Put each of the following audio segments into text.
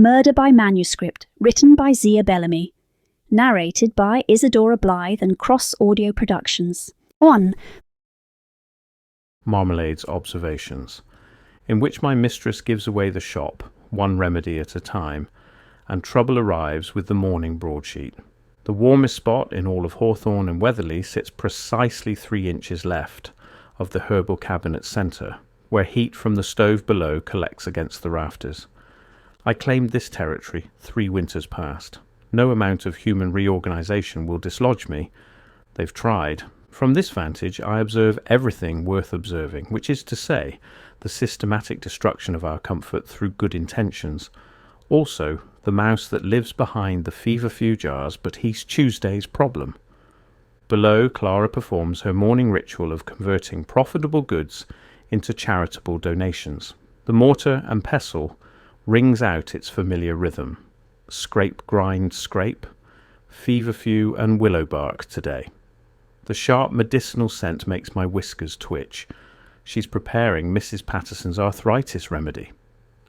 Murder by Manuscript, written by Zia Bellamy. Narrated by Isadora Blythe and Cross Audio Productions. 1. Marmalade's Observations, in which my mistress gives away the shop, one remedy at a time, and trouble arrives with the morning broadsheet. The warmest spot in all of Hawthorne and Wetherly sits precisely 3 inches left of the herbal cabinet's centre, where heat from the stove below collects against the rafters. I claimed this territory 3 winters past. No amount of human reorganisation will dislodge me. They've tried. From this vantage I observe everything worth observing, which is to say, the systematic destruction of our comfort through good intentions. Also, the mouse that lives behind the feverfew jars, but he's Tuesday's problem. Below, Clara performs her morning ritual of converting profitable goods into charitable donations. The mortar and pestle rings out its familiar rhythm. Scrape, grind, scrape. Feverfew and willow bark today. The sharp medicinal scent makes my whiskers twitch. She's preparing Mrs. Patterson's arthritis remedy.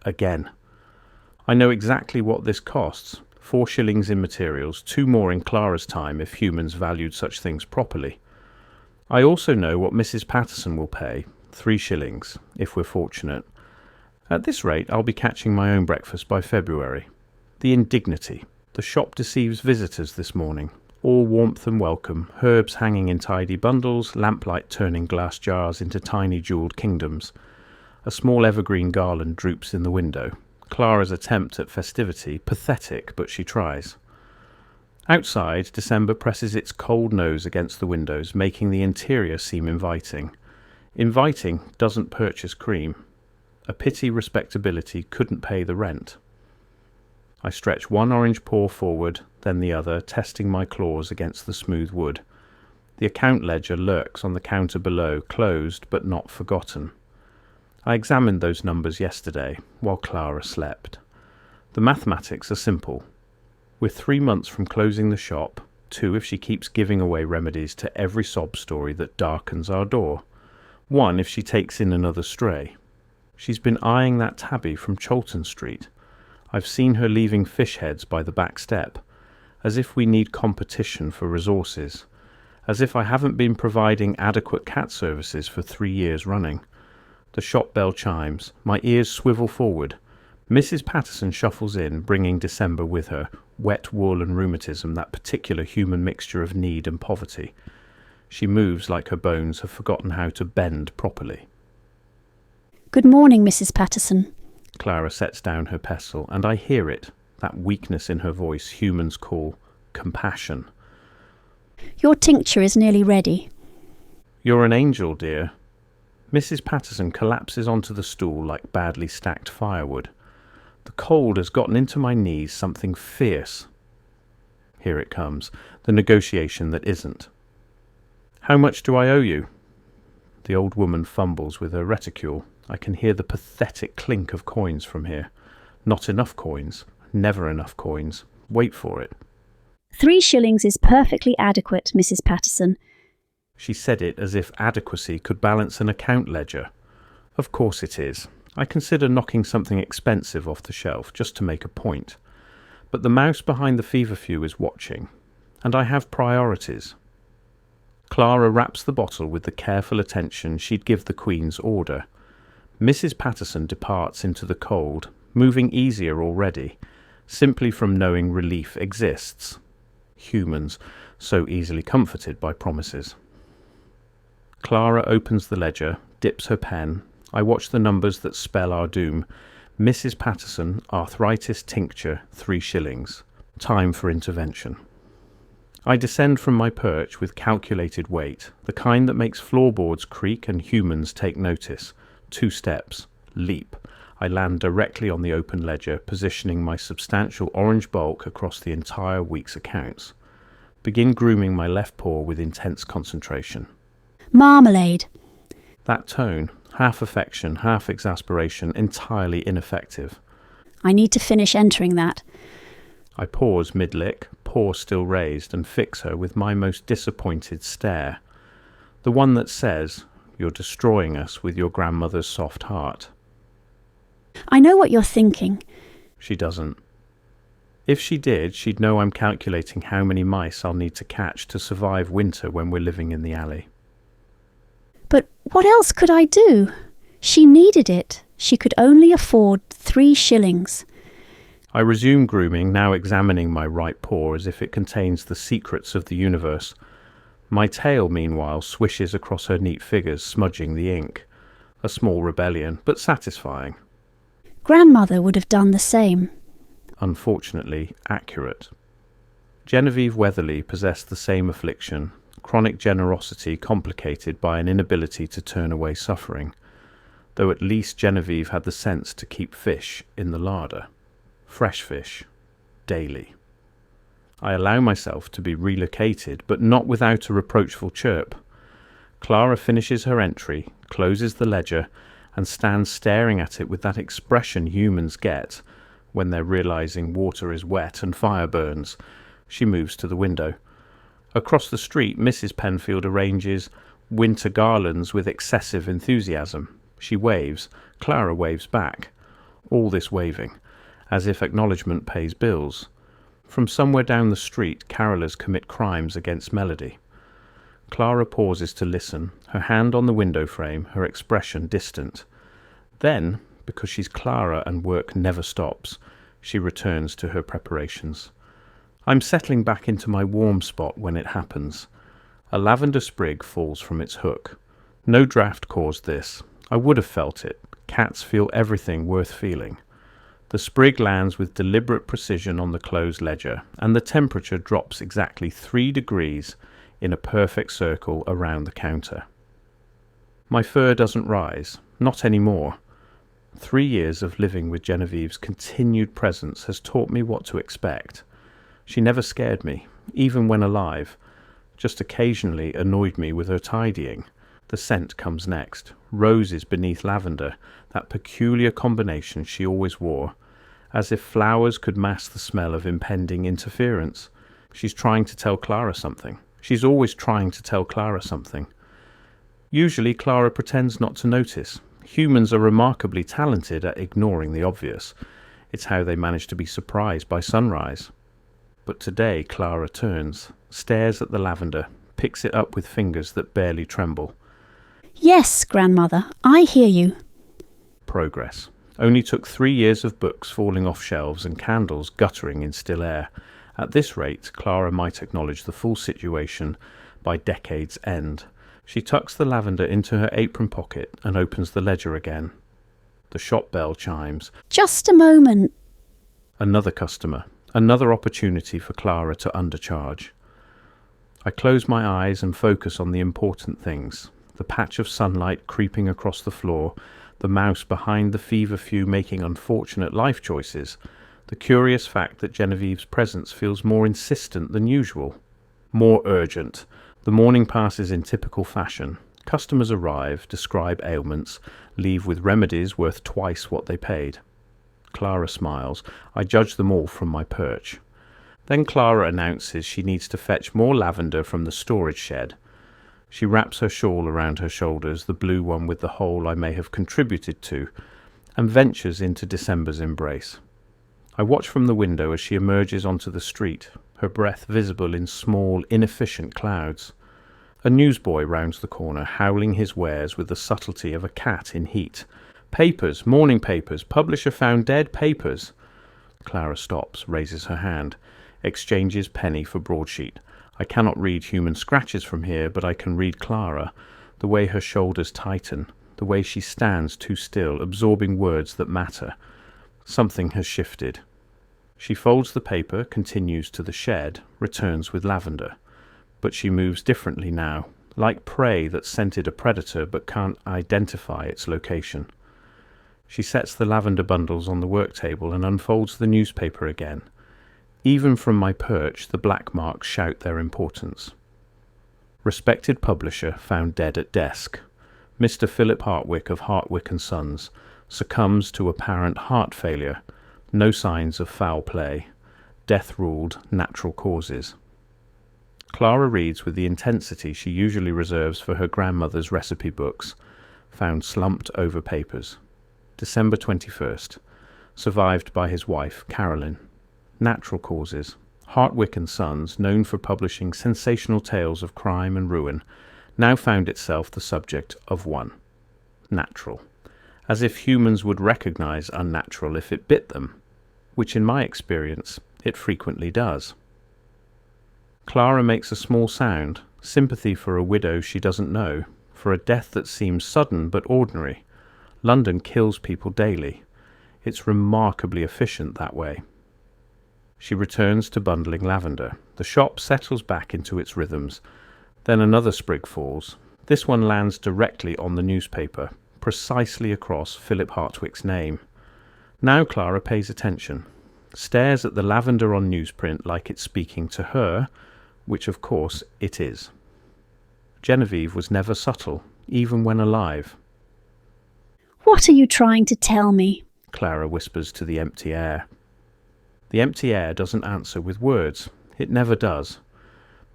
Again. I know exactly what this costs. 4 shillings in materials, 2 more in Clara's time if humans valued such things properly. I also know what Mrs. Patterson will pay, 3 shillings, if we're fortunate. At this rate, I'll be catching my own breakfast by February. The indignity. The shop deceives visitors this morning. All warmth and welcome, herbs hanging in tidy bundles, lamplight turning glass jars into tiny jewelled kingdoms. A small evergreen garland droops in the window. Clara's attempt at festivity, pathetic, but she tries. Outside, December presses its cold nose against the windows, making the interior seem inviting. Inviting doesn't purchase cream. A pity respectability couldn't pay the rent. I stretch one orange paw forward, then the other, testing my claws against the smooth wood. The account ledger lurks on the counter below, closed but not forgotten. I examined those numbers yesterday, while Clara slept. The mathematics are simple. We're 3 months from closing the shop, 2 if she keeps giving away remedies to every sob story that darkens our door, 1 if she takes in another stray. She's been eyeing that tabby from Cholton Street. I've seen her leaving fish heads by the back step, as if we need competition for resources, as if I haven't been providing adequate cat services for 3 years running. The shop bell chimes. My ears swivel forward. Mrs. Patterson shuffles in, bringing December with her, wet wool and rheumatism, that particular human mixture of need and poverty. She moves like her bones have forgotten how to bend properly. Good morning, Mrs. Patterson. Clara sets down her pestle, and I hear it, that weakness in her voice humans call compassion. Your tincture is nearly ready. You're an angel, dear. Mrs. Patterson collapses onto the stool like badly stacked firewood. The cold has gotten into my knees, something fierce. Here it comes, the negotiation that isn't. How much do I owe you? The old woman fumbles with her reticule. I can hear the pathetic clink of coins from here. Not enough coins. Never enough coins. Wait for it. 3 shillings is perfectly adequate, Mrs. Patterson. She said it as if adequacy could balance an account ledger. Of course it is. I consider knocking something expensive off the shelf just to make a point. But the mouse behind the feverfew is watching, and I have priorities. Clara wraps the bottle with the careful attention she'd give the Queen's order. Mrs. Patterson departs into the cold, moving easier already, simply from knowing relief exists. Humans, so easily comforted by promises. Clara opens the ledger, dips her pen. I watch the numbers that spell our doom. Mrs. Patterson, arthritis tincture, 3 shillings. Time for intervention. I descend from my perch with calculated weight, the kind that makes floorboards creak and humans take notice. 2 steps. Leap. I land directly on the open ledger, positioning my substantial orange bulk across the entire week's accounts. Begin grooming my left paw with intense concentration. Marmalade. That tone, half affection, half exasperation, entirely ineffective. I need to finish entering that. I pause mid-lick, paw still raised, and fix her with my most disappointed stare. The one that says, "You're destroying us with your grandmother's soft heart." I know what you're thinking. She doesn't. If she did, she'd know I'm calculating how many mice I'll need to catch to survive winter when we're living in the alley. But what else could I do? She needed it. She could only afford 3 shillings. I resume grooming, now examining my right paw as if it contains the secrets of the universe. My tail, meanwhile, swishes across her neat figures, smudging the ink. A small rebellion, but satisfying. Grandmother would have done the same. Unfortunately, accurate. Genevieve Wetherly possessed the same affliction, chronic generosity complicated by an inability to turn away suffering, though at least Genevieve had the sense to keep fish in the larder. Fresh fish. Daily. I allow myself to be relocated, but not without a reproachful chirp. Clara finishes her entry, closes the ledger, and stands staring at it with that expression humans get when they're realizing water is wet and fire burns. She moves to the window. Across the street, Mrs. Penfield arranges winter garlands with excessive enthusiasm. She waves. Clara waves back. All this waving, as if acknowledgement pays bills. From somewhere down the street, carolers commit crimes against melody. Clara pauses to listen, her hand on the window frame, her expression distant. Then, because she's Clara and work never stops, she returns to her preparations. I'm settling back into my warm spot when it happens. A lavender sprig falls from its hook. No draught caused this. I would have felt it. Cats feel everything worth feeling. The sprig lands with deliberate precision on the closed ledger, and the temperature drops exactly 3 degrees in a perfect circle around the counter. My fur doesn't rise, not anymore. 3 years of living with Genevieve's continued presence has taught me what to expect. She never scared me, even when alive, just occasionally annoyed me with her tidying. The scent comes next, roses beneath lavender, that peculiar combination she always wore, as if flowers could mask the smell of impending interference. She's trying to tell Clara something. She's always trying to tell Clara something. Usually Clara pretends not to notice. Humans are remarkably talented at ignoring the obvious. It's how they manage to be surprised by sunrise. But today Clara turns, stares at the lavender, picks it up with fingers that barely tremble. Yes, Grandmother, I hear you. Progress. Only took 3 years of books falling off shelves and candles guttering in still air. At this rate, Clara might acknowledge the full situation by decade's end. She tucks the lavender into her apron pocket and opens the ledger again. The shop bell chimes. Just a moment. Another customer. Another opportunity for Clara to undercharge. I close my eyes and focus on the important things. The patch of sunlight creeping across the floor, the mouse behind the feverfew making unfortunate life choices, the curious fact that Genevieve's presence feels more insistent than usual, more urgent. The morning passes in typical fashion. Customers arrive, describe ailments, leave with remedies worth twice what they paid. Clara smiles. I judge them all from my perch. Then Clara announces she needs to fetch more lavender from the storage shed. She wraps her shawl around her shoulders, the blue one with the hole I may have contributed to, and ventures into December's embrace. I watch from the window as she emerges onto the street, her breath visible in small, inefficient clouds. A newsboy rounds the corner, howling his wares with the subtlety of a cat in heat. Papers, morning papers, publisher found dead, papers. Clara stops, raises her hand, exchanges penny for broadsheet. I cannot read human scratches from here, but I can read Clara, the way her shoulders tighten, the way she stands too still, absorbing words that matter. Something has shifted. She folds the paper, continues to the shed, returns with lavender. But she moves differently now, like prey that scented a predator but can't identify its location. She sets the lavender bundles on the work table and unfolds the newspaper again. Even from my perch, the black marks shout their importance. Respected publisher found dead at desk. Mr. Philip Hartwick of Hartwick and Sons succumbs to apparent heart failure. No signs of foul play. Death ruled natural causes. Clara reads with the intensity she usually reserves for her grandmother's recipe books, found slumped over papers. December 21st. survived by his wife, Caroline. Natural causes. Hartwick and Sons, known for publishing sensational tales of crime and ruin, now found itself the subject of one. Natural. As if humans would recognise unnatural if it bit them, which in my experience it frequently does. Clara makes a small sound, sympathy for a widow she doesn't know, for a death that seems sudden but ordinary. London kills people daily. It's remarkably efficient that way. She returns to bundling lavender. The shop settles back into its rhythms. Then another sprig falls. This one lands directly on the newspaper, precisely across Philip Hartwick's name. Now Clara pays attention, stares at the lavender on newsprint like it's speaking to her, which of course it is. Genevieve was never subtle, even when alive. "What are you trying to tell me?" Clara whispers to the empty air. The empty air doesn't answer with words. It never does.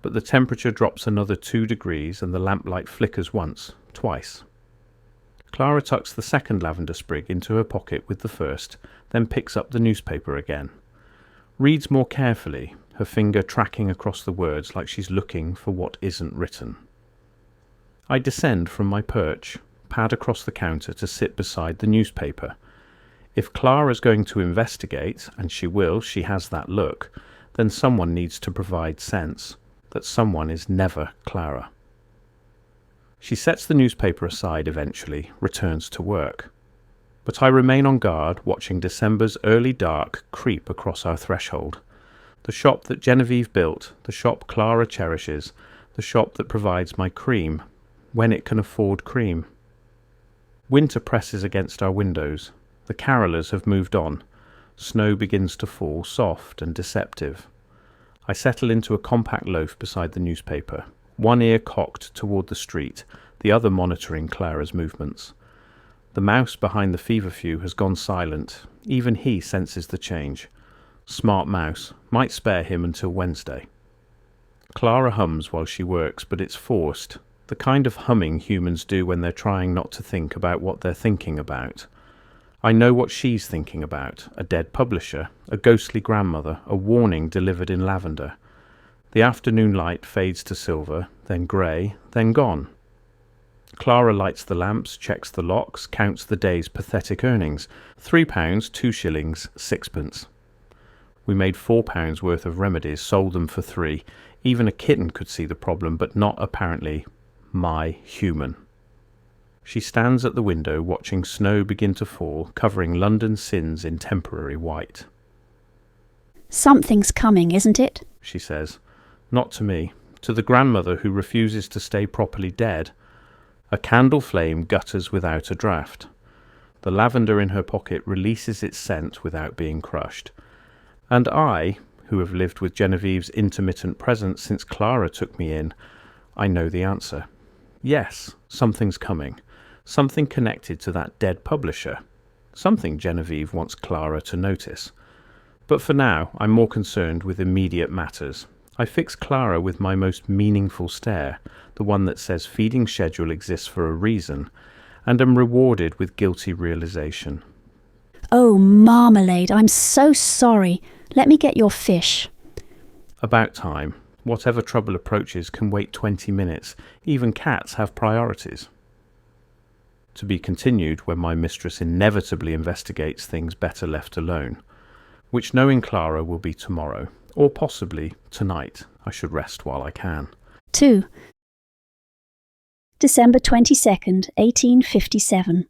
But the temperature drops another 2 degrees and the lamplight flickers once, twice. Clara tucks the second lavender sprig into her pocket with the first, then picks up the newspaper again. Reads more carefully, her finger tracking across the words like she's looking for what isn't written. I descend from my perch, pad across the counter to sit beside the newspaper. If Clara's going to investigate, and she will, she has that look, then someone needs to provide sense. That someone is never Clara. She sets the newspaper aside eventually, returns to work. But I remain on guard, watching December's early dark creep across our threshold. The shop that Genevieve built, the shop Clara cherishes, the shop that provides my cream, when it can afford cream. Winter presses against our windows. The carolers have moved on. Snow begins to fall, soft and deceptive. I settle into a compact loaf beside the newspaper, one ear cocked toward the street, the other monitoring Clara's movements. The mouse behind the feverfew has gone silent. Even he senses the change. Smart mouse. Might spare him until Wednesday. Clara hums while she works, but it's forced. The kind of humming humans do when they're trying not to think about what they're thinking about. I know what she's thinking about. A dead publisher, a ghostly grandmother, a warning delivered in lavender. The afternoon light fades to silver, then grey, then gone. Clara lights the lamps, checks the locks, counts the day's pathetic earnings. £3, 2 shillings, 6pence. We made £4 worth of remedies, sold them for 3. Even a kitten could see the problem, but not, apparently, my human. She stands at the window watching snow begin to fall, covering London's sins in temporary white. "Something's coming, isn't it?" she says. Not to me, to the grandmother who refuses to stay properly dead. A candle flame gutters without a draught. The lavender in her pocket releases its scent without being crushed. And I, who have lived with Genevieve's intermittent presence since Clara took me in, I know the answer. Yes, something's coming. Something connected to that dead publisher. Something Genevieve wants Clara to notice. But for now, I'm more concerned with immediate matters. I fix Clara with my most meaningful stare, the one that says feeding schedule exists for a reason, and am rewarded with guilty realization. "Oh, Marmalade, I'm so sorry. Let me get your fish." About time. Whatever trouble approaches can wait 20 minutes. Even cats have priorities. To be continued when my mistress inevitably investigates things better left alone, which knowing Clara will be tomorrow, or possibly tonight. I should rest while I can. 2. December 22nd, 1857.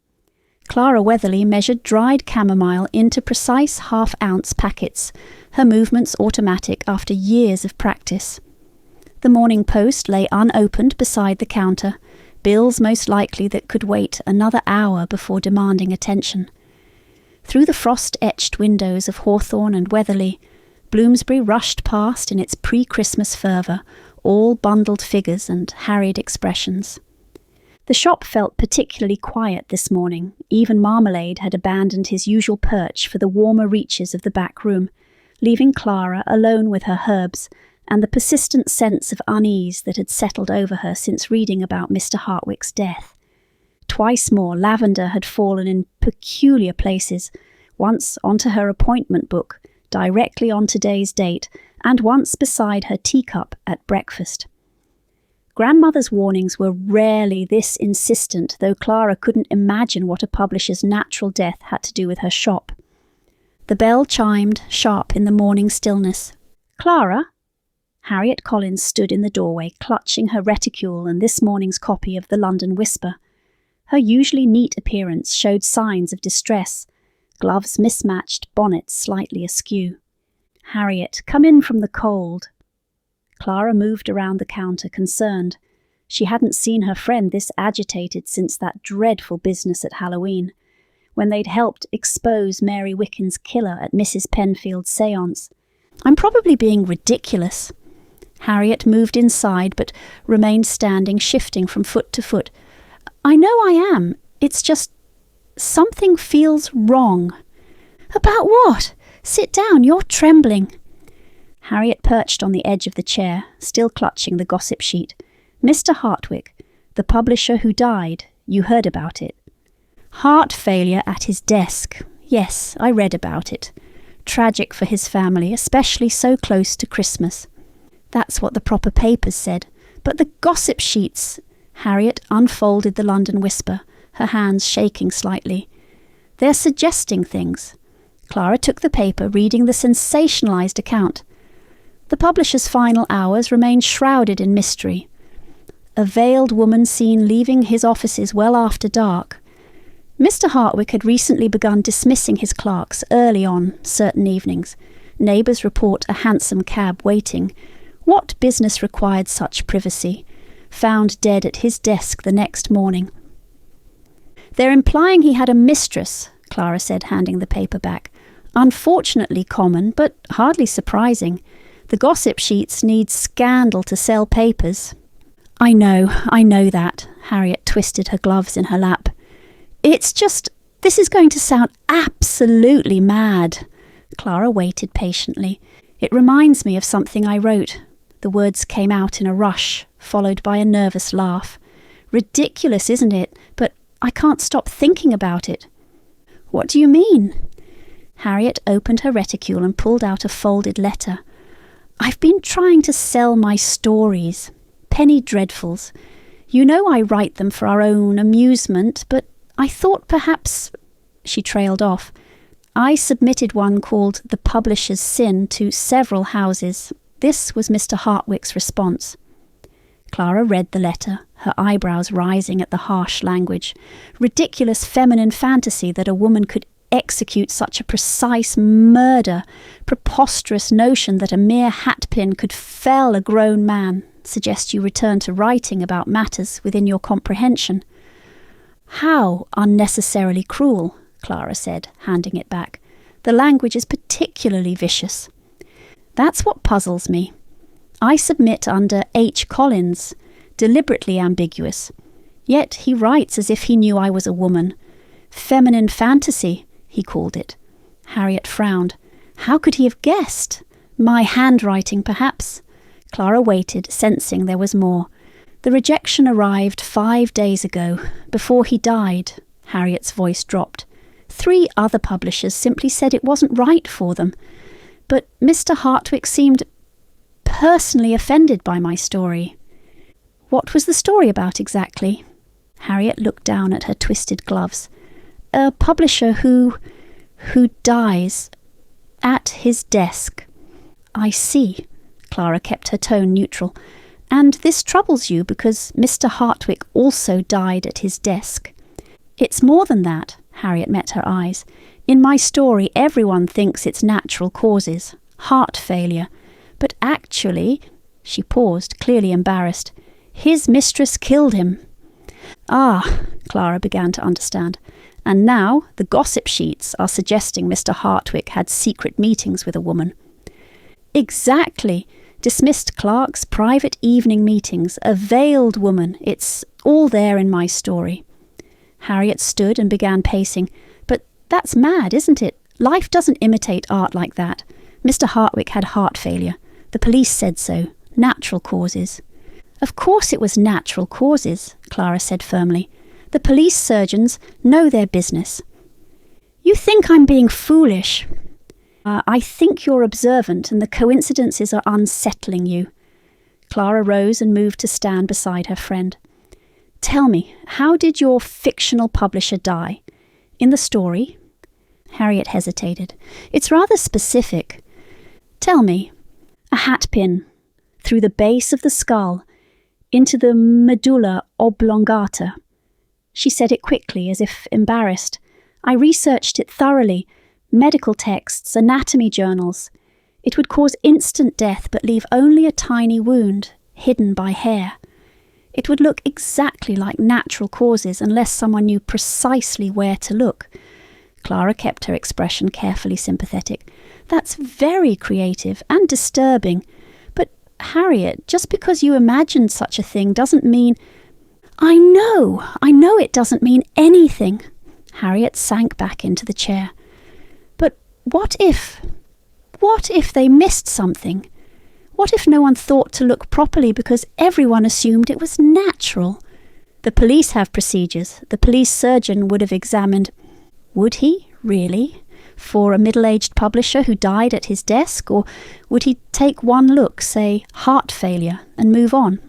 Clara Wetherly measured dried chamomile into precise half-ounce packets, her movements automatic after years of practice. The Morning Post lay unopened beside the counter, bills most likely that could wait another hour before demanding attention. Through the frost-etched windows of Hawthorne and Wetherly, Bloomsbury rushed past in its pre-Christmas fervour, all bundled figures and harried expressions. The shop felt particularly quiet this morning. Even Marmalade had abandoned his usual perch for the warmer reaches of the back room, leaving Clara alone with her herbs and the persistent sense of unease that had settled over her since reading about Mr. Hartwick's death. Twice more lavender had fallen in peculiar places, once onto her appointment book, directly on today's date, and once beside her teacup at breakfast. Grandmother's warnings were rarely this insistent, though Clara couldn't imagine what a publisher's natural death had to do with her shop. The bell chimed sharp in the morning stillness. "Clara?" Harriet Collins stood in the doorway, clutching her reticule and this morning's copy of the London Whisper. Her usually neat appearance showed signs of distress, gloves mismatched, bonnet slightly askew. "Harriet, come in from the cold." Clara moved around the counter, concerned. She hadn't seen her friend this agitated since that dreadful business at Halloween, when they'd helped expose Mary Wicken's killer at Mrs. Penfield's séance. "I'm probably being ridiculous." Harriet moved inside, but remained standing, shifting from foot to foot. "I know I am. It's just something feels wrong." "About what? Sit down, you're trembling." Harriet perched on the edge of the chair, still clutching the gossip sheet. "Mr. Hartwick, the publisher who died, you heard about it." "Heart failure at his desk. Yes, I read about it. Tragic for his family, especially so close to Christmas." "That's what the proper papers said. But the gossip sheets..." Harriet unfolded the London Whisper, her hands shaking slightly. "They're suggesting things." Clara took the paper, reading the sensationalized account. The publisher's final hours remained shrouded in mystery. A veiled woman seen leaving his offices well after dark. Mr. Hartwick had recently begun dismissing his clerks early on certain evenings. Neighbours report a hansom cab waiting. What business required such privacy? Found dead at his desk the next morning. "They're implying he had a mistress," Clara said, handing the paper back. "Unfortunately common, but hardly surprising. The gossip sheets need scandal to sell papers." I know that." Harriet twisted her gloves in her lap. "It's just, this is going to sound absolutely mad." Clara waited patiently. "It reminds me of something I wrote." The words came out in a rush, followed by a nervous laugh. "Ridiculous, isn't it? But I can't stop thinking about it." "What do you mean?" Harriet opened her reticule and pulled out a folded letter. "I've been trying to sell my stories. Penny dreadfuls. You know I write them for our own amusement, but I thought perhaps..." She trailed off. "I submitted one called The Publisher's Sin to several houses. This was Mr. Hartwick's response." Clara read the letter, her eyebrows rising at the harsh language. Ridiculous feminine fantasy that a woman could execute such a precise murder. Preposterous notion that a mere hatpin could fell a grown man. Suggest you return to writing about matters within your comprehension. "How unnecessarily cruel," Clara said, handing it back. "The language is particularly vicious." "That's what puzzles me. I submit under H. Collins, deliberately ambiguous. Yet he writes as if he knew I was a woman. Feminine fantasy, he called it." Harriet frowned. How could he have guessed? My handwriting, perhaps? Clara waited, sensing there was more. "The rejection arrived 5 days ago, before he died." Harriet's voice dropped. 3 other publishers simply said it wasn't right for them. But Mr. Hartwick seemed personally offended by my story. "What was the story about exactly?" Harriet looked down at her twisted gloves. "A publisher who dies at his desk." "I see." Clara kept her tone neutral. "And this troubles you because Mr. Hartwick also died at his desk." "It's more than that." Harriet met her eyes. "In my story, everyone thinks it's natural causes, heart failure. But actually," she paused, clearly embarrassed, "his mistress killed him." "Ah," Clara began to understand. "And now the gossip sheets are suggesting Mr. Hartwick had secret meetings with a woman." "Exactly. Dismissed clerks, private evening meetings, a veiled woman. It's all there in my story." Harriet stood and began pacing. "But that's mad, isn't it? Life doesn't imitate art like that. Mr. Hartwick had heart failure. The police said so. Natural causes." "Of course it was natural causes," Clara said firmly. "The police surgeons know their business." You think I'm being foolish. I think you're observant and the coincidences are unsettling you. Clara rose and moved to stand beside her friend. Tell me, how did your fictional publisher die? In the story? Harriet hesitated. It's rather specific. Tell me. A hatpin, through the base of the skull, into the medulla oblongata. She said it quickly, as if embarrassed. I researched it thoroughly. Medical texts, anatomy journals. It would cause instant death but leave only a tiny wound, hidden by hair. It would look exactly like natural causes unless someone knew precisely where to look. Clara kept her expression carefully sympathetic. That's very creative and disturbing. But, Harriet, just because you imagined such a thing doesn't mean... I know it doesn't mean anything. Harriet sank back into the chair. But what if they missed something? What if no one thought to look properly because everyone assumed it was natural? The police have procedures. The police surgeon would have examined... Would he, really? For a middle-aged publisher who died at his desk? Or would he take one look, say, heart failure, and move on?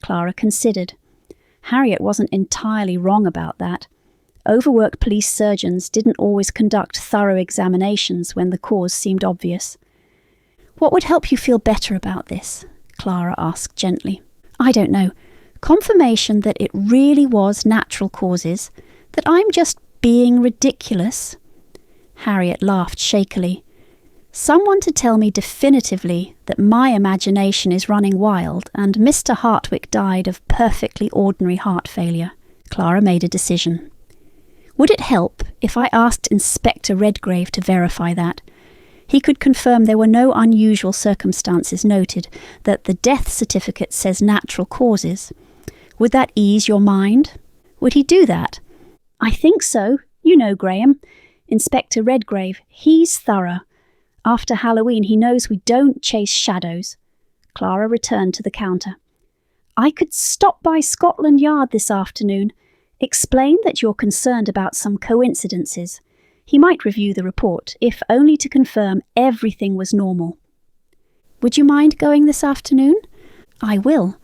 Clara considered. Harriet wasn't entirely wrong about that. Overworked police surgeons didn't always conduct thorough examinations when the cause seemed obvious. What would help you feel better about this? Clara asked gently. I don't know. Confirmation that it really was natural causes, that I'm just being ridiculous. Harriet laughed shakily. Someone to tell me definitively that my imagination is running wild and Mr. Hartwick died of perfectly ordinary heart failure. Clara made a decision. Would it help if I asked Inspector Redgrave to verify that? He could confirm there were no unusual circumstances noted, that the death certificate says natural causes. Would that ease your mind? Would he do that? I think so. You know Graham. Inspector Redgrave, he's thorough. After Halloween, he knows we don't chase shadows. Clara returned to the counter. I could stop by Scotland Yard this afternoon. Explain that you're concerned about some coincidences. He might review the report, if only to confirm everything was normal. Would you mind going this afternoon? I will,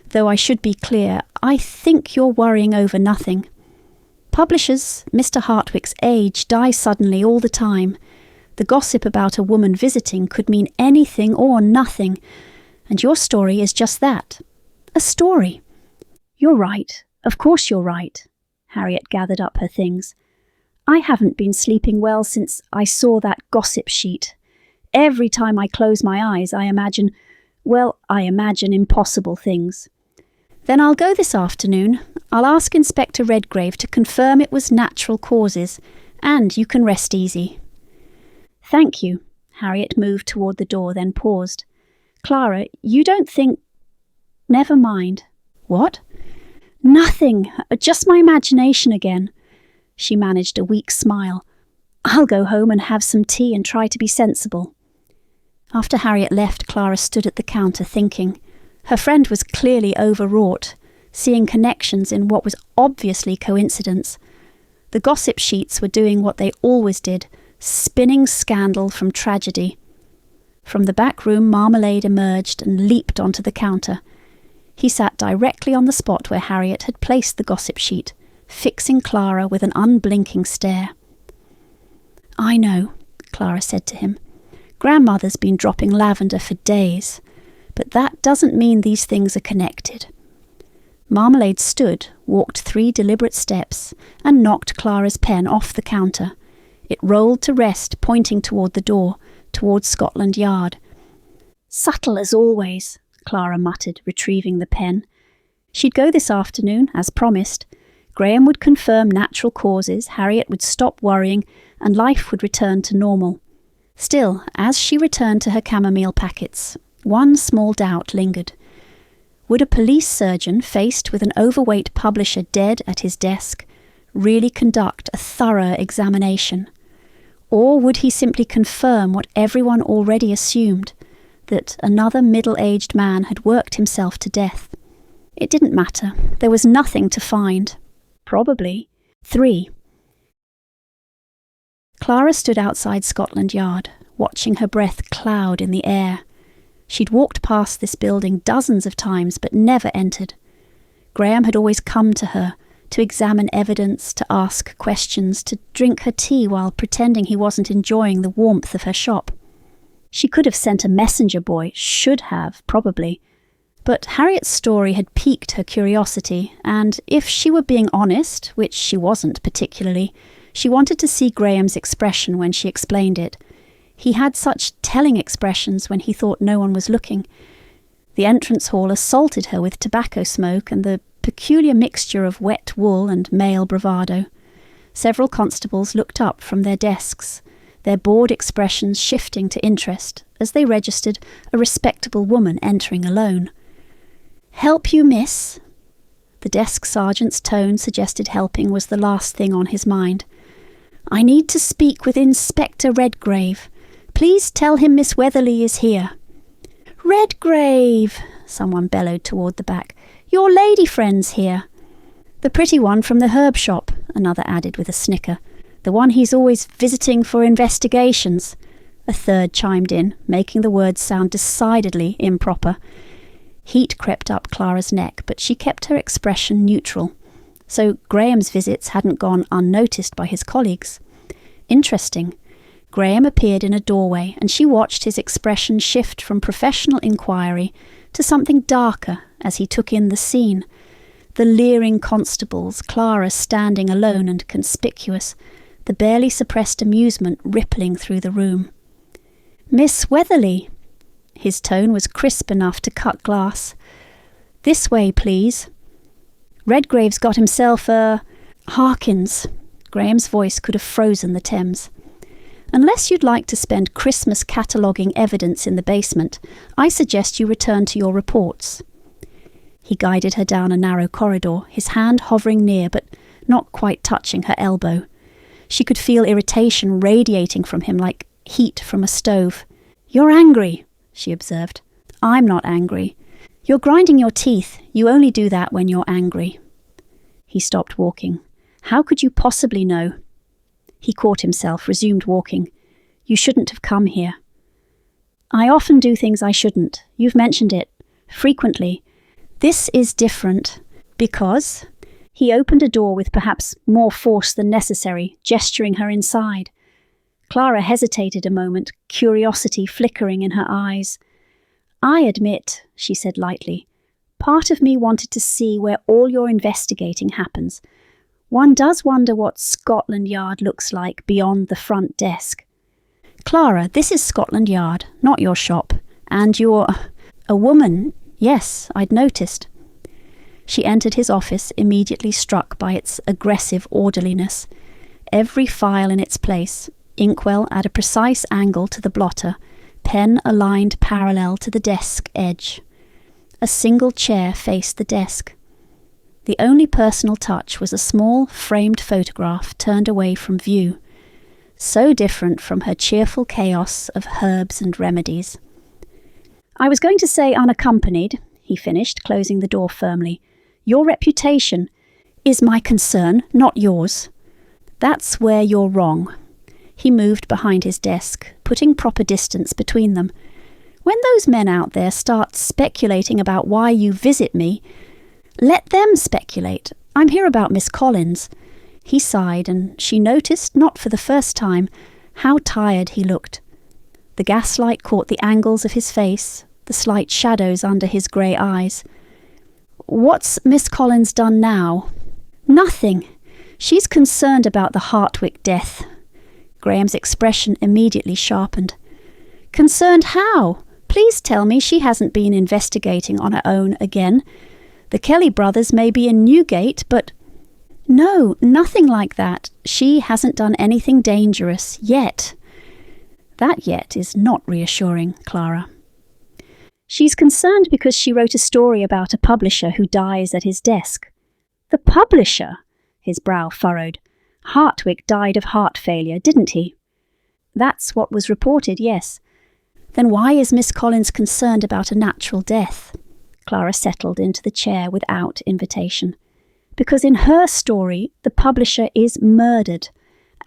though I should be clear, I think you're worrying over nothing. Publishers, Mr. Hartwick's age, die suddenly all the time. The gossip about a woman visiting could mean anything or nothing, and your story is just that, a story. You're right, of course you're right. Harriet gathered up her things. I haven't been sleeping well since I saw that gossip sheet. Every time I close my eyes, I imagine impossible things. Then I'll go this afternoon. I'll ask Inspector Redgrave to confirm it was natural causes, and you can rest easy. Thank you. Harriet moved toward the door, then paused. Clara, you don't think... Never mind. What? Nothing. Just my imagination again. She managed a weak smile. I'll go home and have some tea and try to be sensible. After Harriet left, Clara stood at the counter thinking. Her friend was clearly overwrought, seeing connections in what was obviously coincidence. The gossip sheets were doing what they always did, spinning scandal from tragedy. From the back room, Marmalade emerged and leaped onto the counter. He sat directly on the spot where Harriet had placed the gossip sheet, fixing Clara with an unblinking stare. I know, Clara said to him. Grandmother's been dropping lavender for days, but that doesn't mean these things are connected. Marmalade stood, walked 3 deliberate steps, and knocked Clara's pen off the counter. It rolled to rest, pointing toward the door, towards Scotland Yard. Subtle as always, Clara muttered, retrieving the pen. She'd go this afternoon, as promised. Graham would confirm natural causes, Harriet would stop worrying, and life would return to normal. Still, as she returned to her chamomile packets, one small doubt lingered. Would a police surgeon, faced with an overweight publisher dead at his desk, really conduct a thorough examination? Or would he simply confirm what everyone already assumed, that another middle-aged man had worked himself to death? It didn't matter. There was nothing to find. Probably 3. Clara stood outside Scotland Yard, watching her breath cloud in the air. She'd walked past this building dozens of times but never entered. Graham had always come to her, to examine evidence, to ask questions, to drink her tea while pretending he wasn't enjoying the warmth of her shop. She could have sent a messenger boy, should have, probably. But Harriet's story had piqued her curiosity, and if she were being honest, which she wasn't particularly, she wanted to see Graham's expression when she explained it. He had such telling expressions when he thought no one was looking. The entrance hall assaulted her with tobacco smoke and the peculiar mixture of wet wool and male bravado. Several constables looked up from their desks, their bored expressions shifting to interest as they registered a respectable woman entering alone. "Help you, miss?" The desk sergeant's tone suggested helping was the last thing on his mind. "I need to speak with Inspector Redgrave. Please tell him Miss Wetherly is here." "Redgrave!" someone bellowed toward the back. "Your lady friend's here." "The pretty one from the herb shop," another added with a snicker. "The one he's always visiting for investigations." A third chimed in, making the words sound decidedly improper. Heat crept up Clara's neck, but she kept her expression neutral. So Graham's visits hadn't gone unnoticed by his colleagues. Interesting. Graham appeared in a doorway, and she watched his expression shift from professional inquiry to something darker as he took in the scene. The leering constables, Clara standing alone and conspicuous, the barely suppressed amusement rippling through the room. "Miss Wetherly." His tone was crisp enough to cut glass. "This way, please." "Redgrave's got himself a—" "Harkins." Graham's voice could have frozen the Thames. "Unless you'd like to spend Christmas cataloguing evidence in the basement, I suggest you return to your reports." He guided her down a narrow corridor, his hand hovering near but not quite touching her elbow. She could feel irritation radiating from him like heat from a stove. "You're angry," she observed. "I'm not angry. You're grinding your teeth. You only do that when you're angry." He stopped walking. "How could you possibly know?" He caught himself, resumed walking. "You shouldn't have come here." "I often do things I shouldn't. You've mentioned it. Frequently. This is different. Because—" He opened a door with perhaps more force than necessary, gesturing her inside. Clara hesitated a moment, curiosity flickering in her eyes. "I admit," she said lightly, "part of me wanted to see where all your investigating happens. One does wonder what Scotland Yard looks like beyond the front desk." "Clara, this is Scotland Yard, not your shop. And you're a woman. Yes, I'd noticed." She entered his office, immediately struck by its aggressive orderliness. Every file in its place, inkwell at a precise angle to the blotter, pen aligned parallel to the desk edge. A single chair faced the desk. The only personal touch was a small, framed photograph turned away from view. So different from her cheerful chaos of herbs and remedies. "I was going to say unaccompanied," he finished, closing the door firmly. "Your reputation is my concern, not yours." "That's where you're wrong." He moved behind his desk, putting proper distance between them. "When those men out there start speculating about why you visit me, let them speculate. I'm here about Miss Collins." He sighed, and she noticed, not for the first time, how tired he looked. The gaslight caught the angles of his face, the slight shadows under his grey eyes. "What's Miss Collins done now?" "Nothing. She's concerned about the Hartwick death." Graham's expression immediately sharpened. "Concerned how? Please tell me she hasn't been investigating on her own again. The Kelly brothers may be in Newgate, but—" "No, nothing like that. She hasn't done anything dangerous, yet." That yet is not reassuring, Clara. "She's concerned because she wrote a story about a publisher who dies at his desk." "The publisher?" His brow furrowed. "Hartwick died of heart failure, didn't he?" "That's what was reported, yes." "Then why is Miss Collins concerned about a natural death?" Clara settled into the chair without invitation. "Because in her story, the publisher is murdered,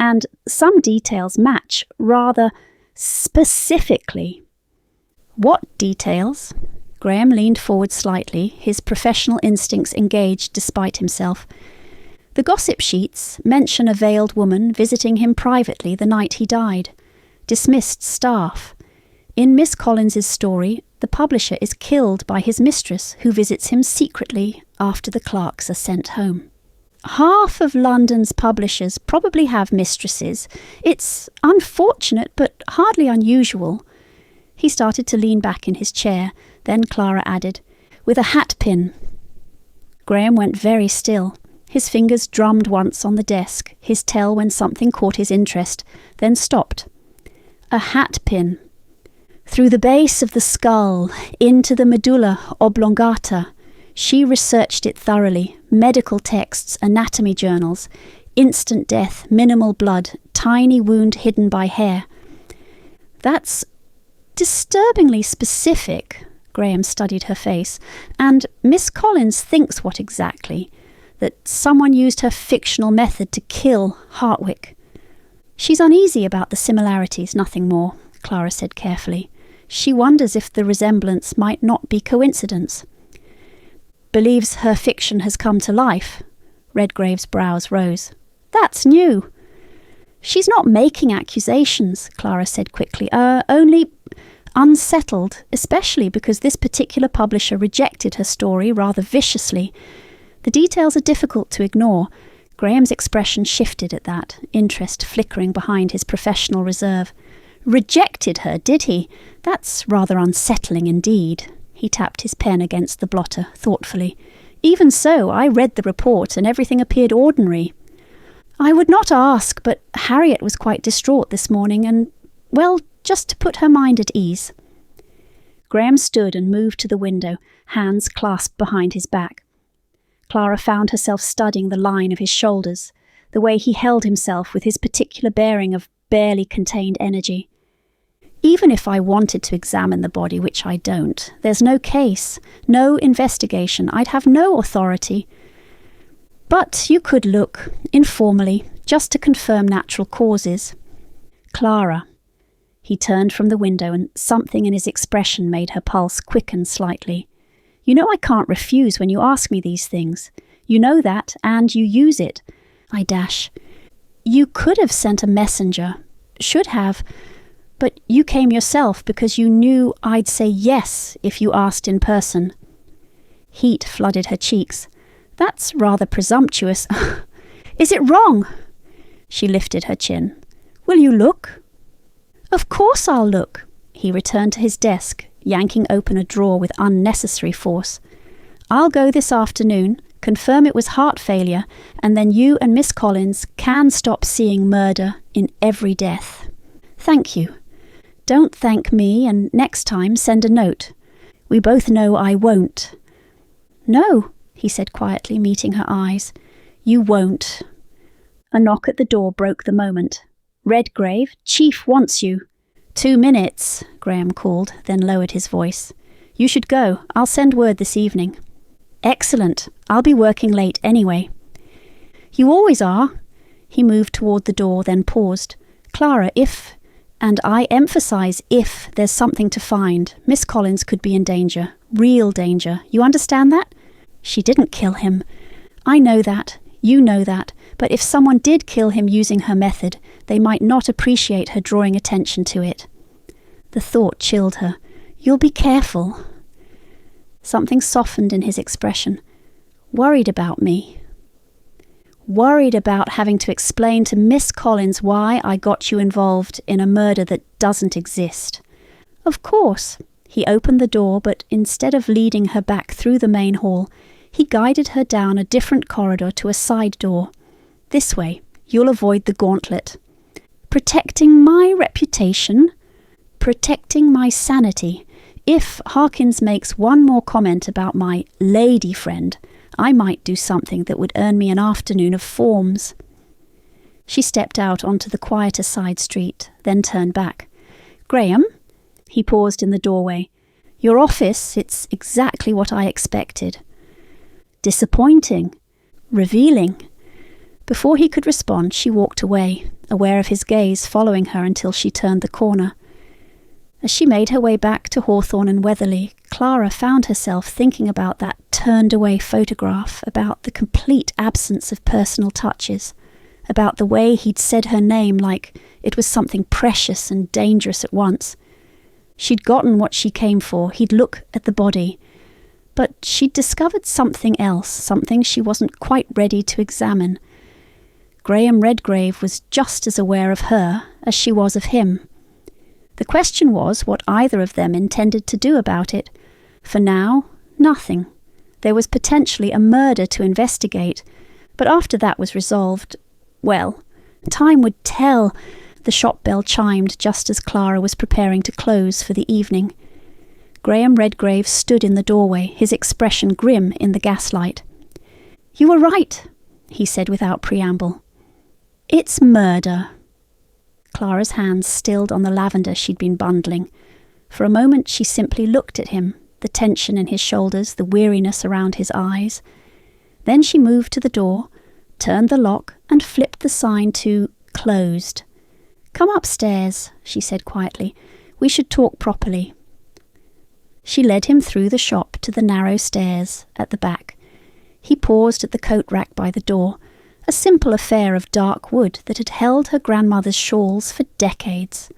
and some details match rather specifically. What details? Graham leaned forward slightly, his professional instincts engaged despite himself. The gossip sheets mention a veiled woman visiting him privately the night he died. Dismissed staff. In Miss Collins's story, the publisher is killed by his mistress, who visits him secretly after the clerks are sent home. Half of London's publishers probably have mistresses. It's unfortunate, but hardly unusual. He started to lean back in his chair. Then Clara added, "With a hatpin." Graham went very still. His fingers drummed once on the desk, his tell when something caught his interest, then stopped. A hatpin. Through the base of the skull, into the medulla oblongata. She researched it thoroughly. Medical texts, anatomy journals, instant death, minimal blood, tiny wound hidden by hair. That's disturbingly specific. Graham studied her face. And Miss Collins thinks what exactly? That someone used her fictional method to kill Hartwick. She's uneasy about the similarities, nothing more, Clara said carefully. She wonders if the resemblance might not be coincidence. Believes her fiction has come to life. Redgrave's brows rose. That's new. She's not making accusations, Clara said quickly. Only unsettled, especially because this particular publisher rejected her story rather viciously. The details are difficult to ignore. Graham's expression shifted at that, interest flickering behind his professional reserve. Rejected her, did he? That's rather unsettling indeed. He tapped his pen against the blotter, thoughtfully. Even so, I read the report and everything appeared ordinary. I would not ask, but Harriet was quite distraught this morning and, well, just to put her mind at ease. Graham stood and moved to the window, hands clasped behind his back. Clara found herself studying the line of his shoulders, the way he held himself with his particular bearing of barely contained energy. Even if I wanted to examine the body, which I don't, there's no case, no investigation. I'd have no authority. But you could look, informally, just to confirm natural causes. Clara. He turned from the window and something in his expression made her pulse quicken slightly. You know I can't refuse when you ask me these things. You know that, and you use it. I dash. You could have sent a messenger. Should have. But you came yourself because you knew I'd say yes if you asked in person. Heat flooded her cheeks. That's rather presumptuous. Is it wrong? She lifted her chin. Will you look? Of course I'll look. He returned to his desk, yanking open a drawer with unnecessary force. I'll go this afternoon, confirm it was heart failure, and then you and Miss Collins can stop seeing murder in every death. Thank you. Don't thank me, and next time send a note. We both know I won't. No, he said quietly, meeting her eyes. You won't. A knock at the door broke the moment. Redgrave, Chief wants you. 2 minutes, Graham called, then lowered his voice. You should go. I'll send word this evening. Excellent. I'll be working late anyway. You always are. He moved toward the door, then paused. Clara, if, and I emphasize if, there's something to find, Miss Collins could be in danger. Real danger. You understand that? She didn't kill him. I know that. You know that. But if someone did kill him using her method, they might not appreciate her drawing attention to it. The thought chilled her. You'll be careful. Something softened in his expression. Worried about me. Worried about having to explain to Miss Collins why I got you involved in a murder that doesn't exist. Of course. He opened the door, but instead of leading her back through the main hall, he guided her down a different corridor to a side door. This way, you'll avoid the gauntlet. Protecting my reputation, protecting my sanity. If Harkins makes one more comment about my lady friend, I might do something that would earn me an afternoon of forms. She stepped out onto the quieter side street, then turned back. Graham? He paused in the doorway. Your office, it's exactly what I expected. Disappointing. Revealing. Before he could respond, she walked away, aware of his gaze following her until she turned the corner. As she made her way back to Hawthorne and Wetherly, Clara found herself thinking about that turned-away photograph, about the complete absence of personal touches, about the way he'd said her name like it was something precious and dangerous at once. She'd gotten what she came for. He'd look at the body. But she'd discovered something else, something she wasn't quite ready to examine. Graham Redgrave was just as aware of her as she was of him. The question was what either of them intended to do about it. For now, nothing. There was potentially a murder to investigate, but after that was resolved, well, time would tell. The shop bell chimed just as Clara was preparing to close for the evening. Graham Redgrave stood in the doorway, his expression grim in the gaslight. "You were right," he said without preamble. "It's murder." Clara's hands stilled on the lavender she'd been bundling. For a moment she simply looked at him, the tension in his shoulders, the weariness around his eyes. Then she moved to the door, turned the lock, and flipped the sign to "Closed." "Come upstairs," she said quietly. "We should talk properly." She led him through the shop to the narrow stairs at the back. He paused at the coat rack by the door, a simple affair of dark wood that had held her grandmother's shawls for decades.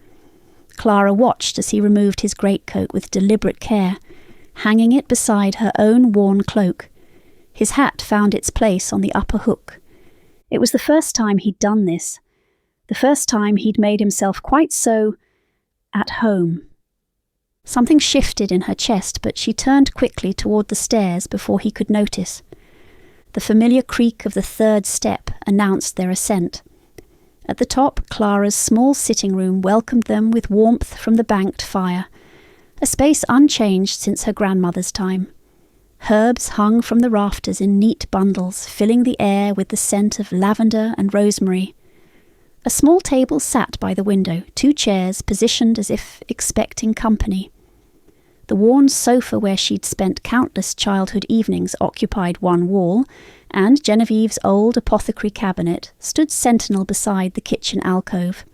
Clara watched as he removed his greatcoat with deliberate care, hanging it beside her own worn cloak. His hat found its place on the upper hook. It was the first time he'd done this, the first time he'd made himself quite so at home. Something shifted in her chest, but she turned quickly toward the stairs before he could notice. The familiar creak of the third step announced their ascent. At the top, Clara's small sitting room welcomed them with warmth from the banked fire, a space unchanged since her grandmother's time. Herbs hung from the rafters in neat bundles, filling the air with the scent of lavender and rosemary. A small table sat by the window, 2 chairs positioned as if expecting company. The worn sofa where she'd spent countless childhood evenings occupied one wall, and Genevieve's old apothecary cabinet stood sentinel beside the kitchen alcove.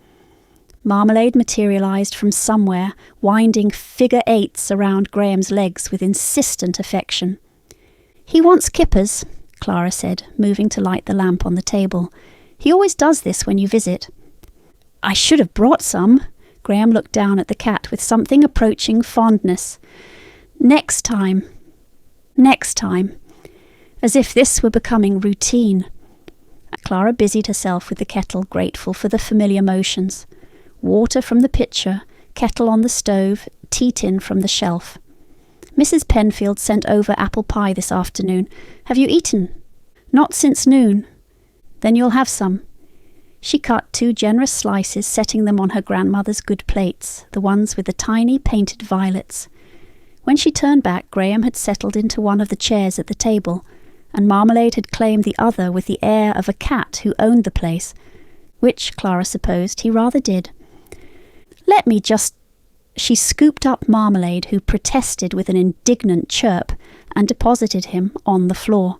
Marmalade materialised from somewhere, winding figure 8s around Graham's legs with insistent affection. "He wants kippers," Clara said, moving to light the lamp on the table. "He always does this when you visit." "I should have brought some." Graham looked down at the cat with something approaching fondness. Next time. As if this were becoming routine. Clara busied herself with the kettle, grateful for the familiar motions. Water from the pitcher, kettle on the stove, tea tin from the shelf. "Mrs. Penfield sent over apple pie this afternoon. Have you eaten?" "Not since noon." "Then you'll have some." She cut 2 generous slices, setting them on her grandmother's good plates, the ones with the tiny painted violets. When she turned back, Graham had settled into one of the chairs at the table, and Marmalade had claimed the other with the air of a cat who owned the place, which, Clara supposed, he rather did. "Let me just—" She scooped up Marmalade, who protested with an indignant chirp, and deposited him on the floor.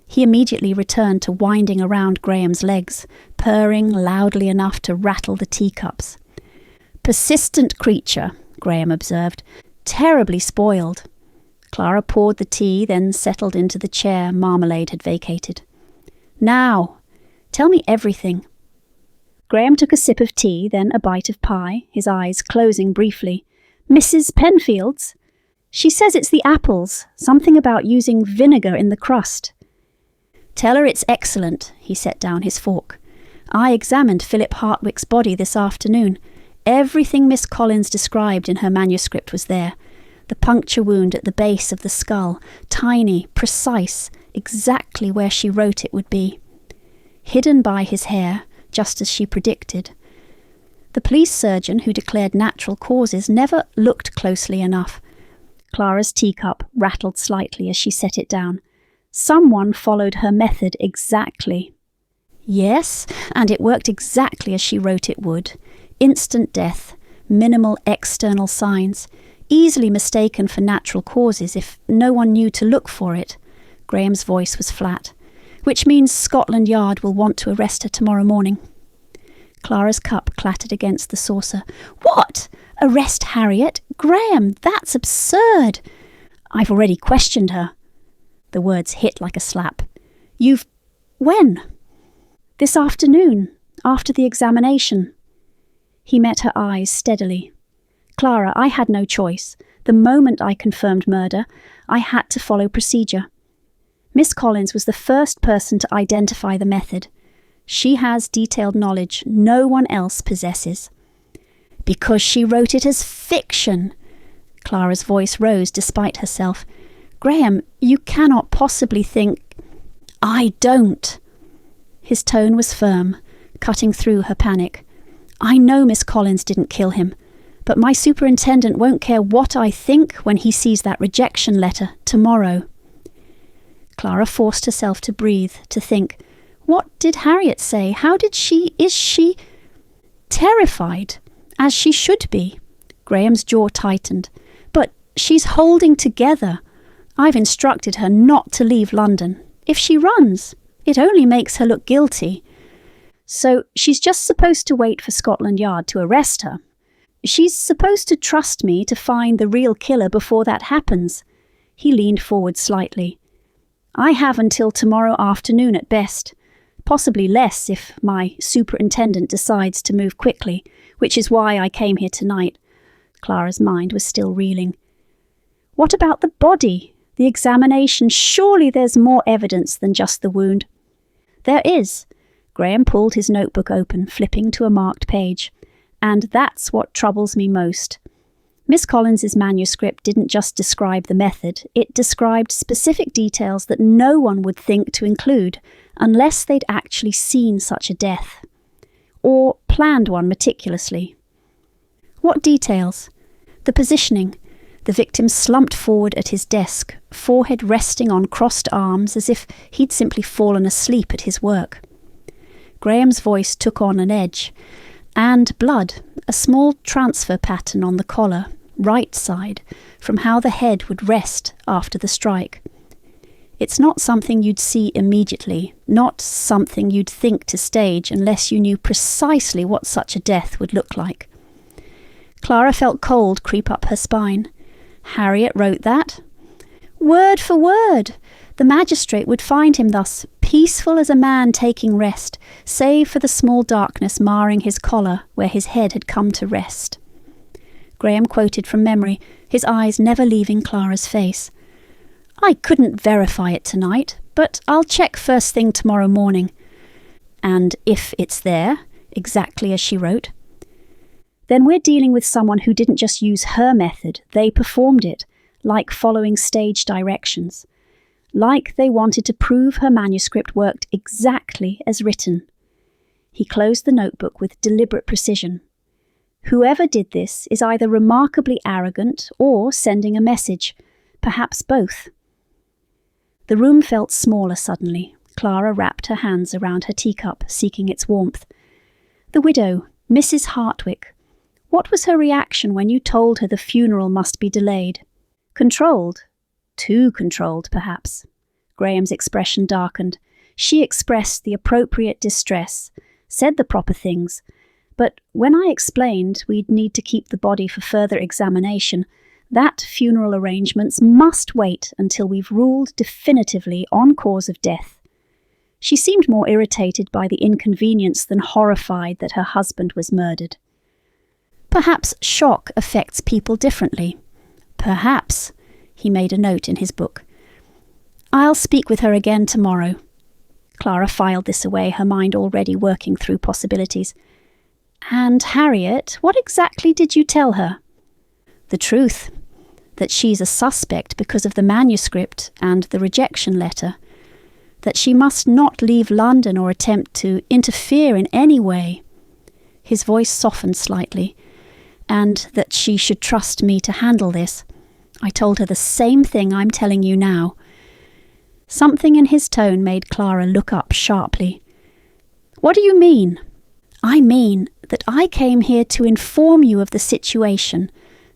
He immediately returned to winding around Graham's legs, purring loudly enough to rattle the teacups. "Persistent creature," Graham observed. "Terribly spoiled." Clara poured the tea, then settled into the chair Marmalade had vacated. "Now, tell me everything." Graham took a sip of tea, then a bite of pie, his eyes closing briefly. "Mrs. Penfield's? She says it's the apples, something about using vinegar in the crust." "Tell her it's excellent." He set down his fork. "I examined Philip Hartwick's body this afternoon. Everything Miss Collins described in her manuscript was there. The puncture wound at the base of the skull, tiny, precise, exactly where she wrote it would be. Hidden by his hair, just as she predicted. The police surgeon who declared natural causes never looked closely enough. Clara's teacup rattled slightly as she set it down. Someone followed her method exactly. Yes, and it worked exactly as she wrote it would. Instant death, minimal external signs, easily mistaken for natural causes if no one knew to look for it. Graham's voice was flat. which means Scotland Yard will want to arrest her tomorrow morning. Clara's cup clattered against the saucer. What? Arrest Harriet? Graham, that's absurd. I've already questioned her. The words hit like a slap. You've... When? This afternoon, after the examination. He met her eyes steadily. Clara, I had no choice. The moment I confirmed murder, I had to follow procedure. Miss Collins was the first person to identify the method. She has detailed knowledge no one else possesses. Because she wrote it as fiction. Clara's voice rose despite herself. Graham, you cannot possibly think... I don't. His tone was firm, cutting through her panic. I know Miss Collins didn't kill him, but my superintendent won't care what I think when he sees that rejection letter tomorrow. Clara forced herself to breathe, to think. What did Harriet say? How did she... Is she... Terrified, as she should be. Graham's jaw tightened. But she's holding together. I've instructed her not to leave London. If she runs, it only makes her look guilty. So she's just supposed to wait for Scotland Yard to arrest her. She's supposed to trust me to find the real killer before that happens. He leaned forward slightly. I have until tomorrow afternoon at best. Possibly less if my superintendent decides to move quickly, which is why I came here tonight. Clara's mind was still reeling. What about the body? The examination? Surely there's more evidence than just the wound. There is. Graham pulled his notebook open, flipping to a marked page. And that's what troubles me most. Miss Collins's manuscript didn't just describe the method, it described specific details that no one would think to include unless they'd actually seen such a death, or planned one meticulously. What details? The positioning. The victim slumped forward at his desk, forehead resting on crossed arms as if he'd simply fallen asleep at his work. Graham's voice took on an edge. And blood, a small transfer pattern on the collar, right side, from how the head would rest after the strike. It's not something you'd see immediately, not something you'd think to stage unless you knew precisely what such a death would look like. Clara felt cold creep up her spine. Harriet wrote that? Word for word. The magistrate would find him thus, peaceful as a man taking rest, save for the small darkness marring his collar where his head had come to rest. Graham quoted from memory, his eyes never leaving Clara's face. I couldn't verify it tonight, but I'll check first thing tomorrow morning. And if it's there, exactly as she wrote, then we're dealing with someone who didn't just use her method, they performed it, like following stage directions. Like they wanted to prove her manuscript worked exactly as written. He closed the notebook with deliberate precision. Whoever did this is either remarkably arrogant or sending a message, perhaps both. The room felt smaller suddenly. Clara wrapped her hands around her teacup, seeking its warmth. The widow, Mrs. Hartwick. What was her reaction when you told her the funeral must be delayed? Controlled? Too controlled, perhaps. Graham's expression darkened. She expressed the appropriate distress, said the proper things, but when I explained we'd need to keep the body for further examination, that funeral arrangements must wait until we've ruled definitively on cause of death. She seemed more irritated by the inconvenience than horrified that her husband was murdered. Perhaps shock affects people differently. Perhaps. He made a note in his book. I'll speak with her again tomorrow. Clara filed this away, her mind already working through possibilities. And Harriet, what exactly did you tell her? The truth. That she's a suspect because of the manuscript and the rejection letter. That she must not leave London or attempt to interfere in any way. His voice softened slightly. And that she should trust me to handle this. I told her the same thing I'm telling you now. Something in his tone made Clara look up sharply. What do you mean? I mean that I came here to inform you of the situation,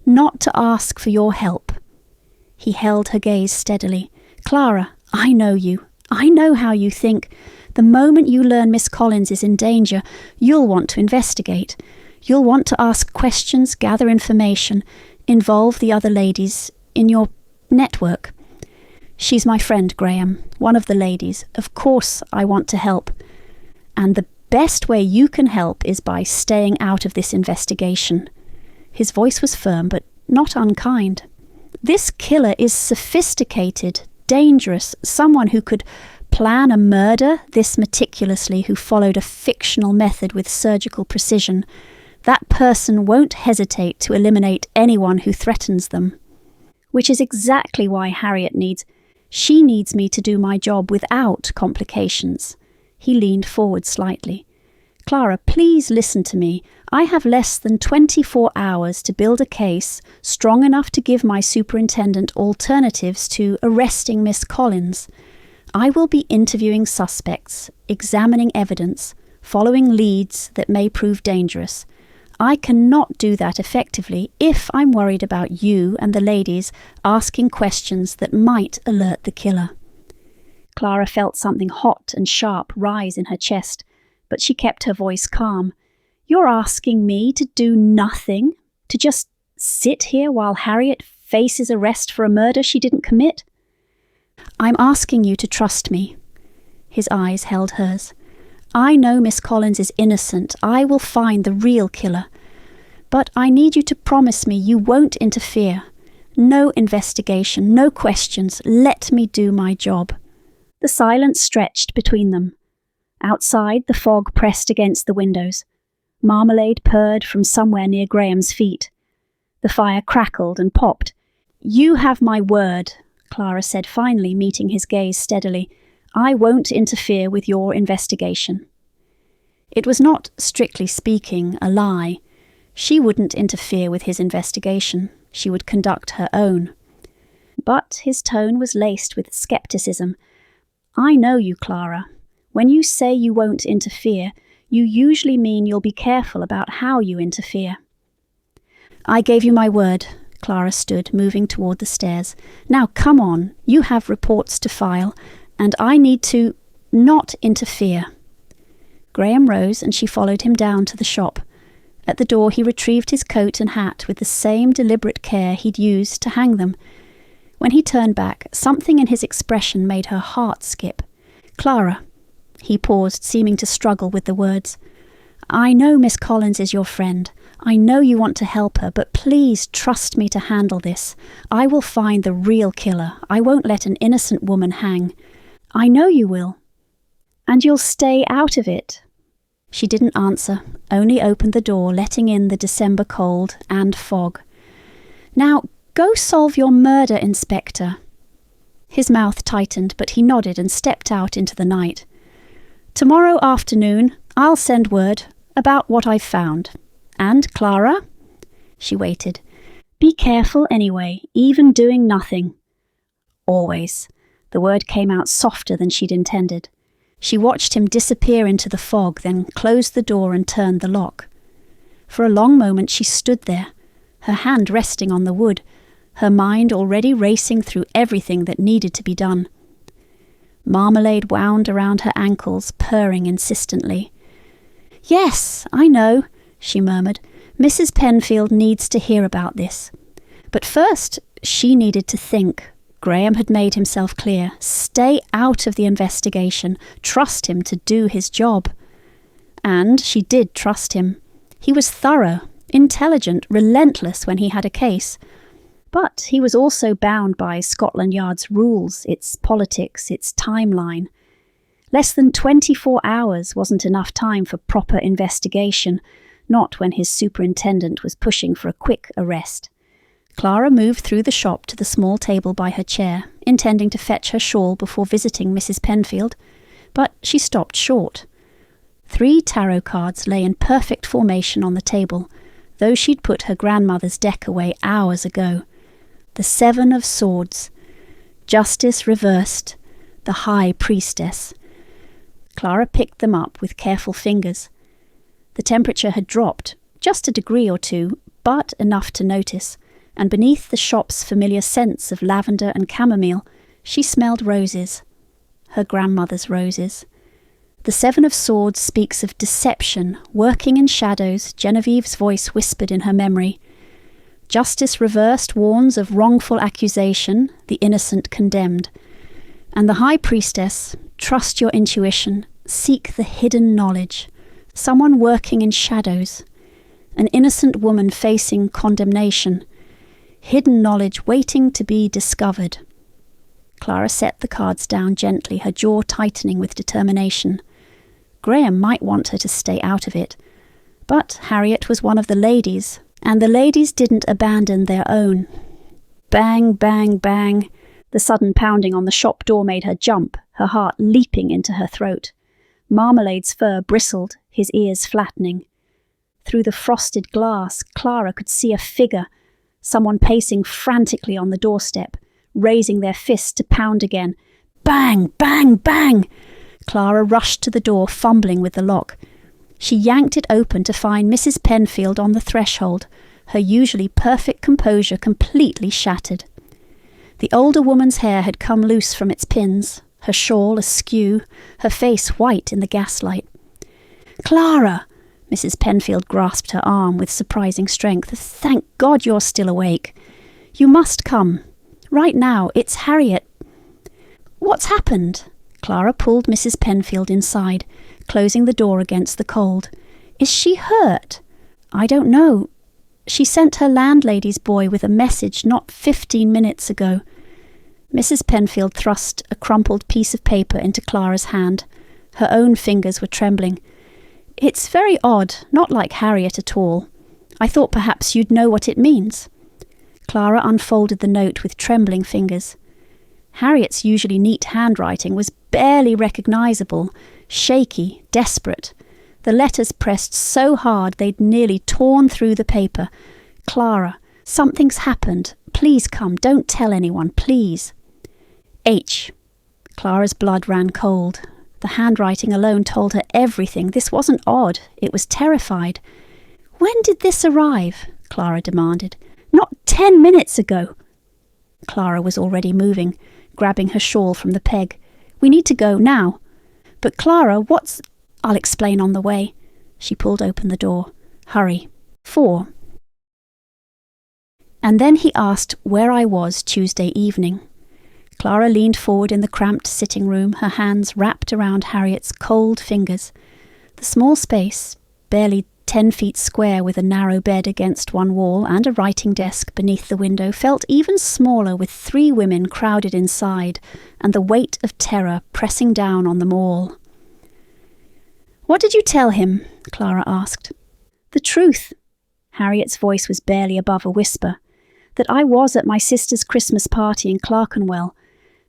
not to ask for your help. He held her gaze steadily. Clara, I know you. I know how you think. The moment you learn Miss Collins is in danger, you'll want to investigate. You'll want to ask questions, gather information, involve the other ladies in your network. She's my friend, Graham, one of the ladies. Of course I want to help. And the best way you can help is by staying out of this investigation. His voice was firm, but not unkind. This killer is sophisticated, dangerous, someone who could plan a murder this meticulously, who followed a fictional method with surgical precision. That person won't hesitate to eliminate anyone who threatens them. Which is exactly why Harriet needs me to do my job without complications. He leaned forward slightly. Clara, please listen to me. I have less than 24 hours to build a case strong enough to give my superintendent alternatives to arresting Miss Collins. I will be interviewing suspects, examining evidence, following leads that may prove dangerous. I cannot do that effectively if I'm worried about you and the ladies asking questions that might alert the killer. Clara felt something hot and sharp rise in her chest, but she kept her voice calm. You're asking me to do nothing? To just sit here while Harriet faces arrest for a murder she didn't commit? I'm asking you to trust me. His eyes held hers. I know Miss Collins is innocent. I will find the real killer. But I need you to promise me you won't interfere. No investigation, no questions. Let me do my job. The silence stretched between them. Outside, the fog pressed against the windows. Marmalade purred from somewhere near Graham's feet. The fire crackled and popped. You have my word, Clara said finally, meeting his gaze steadily. I won't interfere with your investigation. It was not, strictly speaking, a lie. She wouldn't interfere with his investigation. She would conduct her own. But his tone was laced with skepticism. I know you, Clara. When you say you won't interfere, you usually mean you'll be careful about how you interfere. I gave you my word. Clara stood, moving toward the stairs. Now come on, you have reports to file, and I need to not interfere. Graham rose and she followed him down to the shop. At the door he retrieved his coat and hat with the same deliberate care he'd used to hang them. When he turned back, something in his expression made her heart skip. Clara. He paused, seeming to struggle with the words. I know Miss Collins is your friend. I know you want to help her, but please trust me to handle this. I will find the real killer. I won't let an innocent woman hang. I know you will. And you'll stay out of it. She didn't answer, only opened the door, letting in the December cold and fog. Now, go solve your murder, Inspector. His mouth tightened, but he nodded and stepped out into the night. Tomorrow afternoon, I'll send word about what I've found. And, Clara? She waited. Be careful anyway, even doing nothing. Always. The word came out softer than she'd intended. She watched him disappear into the fog, then closed the door and turned the lock. For a long moment she stood there, her hand resting on the wood, her mind already racing through everything that needed to be done. Marmalade wound around her ankles, purring insistently. Yes, I know, she murmured. Mrs. Penfield needs to hear about this. But first, she needed to think. Graham had made himself clear. Stay out of the investigation. Trust him to do his job. And she did trust him. He was thorough, intelligent, relentless when he had a case. But he was also bound by Scotland Yard's rules, its politics, its timeline. Less than 24 hours wasn't enough time for proper investigation, not when his superintendent was pushing for a quick arrest. Clara moved through the shop to the small table by her chair, intending to fetch her shawl before visiting Mrs. Penfield, but she stopped short. 3 tarot cards lay in perfect formation on the table, though she'd put her grandmother's deck away hours ago. The 7 of Swords, Justice reversed, the High Priestess. Clara picked them up with careful fingers. The temperature had dropped, just a degree or two, but enough to notice, and beneath the shop's familiar scents of lavender and chamomile, she smelled roses. her grandmother's roses. The Seven of Swords speaks of deception, working in shadows, Genevieve's voice whispered in her memory. Justice reversed warns of wrongful accusation, the innocent condemned. And the High Priestess, trust your intuition, seek the hidden knowledge. Someone working in shadows. An innocent woman facing condemnation. Hidden knowledge waiting to be discovered. Clara set the cards down gently, her jaw tightening with determination. Graham might want her to stay out of it. But Harriet was one of the ladies, and the ladies didn't abandon their own. Bang, bang, bang. The sudden pounding on the shop door made her jump, her heart leaping into her throat. Marmalade's fur bristled, his ears flattening. Through the frosted glass, Clara could see a figure, someone pacing frantically on the doorstep, raising their fist to pound again. Bang, bang, bang! Clara rushed to the door, fumbling with the lock. She yanked it open to find Mrs. Penfield on the threshold, her usually perfect composure completely shattered. The older woman's hair had come loose from its pins, her shawl askew, her face white in the gaslight. "Clara!" Mrs. Penfield grasped her arm with surprising strength. "Thank God you're still awake. You must come. Right now, it's Harriet." "What's happened?" Clara pulled Mrs. Penfield inside, closing the door against the cold. "Is she hurt?" "I don't know. She sent her landlady's boy with a message not 15 minutes ago." Mrs. Penfield thrust a crumpled piece of paper into Clara's hand. Her own fingers were trembling. "It's very odd, not like Harriet at all. I thought perhaps you'd know what it means." Clara unfolded the note with trembling fingers. Harriet's usually neat handwriting was barely recognisable, shaky, desperate. The letters pressed so hard they'd nearly torn through the paper. "Clara, something's happened. Please come, don't tell anyone, please." H. Clara's blood ran cold. The handwriting alone told her everything. This wasn't odd, it was terrified. "When did this arrive?" Clara demanded. "Not 10 minutes ago." Clara was already moving, grabbing her shawl from the peg. "We need to go, now." "But Clara, what's—" "I'll explain on the way." She pulled open the door. "Hurry." 4. And then he asked where I was Tuesday evening. Clara leaned forward in the cramped sitting room, her hands wrapped around Harriet's cold fingers. The small space, barely 10 feet square with a narrow bed against one wall and a writing desk beneath the window, felt even smaller with 3 women crowded inside and the weight of terror pressing down on them all. "What did you tell him?" Clara asked. "The truth." Harriet's voice was barely above a whisper. "That I was at my sister's Christmas party in Clerkenwell.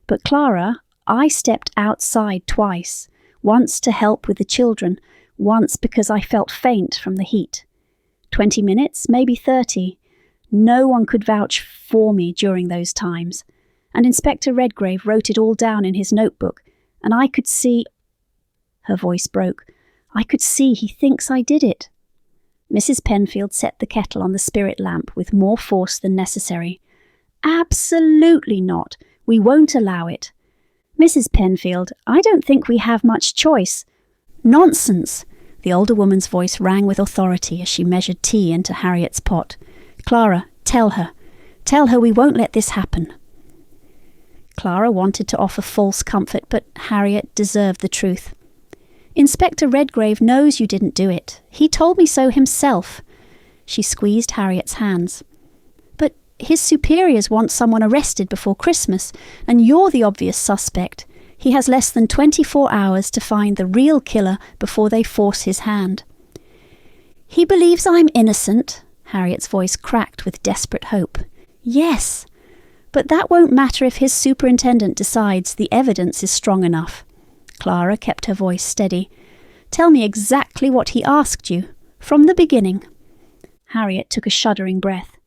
But Clara, I stepped outside twice, once to help with the children, once because I felt faint from the heat. 20 minutes, maybe 30. No one could vouch for me during those times. And Inspector Redgrave wrote it all down in his notebook, and I could see—" Her voice broke. "I could see he thinks I did it." Mrs. Penfield set the kettle on the spirit lamp with more force than necessary. "Absolutely not. We won't allow it. Mrs. Penfield, I don't think we have much choice." "Nonsense!" The older woman's voice rang with authority as she measured tea into Harriet's pot. "Clara, tell her. Tell her we won't let this happen." Clara wanted to offer false comfort, but Harriet deserved the truth. "Inspector Redgrave knows you didn't do it. He told me so himself." She squeezed Harriet's hands. "But his superiors want someone arrested before Christmas, and you're the obvious suspect. He has less than 24 hours to find the real killer before they force his hand." "He believes I'm innocent," Harriet's voice cracked with desperate hope. "Yes, but that won't matter if his superintendent decides the evidence is strong enough." Clara kept her voice steady. "Tell me exactly what he asked you, from the beginning." Harriet took a shuddering breath.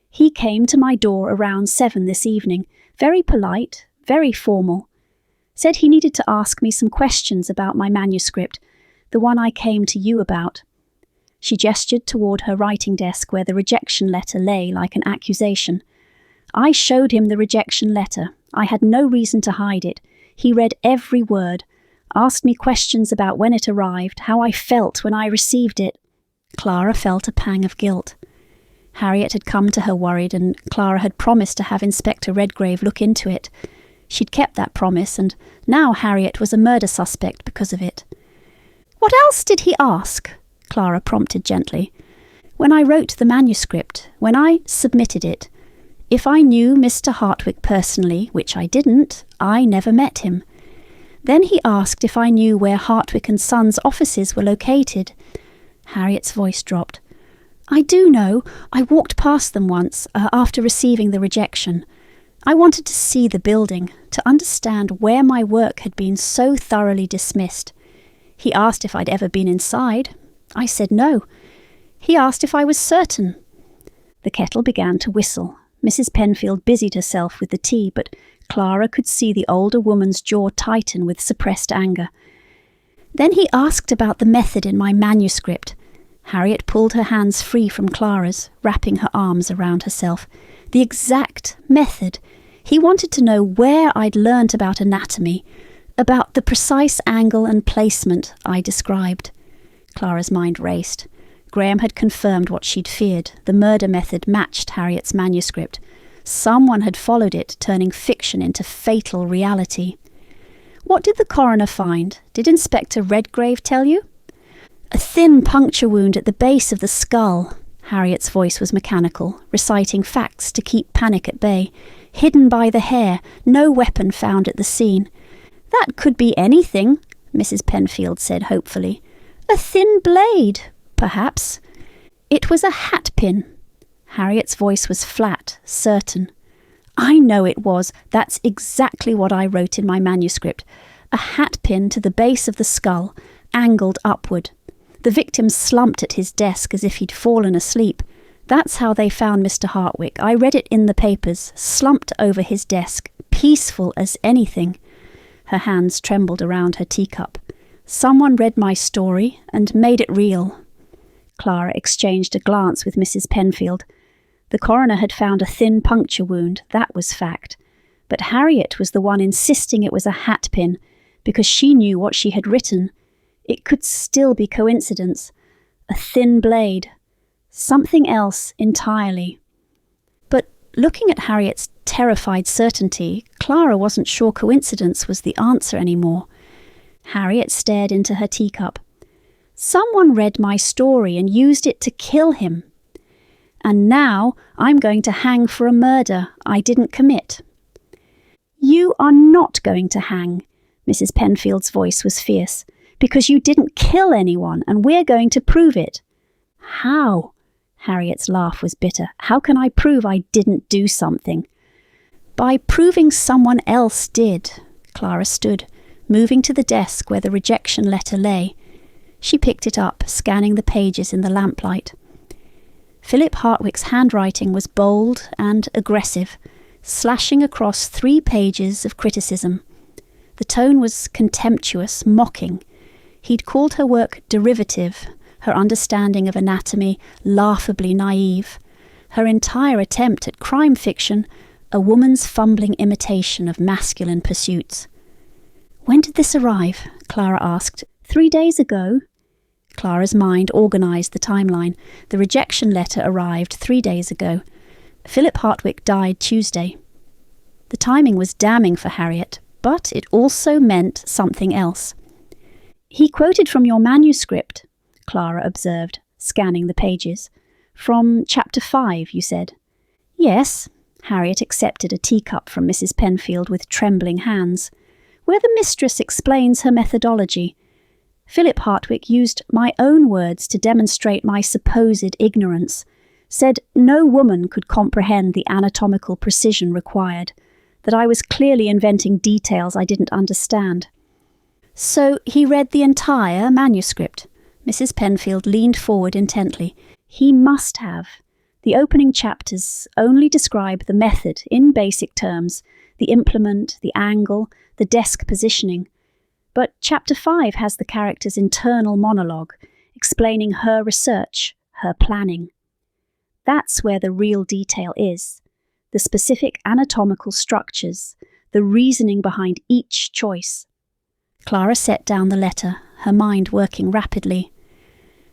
"He came to my door around 7 this evening, very polite, very formal. Said he needed to ask me some questions about my manuscript, the one I came to you about." She gestured toward her writing desk where the rejection letter lay like an accusation. "I showed him the rejection letter. I had no reason to hide it. He read every word, asked me questions about when it arrived, how I felt when I received it. Clara felt a pang of guilt. Harriet had come to her worried, and Clara had promised to have Inspector Redgrave look into it. She'd kept that promise, and now Harriet was a murder suspect because of it. "What else did he ask?" Clara prompted gently. "When I wrote the manuscript, when I submitted it, if I knew Mr. Hartwick personally, which I didn't, I never met him. Then he asked if I knew where Hartwick and Sons' offices were located." Harriet's voice dropped. "I do know. I walked past them once, after receiving the rejection. I wanted to see the building, to understand where my work had been so thoroughly dismissed. He asked if I'd ever been inside. I said no. He asked if I was certain." The kettle began to whistle. Mrs. Penfield busied herself with the tea, but Clara could see the older woman's jaw tighten with suppressed anger. "Then he asked about the method in my manuscript." Harriet pulled her hands free from Clara's, wrapping her arms around herself. "The exact method. He wanted to know where I'd learnt about anatomy, about the precise angle and placement I described." Clara's mind raced. Graham had confirmed what she'd feared. The murder method matched Harriet's manuscript. Someone had followed it, turning fiction into fatal reality. "What did the coroner find? Did Inspector Redgrave tell you?" "A thin puncture wound at the base of the skull." Harriet's voice was mechanical, reciting facts to keep panic at bay. "Hidden by the hair, no weapon found at the scene." "That could be anything," Mrs. Penfield said hopefully. "A thin blade, perhaps." "It was a hatpin." Harriet's voice was flat, certain. "I know it was. That's exactly what I wrote in my manuscript. A hatpin to the base of the skull, angled upward. The victim slumped at his desk as if he'd fallen asleep. That's how they found Mr. Hartwick. I read it in the papers, slumped over his desk, peaceful as anything." Her hands trembled around her teacup. "Someone read my story and made it real." Clara exchanged a glance with Mrs. Penfield. The coroner had found a thin puncture wound, that was fact. But Harriet was the one insisting it was a hatpin, because she knew what she had written. It could still be coincidence. A thin blade. Something else entirely. But looking at Harriet's terrified certainty, Clara wasn't sure coincidence was the answer anymore. Harriet stared into her teacup. "Someone read my story and used it to kill him. And now I'm going to hang for a murder I didn't commit." "You are not going to hang," Mrs. Penfield's voice was fierce, "because you didn't kill anyone, and we're going to prove it." "How?" Harriet's laugh was bitter. "How can I prove I didn't do something?" "By proving someone else did." Clara stood, moving to the desk where the rejection letter lay. She picked it up, scanning the pages in the lamplight. Philip Hartwick's handwriting was bold and aggressive, slashing across 3 pages of criticism. The tone was contemptuous, mocking. He'd called her work derivative, her understanding of anatomy laughably naive, her entire attempt at crime fiction a woman's fumbling imitation of masculine pursuits. "When did this arrive?" Clara asked. 3 days ago." Clara's mind organised the timeline. The rejection letter arrived 3 days ago. Philip Hartwick died Tuesday. The timing was damning for Harriet, but it also meant something else. "He quoted from your manuscript," Clara observed, scanning the pages. "From chapter 5, you said." "Yes." Harriet accepted a teacup from Mrs. Penfield with trembling hands. "Where the mistress explains her methodology. Philip Hartwick used my own words to demonstrate my supposed ignorance, said no woman could comprehend the anatomical precision required, that I was clearly inventing details I didn't understand." "So he read the entire manuscript?" Mrs. Penfield leaned forward intently. "He must have. The opening chapters only describe the method in basic terms, the implement, the angle, the desk positioning. But chapter 5 has the character's internal monologue, explaining her research, her planning. That's where the real detail is. The specific anatomical structures, the reasoning behind each choice. Clara set down the letter, her mind working rapidly.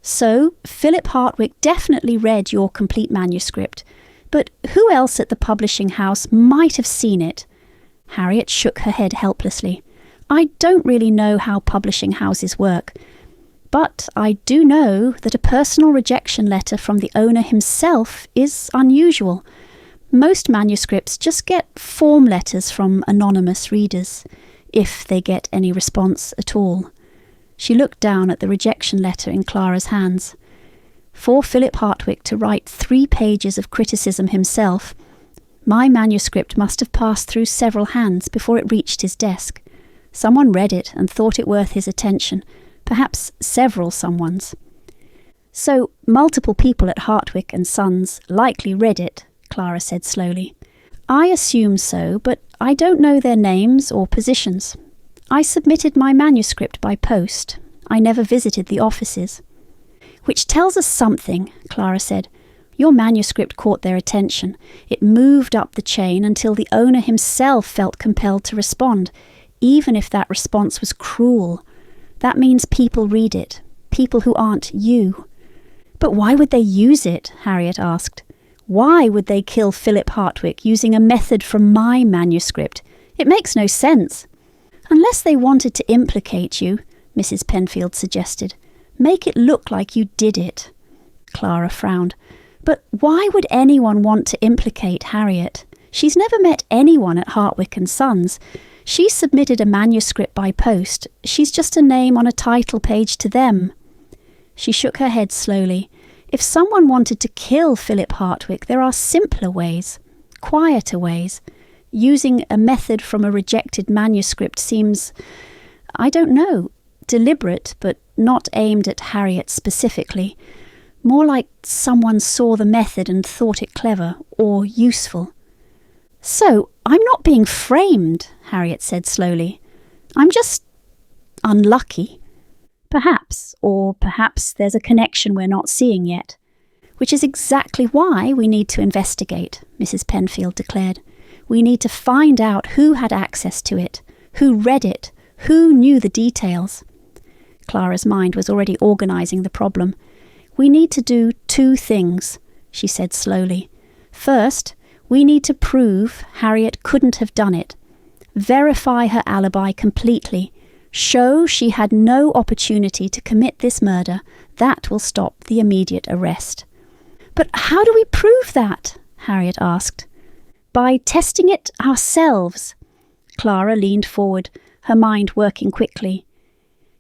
So, Philip Hartwick definitely read your complete manuscript, but who else at the publishing house might have seen it? Harriet shook her head helplessly. I don't really know how publishing houses work, but I do know that a personal rejection letter from the owner himself is unusual. Most manuscripts just get form letters from anonymous readers, if they get any response at all. She looked down at the rejection letter in Clara's hands. For Philip Hartwick to write 3 pages of criticism himself, my manuscript must have passed through several hands before it reached his desk. Someone read it and thought it worth his attention, perhaps several someones. So, multiple people at Hartwick and Sons likely read it, Clara said slowly. I assume so, but I don't know their names or positions. I submitted my manuscript by post. I never visited the offices. Which tells us something, Clara said. Your manuscript caught their attention. It moved up the chain until the owner himself felt compelled to respond, even if that response was cruel. That means people read it, people who aren't you. But why would they use it? Harriet asked. Why would they kill Philip Hartwick using a method from my manuscript? It makes no sense. Unless they wanted to implicate you, Mrs. Penfield suggested. Make it look like you did it. Clara frowned. But why would anyone want to implicate Harriet? She's never met anyone at Hartwick and Sons. She submitted a manuscript by post. She's just a name on a title page to them. She shook her head slowly. If someone wanted to kill Philip Hartwick, there are simpler ways, quieter ways. Using a method from a rejected manuscript seems, I don't know, deliberate, but not aimed at Harriet specifically. More like someone saw the method and thought it clever or useful. So, I'm not being framed, Harriet said slowly. I'm just unlucky. Perhaps, or perhaps there's a connection we're not seeing yet. Which is exactly why we need to investigate, Mrs. Penfield declared. We need to find out who had access to it, who read it, who knew the details. Clara's mind was already organising the problem. We need to do 2 things, she said slowly. First, we need to prove Harriet couldn't have done it. Verify her alibi completely. Show she had no opportunity to commit this murder. That will stop the immediate arrest. But how do we prove that? Harriet asked. By testing it ourselves. Clara leaned forward, her mind working quickly.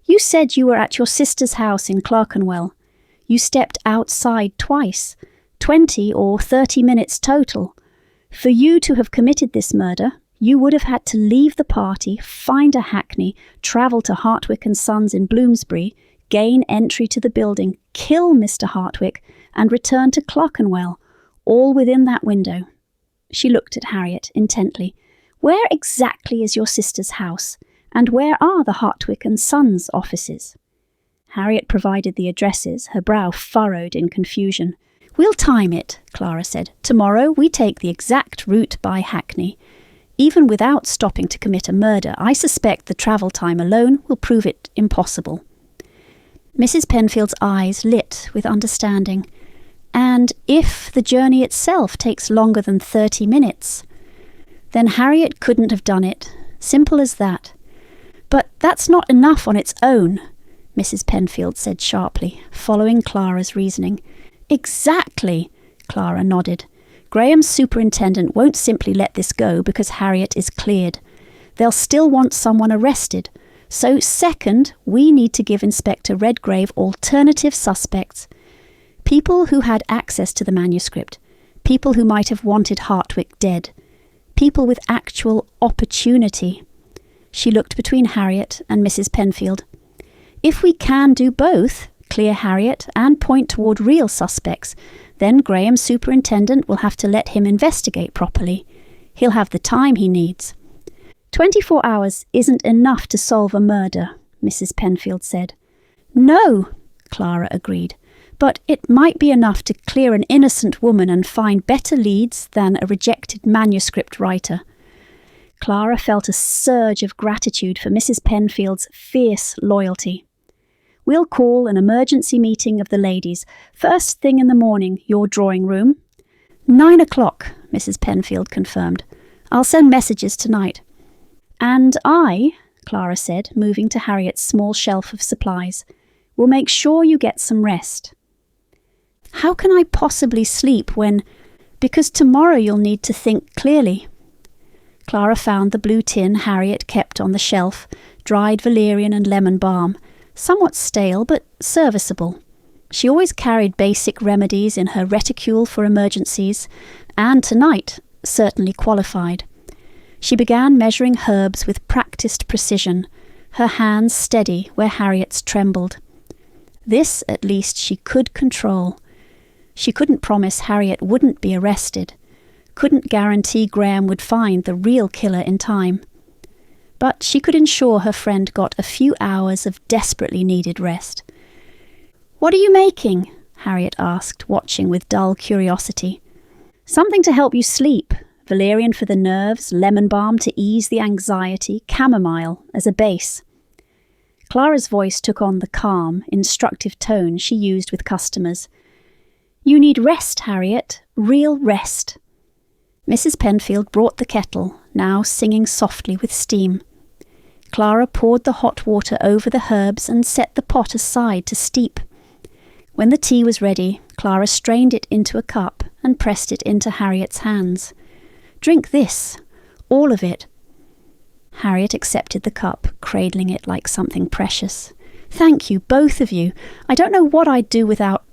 You said you were at your sister's house in Clerkenwell. You stepped outside twice, 20 or 30 minutes total. For you to have committed this murder, you would have had to leave the party, find a hackney, travel to Hartwick and Sons in Bloomsbury, gain entry to the building, kill Mr. Hartwick, and return to Clerkenwell, all within that window. She looked at Harriet intently. Where exactly is your sister's house, and where are the Hartwick and Sons offices? Harriet provided the addresses, her brow furrowed in confusion. We'll time it, Clara said. Tomorrow we take the exact route by hackney. Even without stopping to commit a murder, I suspect the travel time alone will prove it impossible. Mrs. Penfield's eyes lit with understanding. And if the journey itself takes longer than 30 minutes, then Harriet couldn't have done it. Simple as that. But that's not enough on its own, Mrs. Penfield said sharply, following Clara's reasoning. Exactly, Clara nodded. Graham's superintendent won't simply let this go because Harriet is cleared. They'll still want someone arrested. So second, we need to give Inspector Redgrave alternative suspects. People who had access to the manuscript. People who might have wanted Hartwick dead. People with actual opportunity. She looked between Harriet and Mrs. Penfield. If we can do both, clear Harriet and point toward real suspects, then Graham's superintendent will have to let him investigate properly. He'll have the time he needs. 24 hours isn't enough to solve a murder, Mrs. Penfield said. No, Clara agreed, but it might be enough to clear an innocent woman and find better leads than a rejected manuscript writer. Clara felt a surge of gratitude for Mrs. Penfield's fierce loyalty. "We'll call an emergency meeting of the ladies, first thing in the morning, your drawing room." 9 o'clock, Mrs. Penfield confirmed. "I'll send messages tonight." "And I," Clara said, moving to Harriet's small shelf of supplies, "will make sure you get some rest." "How can I possibly sleep when... because tomorrow you'll need to think clearly." Clara found the blue tin Harriet kept on the shelf, dried valerian and lemon balm, somewhat stale but serviceable. She always carried basic remedies in her reticule for emergencies, and tonight certainly qualified. She began measuring herbs with practised precision, her hands steady where Harriet's trembled. This, at least, she could control. She couldn't promise Harriet wouldn't be arrested, couldn't guarantee Graham would find the real killer in time. But she could ensure her friend got a few hours of desperately needed rest. "What are you making?" Harriet asked, watching with dull curiosity. "Something to help you sleep. Valerian for the nerves, lemon balm to ease the anxiety, chamomile as a base." Clara's voice took on the calm, instructive tone she used with customers. "You need rest, Harriet, real rest." Mrs. Penfield brought the kettle, now singing softly with steam. Clara poured the hot water over the herbs and set the pot aside to steep. When the tea was ready, Clara strained it into a cup and pressed it into Harriet's hands. "Drink this, all of it." Harriet accepted the cup, cradling it like something precious. "Thank you, both of you. I don't know what I'd do without—"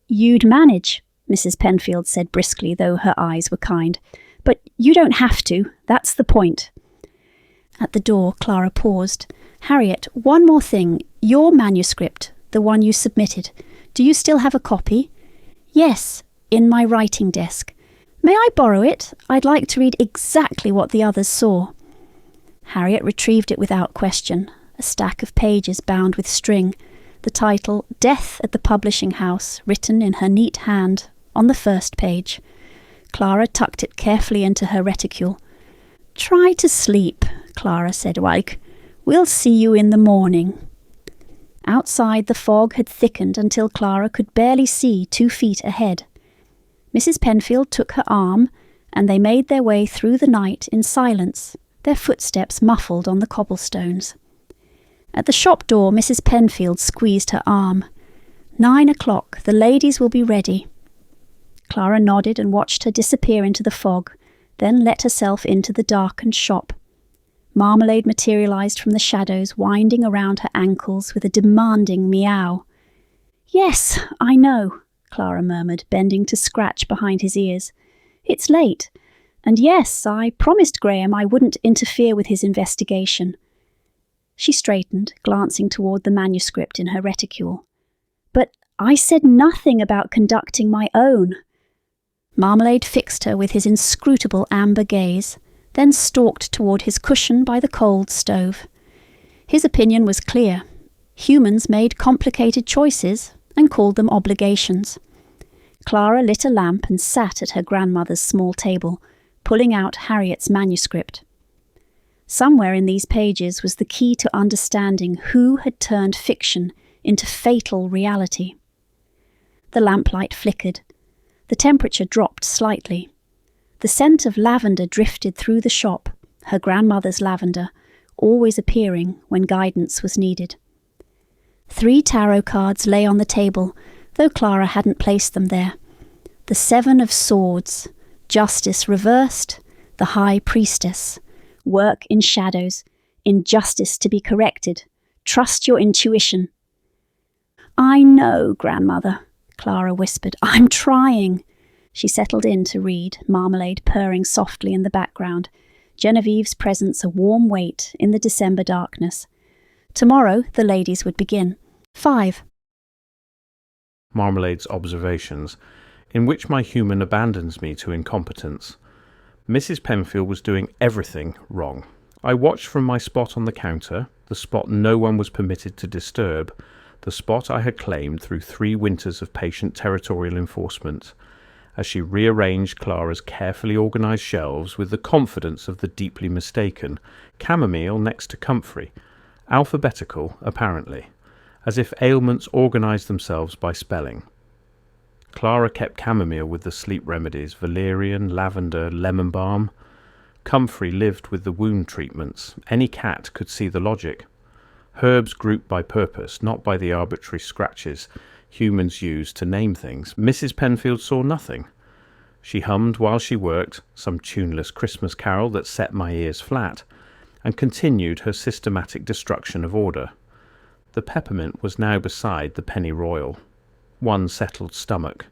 "You'd manage," Mrs. Penfield said briskly, though her eyes were kind. "But you don't have to. That's the point." At the door, Clara paused. "Harriet, one more thing. Your manuscript, the one you submitted, do you still have a copy?" "Yes, in my writing desk." "May I borrow it? I'd like to read exactly what the others saw." Harriet retrieved it without question, a stack of pages bound with string, the title "Death at the Publishing House" written in her neat hand on the first page. Clara tucked it carefully into her reticule. "Try to sleep," Clara said. "We'll see you in the morning." Outside, the fog had thickened until Clara could barely see 2 feet ahead. Mrs. Penfield took her arm, and they made their way through the night in silence, their footsteps muffled on the cobblestones. At the shop door, Mrs. Penfield squeezed her arm. 9 o'clock, the ladies will be ready." Clara nodded and watched her disappear into the fog, then let herself into the darkened shop. Marmalade materialized from the shadows, winding around her ankles with a demanding meow. "Yes, I know," Clara murmured, bending to scratch behind his ears. "It's late. And yes, I promised Graham I wouldn't interfere with his investigation." She straightened, glancing toward the manuscript in her reticule. "But I said nothing about conducting my own." Marmalade fixed her with his inscrutable amber gaze, then stalked toward his cushion by the cold stove. His opinion was clear. Humans made complicated choices and called them obligations. Clara lit a lamp and sat at her grandmother's small table, pulling out Harriet's manuscript. Somewhere in these pages was the key to understanding who had turned fiction into fatal reality. The lamplight flickered. The temperature dropped slightly. The scent of lavender drifted through the shop, her grandmother's lavender, always appearing when guidance was needed. 3 tarot cards lay on the table, though Clara hadn't placed them there. The 7 of Swords, Justice reversed, the High Priestess, Work in shadows, Injustice to be corrected, Trust your intuition. "I know, Grandmother," Clara whispered. "I'm trying." She settled in to read, Marmalade purring softly in the background, Genevieve's presence a warm weight in the December darkness. Tomorrow the ladies would begin. 5. Marmalade's observations, in which my human abandons me to incompetence. Mrs. Penfield was doing everything wrong. I watched from my spot on the counter, the spot no one was permitted to disturb, the spot I had claimed through 3 winters of patient territorial enforcement, as she rearranged Clara's carefully organised shelves with the confidence of the deeply mistaken, chamomile next to comfrey, alphabetical apparently, as if ailments organised themselves by spelling. Clara kept chamomile with the sleep remedies, valerian, lavender, lemon balm. Comfrey lived with the wound treatments. Any cat could see the logic. Herbs grouped by purpose, not by the arbitrary scratches humans use to name things. Mrs. Penfield saw nothing. She hummed while she worked some tuneless Christmas carol that set my ears flat, and continued her systematic destruction of order. The peppermint was now beside the pennyroyal. One settled stomach.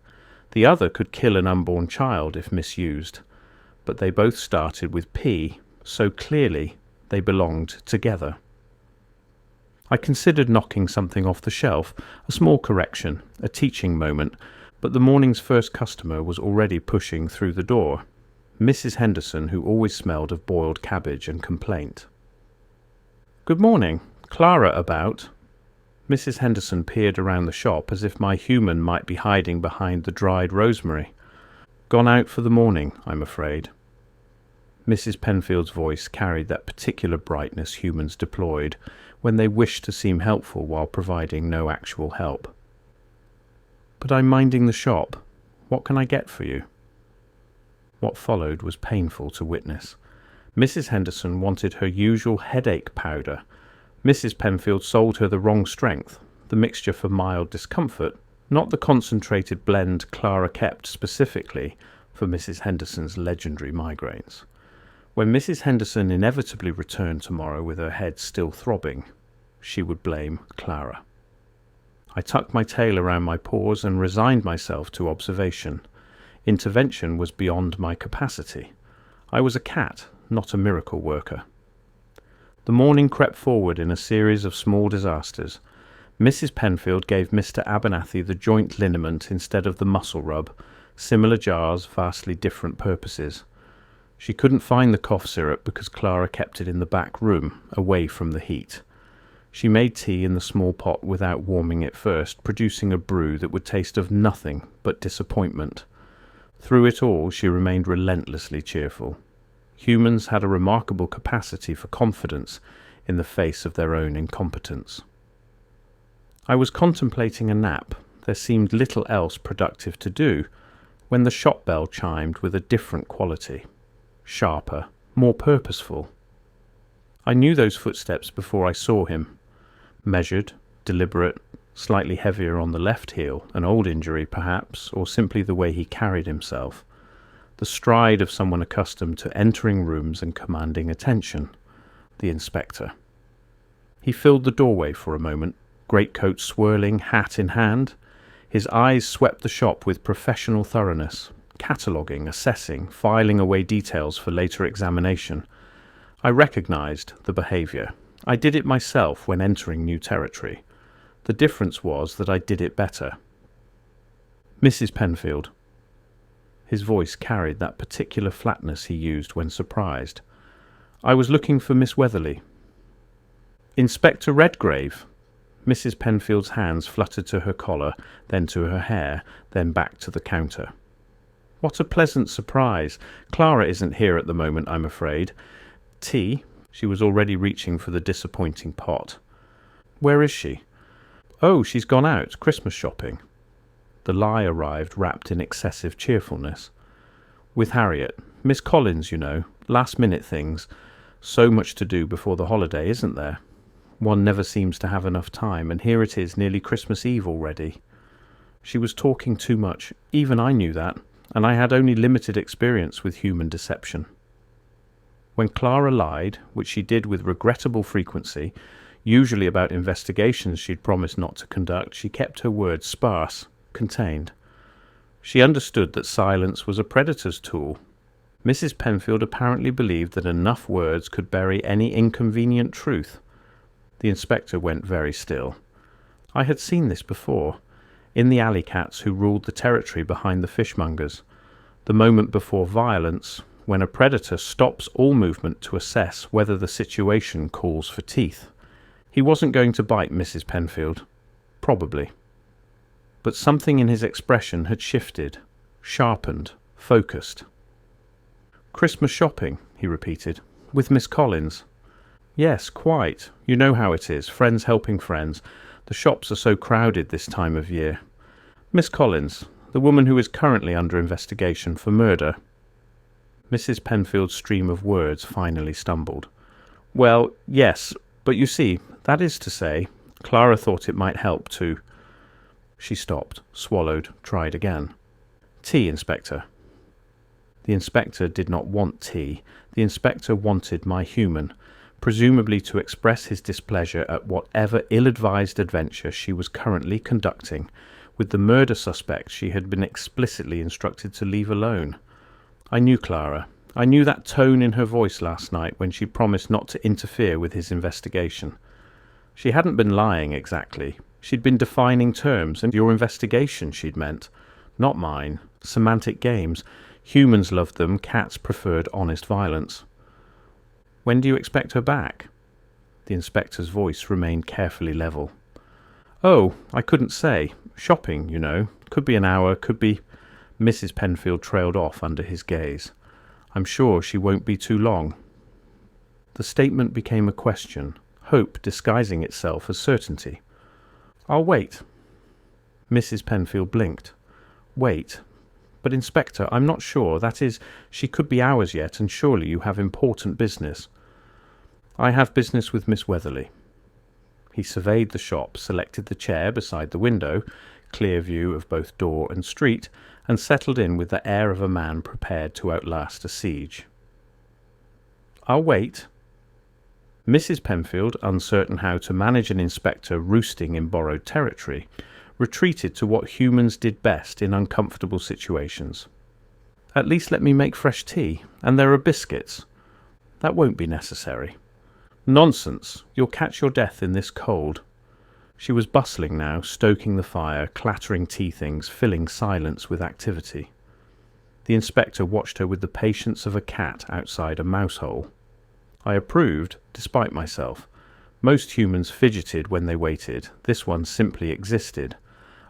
The other could kill an unborn child if misused. But they both started with P, so clearly they belonged together. I considered knocking something off the shelf, a small correction, a teaching moment, but the morning's first customer was already pushing through the door. Mrs. Henderson, who always smelled of boiled cabbage and complaint. "Good morning. Clara about?" Mrs. Henderson peered around the shop as if my human might be hiding behind the dried rosemary. "Gone out for the morning, I'm afraid." Mrs. Penfield's voice carried that particular brightness humans deployed when they wish to seem helpful while providing no actual help. "But I'm minding the shop. What can I get for you?" What followed was painful to witness. Mrs. Henderson wanted her usual headache powder. Mrs. Penfield sold her the wrong strength, the mixture for mild discomfort, not the concentrated blend Clara kept specifically for Mrs. Henderson's legendary migraines. When Mrs. Henderson inevitably returned tomorrow with her head still throbbing, she would blame Clara. I tucked my tail around my paws and resigned myself to observation. Intervention was beyond my capacity. I was a cat, not a miracle worker. The morning crept forward in a series of small disasters. Mrs. Penfield gave Mr. Abernathy the joint liniment instead of the muscle rub, similar jars, vastly different purposes. She couldn't find the cough syrup because Clara kept it in the back room, away from the heat. She made tea in the small pot without warming it first, producing a brew that would taste of nothing but disappointment. Through it all, she remained relentlessly cheerful. Humans had a remarkable capacity for confidence in the face of their own incompetence. I was contemplating a nap. There seemed little else productive to do, when the shop bell chimed with a different quality. Sharper, more purposeful. I knew those footsteps before I saw him. Measured, deliberate, slightly heavier on the left heel, an old injury perhaps, or simply the way he carried himself. The stride of someone accustomed to entering rooms and commanding attention. The inspector. He filled the doorway for a moment, greatcoat swirling, hat in hand. His eyes swept the shop with professional thoroughness, cataloguing, assessing, filing away details for later examination. I recognized the behavior. I did it myself when entering new territory. The difference was that I did it better. "Mrs. Penfield." His voice carried that particular flatness he used when surprised. "I was looking for Miss Wetherly." "Inspector Redgrave." Mrs. Penfield's hands fluttered to her collar, then to her hair, then back to the counter. "What a pleasant surprise. Clara isn't here at the moment, I'm afraid. Tea?" She was already reaching for the disappointing pot. "Where is she?" "Oh, she's gone out, Christmas shopping." The lie arrived wrapped in excessive cheerfulness. "With Harriet. Miss Collins, you know. Last-minute things. So much to do before the holiday, isn't there? One never seems to have enough time, and here it is nearly Christmas Eve already." She was talking too much. Even I knew that, and I had only limited experience with human deception. When Clara lied, which she did with regrettable frequency, usually about investigations she'd promised not to conduct, she kept her words sparse, contained. She understood that silence was a predator's tool. Mrs. Penfield apparently believed that enough words could bury any inconvenient truth. The inspector went very still. I had seen this before, in the alley cats who ruled the territory behind the fishmongers. The moment before violence, when a predator stops all movement to assess whether the situation calls for teeth. He wasn't going to bite Mrs. Penfield. Probably. But something in his expression had shifted, sharpened, focused. "Christmas shopping," he repeated. "With Miss Collins?" "Yes, quite. You know how it is, friends helping friends. The shops are so crowded this time of year. Miss Collins, the woman who is currently under investigation for murder." Mrs. Penfield's stream of words finally stumbled. "Well, yes, but you see, that is to say, Clara thought it might help to—" She stopped, swallowed, tried again. "Tea, Inspector." The inspector did not want tea. The inspector wanted my human, presumably to express his displeasure at whatever ill-advised adventure she was currently conducting with the murder suspect she had been explicitly instructed to leave alone. I knew Clara. I knew that tone in her voice last night when she promised not to interfere with his investigation. She hadn't been lying exactly. She'd been defining terms, and your investigation, she'd meant. Not mine. Semantic games. Humans loved them, cats preferred honest violence. "When do you expect her back?" The inspector's voice remained carefully level. "Oh, I couldn't say. Shopping, you know. Could be an hour, could be—" Mrs. Penfield trailed off under his gaze. "I'm sure she won't be too long." The statement became a question, hope disguising itself as certainty. "I'll wait." Mrs. Penfield blinked. "Wait. But, Inspector, I'm not sure. That is, she could be hours yet, and surely you have important business." "I have business with Miss Wetherly." He surveyed the shop, selected the chair beside the window, clear view of both door and street, and settled in with the air of a man prepared to outlast a siege. "I'll wait." Mrs. Penfield, uncertain how to manage an inspector roosting in borrowed territory, retreated to what humans did best in uncomfortable situations. "At least let me make fresh tea, and there are biscuits." "That won't be necessary." "Nonsense! You'll catch your death in this cold." She was bustling now, stoking the fire, clattering tea things, filling silence with activity. The inspector watched her with the patience of a cat outside a mouse hole. I approved, despite myself. Most humans fidgeted when they waited. This one simply existed.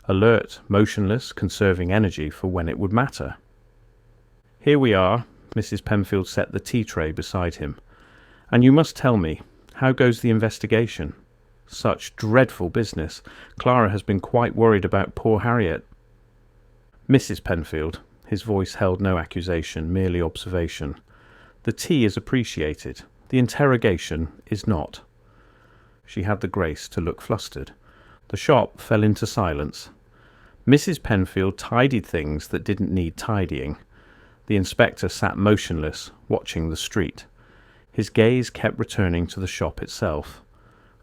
Alert, motionless, conserving energy for when it would matter. "Here we are." Mrs. Penfield set the tea tray beside him. "And you must tell me, how goes the investigation? Such dreadful business. Clara has been quite worried about poor Harriet." "Mrs. Penfield," his voice held no accusation, merely observation, "the tea is appreciated. The interrogation is not." She had the grace to look flustered. The shop fell into silence. Mrs. Penfield tidied things that didn't need tidying. The inspector sat motionless, watching the street. His gaze kept returning to the shop itself.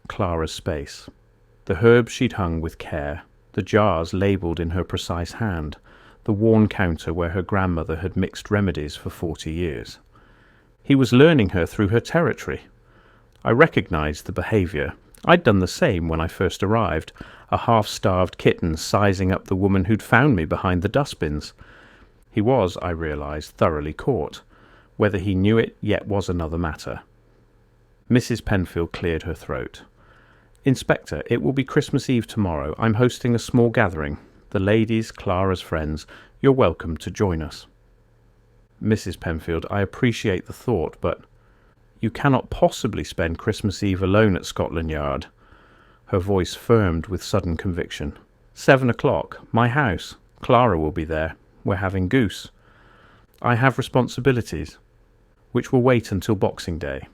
Clara's space. The herbs she'd hung with care, the jars labelled in her precise hand, the worn counter where her grandmother had mixed remedies for 40 years. He was learning her through her territory. I recognised the behaviour. I'd done the same when I first arrived, a half-starved kitten sizing up the woman who'd found me behind the dustbins. He was, I realised, thoroughly caught. Whether he knew it yet was another matter. Mrs. Penfield cleared her throat. "Inspector, it will be Christmas Eve tomorrow. I'm hosting a small gathering. The ladies, Clara's friends. You're welcome to join us." "Mrs. Penfield, I appreciate the thought, but—" "You cannot possibly spend Christmas Eve alone at Scotland Yard." Her voice firmed with sudden conviction. 7 o'clock. My house. Clara will be there. We're having goose. I have responsibilities, which will wait until Boxing Day.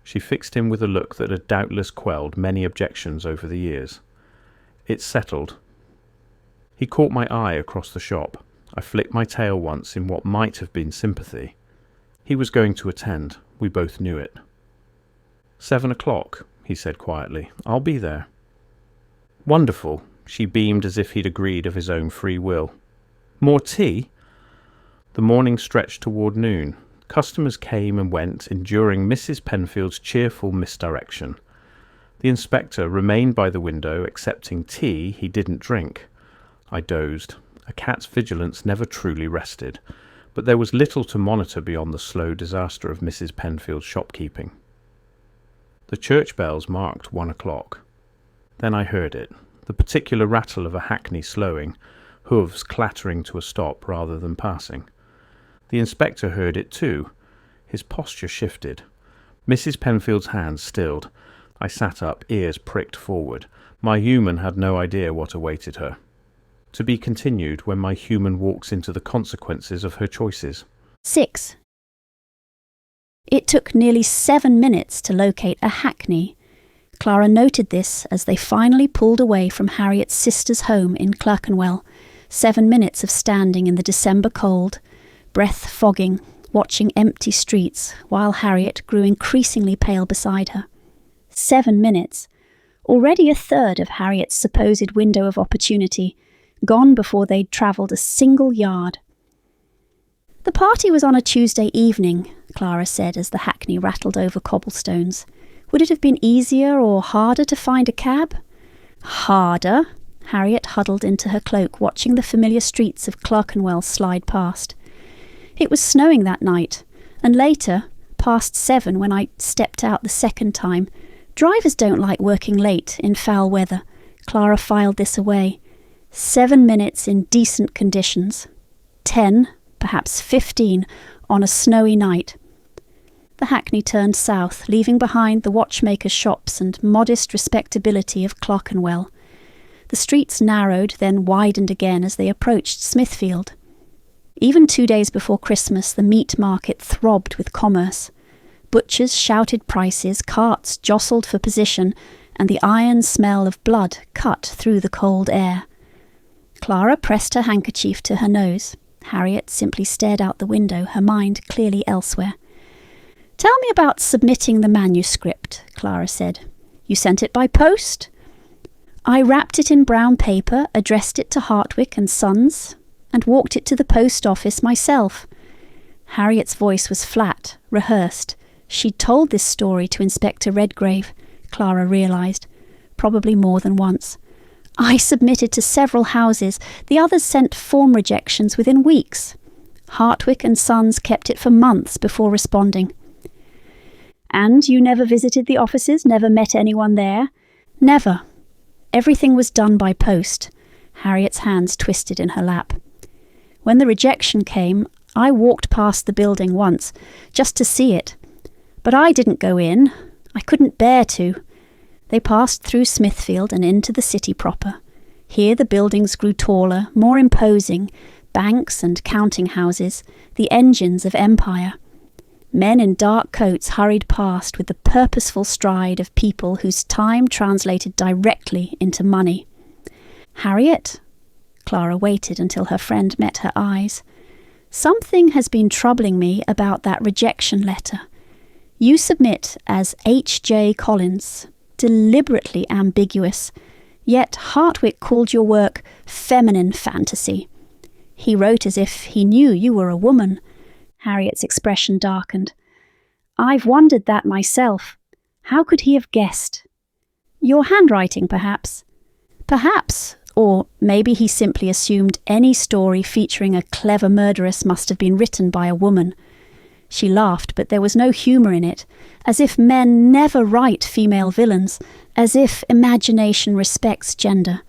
She fixed him with a look that had doubtless quelled many objections over the years. It's settled. He caught my eye across the shop. I flicked my tail once in what might have been sympathy. He was going to attend. We both knew it. 7 o'clock, he said quietly. I'll be there. Wonderful. She beamed as if he'd agreed of his own free will. More tea? The morning stretched toward noon. Customers came and went, enduring Mrs. Penfield's cheerful misdirection. The inspector remained by the window, accepting tea he didn't drink. I dozed. A cat's vigilance never truly rested, but there was little to monitor beyond the slow disaster of Mrs. Penfield's shopkeeping. The church bells marked 1 o'clock. Then I heard it, the particular rattle of a hackney slowing, hooves clattering to a stop rather than passing. The inspector heard it too. His posture shifted. Mrs. Penfield's hands stilled. I sat up, ears pricked forward. My human had no idea what awaited her. To be continued when my human walks into the consequences of her choices. 6. It took nearly 7 minutes to locate a hackney. Clara noted this as they finally pulled away from Harriet's sister's home in Clerkenwell. 7 minutes of standing in the December cold, breath fogging, watching empty streets, while Harriet grew increasingly pale beside her. 7 minutes. Already a third of Harriet's supposed window of opportunity, gone before they'd travelled a single yard. The party was on a Tuesday evening, Clara said as the hackney rattled over cobblestones. Would it have been easier or harder to find a cab? Harder? Harriet huddled into her cloak, watching the familiar streets of Clerkenwell slide past. It was snowing that night, and later, past 7 when I stepped out the second time. Drivers don't like working late in foul weather. Clara filed this away. 7 minutes in decent conditions. 10, perhaps 15, on a snowy night. The hackney turned south, leaving behind the watchmakers' shops and modest respectability of Clerkenwell. The streets narrowed, then widened again as they approached Smithfield. Even 2 days before Christmas, the meat market throbbed with commerce. Butchers shouted prices, carts jostled for position, and the iron smell of blood cut through the cold air. Clara pressed her handkerchief to her nose. Harriet simply stared out the window, her mind clearly elsewhere. "Tell me about submitting the manuscript," Clara said. "You sent it by post?" "I wrapped it in brown paper, addressed it to Hartwick and Sons, and walked it to the post office myself." Harriet's voice was flat, rehearsed. She'd told this story to Inspector Redgrave, Clara realised, probably more than once. "I submitted to several houses. The others sent form rejections within weeks. Hartwick and Sons kept it for months before responding." "And you never visited the offices, never met anyone there?" "Never. Everything was done by post." Harriet's hands twisted in her lap. "When the rejection came, I walked past the building once, just to see it. But I didn't go in. I couldn't bear to. They passed through Smithfield and into the city proper. Here the buildings grew taller, more imposing, banks and counting houses, the engines of empire. Men in dark coats hurried past with the purposeful stride of people whose time translated directly into money. "Harriet?" Clara waited until her friend met her eyes. "Something has been troubling me about that rejection letter. You submit as H.J. Collins, deliberately ambiguous, yet Hartwick called your work feminine fantasy. He wrote as if he knew you were a woman." Harriet's expression darkened. "I've wondered that myself. How could he have guessed? Your handwriting, perhaps?" "Perhaps. Or maybe he simply assumed any story featuring a clever murderess must have been written by a woman." She laughed, but there was no humour in it, as if men never write female villains, as if imagination respects gender.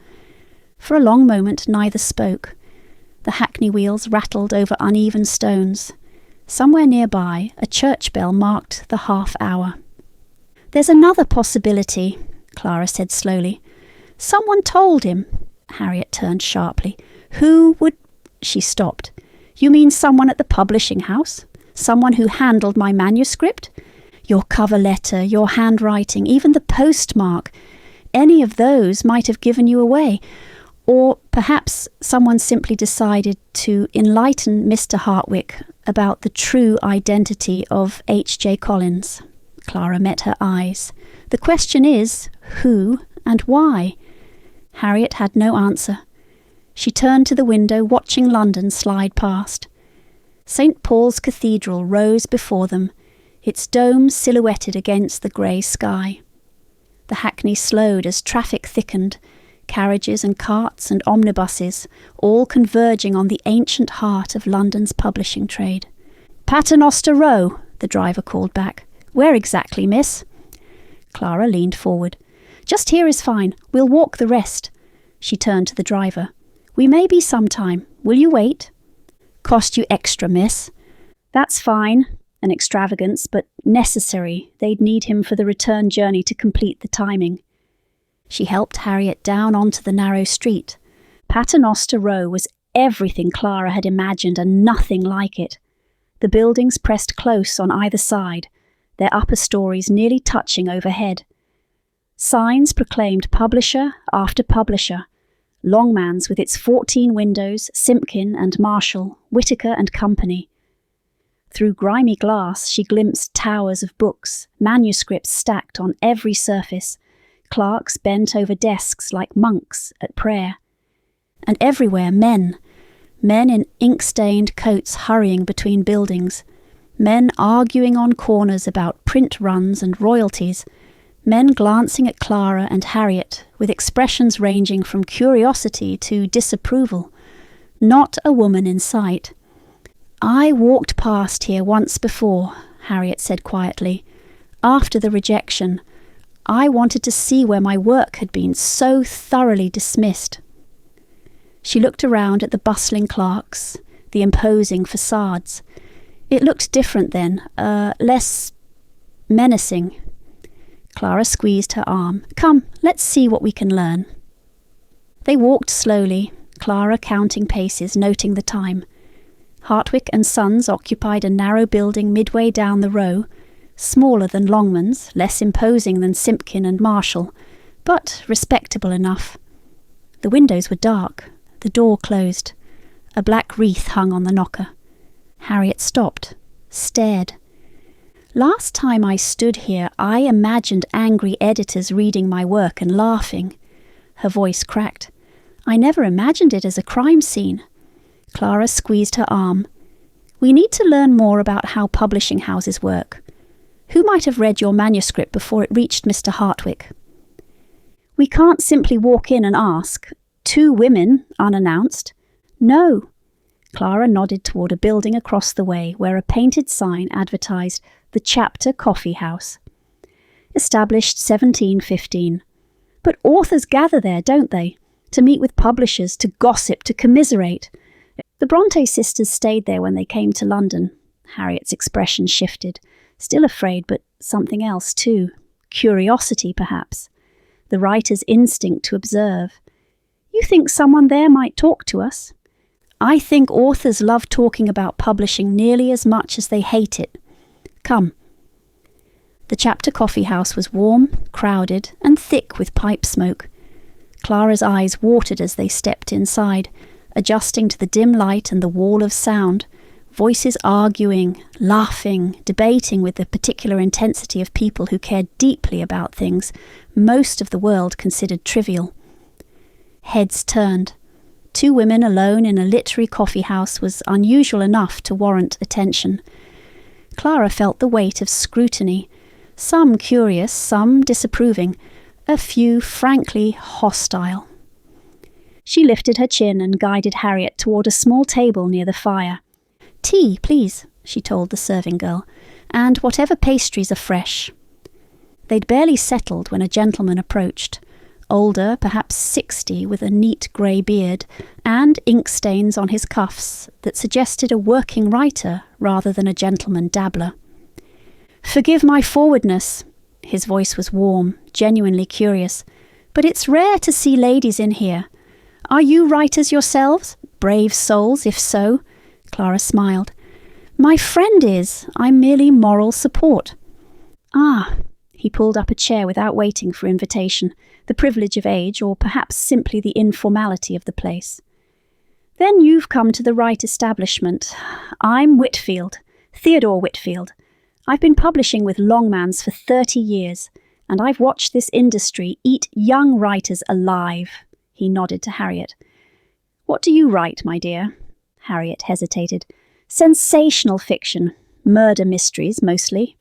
For a long moment neither spoke. The hackney wheels rattled over uneven stones. Somewhere nearby, a church bell marked the half-hour. "There's another possibility," Clara said slowly. "Someone told him." Harriet turned sharply. "Who would—" She stopped. "You mean someone at the publishing house? Someone who handled my manuscript? Your cover letter, your handwriting, even the postmark. Any of those might have given you away. Or perhaps someone simply decided to enlighten Mr. Hartwick about the true identity of H.J. Collins." Clara met her eyes. "The question is, who and why?" Harriet had no answer. She turned to the window, watching London slide past. St. Paul's Cathedral rose before them, its dome silhouetted against the grey sky. The hackney slowed as traffic thickened, carriages and carts and omnibuses, all converging on the ancient heart of London's publishing trade. "Paternoster Row," the driver called back. "Where exactly, miss?" Clara leaned forward. "Just here is fine. We'll walk the rest." She turned to the driver. "We may be sometime. Will you wait?" "Cost you extra, miss." "That's fine. An extravagance, but necessary. They'd need him for the return journey to complete the timing." She helped Harriet down onto the narrow street. Paternoster Row was everything Clara had imagined and nothing like it. The buildings pressed close on either side, their upper stories nearly touching overhead. Signs proclaimed publisher after publisher. Longmans with its 14 windows, Simpkin and Marshall, Whittaker and Company. Through grimy glass she glimpsed towers of books, manuscripts stacked on every surface, clerks bent over desks like monks at prayer. And everywhere men in ink-stained coats hurrying between buildings, men arguing on corners about print runs and royalties, men glancing at Clara and Harriet with expressions ranging from curiosity to disapproval. Not a woman in sight. "I walked past here once before," Harriet said quietly. "After the rejection, I wanted to see where my work had been so thoroughly dismissed." She looked around at the bustling clerks, the imposing facades. It looked different then, less menacing. Clara squeezed her arm. "Come, let's see what we can learn." They walked slowly, Clara counting paces, noting the time. Hartwick and Sons occupied a narrow building midway down the row, smaller than Longmans, less imposing than Simpkin and Marshall, but respectable enough. The windows were dark, the door closed. A black wreath hung on the knocker. Harriet stopped, stared. "Last time I stood here, I imagined angry editors reading my work and laughing." Her voice cracked. "I never imagined it as a crime scene." Clara squeezed her arm. "We need to learn more about how publishing houses work. Who might have read your manuscript before it reached Mr. Hartwick?" "We can't simply walk in and ask. 2 women, unannounced." "No." Clara nodded toward a building across the way where a painted sign advertised the Chapter Coffee House. "Established 1715. But authors gather there, don't they? To meet with publishers, to gossip, to commiserate. The Bronte sisters stayed there when they came to London." Harriet's expression shifted. Still afraid, but something else too. Curiosity, perhaps. The writer's instinct to observe. "You think someone there might talk to us?" "I think authors love talking about publishing nearly as much as they hate it. Come." The Chapter Coffee House was warm, crowded, and thick with pipe smoke. Clara's eyes watered as they stepped inside, adjusting to the dim light and the wall of sound, voices arguing, laughing, debating with the particular intensity of people who cared deeply about things most of the world considered trivial. Heads turned. 2 women alone in a literary coffee house was unusual enough to warrant attention. Clara felt the weight of scrutiny, some curious, some disapproving, a few frankly hostile. She lifted her chin and guided Harriet toward a small table near the fire. "Tea, please," she told the serving girl, "and whatever pastries are fresh." They'd barely settled when a gentleman approached, older, perhaps 60, with a neat grey beard, and ink stains on his cuffs that suggested a working writer rather than a gentleman dabbler. "Forgive my forwardness." His voice was warm, genuinely curious. "But it's rare to see ladies in here. Are you writers yourselves? Brave souls, if so." Clara smiled. "My friend is. I'm merely moral support." "Ah." He pulled up a chair without waiting for invitation, the privilege of age, or perhaps simply the informality of the place. "Then you've come to the right establishment. I'm Whitfield, Theodore Whitfield. I've been publishing with Longmans for 30 years, and I've watched this industry eat young writers alive." He nodded to Harriet. "What do you write, my dear?" Harriet hesitated. "Sensational fiction. Murder mysteries, mostly."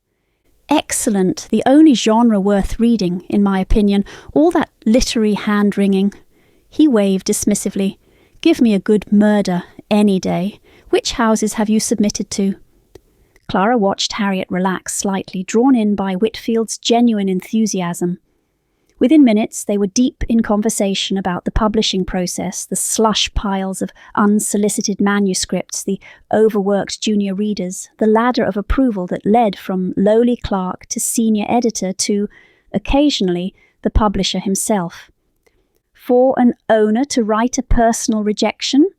"Excellent. The only genre worth reading, in my opinion. All that literary hand-wringing." He waved dismissively. "Give me a good murder, any day. Which houses have you submitted to?" Clara watched Harriet relax slightly, drawn in by Whitfield's genuine enthusiasm. Within minutes, they were deep in conversation about the publishing process, the slush piles of unsolicited manuscripts, the overworked junior readers, the ladder of approval that led from lowly clerk to senior editor to, occasionally, the publisher himself. For an owner to write a personal rejection?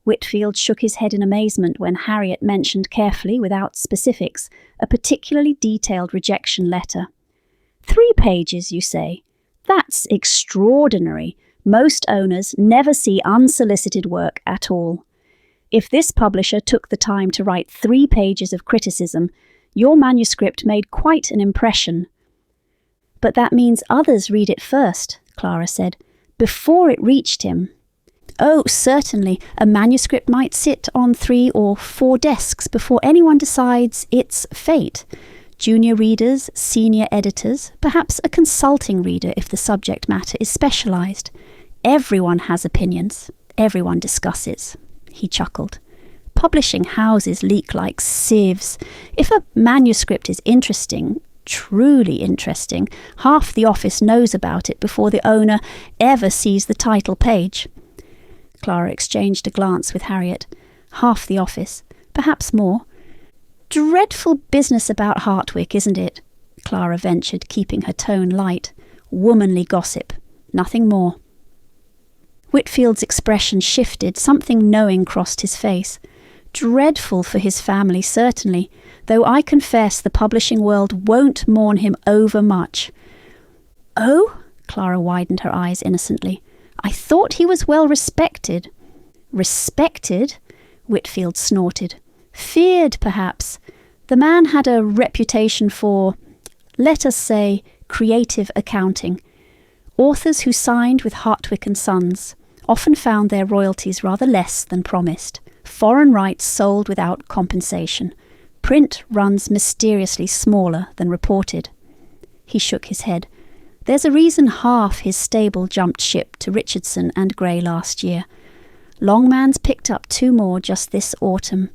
Whitfield shook his head in amazement when Harriet mentioned carefully, without specifics, a particularly detailed rejection letter. 3 pages, you say? That's extraordinary. Most owners never see unsolicited work at all. If this publisher took the time to write 3 pages of criticism, your manuscript made quite an impression. But that means others read it first, Clara said, before it reached him. Oh, certainly, a manuscript might sit on 3 or 4 desks before anyone decides its fate. Junior readers, senior editors, perhaps a consulting reader if the subject matter is specialised. Everyone has opinions. Everyone discusses. He chuckled. Publishing houses leak like sieves. If a manuscript is interesting, truly interesting, half the office knows about it before the owner ever sees the title page. Clara exchanged a glance with Harriet. Half the office, perhaps more. Dreadful business about Hartwick, isn't it? Clara ventured, keeping her tone light. Womanly gossip, nothing more. Whitfield's expression shifted, something knowing crossed his face. Dreadful for his family, certainly, though I confess the publishing world won't mourn him over much. Oh? Clara widened her eyes innocently. I thought he was well respected. Respected? Whitfield snorted. Feared, perhaps. The man had a reputation for, let us say, creative accounting. Authors who signed with Hartwick and Sons often found their royalties rather less than promised. Foreign rights sold without compensation. Print runs mysteriously smaller than reported. He shook his head. There's a reason half his stable jumped ship to Richardson and Gray last year. Longman's picked up 2 more just this autumn.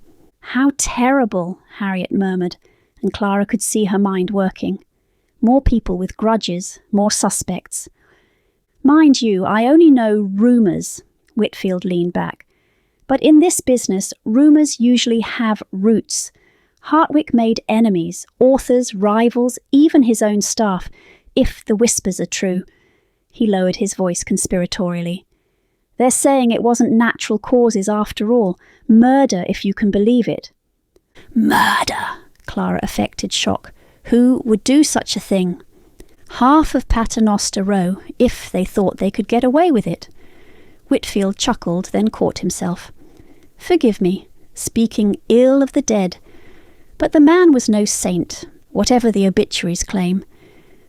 How terrible, Harriet murmured, and Clara could see her mind working. More people with grudges, more suspects. Mind you, I only know rumours, Whitfield leaned back. But in this business, rumours usually have roots. Hartwick made enemies, authors, rivals, even his own staff, if the whispers are true. He lowered his voice conspiratorially. They're saying it wasn't natural causes after all. Murder, if you can believe it. Murder! Clara affected shock. Who would do such a thing? Half of Paternoster Row, if they thought they could get away with it. Whitfield chuckled, then caught himself. Forgive me, speaking ill of the dead. But the man was no saint, whatever the obituaries claim.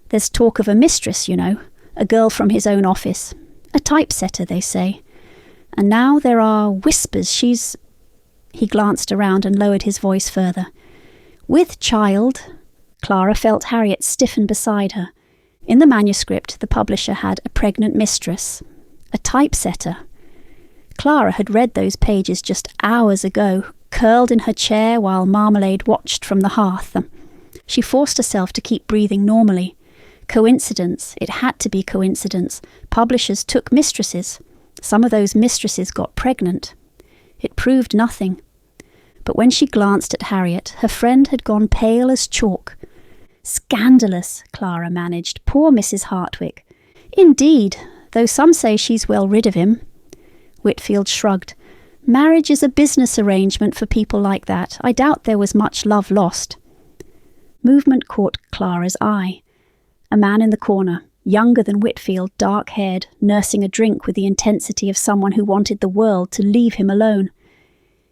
There's talk of a mistress, you know, a girl from his own office. A typesetter, they say. And now there are whispers she's... He glanced around and lowered his voice further. With child. Clara felt Harriet stiffen beside her. In the manuscript, the publisher had a pregnant mistress. A typesetter. Clara had read those pages just hours ago, curled in her chair while Marmalade watched from the hearth. She forced herself to keep breathing normally. Coincidence. It had to be coincidence. Publishers took mistresses. Some of those mistresses got pregnant. It proved nothing. But when she glanced at Harriet, her friend had gone pale as chalk. Scandalous, Clara managed. Poor Mrs. Hartwick. Indeed, though some say she's well rid of him. Whitfield shrugged. Marriage is a business arrangement for people like that. I doubt there was much love lost. Movement caught Clara's eye. A man in the corner, younger than Whitfield, dark-haired, nursing a drink with the intensity of someone who wanted the world to leave him alone.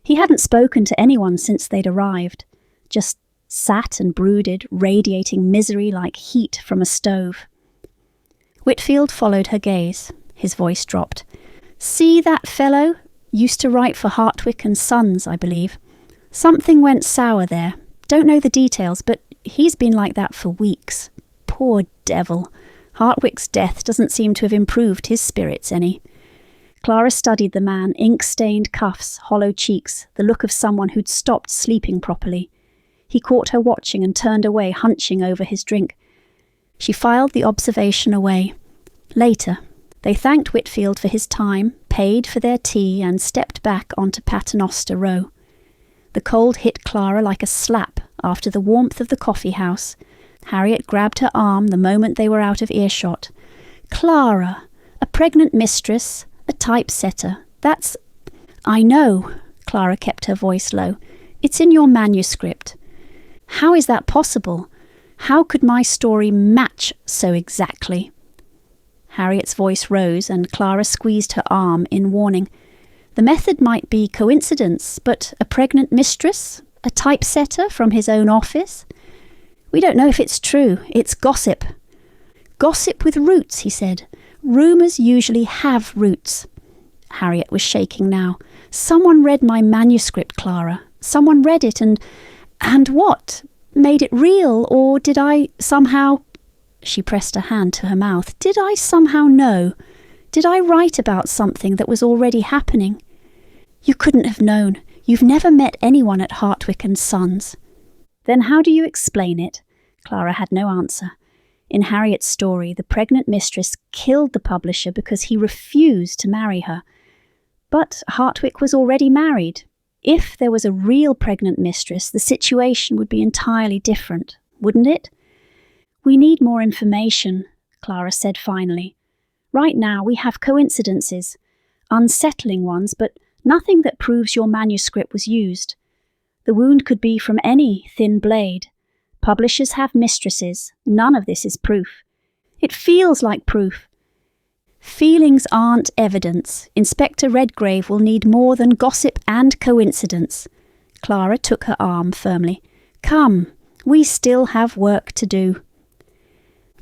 He hadn't spoken to anyone since they'd arrived, just sat and brooded, radiating misery like heat from a stove. Whitfield followed her gaze. His voice dropped. See that fellow? Used to write for Hartwick and Sons, I believe. Something went sour there. Don't know the details, but he's been like that for weeks. Poor devil. Hartwick's death doesn't seem to have improved his spirits any. Clara studied the man, ink-stained cuffs, hollow cheeks, the look of someone who'd stopped sleeping properly. He caught her watching and turned away, hunching over his drink. She filed the observation away. Later, they thanked Whitfield for his time, paid for their tea, and stepped back onto Paternoster Row. The cold hit Clara like a slap after the warmth of the coffee house. Harriet grabbed her arm the moment they were out of earshot. "Clara, a pregnant mistress, a typesetter. That's—" "I know," Clara kept her voice low. "It's in your manuscript. How is that possible? How could my story match so exactly?" Harriet's voice rose, and Clara squeezed her arm in warning. "The method might be coincidence, but a pregnant mistress? A typesetter from his own office? We don't know if it's true. It's gossip." "Gossip with roots," he said. "Rumours usually have roots." Harriet was shaking now. "Someone read my manuscript, Clara. Someone read it and what? Made it real, or did I somehow—" She pressed a hand to her mouth. "Did I somehow know? Did I write about something that was already happening?" "You couldn't have known. You've never met anyone at Hartwick and Sons." "Then how do you explain it?" Clara had no answer. In Harriet's story, the pregnant mistress killed the publisher because he refused to marry her. But Hartwick was already married. If there was a real pregnant mistress, the situation would be entirely different, wouldn't it? "We need more information," Clara said finally. "Right now we have coincidences, unsettling ones, but nothing that proves your manuscript was used. The wound could be from any thin blade. Publishers have mistresses. None of this is proof." "It feels like proof." "Feelings aren't evidence. Inspector Redgrave will need more than gossip and coincidence." Clara took her arm firmly. "Come, we still have work to do."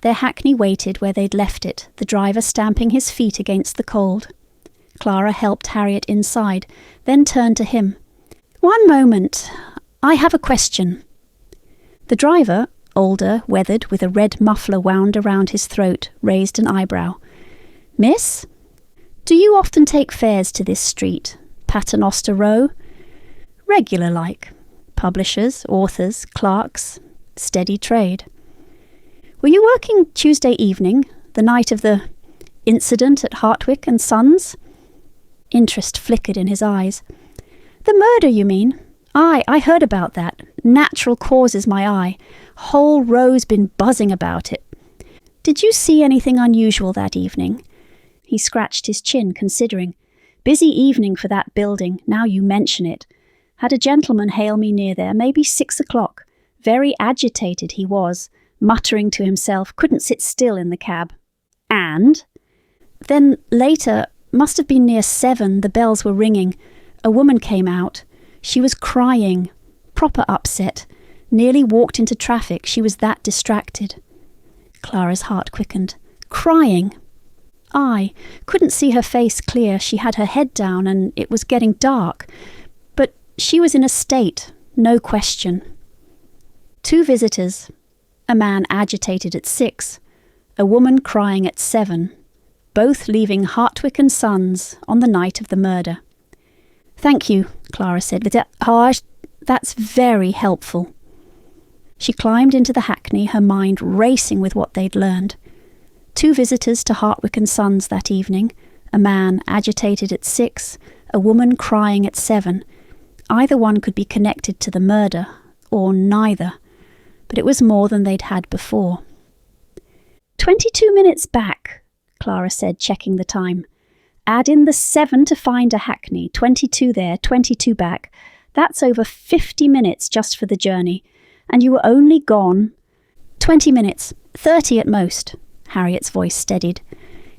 Their hackney waited where they'd left it, the driver stamping his feet against the cold. Clara helped Harriet inside, then turned to him. "One moment. I have a question." The driver, older, weathered, with a red muffler wound around his throat, raised an eyebrow. "Miss, do you often take fares to this street, Paternoster Row?" "Regular like. Publishers, authors, clerks, steady trade." "Were you working Tuesday evening, the night of the incident at Hartwick and Sons?" Interest flickered in his eyes. "The murder, you mean? Aye, I heard about that. Natural causes, my eye. Whole row's been buzzing about it. Did you see anything unusual that evening?" He scratched his chin, considering. "Busy evening for that building, now you mention it. Had a gentleman hail me near there, maybe 6 o'clock. Very agitated he was, muttering to himself, couldn't sit still in the cab. And then later, must have been near 7, the bells were ringing. A woman came out. She was crying, proper upset. Nearly walked into traffic, she was that distracted." Clara's heart quickened. "Crying?" "Aye, couldn't see her face clear. She had her head down and it was getting dark. But she was in a state, no question." 2 visitors. A man agitated at 6. A woman crying at 7. Both leaving Hartwick and Sons on the night of the murder. "Thank you," Clara said. "That's very helpful." She climbed into the hackney, her mind racing with what they'd learned. 2 visitors to Hartwick and Sons that evening. A man agitated at 6. A woman crying at 7. Either one could be connected to the murder, or neither. But it was more than they'd had before. 22 minutes back, Clara said, checking the time. Add in the 7 to find a hackney, 22 there, 22 back. That's over 50 minutes just for the journey. And you were only gone 20 minutes, 30 at most, Harriet's voice steadied.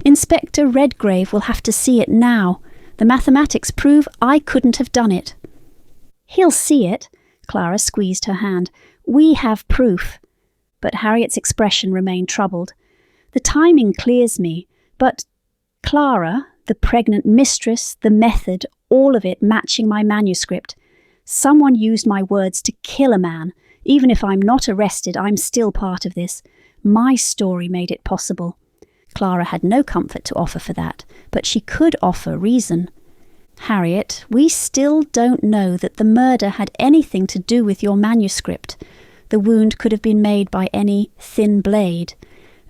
Inspector Redgrave will have to see it now. The mathematics prove I couldn't have done it. He'll see it. Clara squeezed her hand. We have proof. But Harriet's expression remained troubled. The timing clears me, but Clara, the pregnant mistress, the method, all of it matching my manuscript. Someone used my words to kill a man. Even if I'm not arrested, I'm still part of this. My story made it possible. Clara had no comfort to offer for that, but she could offer reason. Harriet, we still don't know that the murder had anything to do with your manuscript. The wound could have been made by any thin blade.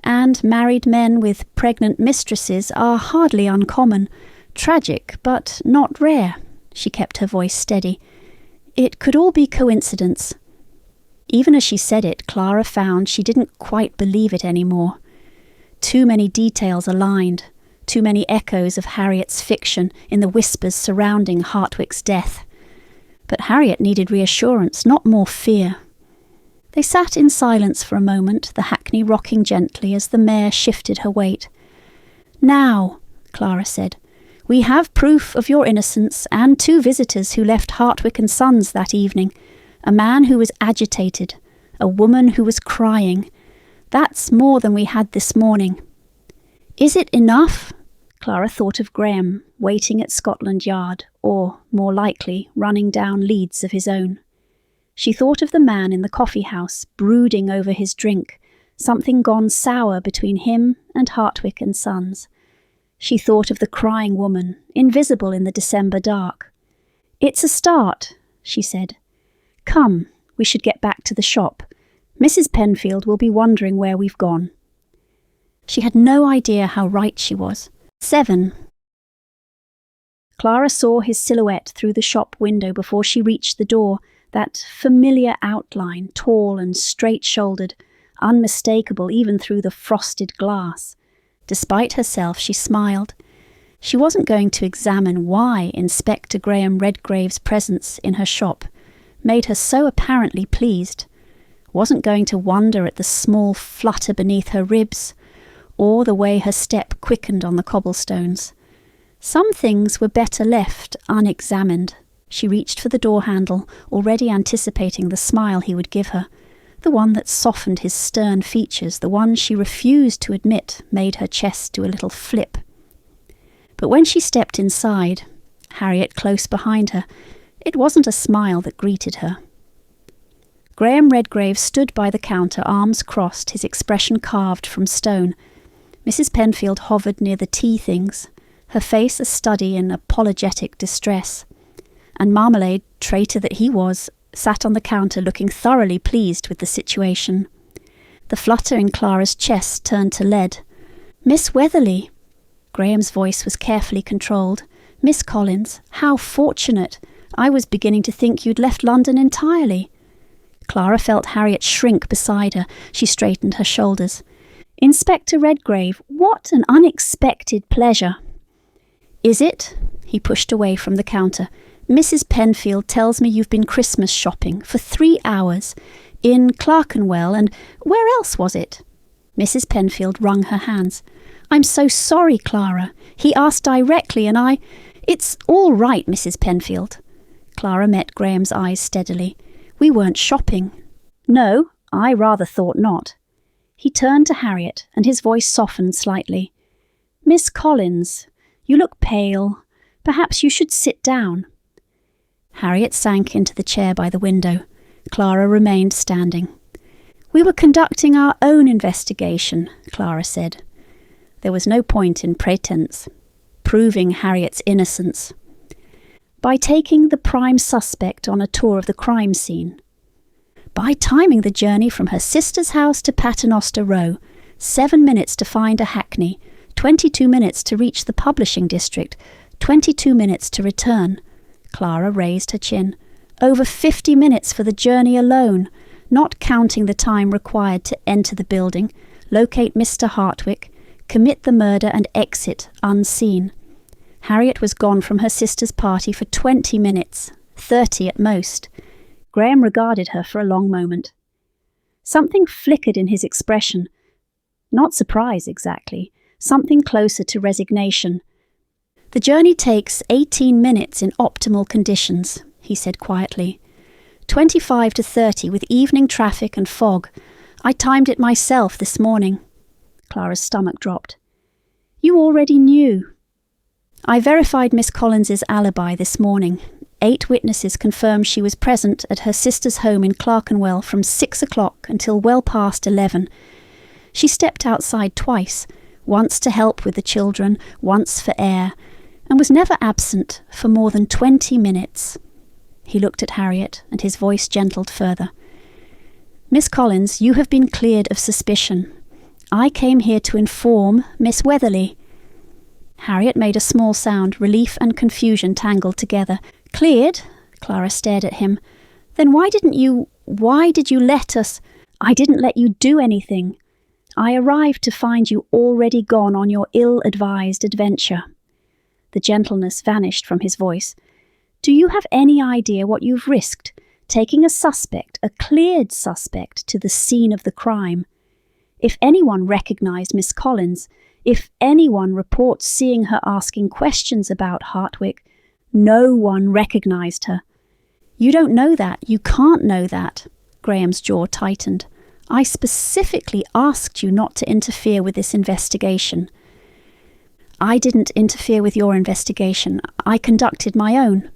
and married men with pregnant mistresses are hardly uncommon. Tragic, but not rare. She kept her voice steady. It could all be coincidence. Even as she said it, Clara found she didn't quite believe it anymore. Too many details aligned, too many echoes of Harriet's fiction in the whispers surrounding Hartwick's death. But Harriet needed reassurance, not more fear. They sat in silence for a moment, the hackney rocking gently as the mare shifted her weight. "Now," Clara said, "we have proof of your innocence and 2 visitors who left Hartwick and Sons that evening. A man who was agitated, a woman who was crying. That's more than we had this morning." "Is it enough?" Clara thought of Graham, waiting at Scotland Yard, or, more likely, running down leads of his own. She thought of the man in the coffee-house, brooding over his drink, something gone sour between him and Hartwick and Sons. She thought of the crying woman, invisible in the December dark. "It's a start," she said. "Come, we should get back to the shop. Mrs. Penfield will be wondering where we've gone." She had no idea how right she was. 7. Clara saw his silhouette through the shop window before she reached the door, that familiar outline, tall and straight-shouldered, unmistakable even through the frosted glass. Despite herself, she smiled. She wasn't going to examine why Inspector Graham Redgrave's presence in her shop made her so apparently pleased, wasn't going to wonder at the small flutter beneath her ribs, or the way her step quickened on the cobblestones. Some things were better left unexamined. She reached for the door handle, already anticipating the smile he would give her, the one that softened his stern features, the one she refused to admit made her chest do a little flip. But when she stepped inside, Harriet close behind her, it wasn't a smile that greeted her. Graham Redgrave stood by the counter, arms crossed, his expression carved from stone. Mrs. Penfield hovered near the tea things, her face a study in apologetic distress. And Marmalade, traitor that he was, sat on the counter looking thoroughly pleased with the situation. The flutter in Clara's chest turned to lead. "Miss Wetherly." Graham's voice was carefully controlled. "Miss Collins, how fortunate! I was beginning to think you'd left London entirely." Clara felt Harriet shrink beside her. She straightened her shoulders. "Inspector Redgrave, what an unexpected pleasure." "Is it?" He pushed away from the counter. "Mrs. Penfield tells me you've been Christmas shopping for 3 hours. In Clerkenwell, and where else was it?" Mrs. Penfield wrung her hands. "I'm so sorry, Clara. He asked directly and I... It's all right, Mrs. Penfield." Clara met Graham's eyes steadily. "We weren't shopping." "No, I rather thought not." He turned to Harriet, and his voice softened slightly. "Miss Collins, you look pale. Perhaps you should sit down." Harriet sank into the chair by the window. Clara remained standing. "We were conducting our own investigation," Clara said. There was no point in pretense, proving Harriet's innocence. "By taking the prime suspect on a tour of the crime scene. By timing the journey from her sister's house to Paternoster Row, 7 minutes to find a hackney, 22 minutes to reach the publishing district, 22 minutes to return." Clara raised her chin. "Over 50 minutes for the journey alone, not counting the time required to enter the building, locate Mr. Hartwick, commit the murder and exit unseen. Harriet was gone from her sister's party for 20 minutes, 30 at most." Graham regarded her for a long moment. Something flickered in his expression. Not surprise exactly, something closer to resignation. "The journey takes 18 minutes in optimal conditions," he said quietly. 25 to 30 with evening traffic and fog. I timed it myself this morning." Clara's stomach dropped. "You already knew." "I verified Miss Collins's alibi this morning. 8 witnesses confirmed she was present at her sister's home in Clerkenwell from 6 o'clock until well past 11. She stepped outside twice, once to help with the children, once for air, and was never absent for more than 20 minutes. He looked at Harriet, and his voice gentled further. "Miss Collins, you have been cleared of suspicion. I came here to inform Miss Wetherly." Harriet made a small sound, relief and confusion tangled together. "Cleared?" Clara stared at him. "Then why did you let us—" "I didn't let you do anything. I arrived to find you already gone on your ill-advised adventure." The gentleness vanished from his voice. "Do you have any idea what you've risked, taking a suspect, a cleared suspect, to the scene of the crime? If anyone recognised Miss Collins, if anyone reports seeing her asking questions about Hartwick, no one recognised her. You don't know that. You can't know that." Graham's jaw tightened. "I specifically asked you not to interfere with this investigation." "I didn't interfere with your investigation. I conducted my own."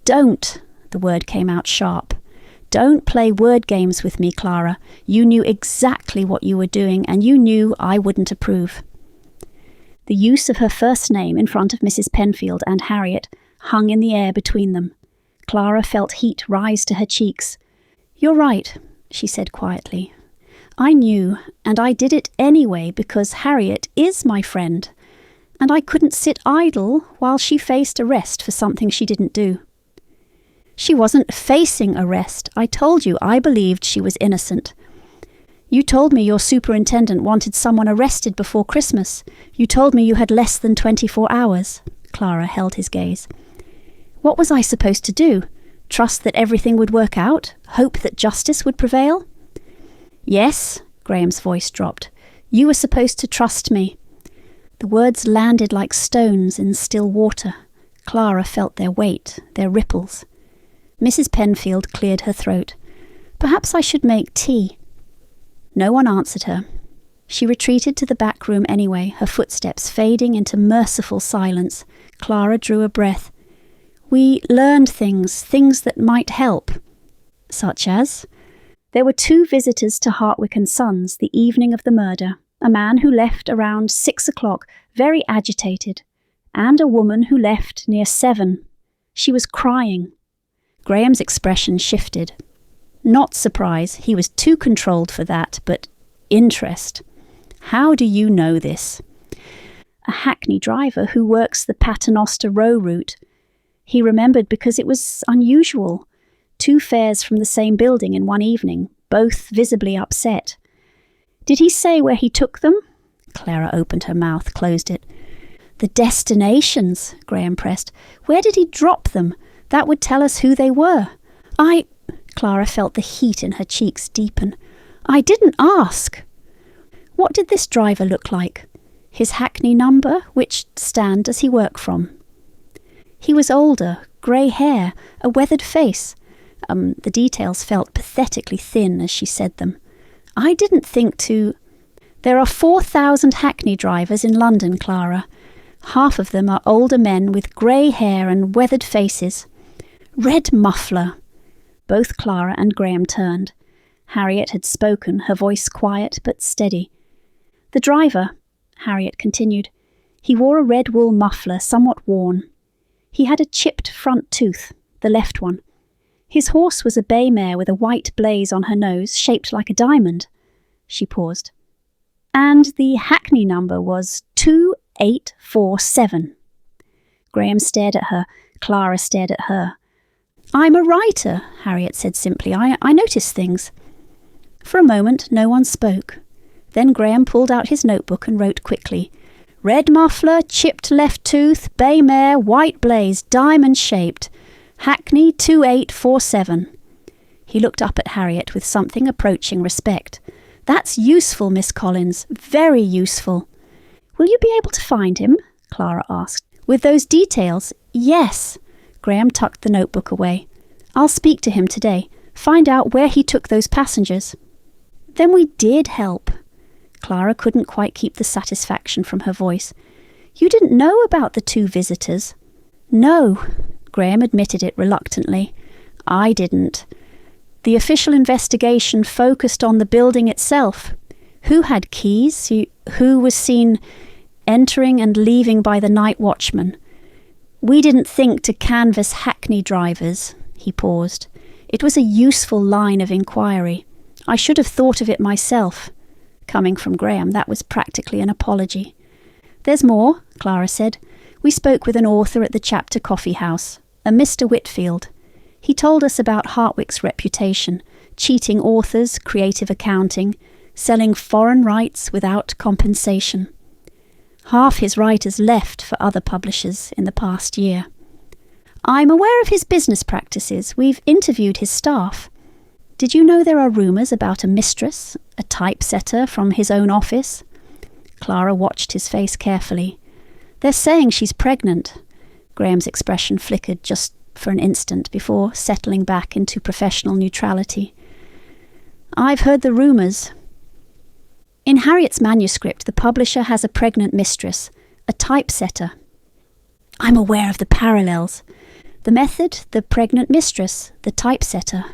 "Don't," the word came out sharp. "Don't play word games with me, Clara. You knew exactly what you were doing, and you knew I wouldn't approve." The use of her first name in front of Mrs. Penfield and Harriet hung in the air between them. Clara felt heat rise to her cheeks. "You're right," she said quietly. "I knew, and I did it anyway because Harriet is my friend, and I couldn't sit idle while she faced arrest for something she didn't do." "She wasn't facing arrest. I told you I believed she was innocent. You told me your superintendent wanted someone arrested before Christmas. You told me you had less than 24 hours. Clara held his gaze. "What was I supposed to do? Trust that everything would work out? Hope that justice would prevail?" "Yes," Graham's voice dropped. "You were supposed to trust me." The words landed like stones in still water. Clara felt their weight, their ripples. Mrs. Penfield cleared her throat. "Perhaps I should make tea." No one answered her. She retreated to the back room anyway, her footsteps fading into merciful silence. Clara drew a breath. "We learned things that might help." "Such as?" "There were 2 visitors to Hartwick and Sons the evening of the murder. A man who left around 6 o'clock, very agitated, and a woman who left near 7. She was crying." Graham's expression shifted. Not surprise, he was too controlled for that, but interest. "How do you know this?" "A hackney driver who works the Paternoster Row route. He remembered because it was unusual. 2 fares from the same building in one evening, both visibly upset." "Did he say where he took them?" Clara opened her mouth, closed it. "The destinations," Graham pressed. "Where did he drop them? That would tell us who they were." Clara felt the heat in her cheeks deepen. "I didn't ask." "What did this driver look like? His hackney number? Which stand does he work from?" "He was older, grey hair, a weathered face." The details felt pathetically thin as she said them. "I didn't think to—" "There are 4,000 hackney drivers in London, Clara. Half of them are older men with grey hair and weathered faces. Red muffler." Both Clara and Graham turned. Harriet had spoken, her voice quiet but steady. "The driver," Harriet continued, "he wore a red wool muffler, somewhat worn. He had a chipped front tooth, the left one. His horse was a bay mare with a white blaze on her nose, shaped like a diamond." She paused. "And the hackney number was 2847. Graham stared at her. Clara stared at her. "I'm a writer," Harriet said simply. I notice things." For a moment, no one spoke. Then Graham pulled out his notebook and wrote quickly. "Red muffler, chipped left tooth, bay mare, white blaze, diamond-shaped. Hackney 2847. He looked up at Harriet with something approaching respect. "That's useful, Miss Collins. Very useful." "Will you be able to find him?" Clara asked. "With those details?" "Yes." Graham tucked the notebook away. "I'll speak to him today. Find out where he took those passengers." "Then we did help." Clara couldn't quite keep the satisfaction from her voice. "You didn't know about the 2 visitors?" "No." Graham admitted it reluctantly. "I didn't. The official investigation focused on the building itself. Who had keys? Who was seen entering and leaving by the night watchman? We didn't think to canvass hackney drivers." He paused. "It was a useful line of inquiry. I should have thought of it myself. Coming from Graham, that was practically an apology. "There's more," Clara said. "We spoke with an author at the chapter coffee house, a Mr. Whitfield. He told us about Hartwick's reputation, cheating authors, creative accounting, selling foreign rights without compensation. Half his writers left for other publishers in the past year. I'm aware of his business practices. We've interviewed his staff. Did you know there are rumours about a mistress, a typesetter from his own office?" Clara watched his face carefully. "They're saying she's pregnant." Graham's expression flickered just for an instant before settling back into professional neutrality. "I've heard the rumours. In Harriet's manuscript, the publisher has a pregnant mistress, a typesetter. I'm aware of the parallels. The method, the pregnant mistress, the typesetter."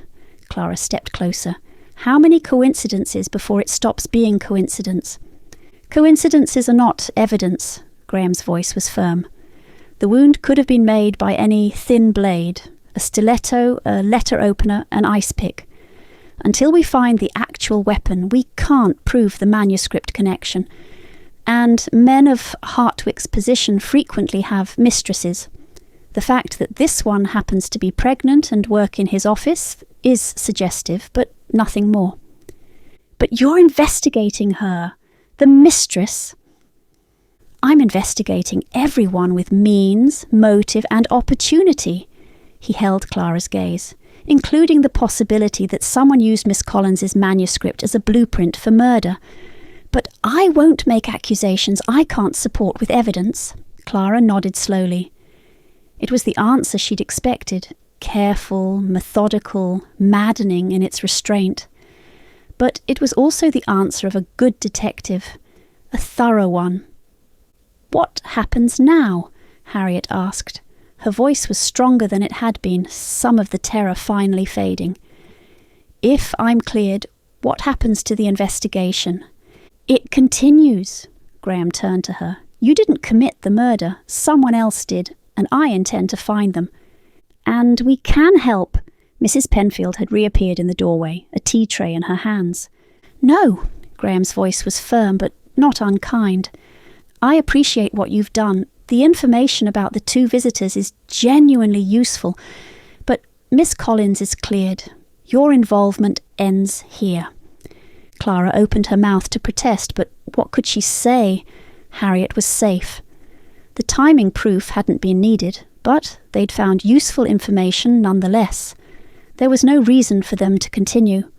Clara stepped closer. "How many coincidences before it stops being coincidence?" "Coincidences are not evidence," Graham's voice was firm. "The wound could have been made by any thin blade, a stiletto, a letter opener, an ice pick. Until we find the actual weapon, we can't prove the manuscript connection. And men of Hartwick's position frequently have mistresses. The fact that this one happens to be pregnant and work in his office is suggestive, but nothing more." "But you're investigating her, the mistress." "I'm investigating everyone with means, motive, and opportunity." He held Clara's gaze. "Including the possibility that someone used Miss Collins's manuscript as a blueprint for murder. But I won't make accusations I can't support with evidence." Clara nodded slowly. It was the answer she'd expected, careful, methodical, maddening in its restraint. But it was also the answer of a good detective, a thorough one. "What happens now?" Harriet asked. Her voice was stronger than it had been, some of the terror finally fading. "If I'm cleared, what happens to the investigation?" "It continues." Graham turned to her. "You didn't commit the murder. Someone else did, and I intend to find them. And we can help." Mrs. Penfield had reappeared in the doorway, a tea tray in her hands. "No." Graham's voice was firm, but not unkind. "I appreciate what you've done. The information about the two visitors is genuinely useful. But Miss Collins is cleared. Your involvement ends here." Clara opened her mouth to protest, but what could she say? Harriet was safe. The timing proof hadn't been needed, but they'd found useful information nonetheless. There was no reason for them to continue.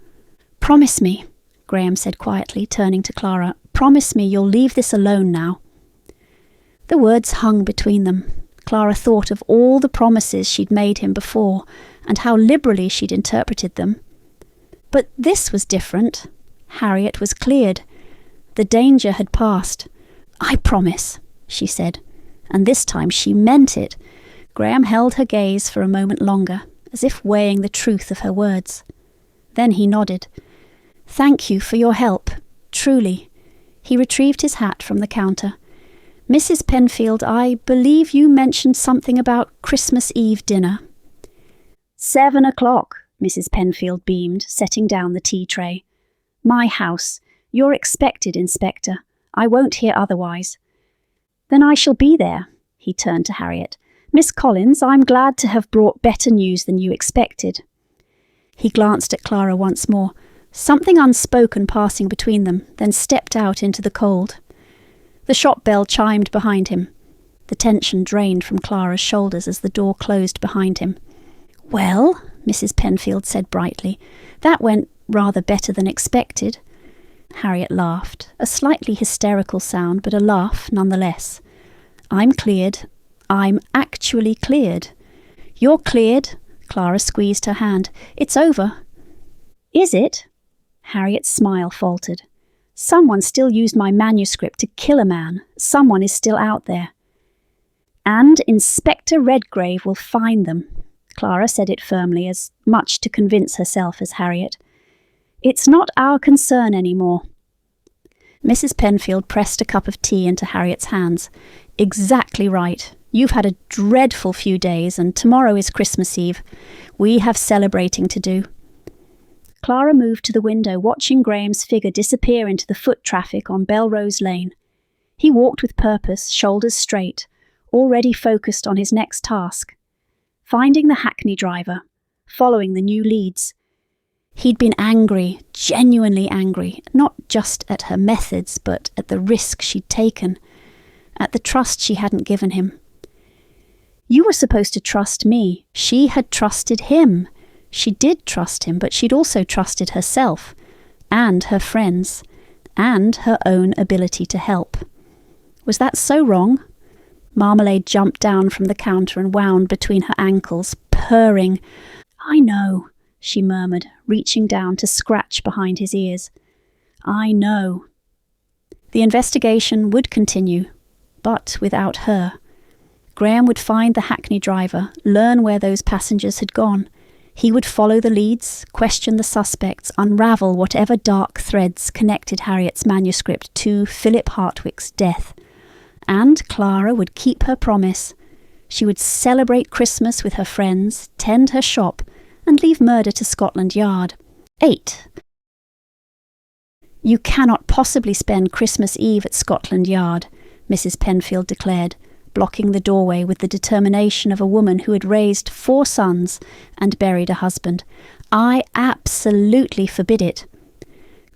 "Promise me," Graham said quietly, turning to Clara. "Promise me you'll leave this alone now." The words hung between them. Clara thought of all the promises she'd made him before, and how liberally she'd interpreted them. But this was different. Harriet was cleared. The danger had passed. "I promise," she said, and this time she meant it. Graham held her gaze for a moment longer, as if weighing the truth of her words. Then he nodded. "Thank you for your help, truly." He retrieved his hat from the counter. "Mrs. Penfield, I believe you mentioned something about Christmas Eve dinner." 7 o'clock, Mrs. Penfield beamed, setting down the tea tray. "My house. You're expected, Inspector. I won't hear otherwise." "Then I shall be there." He turned to Harriet. "Miss Collins, I'm glad to have brought better news than you expected." He glanced at Clara once more, something unspoken passing between them, then stepped out into the cold. The shop bell chimed behind him. The tension drained from Clara's shoulders as the door closed behind him. "Well," Mrs. Penfield said brightly, "that went rather better than expected." Harriet laughed, a slightly hysterical sound, but a laugh nonetheless. "I'm cleared. I'm actually cleared." "You're cleared." Clara squeezed her hand. "It's over." "Is it?" Harriet's smile faltered. "Someone still used my manuscript to kill a man. Someone is still out there." "And Inspector Redgrave will find them." Clara said it firmly, as much to convince herself as Harriet. "It's not our concern anymore." Mrs. Penfield pressed a cup of tea into Harriet's hands. "Exactly right. You've had a dreadful few days, and tomorrow is Christmas Eve. We have celebrating to do." Clara moved to the window, watching Graham's figure disappear into the foot traffic on Belrose Lane. He walked with purpose, shoulders straight, already focused on his next task. Finding the hackney driver, following the new leads. He'd been angry, genuinely angry, not just at her methods, but at the risk she'd taken, at the trust she hadn't given him. You were supposed to trust me. She had trusted him. She did trust him, but she'd also trusted herself, and her friends, and her own ability to help. Was that so wrong? Marmalade jumped down from the counter and wound between her ankles, purring. "I know," she murmured, reaching down to scratch behind his ears. "I know." The investigation would continue, but without her. Graham would find the hackney driver, learn where those passengers had gone. He would follow the leads, question the suspects, unravel whatever dark threads connected Harriet's manuscript to Philip Hartwick's death. And Clara would keep her promise. She would celebrate Christmas with her friends, tend her shop, and leave murder to Scotland Yard. 8. "You cannot possibly spend Christmas Eve at Scotland Yard," Mrs. Penfield declared, blocking the doorway with the determination of a woman who had raised 4 sons and buried a husband. "I absolutely forbid it."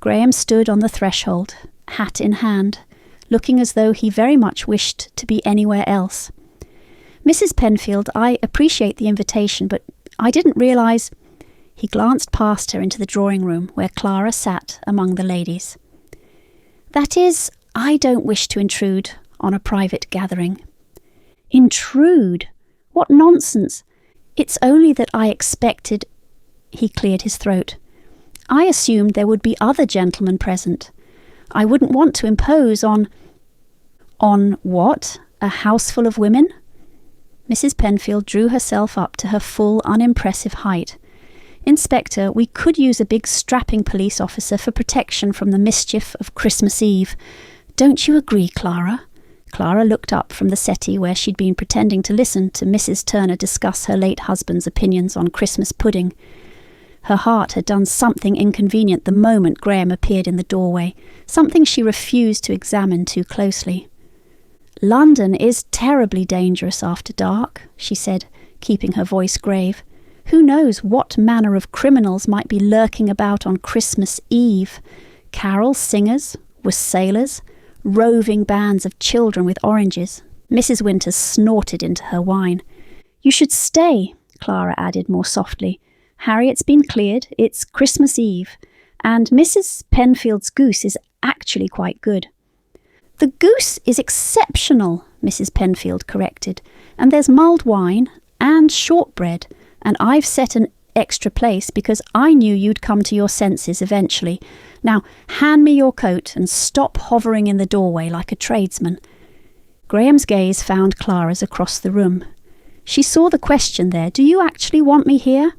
Graham stood on the threshold, hat in hand, looking as though he very much wished to be anywhere else. "Mrs. Penfield, I appreciate the invitation, but I didn't realise—" He glanced past her into the drawing room where Clara sat among the ladies. "That is, I don't wish to intrude on a private gathering." "Intrude? What nonsense! It's only that I expected—" He cleared his throat. "I assumed there would be other gentlemen present. I wouldn't want to impose on—" "On what? A house full of women?" Mrs. Penfield drew herself up to her full, unimpressive height. "Inspector, we could use a big strapping police officer for protection from the mischief of Christmas Eve. Don't you agree, Clara?" Clara looked up from the settee where she'd been pretending to listen to Mrs. Turner discuss her late husband's opinions on Christmas pudding. Her heart had done something inconvenient the moment Graham appeared in the doorway, something she refused to examine too closely. "London is terribly dangerous after dark," she said, keeping her voice grave. "Who knows what manner of criminals might be lurking about on Christmas Eve? Carol singers, wassailers, roving bands of children with oranges." Mrs. Winters snorted into her wine. "You should stay," Clara added more softly. "Harriet's been cleared, it's Christmas Eve, and Mrs. Penfield's goose is actually quite good." "The goose is exceptional," Mrs. Penfield corrected, "and there's mulled wine and shortbread, and I've set an extra place because I knew you'd come to your senses eventually. Now, hand me your coat and stop hovering in the doorway like a tradesman." Graham's gaze found Clara's across the room. She saw the question there. "Do you actually want me here?"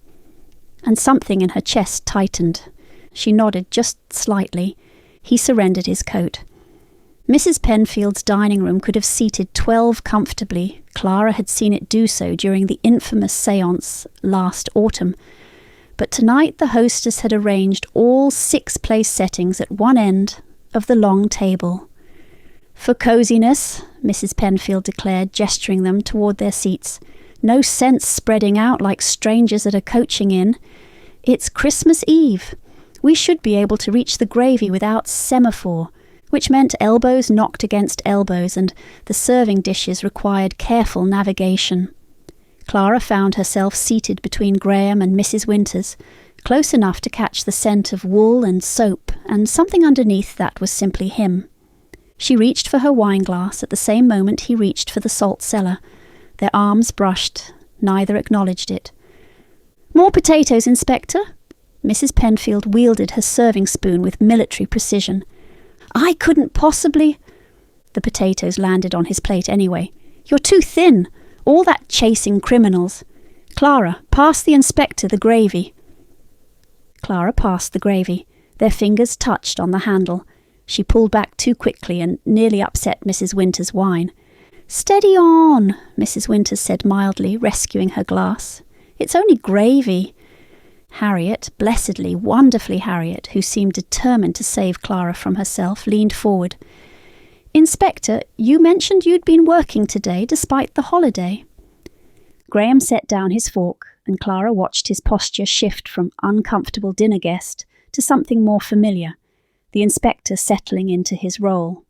And something in her chest tightened. She nodded just slightly. He surrendered his coat. Mrs. Penfield's dining room could have seated 12 comfortably. Clara had seen it do so during the infamous séance last autumn. But tonight the hostess had arranged all 6 place settings at one end of the long table. "For coziness," Mrs. Penfield declared, gesturing them toward their seats. "No sense spreading out like strangers at a coaching inn. It's Christmas Eve. We should be able to reach the gravy without semaphore, which meant elbows knocked against elbows, and the serving dishes required careful navigation." Clara found herself seated between Graham and Mrs. Winters, close enough to catch the scent of wool and soap, and something underneath that was simply him. She reached for her wineglass at the same moment he reached for the salt cellar. Their arms brushed. Neither acknowledged it. "More potatoes, Inspector?" Mrs. Penfield wielded her serving spoon with military precision. "I couldn't possibly—" The potatoes landed on his plate anyway. "You're too thin. All that chasing criminals. Clara, pass the inspector the gravy." Clara passed the gravy. Their fingers touched on the handle. She pulled back too quickly and nearly upset Mrs. Winters' wine. "Steady on," Mrs. Winters said mildly, rescuing her glass. "It's only gravy." Harriet, blessedly, wonderfully Harriet, who seemed determined to save Clara from herself, leaned forward. "Inspector, you mentioned you'd been working today despite the holiday." Graham set down his fork, and Clara watched his posture shift from uncomfortable dinner guest to something more familiar, the inspector settling into his role.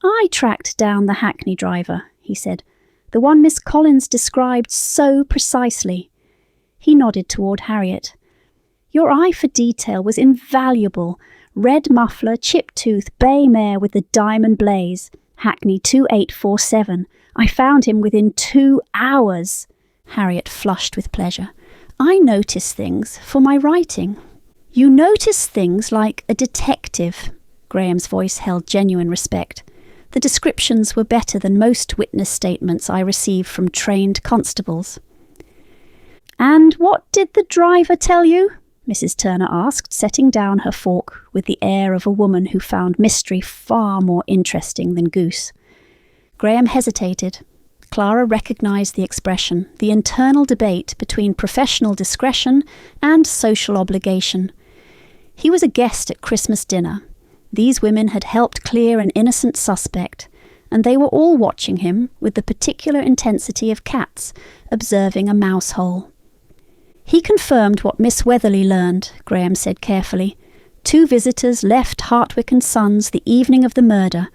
"I tracked down the hackney driver," he said, "the one Miss Collins described so precisely." He nodded toward Harriet. "Your eye for detail was invaluable. Red muffler, chipped tooth, bay mare with the diamond blaze. Hackney 2847. I found him within 2 hours." Harriet flushed with pleasure. "I notice things for my writing." "You notice things like a detective." Graham's voice held genuine respect. "The descriptions were better than most witness statements I receive from trained constables." "And what did the driver tell you?" Mrs. Turner asked, setting down her fork with the air of a woman who found mystery far more interesting than goose. Graham hesitated. Clara recognised the expression, the internal debate between professional discretion and social obligation. He was a guest at Christmas dinner. These women had helped clear an innocent suspect, and they were all watching him with the particular intensity of cats observing a mouse hole. "He confirmed what Miss Wetherly learned," Graham said carefully. "2 visitors left Hartwick and Sons the evening of the murder.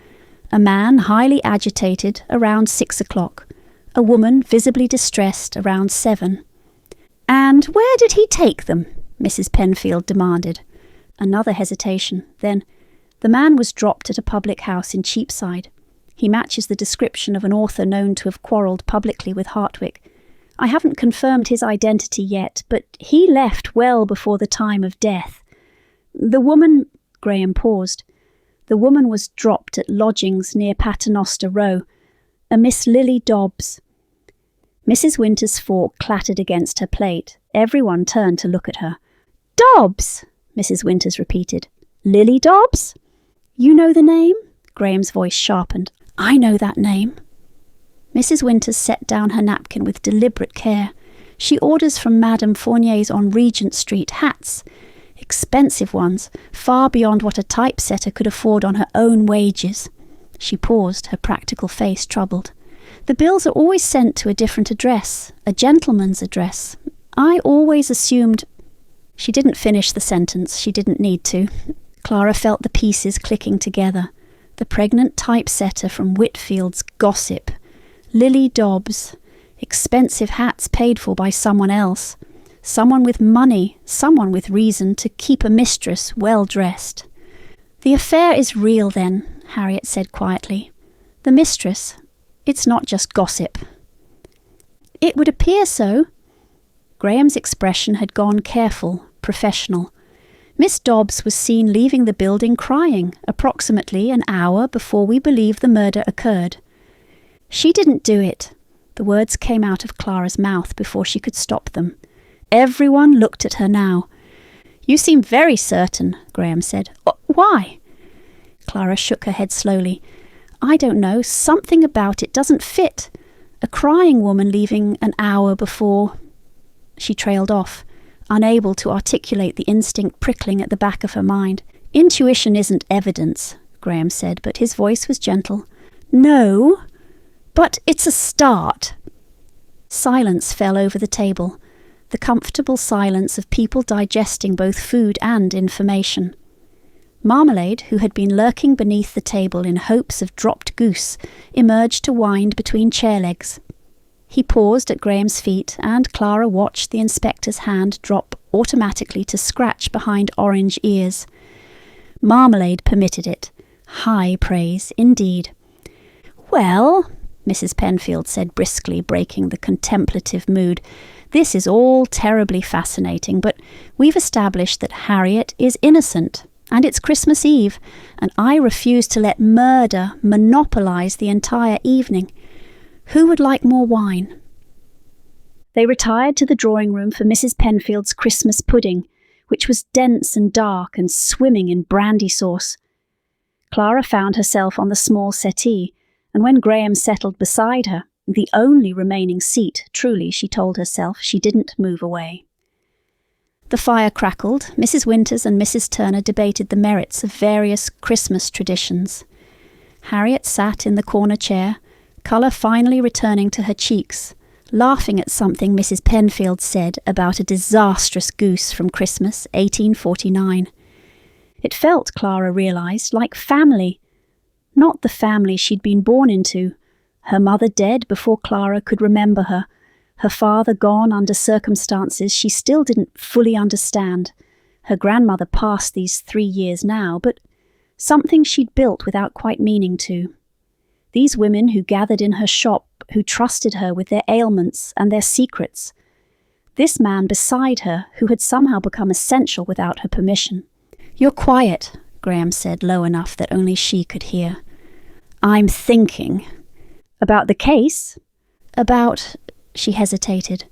A man highly agitated around 6 o'clock. A woman visibly distressed around 7. "And where did he take them?" Mrs. Penfield demanded. Another hesitation. Then, "The man was dropped at a public house in Cheapside. He matches the description of an author known to have quarrelled publicly with Hartwick. I haven't confirmed his identity yet, but he left well before the time of death. The woman—" Graham paused. "The woman was dropped at lodgings near Paternoster Row. A Miss Lily Dobbs." Mrs. Winter's fork clattered against her plate. Everyone turned to look at her. "Dobbs!" Mrs. Winters repeated. "Lily Dobbs? You know the name?" Graham's voice sharpened. "I know that name." Mrs. Winters set down her napkin with deliberate care. "She orders from Madame Fournier's on Regent Street hats. Expensive ones, far beyond what a typesetter could afford on her own wages." She paused, her practical face troubled. "The bills are always sent to a different address, a gentleman's address. I always assumed—" She didn't finish the sentence. She didn't need to. Clara felt the pieces clicking together. The pregnant typesetter from Whitfield's Gossip. Lily Dobbs. Expensive hats paid for by someone else. Someone with money, someone with reason to keep a mistress well dressed. "The affair is real then," Harriet said quietly. "The mistress. It's not just gossip." "It would appear so." Graham's expression had gone careful, professional. "Miss Dobbs was seen leaving the building crying, approximately an hour before we believe the murder occurred. She didn't do it." The words came out of Clara's mouth before she could stop them. Everyone looked at her now. "You seem very certain," Graham said. "Why?" Clara shook her head slowly. "I don't know, something about it doesn't fit. A crying woman leaving an hour before—" She trailed off, unable to articulate the instinct prickling at the back of her mind. "Intuition isn't evidence," Graham said, but his voice was gentle. "No, but it's a start." Silence fell over the table, the comfortable silence of people digesting both food and information. Marmalade, who had been lurking beneath the table in hopes of dropped goose, emerged to wind between chair legs. He paused at Graham's feet, and Clara watched the inspector's hand drop automatically to scratch behind orange ears. Marmalade permitted it. High praise, indeed. "Well," Mrs. Penfield said briskly, breaking the contemplative mood, "this is all terribly fascinating, but we've established that Harriet is innocent, and it's Christmas Eve, and I refuse to let murder monopolise the entire evening. Who would like more wine?" They retired to the drawing-room for Mrs. Penfield's Christmas pudding, which was dense and dark and swimming in brandy sauce. Clara found herself on the small settee, and when Graham settled beside her, the only remaining seat, truly, she told herself, she didn't move away. The fire crackled. Mrs. Winters and Mrs. Turner debated the merits of various Christmas traditions. Harriet sat in the corner chair, colour finally returning to her cheeks, laughing at something Mrs. Penfield said about a disastrous goose from Christmas 1849. It felt, Clara realised, like family. Not the family she'd been born into. Her mother dead before Clara could remember her. Her father gone under circumstances she still didn't fully understand. Her grandmother passed these 3 years now, but something she'd built without quite meaning to. These women who gathered in her shop, who trusted her with their ailments and their secrets. This man beside her, who had somehow become essential without her permission. "You're quiet," Graham said, low enough that only she could hear. "I'm thinking." "About the case?" "About..." She hesitated.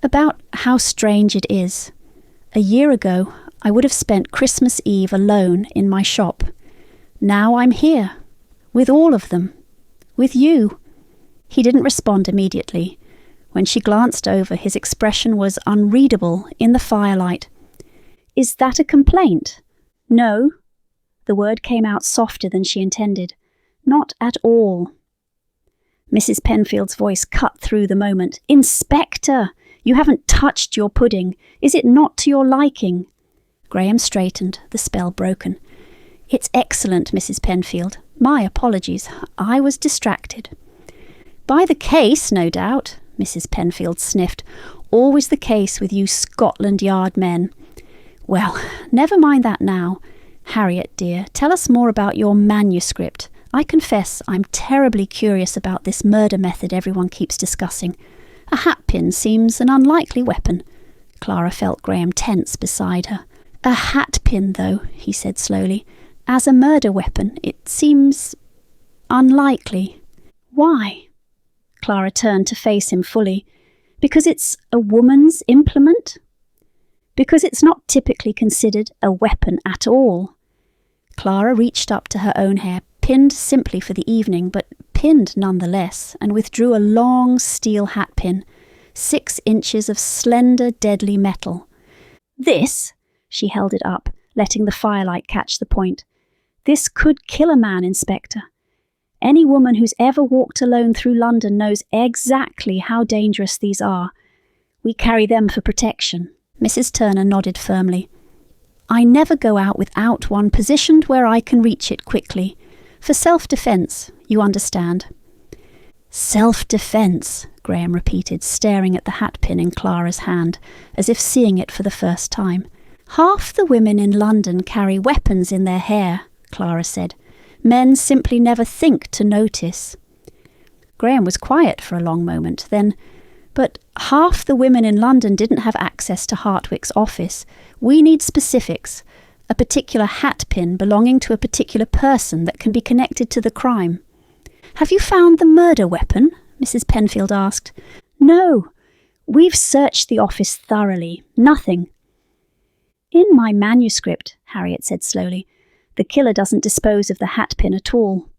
"About how strange it is. A year ago, I would have spent Christmas Eve alone in my shop. Now I'm here, with all of them, with you." He didn't respond immediately. When she glanced over, his expression was unreadable in the firelight. "Is that a complaint?" "No." The word came out softer than she intended. "Not at all." Mrs. Penfield's voice cut through the moment. "Inspector! You haven't touched your pudding. Is it not to your liking?" Graham straightened, the spell broken. "It's excellent, Mrs. Penfield. My apologies. I was distracted." "By the case, no doubt," Mrs. Penfield sniffed. "Always the case with you Scotland Yard men. Well, never mind that now. Harriet, dear, tell us more about your manuscript. I confess I'm terribly curious about this murder method everyone keeps discussing. A hatpin seems an unlikely weapon." Clara felt Graham tense beside her. "A hatpin, though," he said slowly. "As a murder weapon, it seems unlikely." "Why?" Clara turned to face him fully. "Because it's a woman's implement? Because it's not typically considered a weapon at all." Clara reached up to her own hair, pinned simply for the evening, but pinned nonetheless, and withdrew a long steel hatpin, 6 inches of slender, deadly metal. "This," she held it up, letting the firelight catch the point. "This could kill a man, Inspector. Any woman who's ever walked alone through London knows exactly how dangerous these are. We carry them for protection." Mrs. Turner nodded firmly. "I never go out without one positioned where I can reach it quickly. For self-defence, you understand." "Self-defence," Graham repeated, staring at the hatpin in Clara's hand, as if seeing it for the first time. "Half the women in London carry weapons in their hair," Clara said. "Men simply never think to notice." Graham was quiet for a long moment, then, "But half the women in London didn't have access to Hartwick's office. We need specifics. A particular hatpin belonging to a particular person that can be connected to the crime." "Have you found the murder weapon?" Mrs. Penfield asked. "No. We've searched the office thoroughly. Nothing." "In my manuscript," Harriet said slowly, "the killer doesn't dispose of the hatpin at all."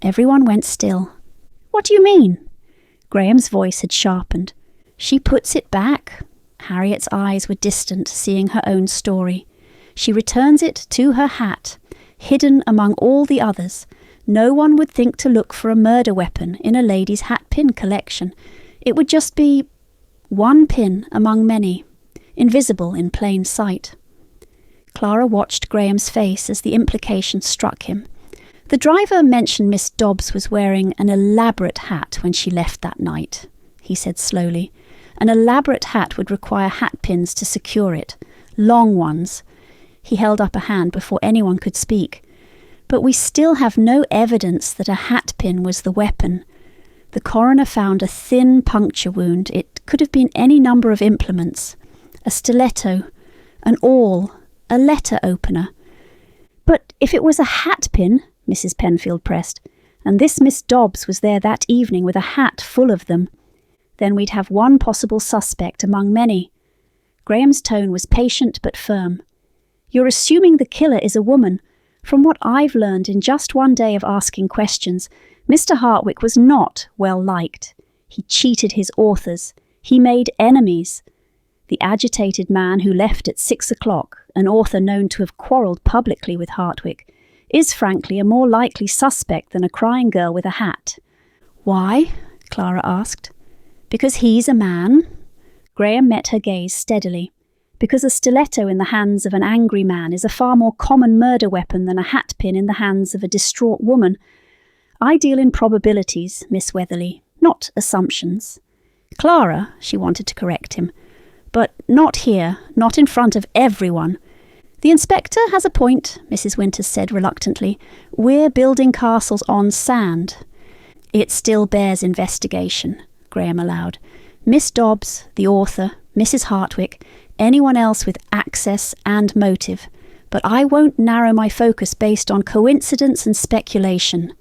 Everyone went still. "What do you mean?" Graham's voice had sharpened. "She puts it back." Harriet's eyes were distant, seeing her own story. "She returns it to her hat, hidden among all the others. No one would think to look for a murder weapon in a lady's hatpin collection. It would just be one pin among many, invisible in plain sight." Clara watched Graham's face as the implication struck him. "The driver mentioned Miss Dobbs was wearing an elaborate hat when she left that night," he said slowly. "An elaborate hat would require hatpins to secure it, long ones." He held up a hand before anyone could speak. "But we still have no evidence that a hatpin was the weapon. The coroner found a thin puncture wound. It could have been any number of implements. A stiletto, an awl, a letter opener." "But if it was a hatpin," Mrs. Penfield pressed, "and this Miss Dobbs was there that evening with a hat full of them, then we'd have one possible suspect among many." Graham's tone was patient but firm. "You're assuming the killer is a woman. From what I've learned in just one day of asking questions, Mr. Hartwick was not well liked. He cheated his authors. He made enemies. The agitated man who left at 6 o'clock, an author known to have quarrelled publicly with Hartwick, is frankly a more likely suspect than a crying girl with a hat. Why? Clara asked. Because he's a man. Graham met her gaze steadily. Because a stiletto in the hands of an angry man is a far more common murder weapon than a hatpin in the hands of a distraught woman. I deal in probabilities, Miss Wetherly, not assumptions. Clara, she wanted to correct him. But not here, not in front of everyone. The inspector has a point, Mrs. Winters said reluctantly. We're building castles on sand. It still bears investigation, Graham allowed. Miss Dobbs, the author, Mrs. Hartwick, anyone else with access and motive. But I won't narrow my focus based on coincidence and speculation.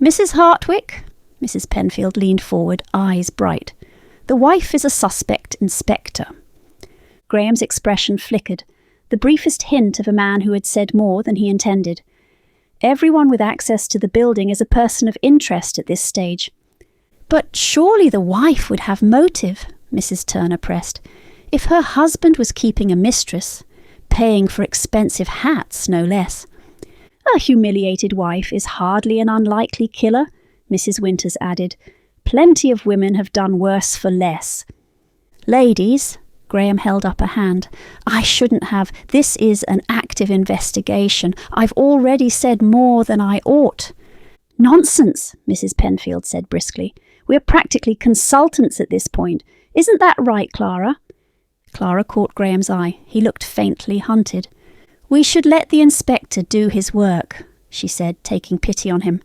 Mrs. Hartwick? Mrs. Penfield leaned forward, eyes bright. The wife is a suspect, Inspector. Graham's expression flickered, the briefest hint of a man who had said more than he intended. Everyone with access to the building is a person of interest at this stage. But surely the wife would have motive, Mrs. Turner pressed. If her husband was keeping a mistress, paying for expensive hats, no less. A humiliated wife is hardly an unlikely killer, Mrs. Winters added. Plenty of women have done worse for less. Ladies, Graham held up a hand. I shouldn't have. This is an active investigation. I've already said more than I ought. Nonsense, Mrs. Penfield said briskly. We're practically consultants at this point. Isn't that right, Clara? Clara caught Graham's eye. He looked faintly hunted. We should let the inspector do his work, she said, taking pity on him.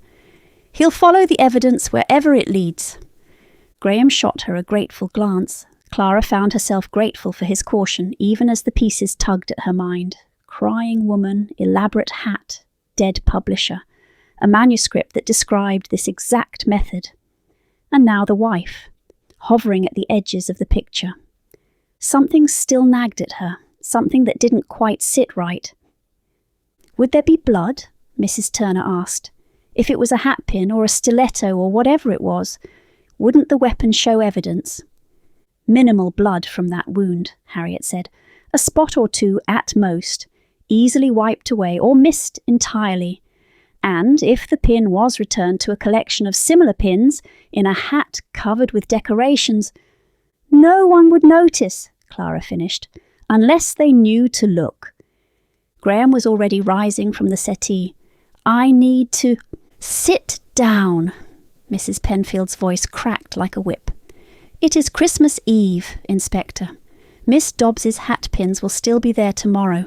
He'll follow the evidence wherever it leads. Graham shot her a grateful glance. Clara found herself grateful for his caution, even as the pieces tugged at her mind. Crying woman, elaborate hat, dead publisher. A manuscript that described this exact method. And now the wife, hovering at the edges of the picture. Something still nagged at her, something that didn't quite sit right. Would there be blood? Mrs. Turner asked. If it was a hatpin or a stiletto or whatever it was, wouldn't the weapon show evidence? Minimal blood from that wound, Harriet said. A spot or two at most, easily wiped away or missed entirely. And if the pin was returned to a collection of similar pins in a hat covered with decorations, no one would notice, Clara finished, unless they knew to look. Graham was already rising from the settee. I need to... Sit down. Mrs. Penfield's voice cracked like a whip. It is Christmas Eve, Inspector. Miss Dobbs's hatpins will still be there tomorrow.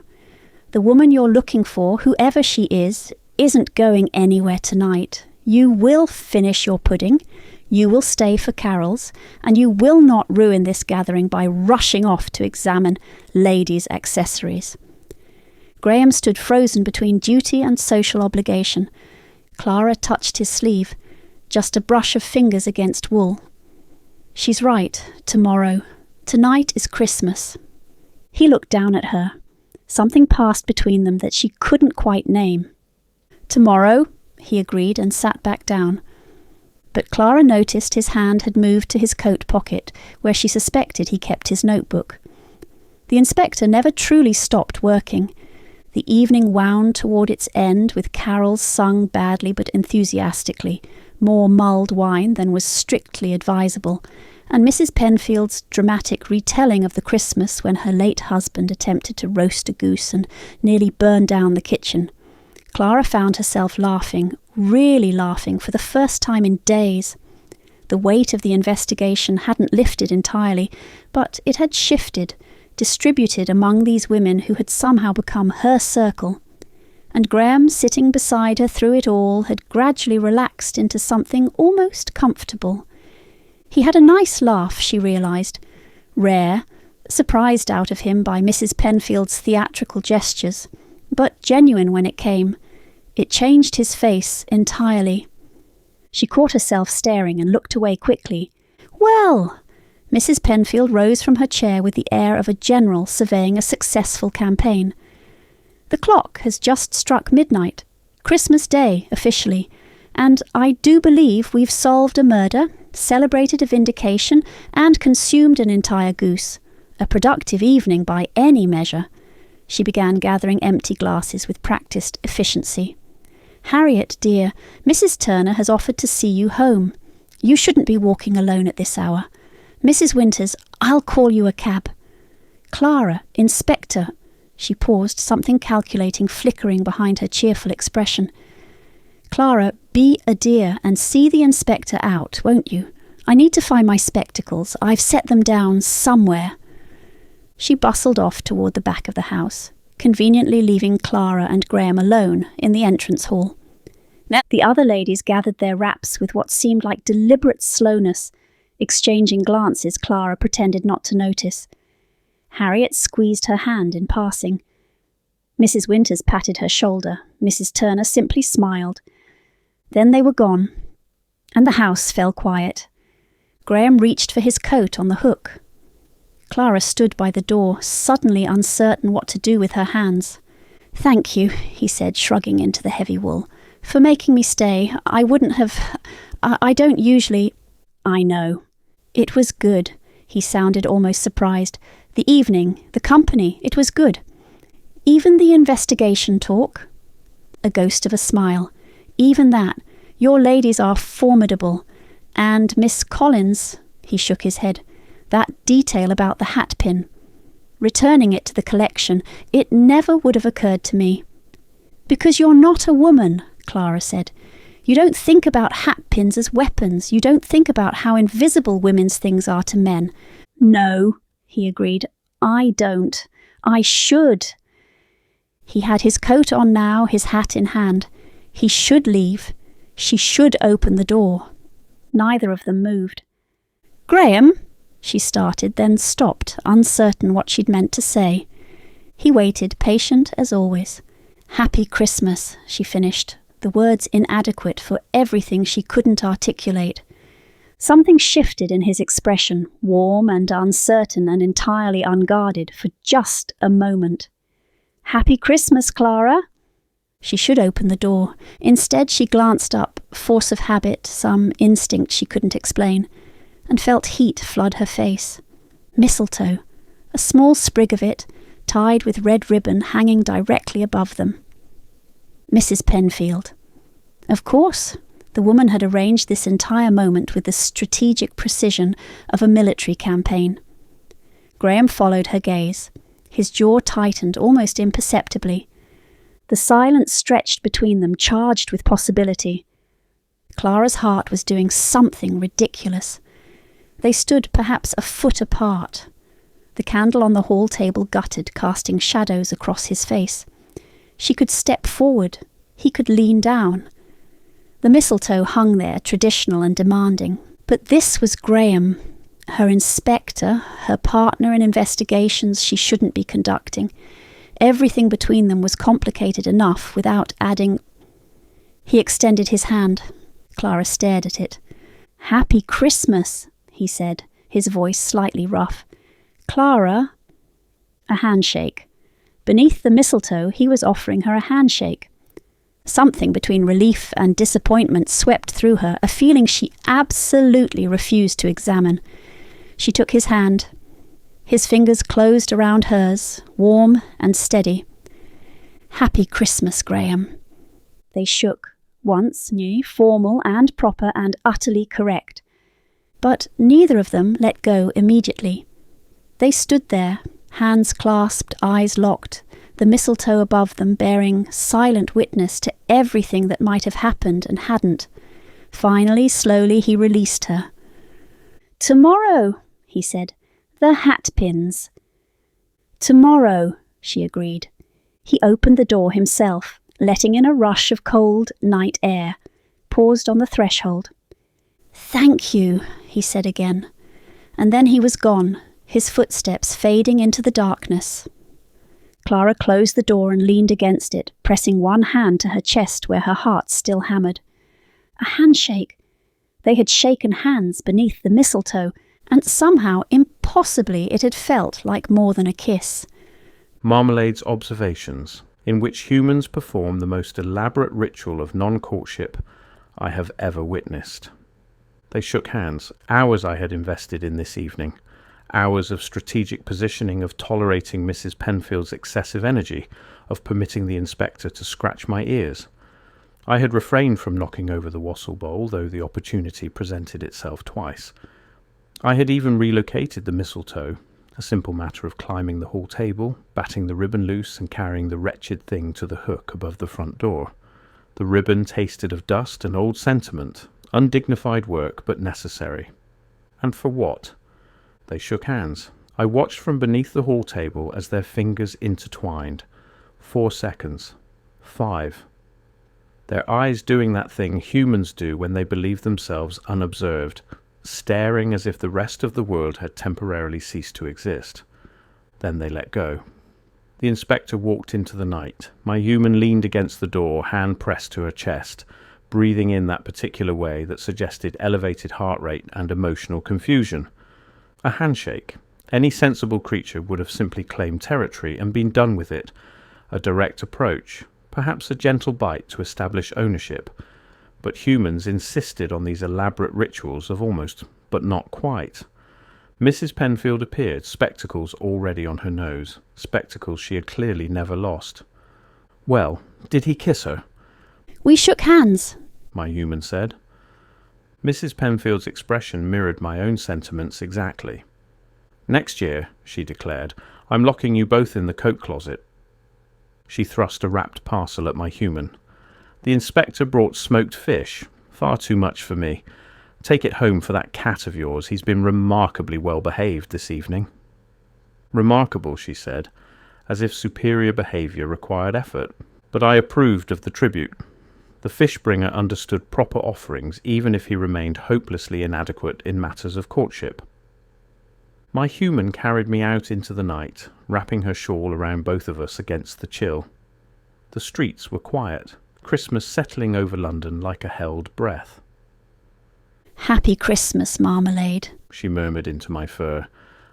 The woman you're looking for, whoever she is, isn't going anywhere tonight. You will finish your pudding, you will stay for carols, and you will not ruin this gathering by rushing off to examine ladies' accessories. Graham stood frozen between duty and social obligation. Clara touched his sleeve, just a brush of fingers against wool. She's right, tomorrow. Tonight is Christmas. He looked down at her. Something passed between them that she couldn't quite name. Tomorrow, he agreed and sat back down. But Clara noticed his hand had moved to his coat pocket, where she suspected he kept his notebook. The inspector never truly stopped working. The evening wound toward its end with carols sung badly but enthusiastically, more mulled wine than was strictly advisable, and Mrs. Penfield's dramatic retelling of the Christmas when her late husband attempted to roast a goose and nearly burned down the kitchen. Clara found herself laughing, really laughing, for the first time in days. The weight of the investigation hadn't lifted entirely, but it had shifted, distributed among these women who had somehow become her circle. And Graham, sitting beside her through it all, had gradually relaxed into something almost comfortable. He had a nice laugh, she realised, rare, surprised out of him by Mrs. Penfield's theatrical gestures, but genuine when it came. It changed his face entirely. She caught herself staring and looked away quickly. Well! Mrs. Penfield rose from her chair with the air of a general surveying a successful campaign. The clock has just struck midnight, Christmas Day officially, and I do believe we've solved a murder, celebrated a vindication, and consumed an entire goose. a productive evening by any measure. She began gathering empty glasses with practised efficiency. "Harriet, dear, Mrs. Turner has offered to see you home. You shouldn't be walking alone at this hour. Mrs. Winters, I'll call you a cab. Clara, Inspector." She paused, something calculating flickering behind her cheerful expression. "Clara, be a dear and see the inspector out, won't you? I need to find my spectacles. I've set them down somewhere." She bustled off toward the back of the house, conveniently leaving Clara and Graham alone in the entrance hall. Now the other ladies gathered their wraps with what seemed like deliberate slowness, exchanging glances Clara pretended not to notice. Harriet squeezed her hand in passing. Mrs. Winters patted her shoulder. Mrs. Turner simply smiled. Then they were gone, and the house fell quiet. Graham reached for his coat on the hook. Clara stood by the door, suddenly uncertain what to do with her hands. "Thank you," he said, shrugging into the heavy wool, "for making me stay. I wouldn't have... I don't usually..." "I know. It was good." He sounded almost surprised. "The evening, the company, it was good. Even the investigation talk?" A ghost of a smile. "Even that. Your ladies are formidable. And Miss Collins," he shook his head, "that detail about the hatpin. Returning it to the collection, it never would have occurred to me." "Because you're not a woman," Clara said. "You don't think about hatpins as weapons. You don't think about how invisible women's things are to men." "No," he agreed. "I don't. I should." He had his coat on now, his hat in hand. He should leave. She should open the door. Neither of them moved. "Graham," she started, then stopped, uncertain what she'd meant to say. He waited, patient as always. "Happy Christmas," she finished, the words inadequate for everything she couldn't articulate. Something shifted in his expression, warm and uncertain and entirely unguarded, for just a moment. "Happy Christmas, Clara." She should open the door. Instead, she glanced up, force of habit, some instinct she couldn't explain, and felt heat flood her face. Mistletoe, a small sprig of it, tied with red ribbon hanging directly above them. Mrs. Penfield. Of course, the woman had arranged this entire moment with the strategic precision of a military campaign. Graham followed her gaze. His jaw tightened almost imperceptibly. The silence stretched between them, charged with possibility. Clara's heart was doing something ridiculous. They stood perhaps a foot apart. The candle on the hall table guttered, casting shadows across his face. She could step forward. He could lean down. The mistletoe hung there, traditional and demanding. But this was Graham, her inspector, her partner in investigations she shouldn't be conducting. Everything between them was complicated enough without adding... He extended his hand. Clara stared at it. "Happy Christmas," he said, his voice slightly rough. "Clara..." A handshake. Beneath the mistletoe, he was offering her a handshake. Something between relief and disappointment swept through her, a feeling she absolutely refused to examine. She took his hand. His fingers closed around hers, warm and steady. "Happy Christmas, Graham." They shook, once new, formal and proper and utterly correct. But neither of them let go immediately. They stood there, hands clasped, eyes locked, the mistletoe above them bearing silent witness to everything that might have happened and hadn't. Finally, slowly, he released her. "Tomorrow," he said. "The hatpins." "Tomorrow," she agreed. He opened the door himself, letting in a rush of cold night air, paused on the threshold. "Thank you," he said again. And then he was gone, his footsteps fading into the darkness. Clara closed the door and leaned against it, pressing one hand to her chest where her heart still hammered. A handshake. They had shaken hands beneath the mistletoe, and somehow, impossibly, it had felt like more than a kiss. Marmalade's observations, in which humans perform the most elaborate ritual of non-courtship I have ever witnessed. They shook hands. Hours I had invested in this evening. Hours of strategic positioning, of tolerating Mrs. Penfield's excessive energy, of permitting the inspector to scratch my ears. I had refrained from knocking over the wassail bowl, though the opportunity presented itself twice. I had even relocated the mistletoe, a simple matter of climbing the hall table, batting the ribbon loose, and carrying the wretched thing to the hook above the front door. The ribbon tasted of dust and old sentiment, undignified work, but necessary. And for what? They shook hands. I watched from beneath the hall table as their fingers intertwined. 4 seconds. 5. Their eyes doing that thing humans do when they believe themselves unobserved, staring as if the rest of the world had temporarily ceased to exist. Then they let go. The inspector walked into the night. My human leaned against the door, hand pressed to her chest, breathing in that particular way that suggested elevated heart rate and emotional confusion. A handshake. Any sensible creature would have simply claimed territory and been done with it. A direct approach, perhaps a gentle bite to establish ownership. But humans insisted on these elaborate rituals of almost, but not quite. Mrs. Penfield appeared, spectacles already on her nose, spectacles she had clearly never lost. Well, did he kiss her? We shook hands, my human said. Mrs. Penfield's expression mirrored my own sentiments exactly. Next year, she declared, I'm locking you both in the coat closet. She thrust a wrapped parcel at my human. The inspector brought smoked fish, far too much for me. Take it home for that cat of yours. He's been remarkably well behaved this evening. Remarkable, she said, as if superior behaviour required effort. But I approved of the tribute. The fish-bringer understood proper offerings, even if he remained hopelessly inadequate in matters of courtship. My human carried me out into the night, wrapping her shawl around both of us against the chill. The streets were quiet, Christmas settling over London like a held breath. Happy Christmas, Marmalade, she murmured into my fur.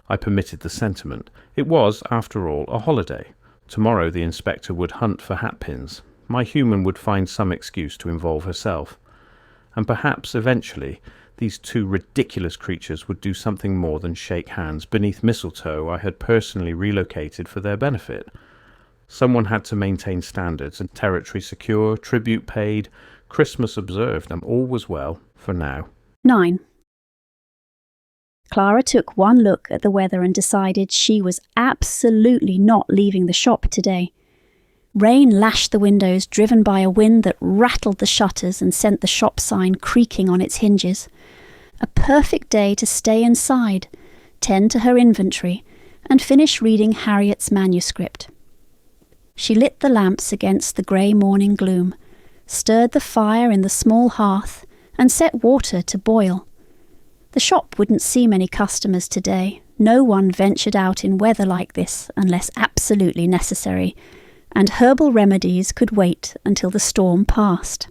I permitted the sentiment. It was, after all, a holiday. Tomorrow the inspector would hunt for hatpins. My human would find some excuse to involve herself. And perhaps, eventually, these two ridiculous creatures would do something more than shake hands beneath mistletoe I had personally relocated for their benefit. Someone had to maintain standards and territory secure, tribute paid, Christmas observed, and all was well for now. 9. Clara took one look at the weather and decided she was absolutely not leaving the shop today. Rain lashed the windows, driven by a wind that rattled the shutters and sent the shop sign creaking on its hinges. A perfect day to stay inside, tend to her inventory, and finish reading Harriet's manuscript. She lit the lamps against the grey morning gloom, stirred the fire in the small hearth, and set water to boil. The shop wouldn't see many customers today. No one ventured out in weather like this unless absolutely necessary, and herbal remedies could wait until the storm passed.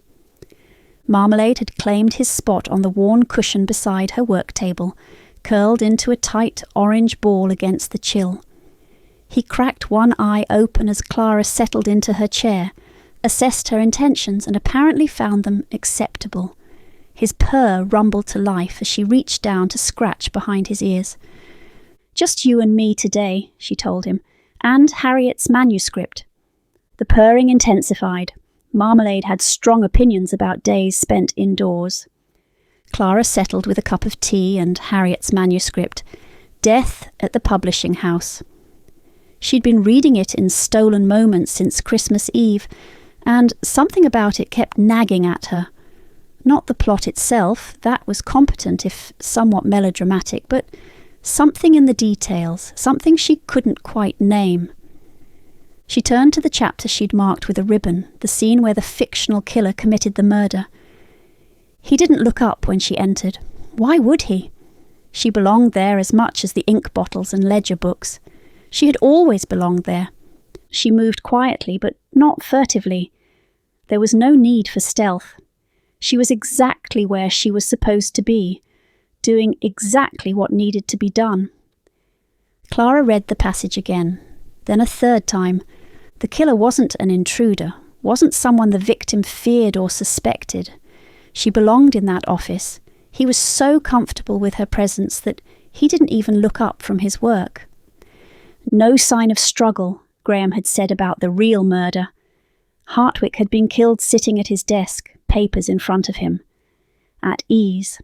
Marmalade had claimed his spot on the worn cushion beside her work table, curled into a tight orange ball against the chill. He cracked one eye open as Clara settled into her chair, assessed her intentions, and apparently found them acceptable. His purr rumbled to life as she reached down to scratch behind his ears. "Just you and me today," she told him, "and Harriet's manuscript." The purring intensified. Marmalade had strong opinions about days spent indoors. Clara settled with a cup of tea and Harriet's manuscript, Death at the Publishing House. She'd been reading it in stolen moments since Christmas Eve, and something about it kept nagging at her. Not the plot itself, that was competent if somewhat melodramatic, but something in the details, something she couldn't quite name. She turned to the chapter she'd marked with a ribbon, the scene where the fictional killer committed the murder. He didn't look up when she entered. Why would he? She belonged there as much as the ink bottles and ledger books. She had always belonged there. She moved quietly, but not furtively. There was no need for stealth. She was exactly where she was supposed to be, doing exactly what needed to be done. Clara read the passage again, then a third time. The killer wasn't an intruder, wasn't someone the victim feared or suspected. She belonged in that office. He was so comfortable with her presence that He didn't even look up from his work. No sign of struggle, Graham had said about the real murder. Hartwick had been killed sitting at his desk, papers in front of him. At ease.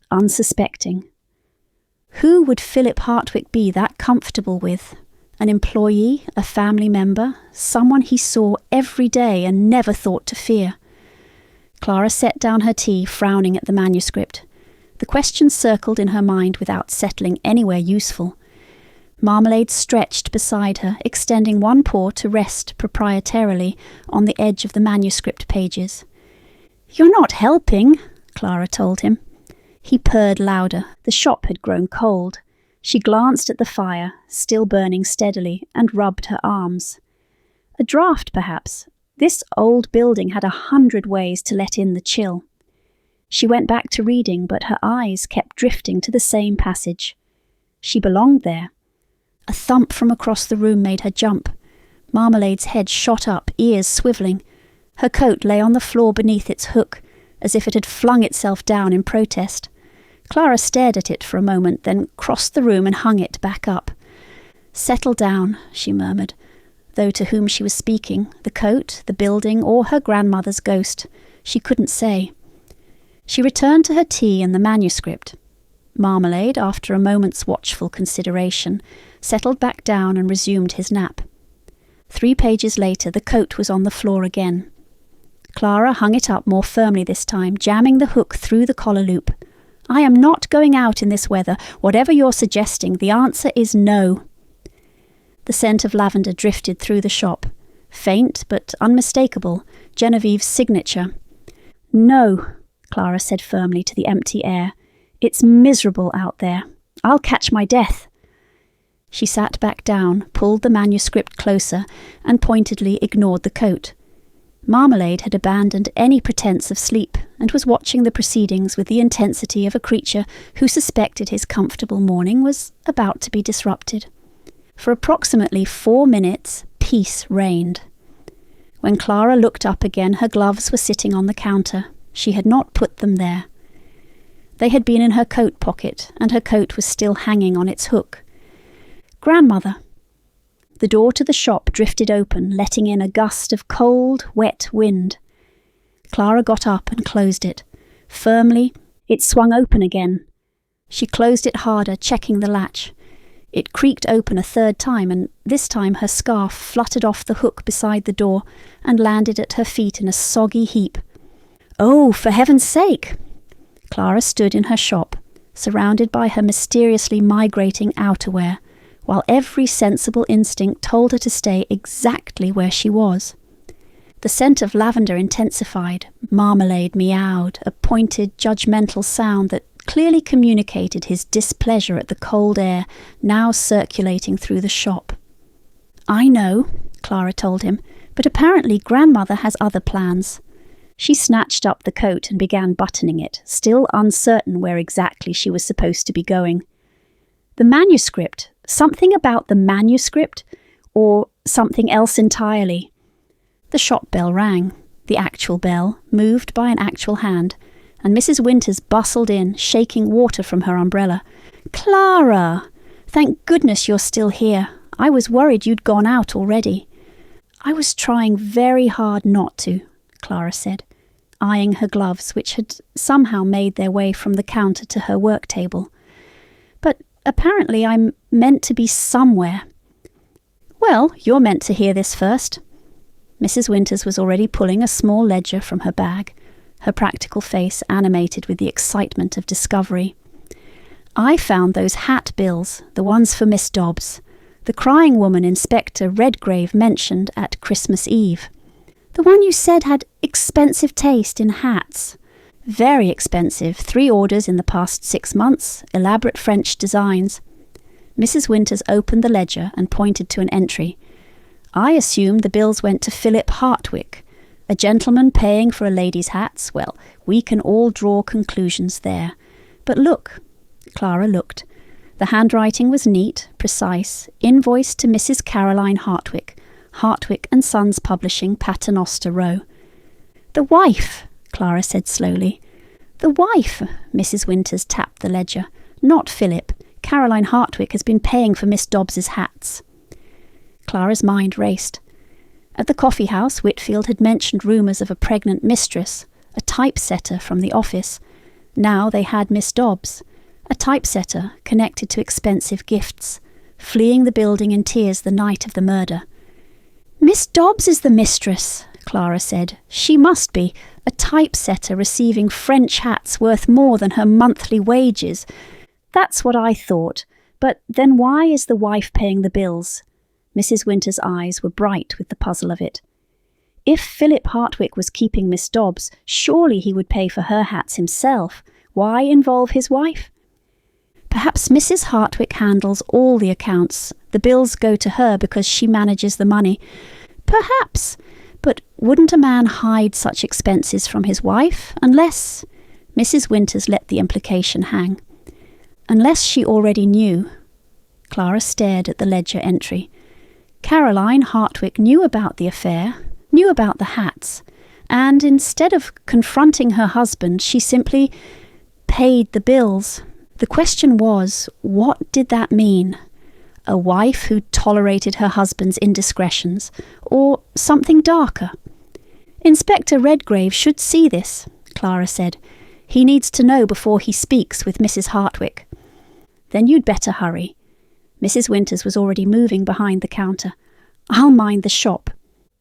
Unsuspecting. Who would Philip Hartwick be that comfortable with? An employee, a family member, someone he saw every day and never thought to fear? Clara set down her tea, frowning at the manuscript. The question circled in her mind without settling anywhere useful. Marmalade stretched beside her, extending one paw to rest proprietarily on the edge of the manuscript pages. "You're not helping," Clara told him. He purred louder. The shop had grown cold. She glanced at the fire, still burning steadily, and rubbed her arms. A draught, perhaps. This old building had 100 ways to let in the chill. She went back to reading, but her eyes kept drifting to the same passage. She belonged there. A thump from across the room made her jump. Marmalade's head shot up, ears swivelling. Her coat lay on the floor beneath its hook, as if it had flung itself down in protest. Clara stared at it for a moment, then crossed the room and hung it back up. "Settle down," she murmured, though to whom she was speaking, the coat, the building, or her grandmother's ghost, she couldn't say. She returned to her tea and the manuscript. Marmalade, after a moment's watchful consideration, settled back down and resumed his nap. 3 pages later, the coat was on the floor again. Clara hung it up more firmly this time, jamming the hook through the collar loop. "I am not going out in this weather. Whatever you're suggesting, the answer is no." The scent of lavender drifted through the shop. Faint, but unmistakable, Genevieve's signature. "No," Clara said firmly to the empty air. "It's miserable out there. I'll catch my death." She sat back down, pulled the manuscript closer, and pointedly ignored the coat. Marmalade had abandoned any pretense of sleep and was watching the proceedings with the intensity of a creature who suspected his comfortable morning was about to be disrupted. For approximately 4 minutes, peace reigned. When Clara looked up again, her gloves were sitting on the counter. She had not put them there. They had been in her coat pocket, and her coat was still hanging on its hook. "Grandmother." The door to the shop drifted open, letting in a gust of cold, wet wind. Clara got up and closed it. Firmly, it swung open again. She closed it harder, checking the latch. It creaked open a 3rd time, and this time her scarf fluttered off the hook beside the door and landed at her feet in a soggy heap. "Oh, for heaven's sake!" Clara stood in her shop, surrounded by her mysteriously migrating outerwear, while every sensible instinct told her to stay exactly where she was. The scent of lavender intensified. Marmalade meowed, a pointed, judgmental sound that clearly communicated his displeasure at the cold air now circulating through the shop. "I know," Clara told him, "but apparently Grandmother has other plans." She snatched up the coat and began buttoning it, still uncertain where exactly she was supposed to be going. The manuscript, something about the manuscript, or something else entirely. The shop bell rang, the actual bell, moved by an actual hand, and Mrs. Winters bustled in, shaking water from her umbrella. "Clara! Thank goodness you're still here. I was worried you'd gone out already." "I was trying very hard not to," Clara said, eyeing her gloves, which had somehow made their way from the counter to her work table. "But apparently I'm meant to be somewhere." "Well, you're meant to hear this first." Mrs. Winters was already pulling a small ledger from her bag, her practical face animated with the excitement of discovery. "I found those hat bills, the ones for Miss Dobbs. The crying woman Inspector Redgrave mentioned at Christmas Eve. The one you said had expensive taste in hats. Very expensive, 3 orders in the past 6 months, elaborate French designs." Mrs. Winters opened the ledger and pointed to an entry. "I assume the bills went to Philip Hartwick, a gentleman paying for a lady's hats. Well, we can all draw conclusions there. But look." Clara looked. The handwriting was neat, precise, invoice to Mrs. Caroline Hartwick, Hartwick and Sons Publishing, Paternoster Row. "The wife," Clara said slowly. "The wife," Mrs. Winters tapped the ledger. "Not Philip. Caroline Hartwick has been paying for Miss Dobbs's hats. Clara's mind raced. At the coffee house, Whitfield had mentioned rumours of a pregnant mistress, a typesetter from the office. Now they had Miss Dobbs, a typesetter connected to expensive gifts, fleeing the building in tears the night of the murder. "Miss Dobbs is the mistress," Clara said. "She must be. A typesetter receiving French hats worth more than her monthly wages. That's what I thought. But then why is the wife paying the bills?" Mrs. Winter's eyes were bright with the puzzle of it. If Philip Hartwick was keeping Miss Dobbs, surely he would pay for her hats himself. Why involve his wife? Perhaps Mrs. Hartwick handles all the accounts. The bills go to her because she manages the money. Perhaps. But wouldn't a man hide such expenses from his wife? Unless... Mrs. Winters let the implication hang. Unless she already knew. Clara stared at the ledger entry. Caroline Hartwick knew about the affair, knew about the hats, and instead of confronting her husband, she simply paid the bills. The question was, what did that mean? A wife who tolerated her husband's indiscretions, or something darker? Inspector Redgrave should see this, Clara said. He needs to know before he speaks with Mrs. Hartwick. Then you'd better hurry. Mrs. Winters was already moving behind the counter. I'll mind the shop.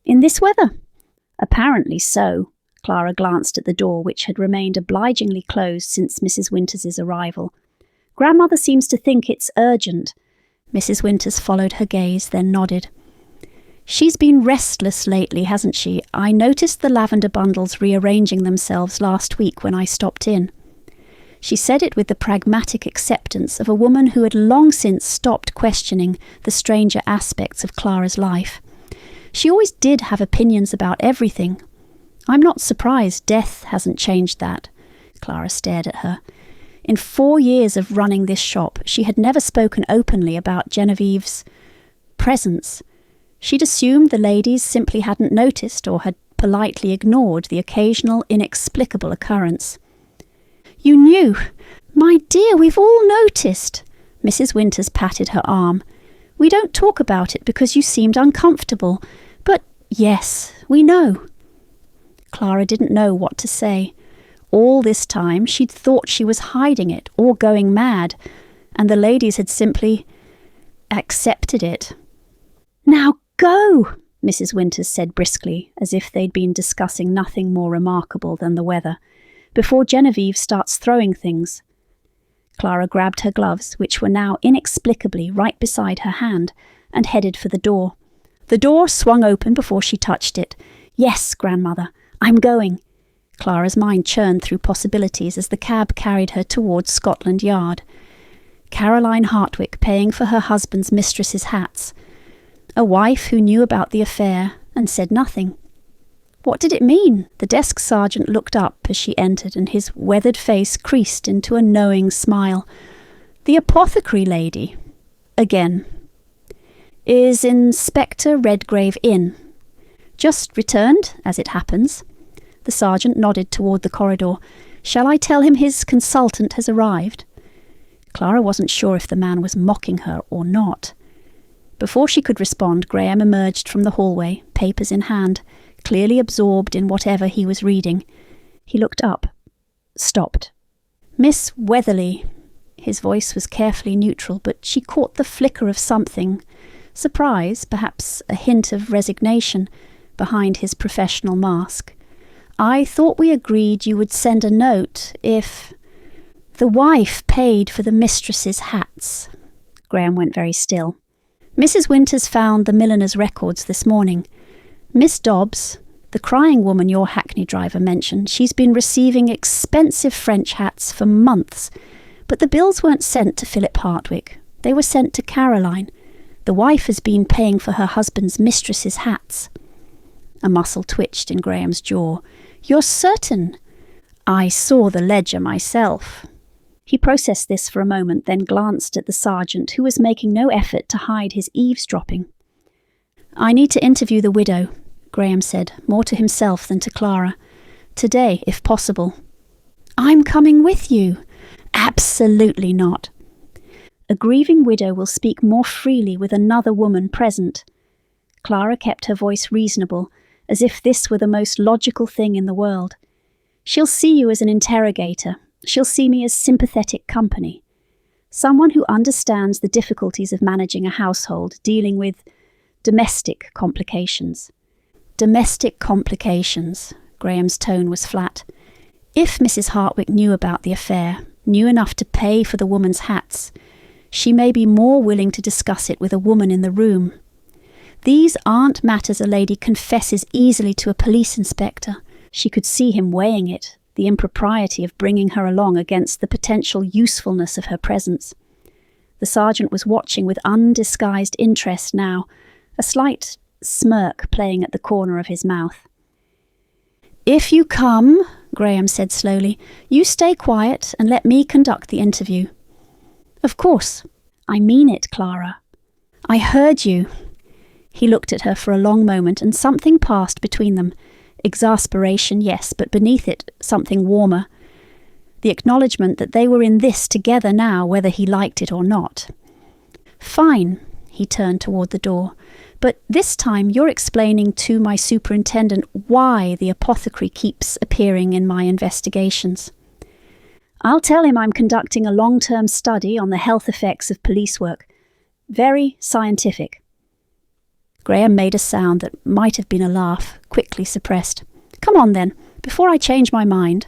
In this weather? Apparently so. Clara glanced at the door, which had remained obligingly closed since Mrs. Winters's arrival. Grandmother seems to think it's urgent. Mrs. Winters followed her gaze, then nodded. She's been restless lately, hasn't she? I noticed the lavender bundles rearranging themselves last week when I stopped in. She said it with the pragmatic acceptance of a woman who had long since stopped questioning the stranger aspects of Clara's life. She always did have opinions about everything. I'm not surprised death hasn't changed that. Clara stared at her. In 4 years of running this shop, she had never spoken openly about Genevieve's presence. She'd assumed the ladies simply hadn't noticed or had politely ignored the occasional inexplicable occurrence. You knew. My dear, we've all noticed. Mrs. Winters patted her arm. We don't talk about it because you seemed uncomfortable. But yes, we know. Clara didn't know what to say. All this time she'd thought she was hiding it or going mad, and the ladies had simply accepted it. Now go, Mrs. Winters said briskly, as if they'd been discussing nothing more remarkable than the weather, before Genevieve starts throwing things. Clara grabbed her gloves, which were now inexplicably right beside her hand, and headed for the door. The door swung open before she touched it. Yes, grandmother, I'm going. Clara's mind churned through possibilities as the cab carried her towards Scotland Yard. Caroline Hartwick paying for her husband's mistress's hats. A wife who knew about the affair and said nothing. What did it mean? The desk sergeant looked up as she entered, and his weathered face creased into a knowing smile. The apothecary lady. Again. Is Inspector Redgrave in? Just returned, as it happens. The sergeant nodded toward the corridor. Shall I tell him his consultant has arrived? Clara wasn't sure if the man was mocking her or not. Before she could respond, Graham emerged from the hallway, papers in hand, clearly absorbed in whatever he was reading. He looked up. Stopped. Miss Wetherly. His voice was carefully neutral, but she caught the flicker of something. Surprise, perhaps a hint of resignation, behind his professional mask. I thought we agreed you would send a note if... The wife paid for the mistress's hats. Graham went very still. Mrs. Winters found the milliner's records this morning. Miss Dobbs, the crying woman your hackney driver mentioned, she's been receiving expensive French hats for months, but the bills weren't sent to Philip Hartwick. They were sent to Caroline. The wife has been paying for her husband's mistress's hats. A muscle twitched in Graham's jaw. You're certain? I saw the ledger myself. He processed this for a moment, then glanced at the sergeant, who was making no effort to hide his eavesdropping. I need to interview the widow, Graham said, more to himself than to Clara. Today, if possible. I'm coming with you. Absolutely not. A grieving widow will speak more freely with another woman present. Clara kept her voice reasonable, as if this were the most logical thing in the world. She'll see you as an interrogator. She'll see me as sympathetic company. Someone who understands the difficulties of managing a household, dealing with domestic complications. Domestic complications. Graham's tone was flat. If Mrs. Hartwick knew about the affair, knew enough to pay for the woman's hats, she may be more willing to discuss it with a woman in the room. These aren't matters a lady confesses easily to a police inspector. She could see him weighing it, the impropriety of bringing her along against the potential usefulness of her presence. The sergeant was watching with undisguised interest now, a slight smirk playing at the corner of his mouth. "If you come," Graham said slowly, "you stay quiet and let me conduct the interview." "Of course. I mean it, Clara. I heard you." He looked at her for a long moment, and something passed between them. Exasperation, yes, but beneath it, something warmer. The acknowledgement that they were in this together now, whether he liked it or not. "Fine," he turned toward the door. "But this time you're explaining to my superintendent why the apothecary keeps appearing in my investigations." "I'll tell him I'm conducting a long-term study on the health effects of police work. Very scientific." Graham made a sound that might have been a laugh, quickly suppressed. "Come on then, before I change my mind."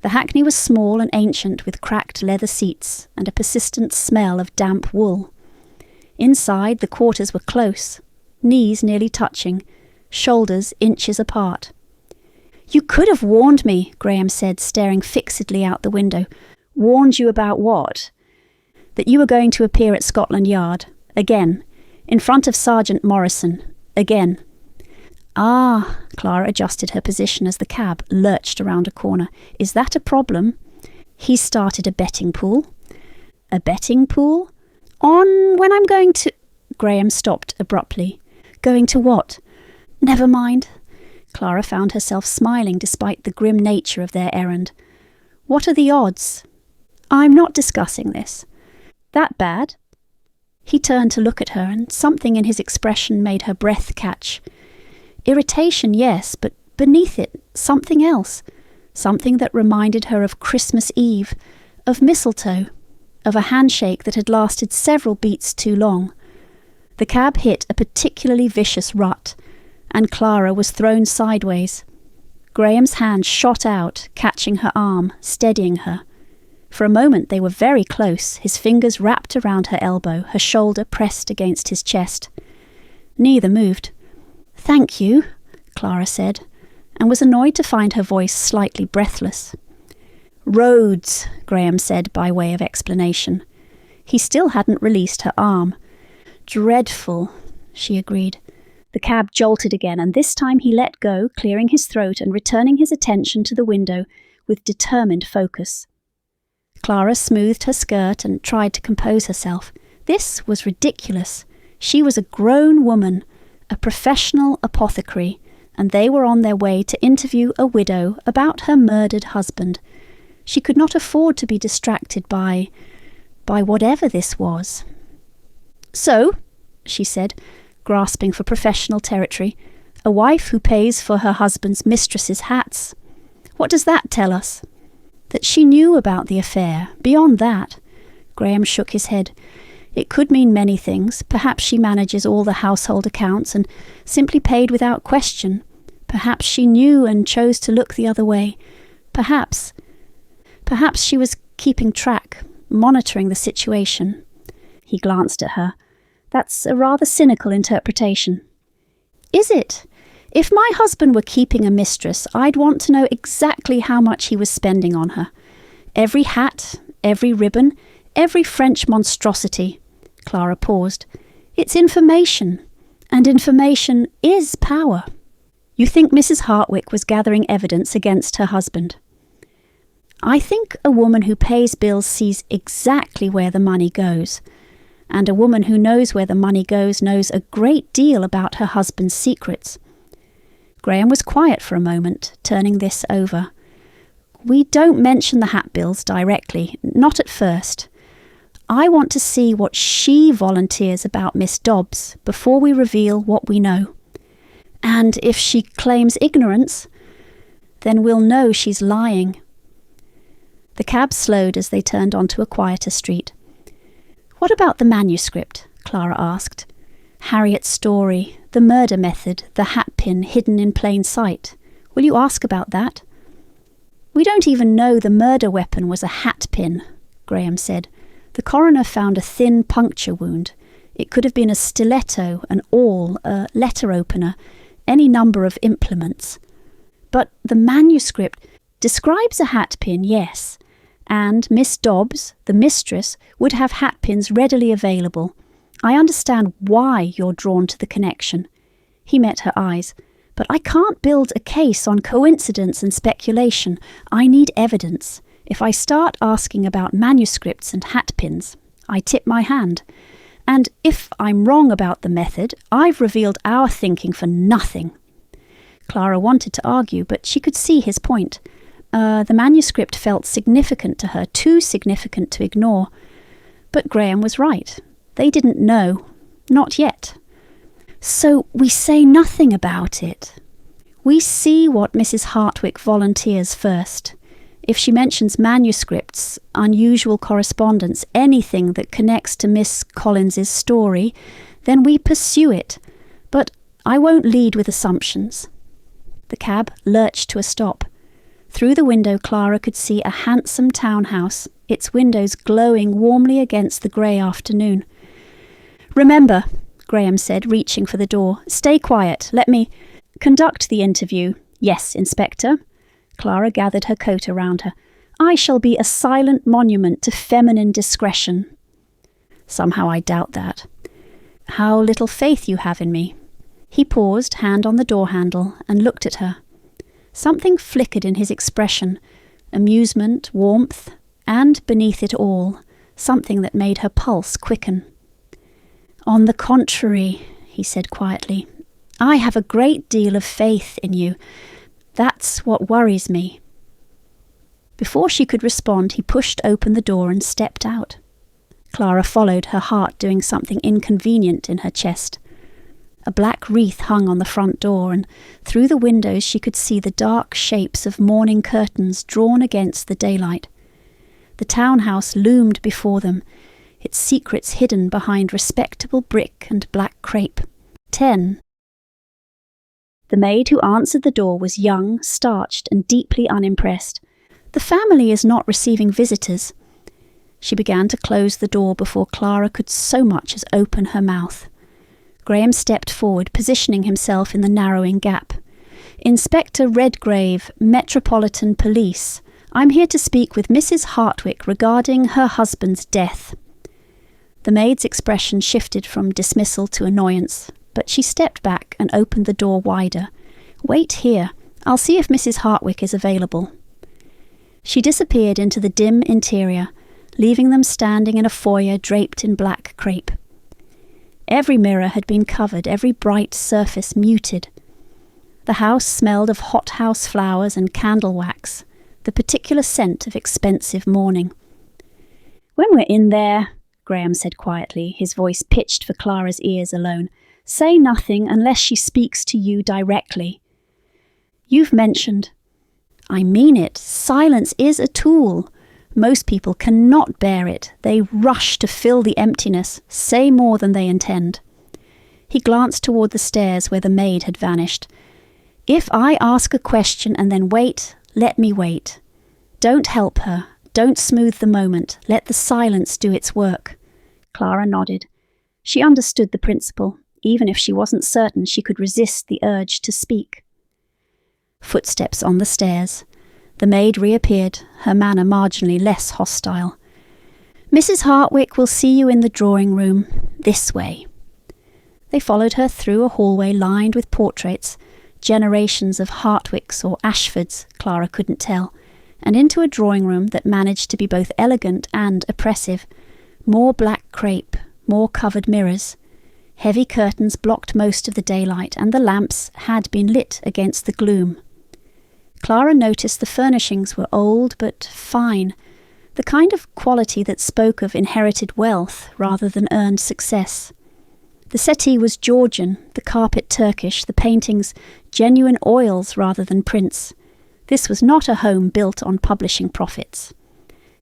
The hackney was small and ancient, with cracked leather seats and a persistent smell of damp wool. Inside, the quarters were close, knees nearly touching, shoulders inches apart. "You could have warned me," Graham said, staring fixedly out the window. "Warned you about what?" "That you were going to appear at Scotland Yard. Again. In front of Sergeant Morrison. Again." "Ah," Clara adjusted her position as the cab lurched around a corner. "Is that a problem?" "He started a betting pool." "A betting pool? On when I'm going to—" Graham stopped abruptly. "Going to what?" "Never mind." Clara found herself smiling despite the grim nature of their errand. "What are the odds?" "I'm not discussing this." "That bad?" He turned to look at her, and something in his expression made her breath catch. Irritation, yes, but beneath it, something else. Something that reminded her of Christmas Eve, of mistletoe, of a handshake that had lasted several beats too long. The cab hit a particularly vicious rut, and Clara was thrown sideways. Graham's hand shot out, catching her arm, steadying her. For a moment they were very close, his fingers wrapped around her elbow, her shoulder pressed against his chest. Neither moved. "Thank you," Clara said, and was annoyed to find her voice slightly breathless. "Roads," Graham said by way of explanation. He still hadn't released her arm. "Dreadful," she agreed. The cab jolted again, and this time he let go, clearing his throat and returning his attention to the window with determined focus. Clara smoothed her skirt and tried to compose herself. This was ridiculous. She was a grown woman, a professional apothecary, and they were on their way to interview a widow about her murdered husband. She could not afford to be distracted by whatever this was. "So," she said, grasping for professional territory, "a wife who pays for her husband's mistress's hats. What does that tell us?" "That she knew about the affair. Beyond that," Graham shook his head, "it could mean many things. Perhaps she manages all the household accounts and simply paid without question. Perhaps she knew and chose to look the other way. Perhaps she was keeping track, monitoring the situation." He glanced at her. "That's a rather cynical interpretation." "Is it? If my husband were keeping a mistress, I'd want to know exactly how much he was spending on her. Every hat, every ribbon, every French monstrosity." Clara paused. "It's information, and information is power." "You think Mrs. Hartwick was gathering evidence against her husband?" "I think a woman who pays bills sees exactly where the money goes. And a woman who knows where the money goes knows a great deal about her husband's secrets." Graham was quiet for a moment, turning this over. "We don't mention the hat bills directly, not at first. I want to see what she volunteers about Miss Dobbs before we reveal what we know. And if she claims ignorance, then we'll know she's lying." The cab slowed as they turned onto a quieter street. "What about the manuscript?" Clara asked. "Harriet's story, the murder method, the hatpin hidden in plain sight. Will you ask about that?" "We don't even know the murder weapon was a hatpin," Graham said. "The coroner found a thin puncture wound. It could have been a stiletto, an awl, a letter opener, any number of implements. But the manuscript describes a hatpin, yes, and Miss Dobbs, the mistress, would have hatpins readily available. I understand why you're drawn to the connection." He met her eyes. "But I can't build a case on coincidence and speculation. I need evidence. If I start asking about manuscripts and hatpins, I tip my hand. And if I'm wrong about the method, I've revealed our thinking for nothing." Clara wanted to argue, but she could see his point. The manuscript felt significant to her, too significant to ignore. But Graham was right. They didn't know. Not yet. "So we say nothing about it. We see what Mrs. Hartwick volunteers first. If she mentions manuscripts, unusual correspondence, anything that connects to Miss Collins's story, then we pursue it. But I won't lead with assumptions." The cab lurched to a stop. Through the window Clara could see a handsome townhouse, its windows glowing warmly against the grey afternoon. "Remember," Graham said, reaching for the door, "stay quiet. Let me conduct the interview." "Yes, Inspector." Clara gathered her coat around her. "I shall be a silent monument to feminine discretion." "Somehow I doubt that." "How little faith you have in me." He paused, hand on the door handle, and looked at her. Something flickered in his expression, amusement, warmth, and beneath it all, something that made her pulse quicken. "On the contrary," he said quietly, "I have a great deal of faith in you. That's what worries me." Before she could respond, he pushed open the door and stepped out. Clara followed, her heart doing something inconvenient in her chest. A black wreath hung on the front door, and through the windows she could see the dark shapes of morning curtains drawn against the daylight. The townhouse loomed before them, its secrets hidden behind respectable brick and black crape. 10. The maid who answered the door was young, starched, and deeply unimpressed. "The family is not receiving visitors." She began to close the door before Clara could so much as open her mouth. Graham stepped forward, positioning himself in the narrowing gap. "Inspector Redgrave, Metropolitan Police. I'm here to speak with Mrs. Hartwick regarding her husband's death." The maid's expression shifted from dismissal to annoyance, but she stepped back and opened the door wider. "Wait here. I'll see if Mrs. Hartwick is available." She disappeared into the dim interior, leaving them standing in a foyer draped in black crape. Every mirror had been covered, every bright surface muted. The house smelled of hothouse flowers and candle wax, the particular scent of expensive mourning. "When we're in there," Graham said quietly, his voice pitched for Clara's ears alone, "say nothing unless she speaks to you directly. You've mentioned—" "I mean it. Silence is a tool. Most people cannot bear it. They rush to fill the emptiness, say more than they intend." He glanced toward the stairs where the maid had vanished. "If I ask a question and then wait, let me wait. Don't help her. Don't smooth the moment. Let the silence do its work." Clara nodded. She understood the principle, even if she wasn't certain she could resist the urge to speak. Footsteps on the stairs. The maid reappeared, her manner marginally less hostile. "Mrs. Hartwick will see you in the drawing-room. This way." They followed her through a hallway lined with portraits, generations of Hartwicks or Ashfords, Clara couldn't tell, and into a drawing-room that managed to be both elegant and oppressive. More black crape, more covered mirrors. Heavy curtains blocked most of the daylight, and the lamps had been lit against the gloom. Clara noticed the furnishings were old but fine, the kind of quality that spoke of inherited wealth rather than earned success. The settee was Georgian, the carpet Turkish, the paintings genuine oils rather than prints. This was not a home built on publishing profits.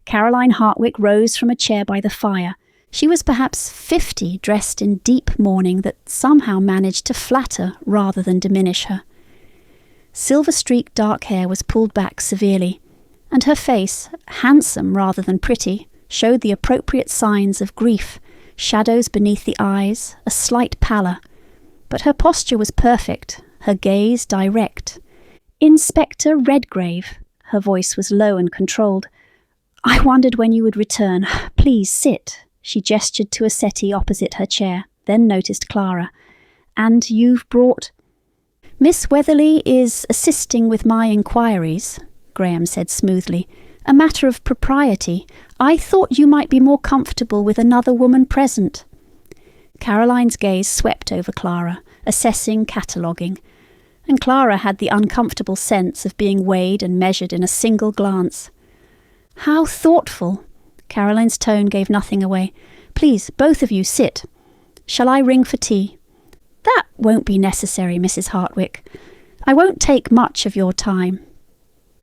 Caroline Hartwick rose from a chair by the fire. She was perhaps 50, dressed in deep mourning that somehow managed to flatter rather than diminish her. Silver-streaked dark hair was pulled back severely, and her face, handsome rather than pretty, showed the appropriate signs of grief, shadows beneath the eyes, a slight pallor. But her posture was perfect, her gaze direct. "Inspector Redgrave," her voice was low and controlled. "I wondered when you would return. Please sit." She gestured to a settee opposite her chair, then noticed Clara. "And you've brought—" "Miss Wetherly is assisting with my inquiries," Graham said smoothly. "A matter of propriety. I thought you might be more comfortable with another woman present." Caroline's gaze swept over Clara, assessing, cataloguing, and Clara had the uncomfortable sense of being weighed and measured in a single glance. "How thoughtful!" Caroline's tone gave nothing away. "Please, both of you, sit. Shall I ring for tea?" "That won't be necessary, Mrs. Hartwick. I won't take much of your time."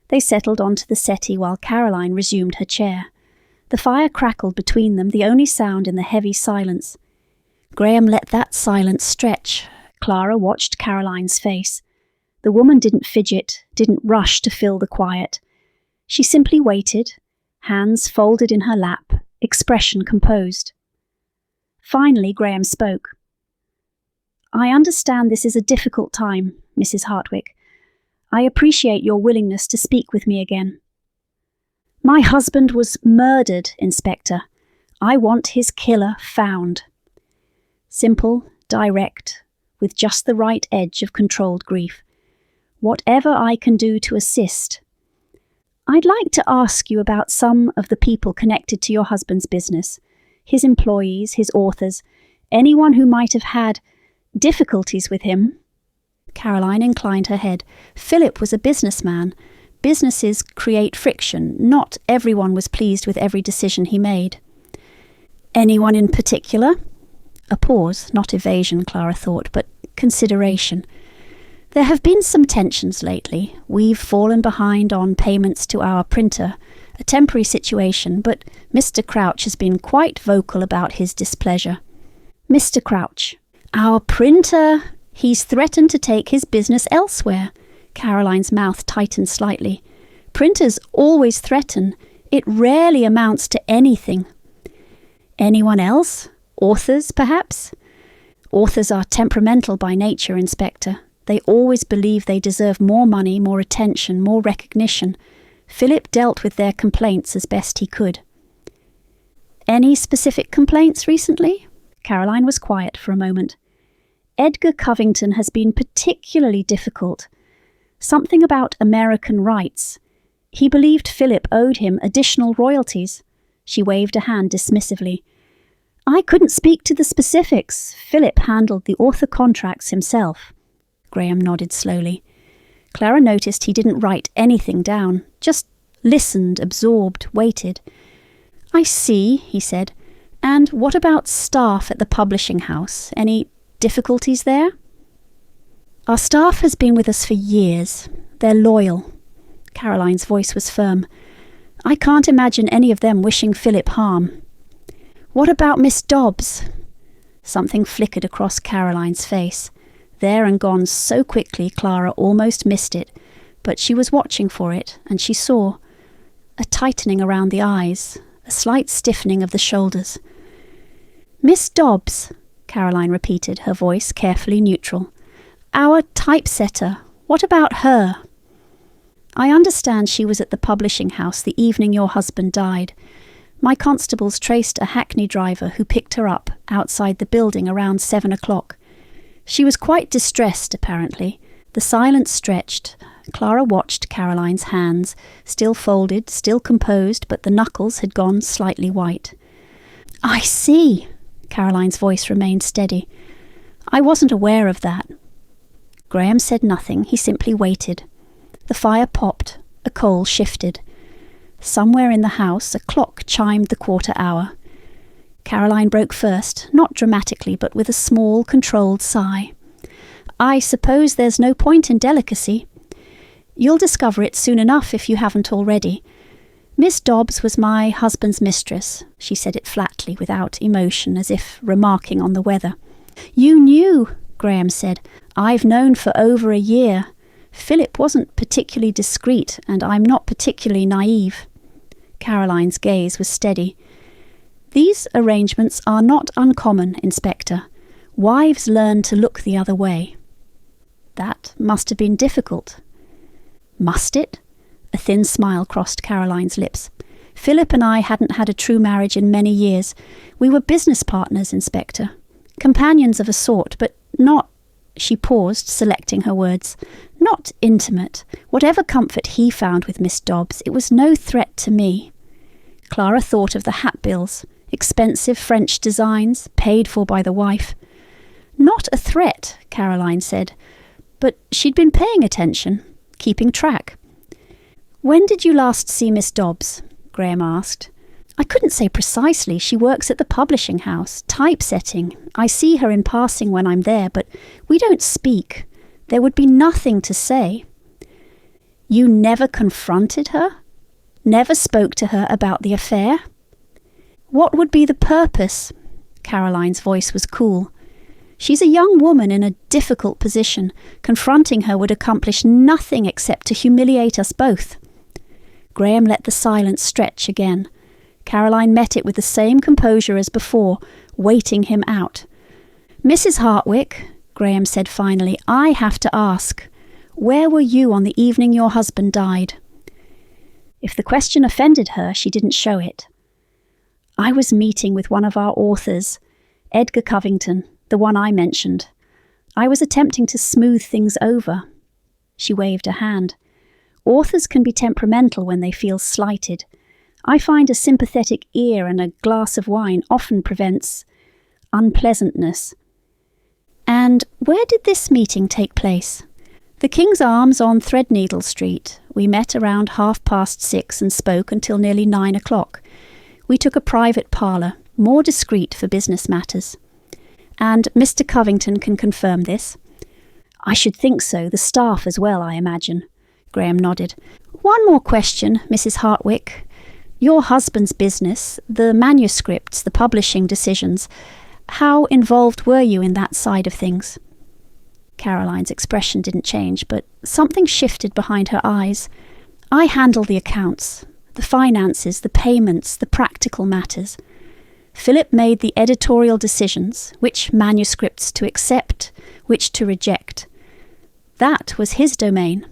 They settled onto the settee while Caroline resumed her chair. The fire crackled between them, the only sound in the heavy silence. Graham let that silence stretch. Clara watched Caroline's face. The woman didn't fidget, didn't rush to fill the quiet. She simply waited, hands folded in her lap, expression composed. Finally, Graham spoke. "I understand this is a difficult time, Mrs. Hartwick. I appreciate your willingness to speak with me again." "My husband was murdered, Inspector. I want his killer found." Simple, direct, with just the right edge of controlled grief. "Whatever I can do to assist." "I'd like to ask you about some of the people connected to your husband's business, his employees, his authors, anyone who might have had difficulties with him." Caroline inclined her head. Philip was a businessman. Businesses create friction. Not everyone was pleased with every decision he made. "Anyone in particular?" A pause, not evasion, Clara thought, but consideration. "There have been some tensions lately. We've fallen behind on payments to our printer. A temporary situation, but Mr. Crouch has been quite vocal about his displeasure." "Mr. Crouch, our printer, he's threatened to take his business elsewhere." Caroline's mouth tightened slightly. "Printers always threaten. It rarely amounts to anything." "Anyone else? Authors, perhaps?" "Authors are temperamental by nature, Inspector. They always believe they deserve more money, more attention, more recognition. Philip dealt with their complaints as best he could." "Any specific complaints recently?" Caroline was quiet for a moment. "Edgar Covington has been particularly difficult. Something about American rights. He believed Philip owed him additional royalties." She waved a hand dismissively. "I couldn't speak to the specifics. Philip handled the author contracts himself." Graham nodded slowly. Clara noticed he didn't write anything down, just listened, absorbed, waited. "I see," he said. "And what about staff at the publishing house? Any difficulties there?" "Our staff has been with us for years. They're loyal." Caroline's voice was firm. "I can't imagine any of them wishing Philip harm." "What about Miss Dobbs?" Something flickered across Caroline's face. There and gone so quickly Clara almost missed it, but she was watching for it, and she saw a tightening around the eyes, a slight stiffening of the shoulders. "Miss Dobbs," Caroline repeated, her voice carefully neutral. "Our typesetter. What about her?" "I understand she was at the publishing house the evening your husband died. My constables traced a hackney driver who picked her up outside the building around 7 o'clock. She was quite distressed, apparently." The silence stretched. Clara watched Caroline's hands, still folded, still composed, but the knuckles had gone slightly white. "I see." Caroline's voice remained steady. "I wasn't aware of that." Graham said nothing. He simply waited. The fire popped. A coal shifted. Somewhere in the house, a clock chimed the quarter hour. Caroline broke first, not dramatically, but with a small, controlled sigh. "I suppose there's no point in delicacy. You'll discover it soon enough if you haven't already. Miss Dobbs was my husband's mistress." She said it flatly, without emotion, as if remarking on the weather. "You knew," Graham said. "I've known for over a year. Philip wasn't particularly discreet, and I'm not particularly naive." Caroline's gaze was steady. "These arrangements are not uncommon, Inspector. Wives learn to look the other way." "That must have been difficult." "Must it?" A thin smile crossed Caroline's lips. "Philip and I hadn't had a true marriage in many years. We were business partners, Inspector. Companions of a sort, but not—" She paused, selecting her words. "Not intimate. Whatever comfort he found with Miss Dobbs, it was no threat to me." Clara thought of the hat bills, expensive French designs, paid for by the wife. "Not a threat," Caroline said. But she'd been paying attention, keeping track. "When did you last see Miss Dobbs?" Graham asked. "I couldn't say precisely. She works at the publishing house, typesetting. I see her in passing when I'm there, but we don't speak. There would be nothing to say." "You never confronted her? Never spoke to her about the affair?" "What would be the purpose?" Caroline's voice was cool. "She's a young woman in a difficult position. Confronting her would accomplish nothing except to humiliate us both." Graham let the silence stretch again. Caroline met it with the same composure as before, waiting him out. "Mrs. Hartwick," Graham said finally, "I have to ask, where were you on the evening your husband died?" If the question offended her, she didn't show it. "I was meeting with one of our authors, Edgar Covington, the one I mentioned. I was attempting to smooth things over." She waved a hand. "Authors can be temperamental when they feel slighted. I find a sympathetic ear and a glass of wine often prevents unpleasantness." "And where did this meeting take place?" "The King's Arms on Threadneedle Street. We met around 6:30 and spoke until nearly 9 o'clock. We took a private parlour, more discreet for business matters." "And Mr. Covington can confirm this?" "I should think so. The staff as well, I imagine." Graham nodded. "One more question, Mrs. Hartwick. Your husband's business, the manuscripts, the publishing decisions, how involved were you in that side of things?" Caroline's expression didn't change, but something shifted behind her eyes. "I handle the accounts, the finances, the payments, the practical matters. Philip made the editorial decisions, which manuscripts to accept, which to reject. That was his domain."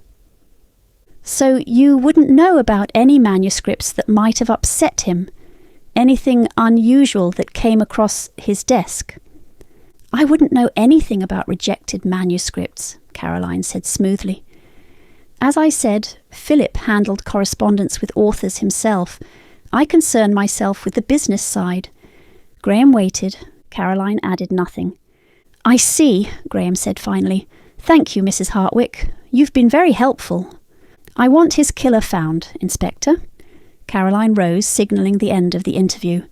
"So you wouldn't know about any manuscripts that might have upset him? Anything unusual that came across his desk?" "I wouldn't know anything about rejected manuscripts," Caroline said smoothly. "As I said, Philip handled correspondence with authors himself. I concern myself with the business side." Graham waited. Caroline added nothing. "I see," Graham said finally. "Thank you, Mrs. Hartwick. You've been very helpful. I want his killer found, Inspector." Caroline rose, signalling the end of the interview.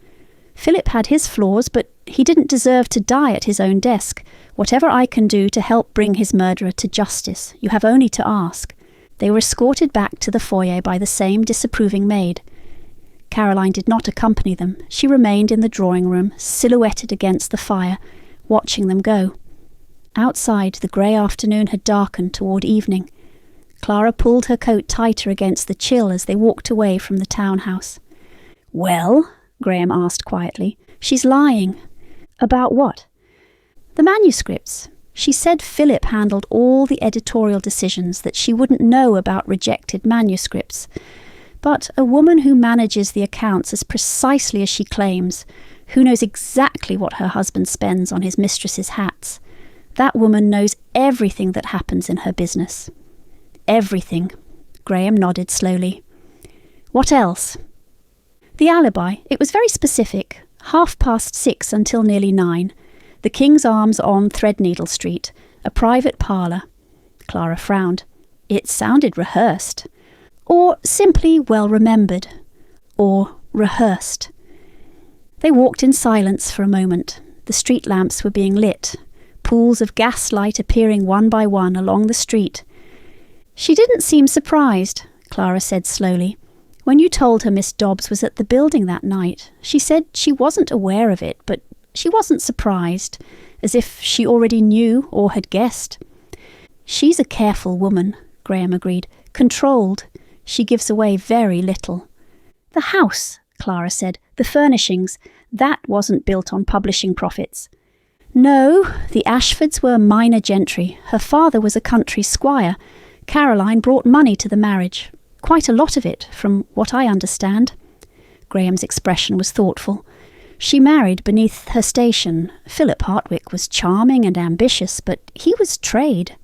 "Philip had his flaws, but he didn't deserve to die at his own desk. Whatever I can do to help bring his murderer to justice, you have only to ask." They were escorted back to the foyer by the same disapproving maid. Caroline did not accompany them. She remained in the drawing room, silhouetted against the fire, watching them go. Outside, the grey afternoon had darkened toward evening. Clara pulled her coat tighter against the chill as they walked away from the townhouse. "Well?" Graham asked quietly. "She's lying." "About what?" "The manuscripts. She said Philip handled all the editorial decisions, that she wouldn't know about rejected manuscripts. But a woman who manages the accounts as precisely as she claims, who knows exactly what her husband spends on his mistress's hats, that woman knows everything that happens in her business." "Everything." Graham nodded slowly. "What else?" "The alibi. It was very specific. 6:30 until nearly 9. The King's Arms on Threadneedle Street. A private parlour." Clara frowned. "It sounded rehearsed." "Or simply well remembered. or rehearsed. They walked in silence for a moment. The street lamps were being lit, pools of gaslight appearing one by one along the street. "She didn't seem surprised," Clara said slowly. "When you told her Miss Dobbs was at the building that night, she said she wasn't aware of it, but she wasn't surprised, as if she already knew or had guessed." "She's a careful woman," Graham agreed. "Controlled. She gives away very little." "The house," Clara said, "the furnishings, that wasn't built on publishing profits." "No, the Ashfords were minor gentry. Her father was a country squire. Caroline brought money to the marriage. Quite a lot of it, from what I understand." Graham's expression was thoughtful. "She married beneath her station. Philip Hartwick was charming and ambitious, but he was trade.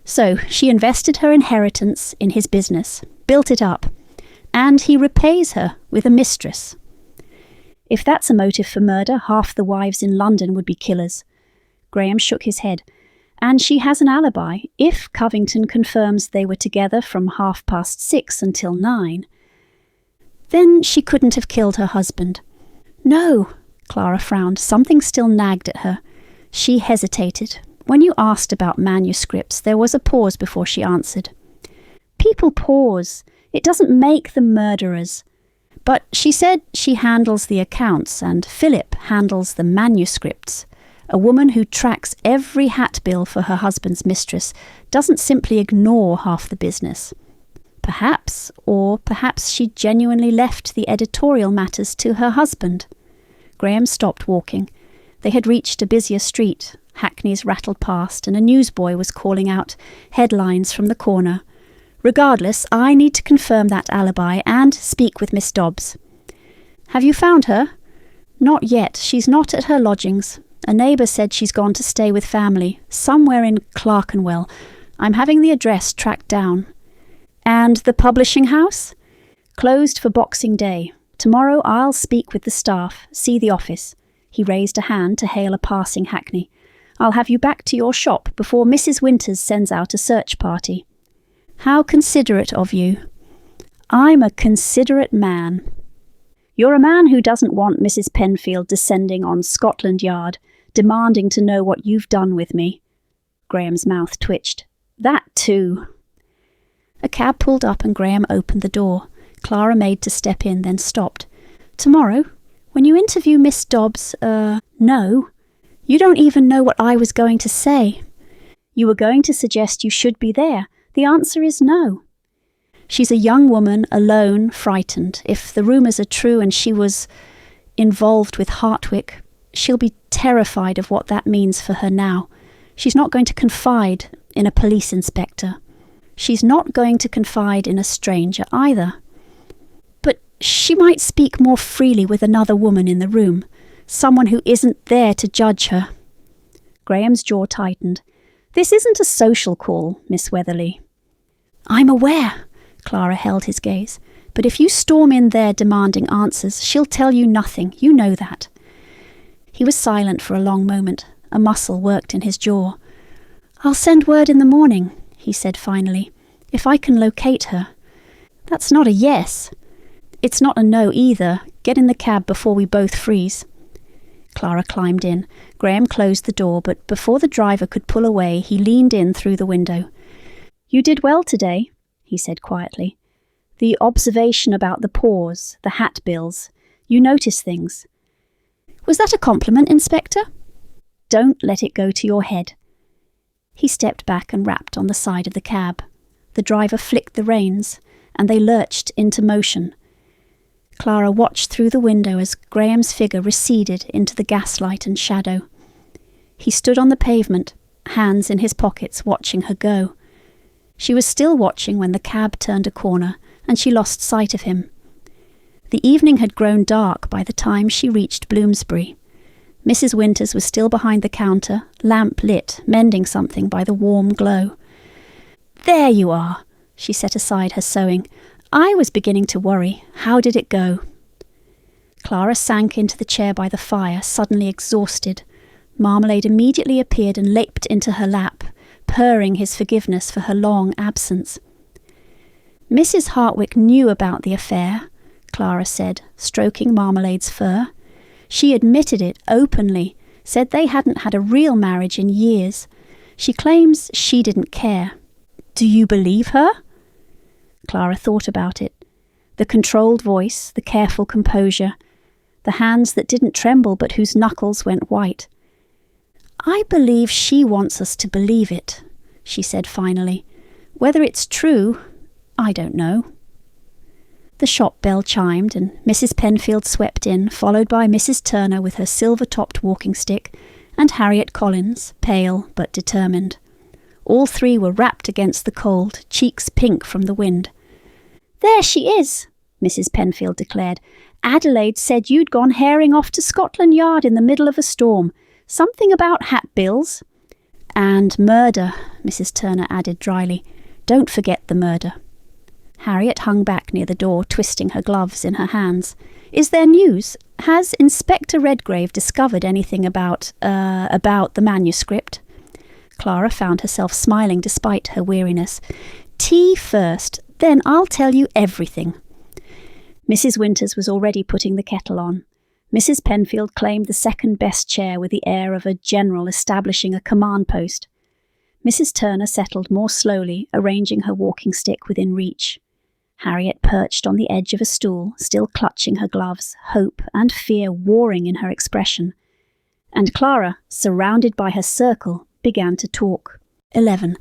So she invested her inheritance in his business, built it up, and he repays her with a mistress. If that's a motive for murder, half the wives in London would be killers." Graham shook his head. "And she has an alibi, if Covington confirms they were together from 6:30 until 9. Then she couldn't have killed her husband." "No," Clara frowned. Something still nagged at her. She hesitated. When you asked about manuscripts, there was a pause before she answered. "People pause. It doesn't make them murderers. But she said she handles the accounts and Philip handles the manuscripts. A woman who tracks every hat bill for her husband's mistress doesn't simply ignore half the business. Perhaps she genuinely left the editorial matters to her husband." Graham stopped walking. They had reached a busier street. Hackneys rattled past and a newsboy was calling out headlines from the corner. "Regardless, I need to confirm that alibi and speak with Miss Dobbs." "Have you found her?" "Not yet. She's not at her lodgings. A neighbour said she's gone to stay with family, somewhere in Clerkenwell. I'm having the address tracked down." "And the publishing house?" "Closed for Boxing Day. Tomorrow I'll speak with the staff, see the office." He raised a hand to hail a passing hackney. "I'll have you back to your shop before Mrs. Winters sends out a search party." "How considerate of you." "I'm a considerate man." "You're a man who doesn't want Mrs. Penfield descending on Scotland Yard, demanding to know what you've done with me." Graham's mouth twitched. "That too." A cab pulled up and Graham opened the door. Clara made to step in, then stopped. "Tomorrow, when you interview Miss Dobbs, no. You don't even know what I was going to say. You were going to suggest you should be there. The answer is no. She's a young woman, alone, frightened. If the rumours are true and she was involved with Hartwick, she'll be terrified of what that means for her now. She's not going to confide in a police inspector. She's not going to confide in a stranger either. But she might speak more freely with another woman in the room, someone who isn't there to judge her." Graham's jaw tightened. "This isn't a social call, Miss Wetherly." "I'm aware," Clara held his gaze. "But if you storm in there demanding answers, she'll tell you nothing. You know that." He was silent for a long moment. A muscle worked in his jaw. "I'll send word in the morning," he said finally, "if I can locate her." "That's not a yes." "It's not a no either. Get in the cab before we both freeze." Clara climbed in. Graham closed the door, but before the driver could pull away, he leaned in through the window. "You did well today," he said quietly. "The observation about the pause, the hat bills. You notice things." "Was that a compliment, Inspector?" "Don't let it go to your head." He stepped back and rapped on the side of the cab. The driver flicked the reins, and they lurched into motion. Clara watched through the window as Graham's figure receded into the gaslight and shadow. He stood on the pavement, hands in his pockets, watching her go. She was still watching when the cab turned a corner, and she lost sight of him. The evening had grown dark by the time she reached Bloomsbury. Mrs. Winters was still behind the counter, lamp lit, mending something by the warm glow. "There you are," she set aside her sewing. "I was beginning to worry. How did it go?" Clara sank into the chair by the fire, suddenly exhausted. Marmalade immediately appeared and leaped into her lap, purring his forgiveness for her long absence. "Mrs. Hartwick knew about the affair," Clara said, stroking Marmalade's fur. She admitted it openly, said they hadn't had a real marriage in years. She claims she didn't care. Do you believe her? Clara thought about it. The controlled voice, the careful composure, the hands that didn't tremble but whose knuckles went white. I believe she wants us to believe it, she said finally. Whether it's true, I don't know. The shop bell chimed and Mrs. Penfield swept in, followed by Mrs. Turner with her silver-topped walking stick and Harriet Collins, pale but determined. All three were wrapped against the cold, cheeks pink from the wind. There she is, Mrs. Penfield declared. Adelaide said you'd gone herring off to Scotland Yard in the middle of a storm. Something about hat bills. And murder, Mrs. Turner added dryly. Don't forget the murder. Harriet hung back near the door, twisting her gloves in her hands. Is there news? Has Inspector Redgrave discovered anything about the manuscript? Clara found herself smiling despite her weariness. Tea first, then I'll tell you everything. Mrs. Winters was already putting the kettle on. Mrs. Penfield claimed the second-best chair with the air of a general establishing a command post. Mrs. Turner settled more slowly, arranging her walking stick within reach. Harriet perched on the edge of a stool, still clutching her gloves, hope and fear warring in her expression. And Clara, surrounded by her circle, began to talk. 11.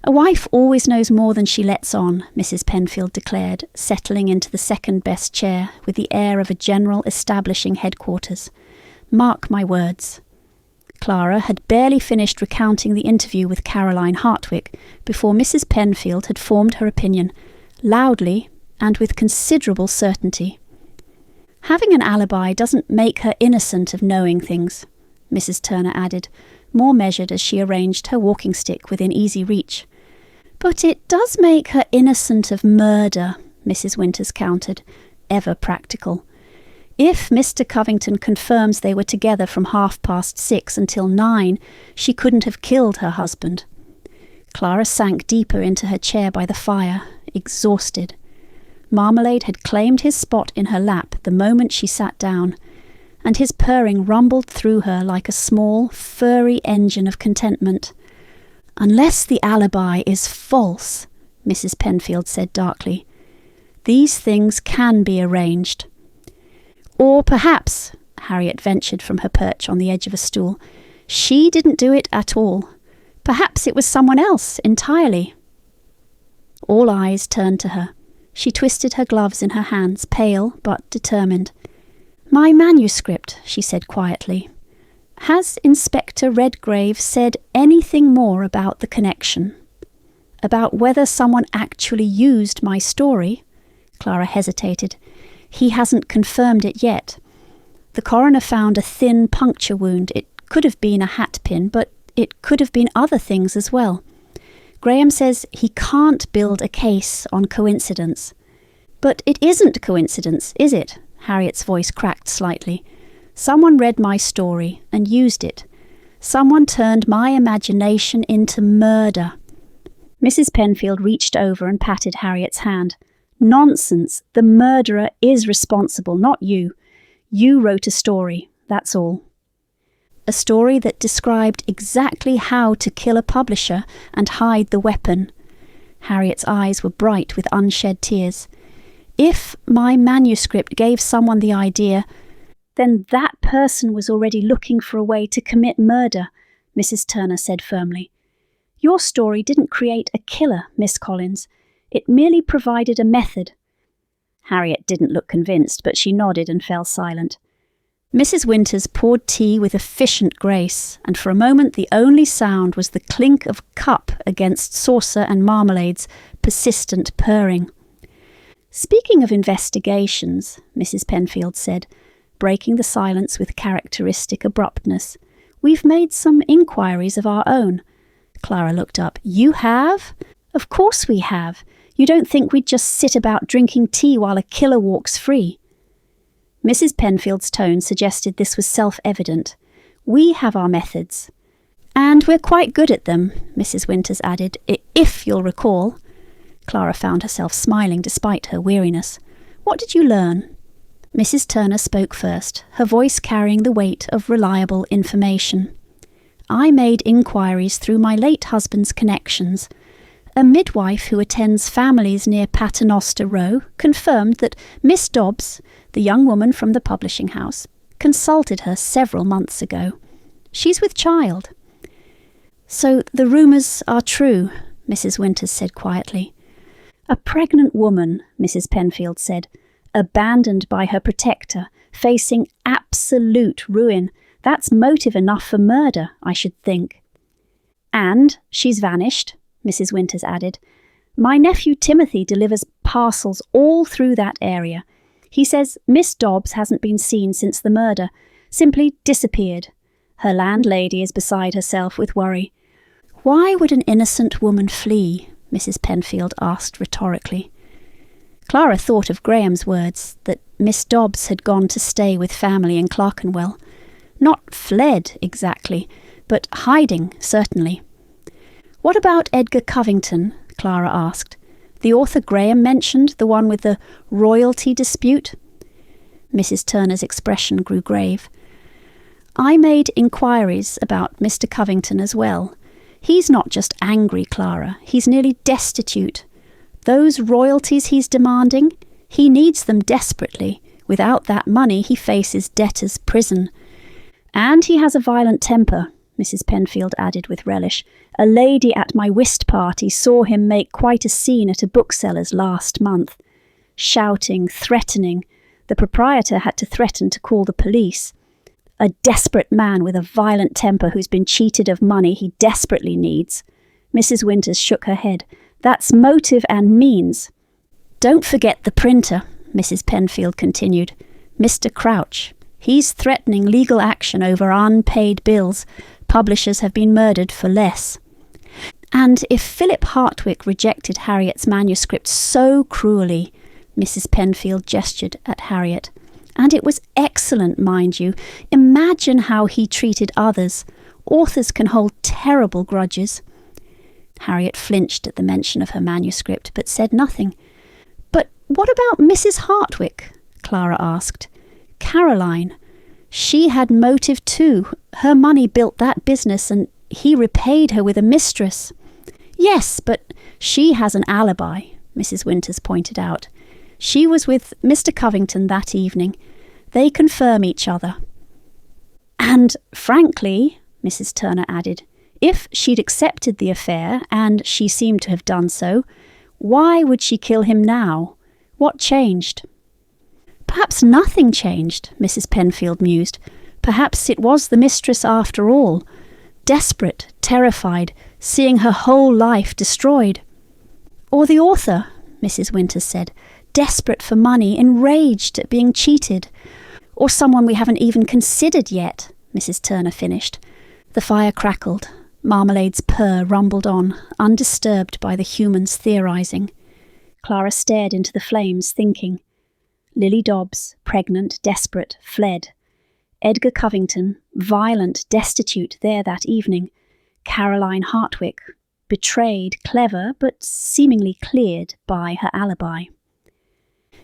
A wife always knows more than she lets on, Mrs. Penfield declared, settling into the second-best chair with the air of a general establishing headquarters. Mark my words. Clara had barely finished recounting the interview with Caroline Hartwick before Mrs. Penfield had formed her opinion, loudly and with considerable certainty. Having an alibi doesn't make her innocent of knowing things, Mrs. Turner added, more measured as she arranged her walking stick within easy reach. But it does make her innocent of murder, Mrs. Winters countered, ever practical. If Mr. Covington confirms they were together from 6:30 until 9, she couldn't have killed her husband. Clara sank deeper into her chair by the fire, exhausted. Marmalade had claimed his spot in her lap the moment she sat down, and his purring rumbled through her like a small, furry engine of contentment. Unless the alibi is false, Mrs. Penfield said darkly, these things can be arranged. Or perhaps, Harriet ventured from her perch on the edge of a stool, she didn't do it at all. Perhaps it was someone else entirely. All eyes turned to her. She twisted her gloves in her hands, pale but determined. My manuscript, she said quietly. Has Inspector Redgrave said anything more about the connection? About whether someone actually used my story? Clara hesitated. He hasn't confirmed it yet. The coroner found a thin puncture wound. It could have been a hatpin, but it could have been other things as well. Graham says he can't build a case on coincidence. But it isn't coincidence, is it? Harriet's voice cracked slightly. Someone read my story and used it. Someone turned my imagination into murder. Mrs. Penfield reached over and patted Harriet's hand. Nonsense. The murderer is responsible, not you. You wrote a story, that's all. A story that described exactly how to kill a publisher and hide the weapon. Harriet's eyes were bright with unshed tears. If my manuscript gave someone the idea, then that person was already looking for a way to commit murder, Mrs. Turner said firmly. Your story didn't create a killer, Miss Collins. It merely provided a method. Harriet didn't look convinced, but she nodded and fell silent. Mrs. Winters poured tea with efficient grace, and for a moment the only sound was the clink of cup against saucer and Marmalade's persistent purring. Speaking of investigations, Mrs. Penfield said, breaking the silence with characteristic abruptness, we've made some inquiries of our own. Clara looked up. You have? Of course we have. You don't think we'd just sit about drinking tea while a killer walks free? Mrs. Penfield's tone suggested this was self-evident. We have our methods. And we're quite good at them, Mrs. Winters added, if you'll recall. Clara found herself smiling despite her weariness. "What did you learn?" Mrs. Turner spoke first, her voice carrying the weight of reliable information. "I made inquiries through my late husband's connections. A midwife who attends families near Paternoster Row confirmed that Miss Dobbs, the young woman from the publishing house, consulted her several months ago. She's with child." "So the rumours are true," Mrs. Winters said quietly. "A pregnant woman," Mrs. Penfield said, "abandoned by her protector, facing absolute ruin. That's motive enough for murder, I should think." "And she's vanished," Mrs. Winters added. "My nephew Timothy delivers parcels all through that area. He says Miss Dobbs hasn't been seen since the murder, simply disappeared. Her landlady is beside herself with worry." "Why would an innocent woman flee?" Mrs. Penfield asked rhetorically. Clara thought of Graham's words, that Miss Dobbs had gone to stay with family in Clerkenwell. Not fled, exactly, but hiding, certainly. "What about Edgar Covington?" Clara asked. "The author Graham mentioned, the one with the royalty dispute?" Mrs. Turner's expression grew grave. "I made inquiries about Mr. Covington as well. He's not just angry, Clara, he's nearly destitute. Those royalties he's demanding, he needs them desperately. Without that money, he faces debtor's prison. And he has a violent temper," Mrs. Penfield added with relish. "A lady at my whist party saw him make quite a scene at a bookseller's last month. Shouting, threatening. The proprietor had to threaten to call the police. A desperate man with a violent temper who's been cheated of money he desperately needs." Mrs. Winters shook her head. "That's motive and means." "Don't forget the printer," Mrs. Penfield continued. "Mr. Crouch. He's threatening legal action over unpaid bills. Publishers have been murdered for less. And if Philip Hartwick rejected Harriet's manuscript so cruelly," Mrs. Penfield gestured at Harriet, "and it was excellent, mind you, imagine how he treated others. Authors can hold terrible grudges." Harriet flinched at the mention of her manuscript, but said nothing. "But what about Mrs. Hartwick?" Clara asked. "Caroline. She had motive too. Her money built that business, and he repaid her with a mistress." "Yes, but she has an alibi," Mrs. Winters pointed out. "She was with Mr. Covington that evening. They confirm each other." "And frankly," Mrs. Turner added, "if she'd accepted the affair, and she seemed to have done so, why would she kill him now? What changed?" "Perhaps nothing changed," Mrs. Penfield mused. "Perhaps it was the mistress after all. Desperate, terrified, seeing her whole life destroyed." "Or the author," Mrs. Winters said. "Desperate for money, enraged at being cheated. Or someone we haven't even considered yet," Mrs. Turner finished. The fire crackled. Marmalade's purr rumbled on, undisturbed by the humans theorising. Clara stared into the flames, thinking. Lily Dobbs, pregnant, desperate, fled. Edgar Covington, violent, destitute, there that evening. Caroline Hartwick, betrayed, clever, but seemingly cleared by her alibi.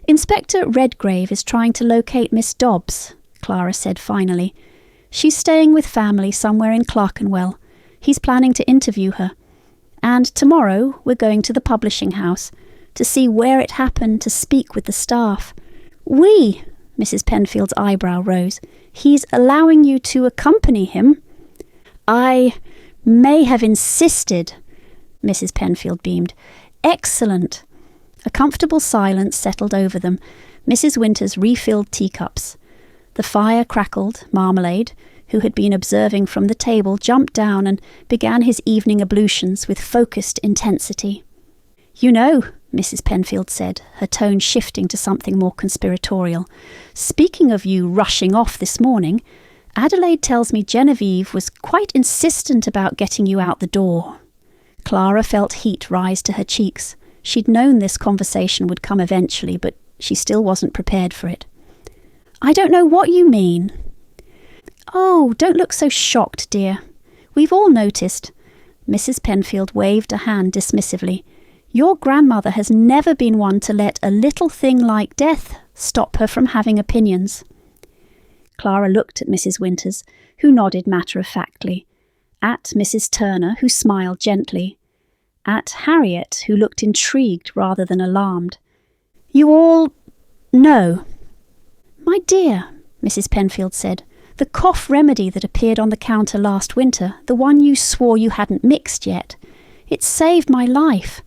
"Inspector Redgrave is trying to locate Miss Dobbs," Clara said finally. "She's staying with family somewhere in Clerkenwell. He's planning to interview her. And tomorrow we're going to the publishing house to see where it happened, to speak with the staff." "We?" Mrs. Penfield's eyebrow rose. "He's allowing you to accompany him?" "I may have insisted," Mrs. Penfield beamed. "Excellent." A comfortable silence settled over them. Mrs. Winters refilled teacups. The fire crackled. Marmalade, who had been observing from the table, jumped down and began his evening ablutions with focused intensity. "You know," Mrs. Penfield said, her tone shifting to something more conspiratorial, "speaking of you rushing off this morning, Adelaide tells me Genevieve was quite insistent about getting you out the door." Clara felt heat rise to her cheeks. She'd known this conversation would come eventually, but she still wasn't prepared for it. "I don't know what you mean." "Oh, don't look so shocked, dear. We've all noticed." Mrs. Penfield waved a hand dismissively. Your grandmother has never been one to let a little thing like death stop her from having opinions." Clara looked at Mrs. Winters, who nodded matter-of-factly, at Mrs. Turner, who smiled gently, at Harriet, who looked intrigued rather than alarmed. "You all know." "My dear," Mrs. Penfield said, "the cough remedy that appeared on the counter last winter, the one you swore you hadn't mixed yet, it saved my life.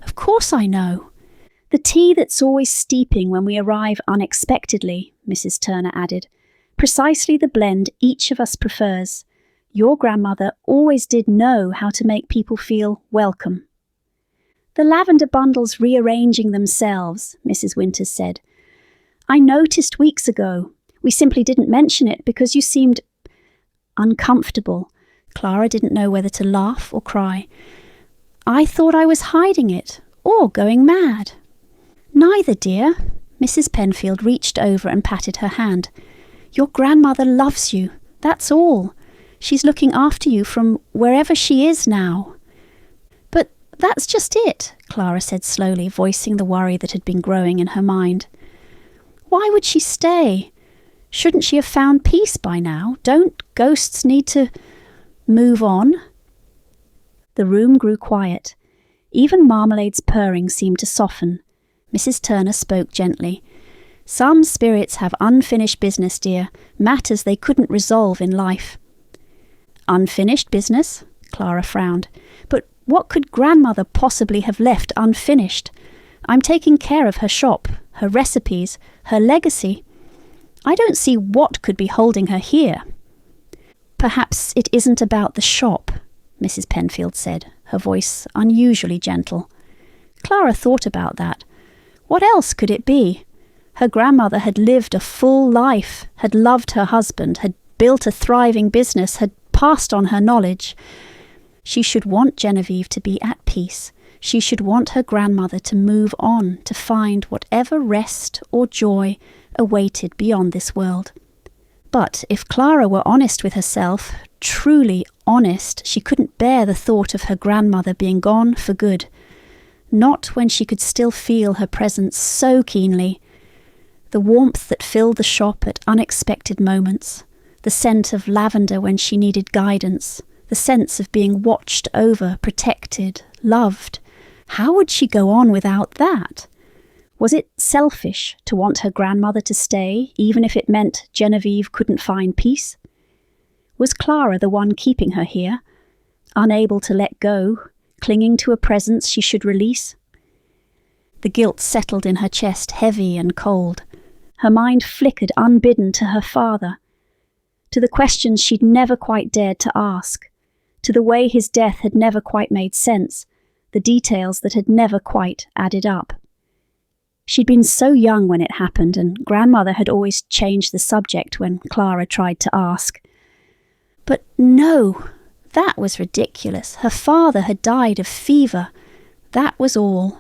Of course I know. The tea that's always steeping when we arrive unexpectedly," Mrs. Turner added, "precisely the blend each of us prefers. Your grandmother always did know how to make people feel welcome." "The lavender bundles rearranging themselves," Mrs. Winters said. "I noticed weeks ago. We simply didn't mention it because you seemed uncomfortable." Clara didn't know whether to laugh or cry. "I thought I was hiding it, or going mad." "Neither, dear." Mrs. Penfield reached over and patted her hand. "Your grandmother loves you, that's all. She's looking after you from wherever she is now." "But that's just it," Clara said slowly, voicing the worry that had been growing in her mind. "Why would she stay? Shouldn't she have found peace by now? Don't ghosts need to move on?" The room grew quiet. Even Marmalade's purring seemed to soften. Mrs. Turner spoke gently. "Some spirits have unfinished business, dear, matters they couldn't resolve in life." "Unfinished business?" Clara frowned. "But what could grandmother possibly have left unfinished? I'm taking care of her shop, her recipes, her legacy. I don't see what could be holding her here." "Perhaps it isn't about the shop," Mrs. Penfield said, her voice unusually gentle. Clara thought about that. What else could it be? Her grandmother had lived a full life, had loved her husband, had built a thriving business, had passed on her knowledge. She should want Genevieve to be at peace. She should want her grandmother to move on, to find whatever rest or joy awaited beyond this world. But if Clara were honest with herself, truly honest, she couldn't bear the thought of her grandmother being gone for good. Not when she could still feel her presence so keenly. The warmth that filled the shop at unexpected moments, the scent of lavender when she needed guidance, the sense of being watched over, protected, loved. How would she go on without that? Was it selfish to want her grandmother to stay, even if it meant Genevieve couldn't find peace? Was Clara the one keeping her here, unable to let go, clinging to a presence she should release? The guilt settled in her chest, heavy and cold. Her mind flickered unbidden to her father, to the questions she'd never quite dared to ask, to the way his death had never quite made sense, the details that had never quite added up. She'd been so young when it happened, and grandmother had always changed the subject when Clara tried to ask. But no, that was ridiculous. Her father had died of fever. That was all.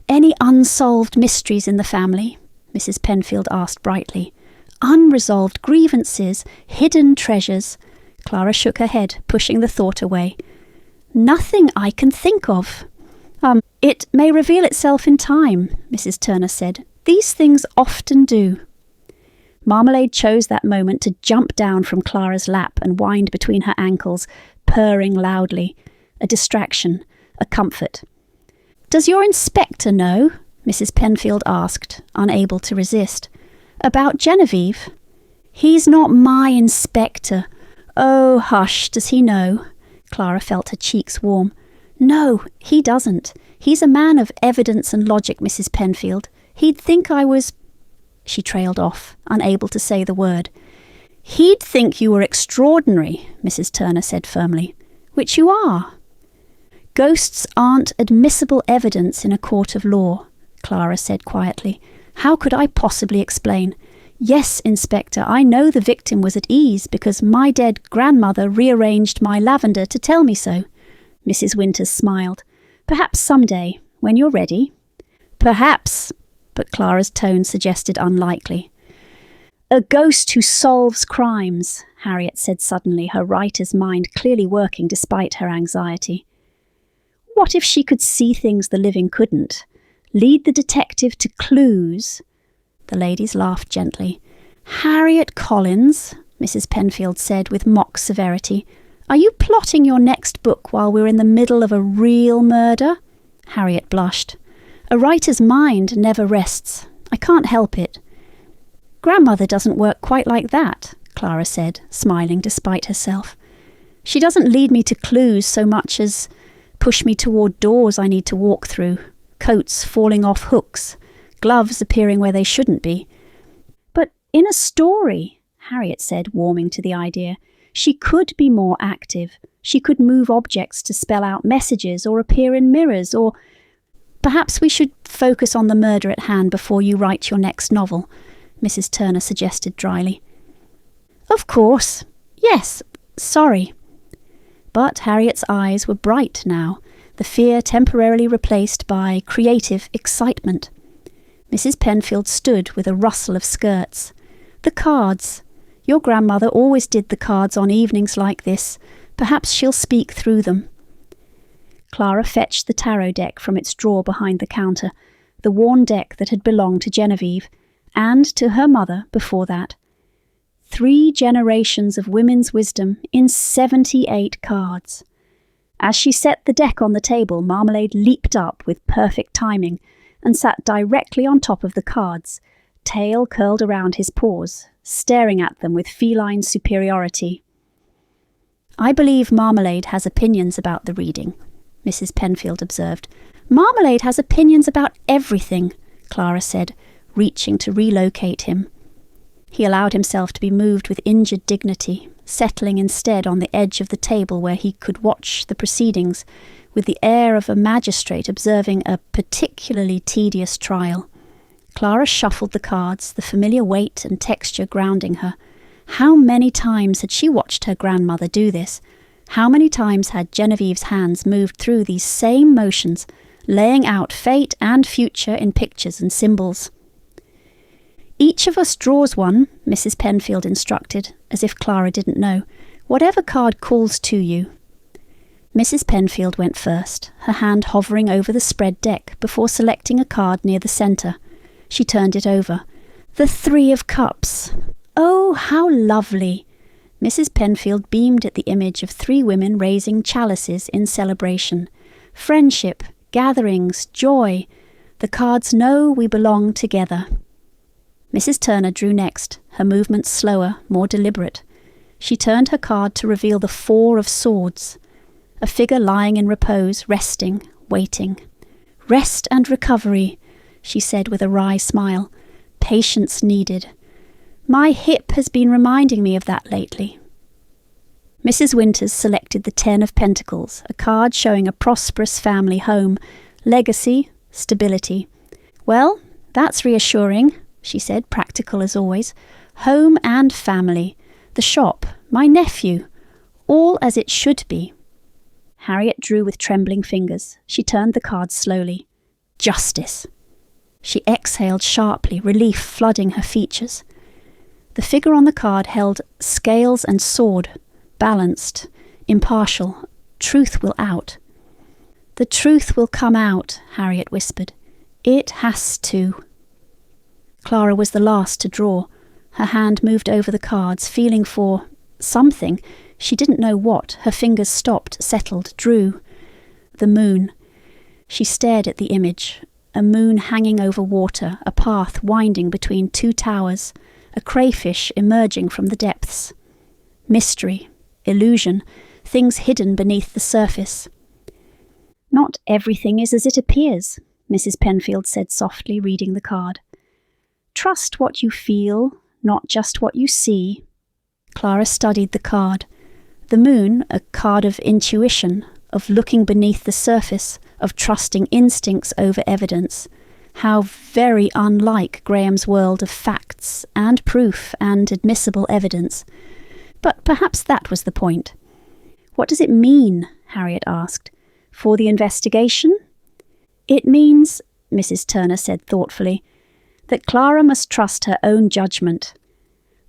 "Any unsolved mysteries in the family?" Mrs. Penfield asked brightly. "Unresolved grievances, hidden treasures?" Clara shook her head, pushing the thought away. "Nothing I can think of." It may reveal itself in time," Mrs. Turner said. "These things often do." Marmalade chose that moment to jump down from Clara's lap and wind between her ankles, purring loudly. A distraction, a comfort. "Does your inspector know?" Mrs. Penfield asked, unable to resist. "About Genevieve?" "He's not my inspector." "Oh, hush, does he know?" Clara felt her cheeks warm. "No, he doesn't. He's a man of evidence and logic, Mrs. Penfield. He'd think I was—" She trailed off, unable to say the word. "He'd think you were extraordinary," Mrs. Turner said firmly. "Which you are." "Ghosts aren't admissible evidence in a court of law," Clara said quietly. "How could I possibly explain? Yes, Inspector, I know the victim was at ease because my dead grandmother rearranged my lavender to tell me so." Mrs. Winters smiled. "Perhaps someday, when you're ready." "Perhaps," but Clara's tone suggested unlikely. "A ghost who solves crimes," Harriet said suddenly, her writer's mind clearly working despite her anxiety. What if she could see things the living couldn't? Lead the detective to clues? The ladies laughed gently. Harriet Collins, Mrs. Penfield said with mock severity, are you plotting your next book while we're in the middle of a real murder? Harriet blushed. A writer's mind never rests. I can't help it. Grandmother doesn't work quite like that, Clara said, smiling despite herself. She doesn't lead me to clues so much as push me toward doors I need to walk through, coats falling off hooks, gloves appearing where they shouldn't be. But in a story, Harriet said, warming to the idea, she could be more active. She could move objects to spell out messages or appear in mirrors, or perhaps we should focus on the murder at hand before you write your next novel, Mrs. Turner suggested dryly. Of course. Yes. Sorry. But Harriet's eyes were bright now, the fear temporarily replaced by creative excitement. Mrs. Penfield stood with a rustle of skirts. The cards. Your grandmother always did the cards on evenings like this. Perhaps she'll speak through them. Clara fetched the tarot deck from its drawer behind the counter, the worn deck that had belonged to Genevieve, and to her mother before that. 3 generations of women's wisdom in 78 cards. As she set the deck on the table, Marmalade leaped up with perfect timing and sat directly on top of the cards, tail curled around his paws, staring at them with feline superiority. I believe Marmalade has opinions about the reading, Mrs. Penfield observed. Marmalade has opinions about everything, Clara said, reaching to relocate him. He allowed himself to be moved with injured dignity, settling instead on the edge of the table where he could watch the proceedings with the air of a magistrate observing a particularly tedious trial. Clara shuffled the cards, the familiar weight and texture grounding her. How many times had she watched her grandmother do this? How many times had Genevieve's hands moved through these same motions, laying out fate and future in pictures and symbols? Each of us draws one, Mrs. Penfield instructed, as if Clara didn't know. Whatever card calls to you. Mrs. Penfield went first, her hand hovering over the spread deck before selecting a card near the centre. She turned it over. The 3 of Cups. Oh, how lovely! Mrs. Penfield beamed at the image of 3 women raising chalices in celebration. Friendship, gatherings, joy. The cards know we belong together. Mrs. Turner drew next, her movements slower, more deliberate. She turned her card to reveal the 4 of Swords, a figure lying in repose, resting, waiting. Rest and recovery, she said with a wry smile. Patience needed. My hip has been reminding me of that lately. Mrs. Winters selected the 10 of Pentacles, a card showing a prosperous family home, legacy, stability. Well, that's reassuring, she said, practical as always. Home and family, the shop, my nephew, all as it should be. Harriet drew with trembling fingers. She turned the cards slowly. Justice. She exhaled sharply, relief flooding her features. The figure on the card held scales and sword, balanced, impartial. Truth will out. The truth will come out, Harriet whispered. It has to. Clara was the last to draw. Her hand moved over the cards, feeling for something. She didn't know what. Her fingers stopped, settled, drew. The moon. She stared at the image. A moon hanging over water, a path winding between 2 towers, a crayfish emerging from the depths. Mystery, illusion, things hidden beneath the surface. Not everything is as it appears, Mrs. Penfield said softly, reading the card. Trust what you feel, not just what you see. Clara studied the card. The moon, a card of intuition, of looking beneath the surface, of trusting instincts over evidence. How very unlike Graham's world of facts and proof and admissible evidence. But perhaps that was the point. What does it mean? Harriet asked. For the investigation? It means, Mrs. Turner said thoughtfully, that Clara must trust her own judgment.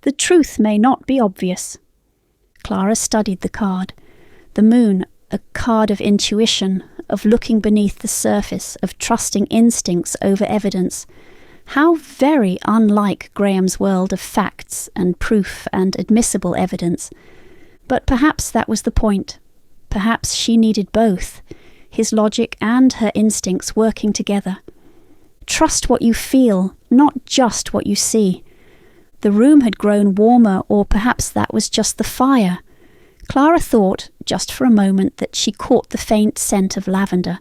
The truth may not be obvious. Clara studied the card. The moon, a card of intuition, of looking beneath the surface, of trusting instincts over evidence. How very unlike Graham's world of facts and proof and admissible evidence. But perhaps that was the point. Perhaps she needed both, his logic and her instincts working together. Trust what you feel, not just what you see. The room had grown warmer, or perhaps that was just the fire. Clara thought, just for a moment, that she caught the faint scent of lavender,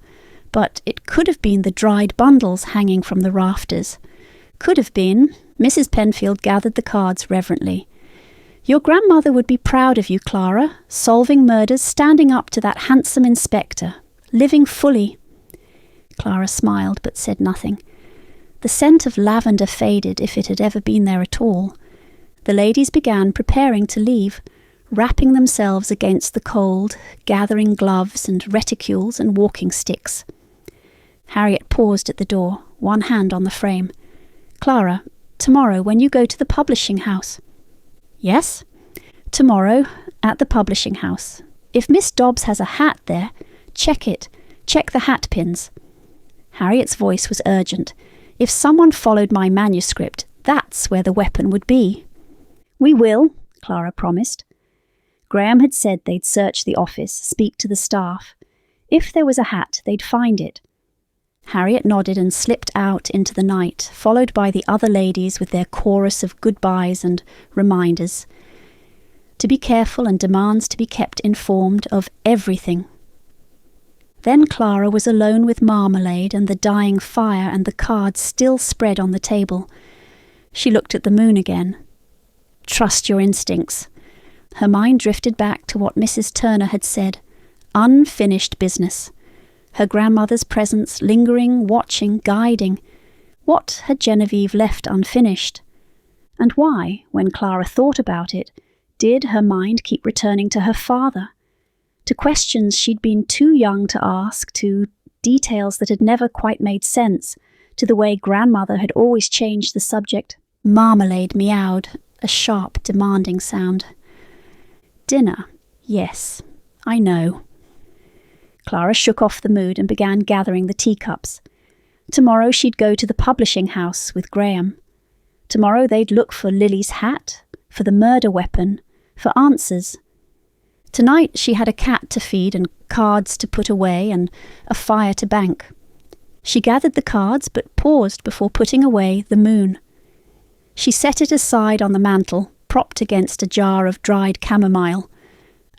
but it could have been the dried bundles hanging from the rafters. Could have been. Mrs. Penfield gathered the cards reverently. Your grandmother would be proud of you, Clara, solving murders, standing up to that handsome inspector, living fully. Clara smiled but said nothing. The scent of lavender faded, if it had ever been there at all. The ladies began preparing to leave, wrapping themselves against the cold, gathering gloves and reticules and walking sticks. Harriet paused at the door, one hand on the frame. Clara, tomorrow when you go to the publishing house. Yes? Tomorrow, at the publishing house. If Miss Dobbs has a hat there, check it. Check the hatpins. Harriet's voice was urgent. If someone followed my manuscript, that's where the weapon would be. We will, Clara promised. Graham had said they'd search the office, speak to the staff. If there was a hat, they'd find it. Harriet nodded and slipped out into the night, followed by the other ladies with their chorus of goodbyes and reminders. To be careful and demands to be kept informed of everything. Then Clara was alone with Marmalade and the dying fire and the cards still spread on the table. She looked at the moon again. Trust your instincts. Her mind drifted back to what Mrs. Turner had said. Unfinished business. Her grandmother's presence lingering, watching, guiding. What had Genevieve left unfinished? And why, when Clara thought about it, did her mind keep returning to her father? To questions she'd been too young to ask, to details that had never quite made sense, to the way grandmother had always changed the subject. Marmalade meowed, a sharp, demanding sound. Dinner. Yes, I know. Clara shook off the mood and began gathering the teacups. Tomorrow she'd go to the publishing house with Graham. Tomorrow they'd look for Lily's hat, for the murder weapon, for answers. Tonight she had a cat to feed and cards to put away and a fire to bank. She gathered the cards but paused before putting away the moon. She set it aside on the mantel, propped against a jar of dried chamomile.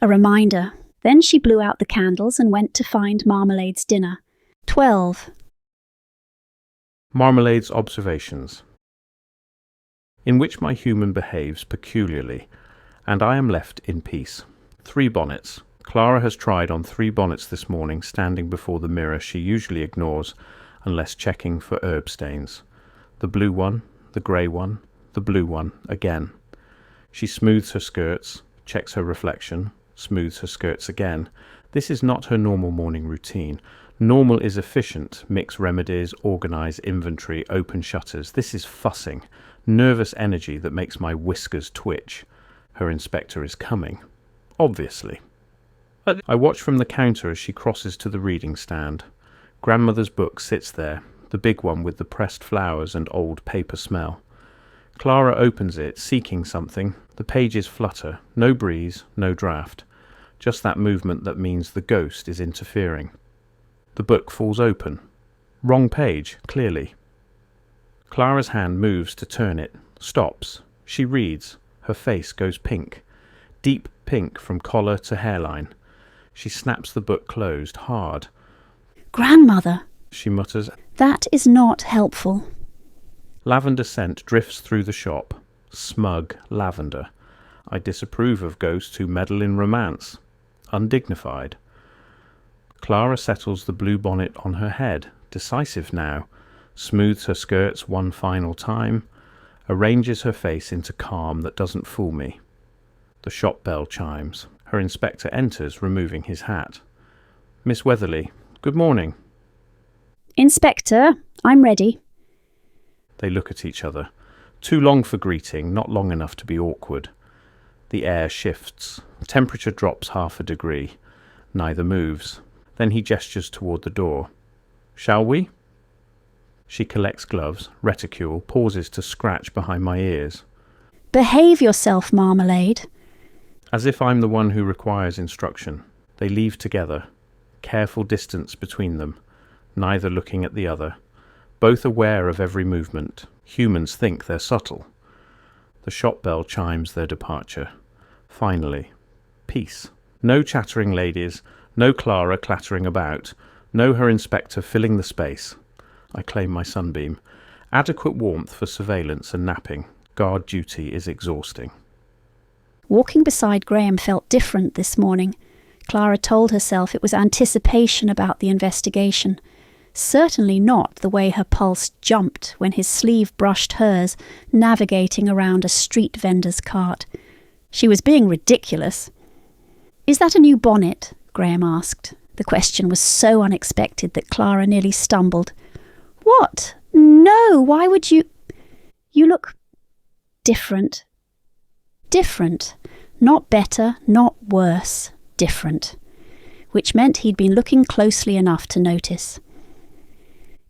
A reminder. Then she blew out the candles and went to find Marmalade's dinner. 12. Marmalade's observations. In which my human behaves peculiarly, and I am left in peace. 3 bonnets. Clara has tried on 3 bonnets this morning, standing before the mirror she usually ignores, unless checking for herb stains. The blue one, the grey one, the blue one, again. She smooths her skirts, checks her reflection, smooths her skirts again. This is not her normal morning routine. Normal is efficient, mix remedies, organise inventory, open shutters. This is fussing, nervous energy that makes my whiskers twitch. Her inspector is coming. Obviously. I watch from the counter as she crosses to the reading stand. Grandmother's book sits there, the big one with the pressed flowers and old paper smell. Clara opens it, seeking something. The pages flutter. No breeze, no draught. Just that movement that means the ghost is interfering. The book falls open. Wrong page, clearly. Clara's hand moves to turn it, stops. She reads. Her face goes pink. Deep pink from collar to hairline. She snaps the book closed, hard. Grandmother, she mutters. That is not helpful. Lavender scent drifts through the shop. Smug lavender. I disapprove of ghosts who meddle in romance. Undignified. Clara settles the blue bonnet on her head, decisive now, smooths her skirts one final time, arranges her face into calm that doesn't fool me. The shop bell chimes. Her inspector enters, removing his hat. Miss Wetherly, good morning. Inspector, I'm ready. They look at each other. Too long for greeting, not long enough to be awkward. The air shifts. Temperature drops 0.5 degrees. Neither moves. Then he gestures toward the door. "Shall we?" She collects gloves, reticule, pauses to scratch behind my ears. "Behave yourself, Marmalade." As if I'm the one who requires instruction, they leave together, careful distance between them, neither looking at the other, both aware of every movement. Humans think they're subtle. The shop bell chimes their departure. Finally, peace. No chattering ladies, no Clara clattering about, no her inspector filling the space. I claim my sunbeam. Adequate warmth for surveillance and napping. Guard duty is exhausting. Walking beside Graham felt different this morning. Clara told herself it was anticipation about the investigation. Certainly not the way her pulse jumped when his sleeve brushed hers, navigating around a street vendor's cart. She was being ridiculous. "Is that a new bonnet?" Graham asked. The question was so unexpected that Clara nearly stumbled. "What? No, why would you—" "You look different." Different. Not better, not worse. Different. Which meant he'd been looking closely enough to notice.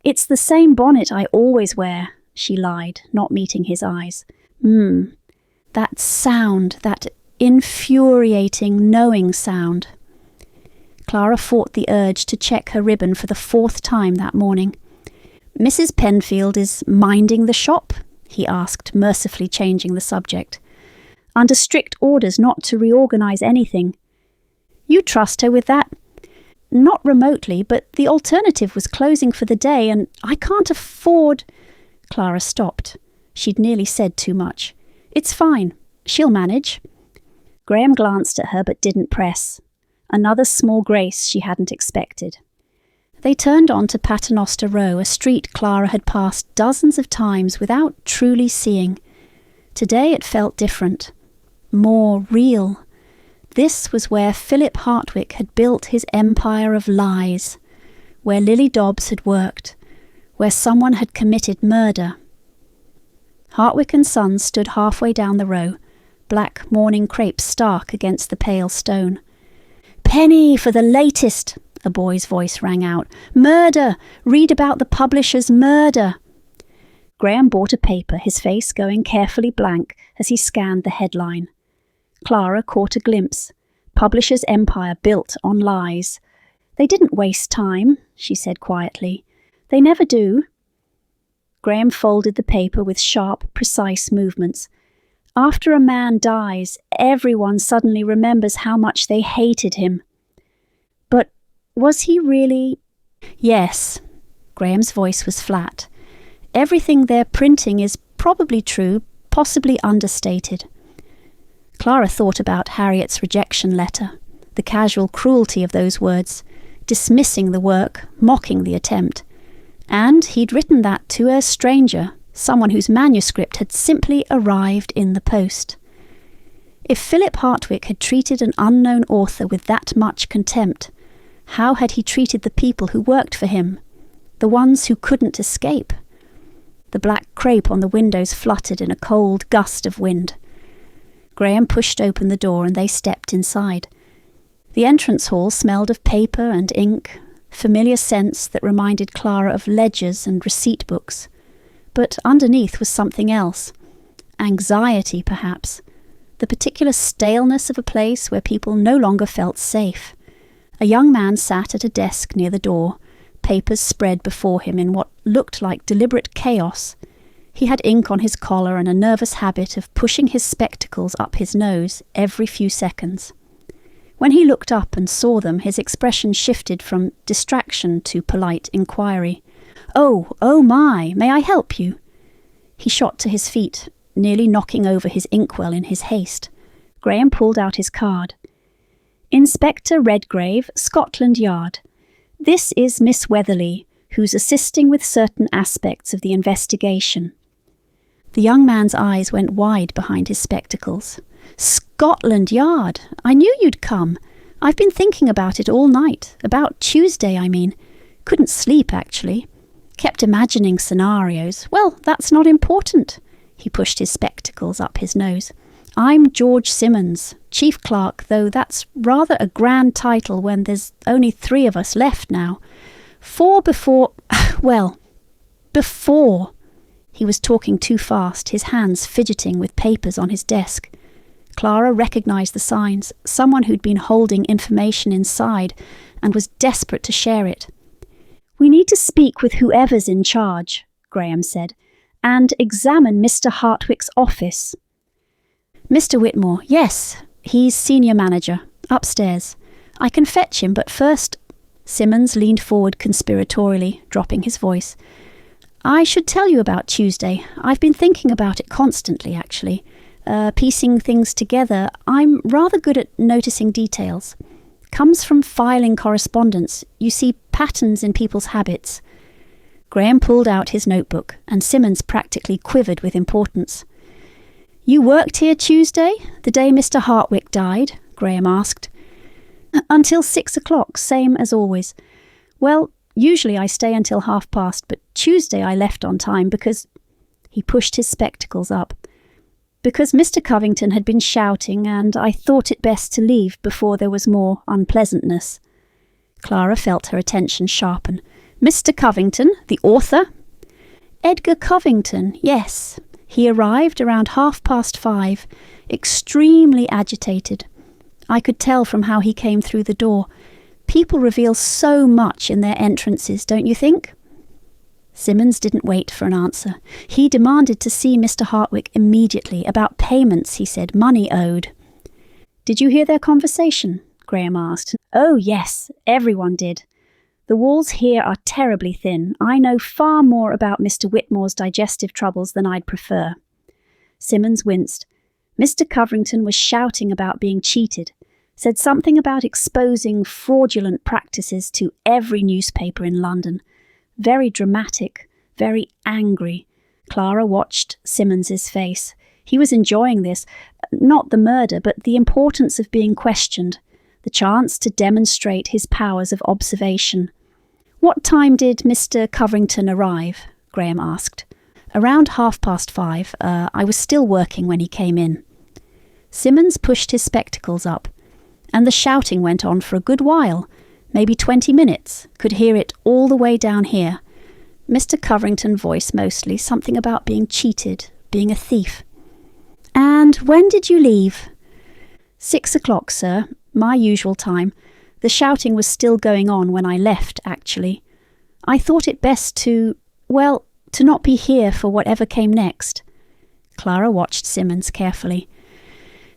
"It's the same bonnet I always wear," she lied, not meeting his eyes. That sound, that infuriating, knowing sound. Clara fought the urge to check her ribbon for the 4th time that morning. "Mrs. Penfield is minding the shop?" he asked, mercifully changing the subject. "Under strict orders not to reorganize anything. You trust her with that?" "Not remotely, but the alternative was closing for the day, and I can't afford—" Clara stopped. She'd nearly said too much. "It's fine. She'll manage." Graham glanced at her but didn't press. Another small grace she hadn't expected. They turned on to Paternoster Row, a street Clara had passed dozens of times without truly seeing. Today it felt different. More real. This was where Philip Hartwick had built his empire of lies, where Lily Dobbs had worked, where someone had committed murder. Hartwick and Sons stood halfway down the row, black morning crepe stark against the pale stone. "Penny for the latest," a boy's voice rang out. "Murder! Read about the publisher's murder!" Graham bought a paper, his face going carefully blank as he scanned the headline. Clara caught a glimpse. Publisher's empire built on lies. "They didn't waste time," she said quietly. "They never do." Graham folded the paper with sharp, precise movements. After a man dies, everyone suddenly remembers how much they hated him. But was he really? Yes. Graham's voice was flat. Everything they're printing is probably true, possibly understated. Clara thought about Harriet's rejection letter, the casual cruelty of those words, dismissing the work, mocking the attempt. And he'd written that to a stranger, someone whose manuscript had simply arrived in the post. If Philip Hartwick had treated an unknown author with that much contempt, how had he treated the people who worked for him, the ones who couldn't escape? The black crepe on the windows fluttered in a cold gust of wind. Graham pushed open the door and they stepped inside. The entrance hall smelled of paper and ink, familiar scents that reminded Clara of ledgers and receipt books. But underneath was something else. Anxiety, perhaps. The particular staleness of a place where people no longer felt safe. A young man sat at a desk near the door, papers spread before him in what looked like deliberate chaos. He had ink on his collar and a nervous habit of pushing his spectacles up his nose every few seconds. When he looked up and saw them, his expression shifted from distraction to polite inquiry. Oh my, may I help you?" He shot to his feet, nearly knocking over his inkwell in his haste. Graham pulled out his card. "Inspector Redgrave, Scotland Yard. This is Miss Wetherly, who's assisting with certain aspects of the investigation." The young man's eyes went wide behind his spectacles. "Scotland Yard! I knew you'd come. I've been thinking about it all night. About Tuesday, I mean. Couldn't sleep, actually. Kept imagining scenarios. Well, that's not important." He pushed his spectacles up his nose. I'm George Simmons, Chief Clerk, though that's rather a grand title when there's only 3 of us left now. 4 before... well, before... He was talking too fast, his hands fidgeting with papers on his desk. Clara recognised the signs, someone who'd been holding information inside and was desperate to share it. "We need to speak with whoever's in charge," Graham said, "and examine Mr. Hartwick's office." "Mr. Whitmore, yes, he's senior manager, upstairs. I can fetch him, but first..." Simmons leaned forward conspiratorially, dropping his voice. "I should tell you about Tuesday. I've been thinking about it constantly, actually. Piecing things together. I'm rather good at noticing details. Comes from filing correspondence. You see patterns in people's habits." Graham pulled out his notebook, and Simmons practically quivered with importance. "You worked here Tuesday, the day Mr. Hartwick died?" Graham asked. "Until 6 o'clock, same as always. Well, usually I stay until past, but Tuesday I left on time because..." He pushed his spectacles up. "Because Mr. Covington had been shouting, and I thought it best to leave before there was more unpleasantness." Clara felt her attention sharpen. "Mr. Covington, the author?" "Edgar Covington, yes. He arrived around 5:30, extremely agitated. I could tell from how he came through the door. People reveal so much in their entrances, don't you think?" Simmons didn't wait for an answer. He demanded to see Mr. Hartwick immediately, about payments, he said, money owed. "Did you hear their conversation?" Graham asked. "Oh, yes, everyone did. The walls here are terribly thin. I know far more about Mr. Whitmore's digestive troubles than I'd prefer." Simmons winced. "Mr. Covington was shouting about being cheated. Said something about exposing fraudulent practices to every newspaper in London. Very dramatic, very angry." Clara watched Simmons's face. He was enjoying this, not the murder, but the importance of being questioned, the chance to demonstrate his powers of observation. "What time did Mr. Covington arrive?" Graham asked. "Around 5:30. I was still working when he came in." Simmons pushed his spectacles up, and the shouting went on for a good while, maybe 20 minutes, could hear it all the way down here. Mr. Covington voice mostly, something about being cheated, being a thief. "And when did you leave?" 6 o'clock, sir, my usual time. The shouting was still going on when I left, actually. I thought it best to not be here for whatever came next." Clara watched Simmons carefully.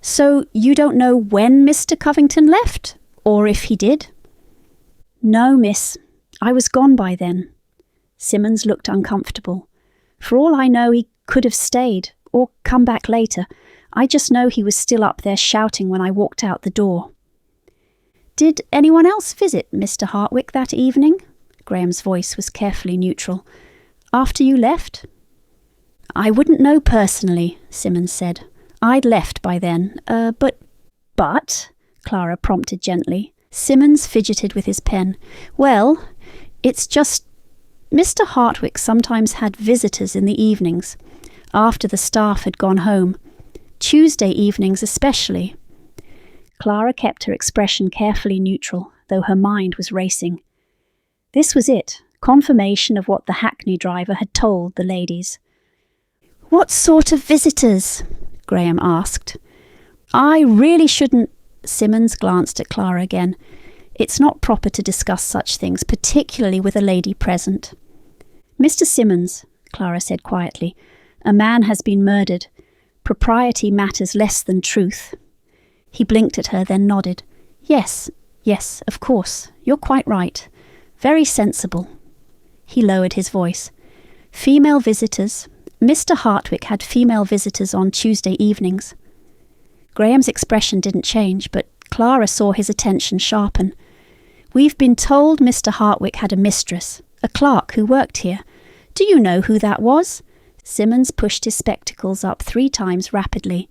"So you don't know when Mr. Covington left? Or if he did?" "No, miss. I was gone by then." Simmons looked uncomfortable. "For all I know, he could have stayed, or come back later. I just know he was still up there shouting when I walked out the door." "Did anyone else visit Mr. Hartwick that evening?" Graham's voice was carefully neutral. "After you left?" "I wouldn't know personally," Simmons said. "I'd left by then. But, Clara prompted gently. Simmons fidgeted with his pen. "Well, it's just... Mr. Hartwick sometimes had visitors in the evenings, after the staff had gone home. Tuesday evenings especially." Clara kept her expression carefully neutral, though her mind was racing. This was it, confirmation of what the hackney driver had told the ladies. "What sort of visitors?" Graham asked. "I really shouldn't..." Simmons glanced at Clara again. "It's not proper to discuss such things, particularly with a lady present." "Mr. Simmons," Clara said quietly, "a man has been murdered. Propriety matters less than truth." He blinked at her, then nodded. Yes, of course. You're quite right. Very sensible." He lowered his voice. "Female visitors. Mr. Hartwick had female visitors on Tuesday evenings." Graham's expression didn't change, but Clara saw his attention sharpen. "We've been told Mr. Hartwick had a mistress, a clerk who worked here. Do you know who that was?" Simmons pushed his spectacles up 3 times rapidly.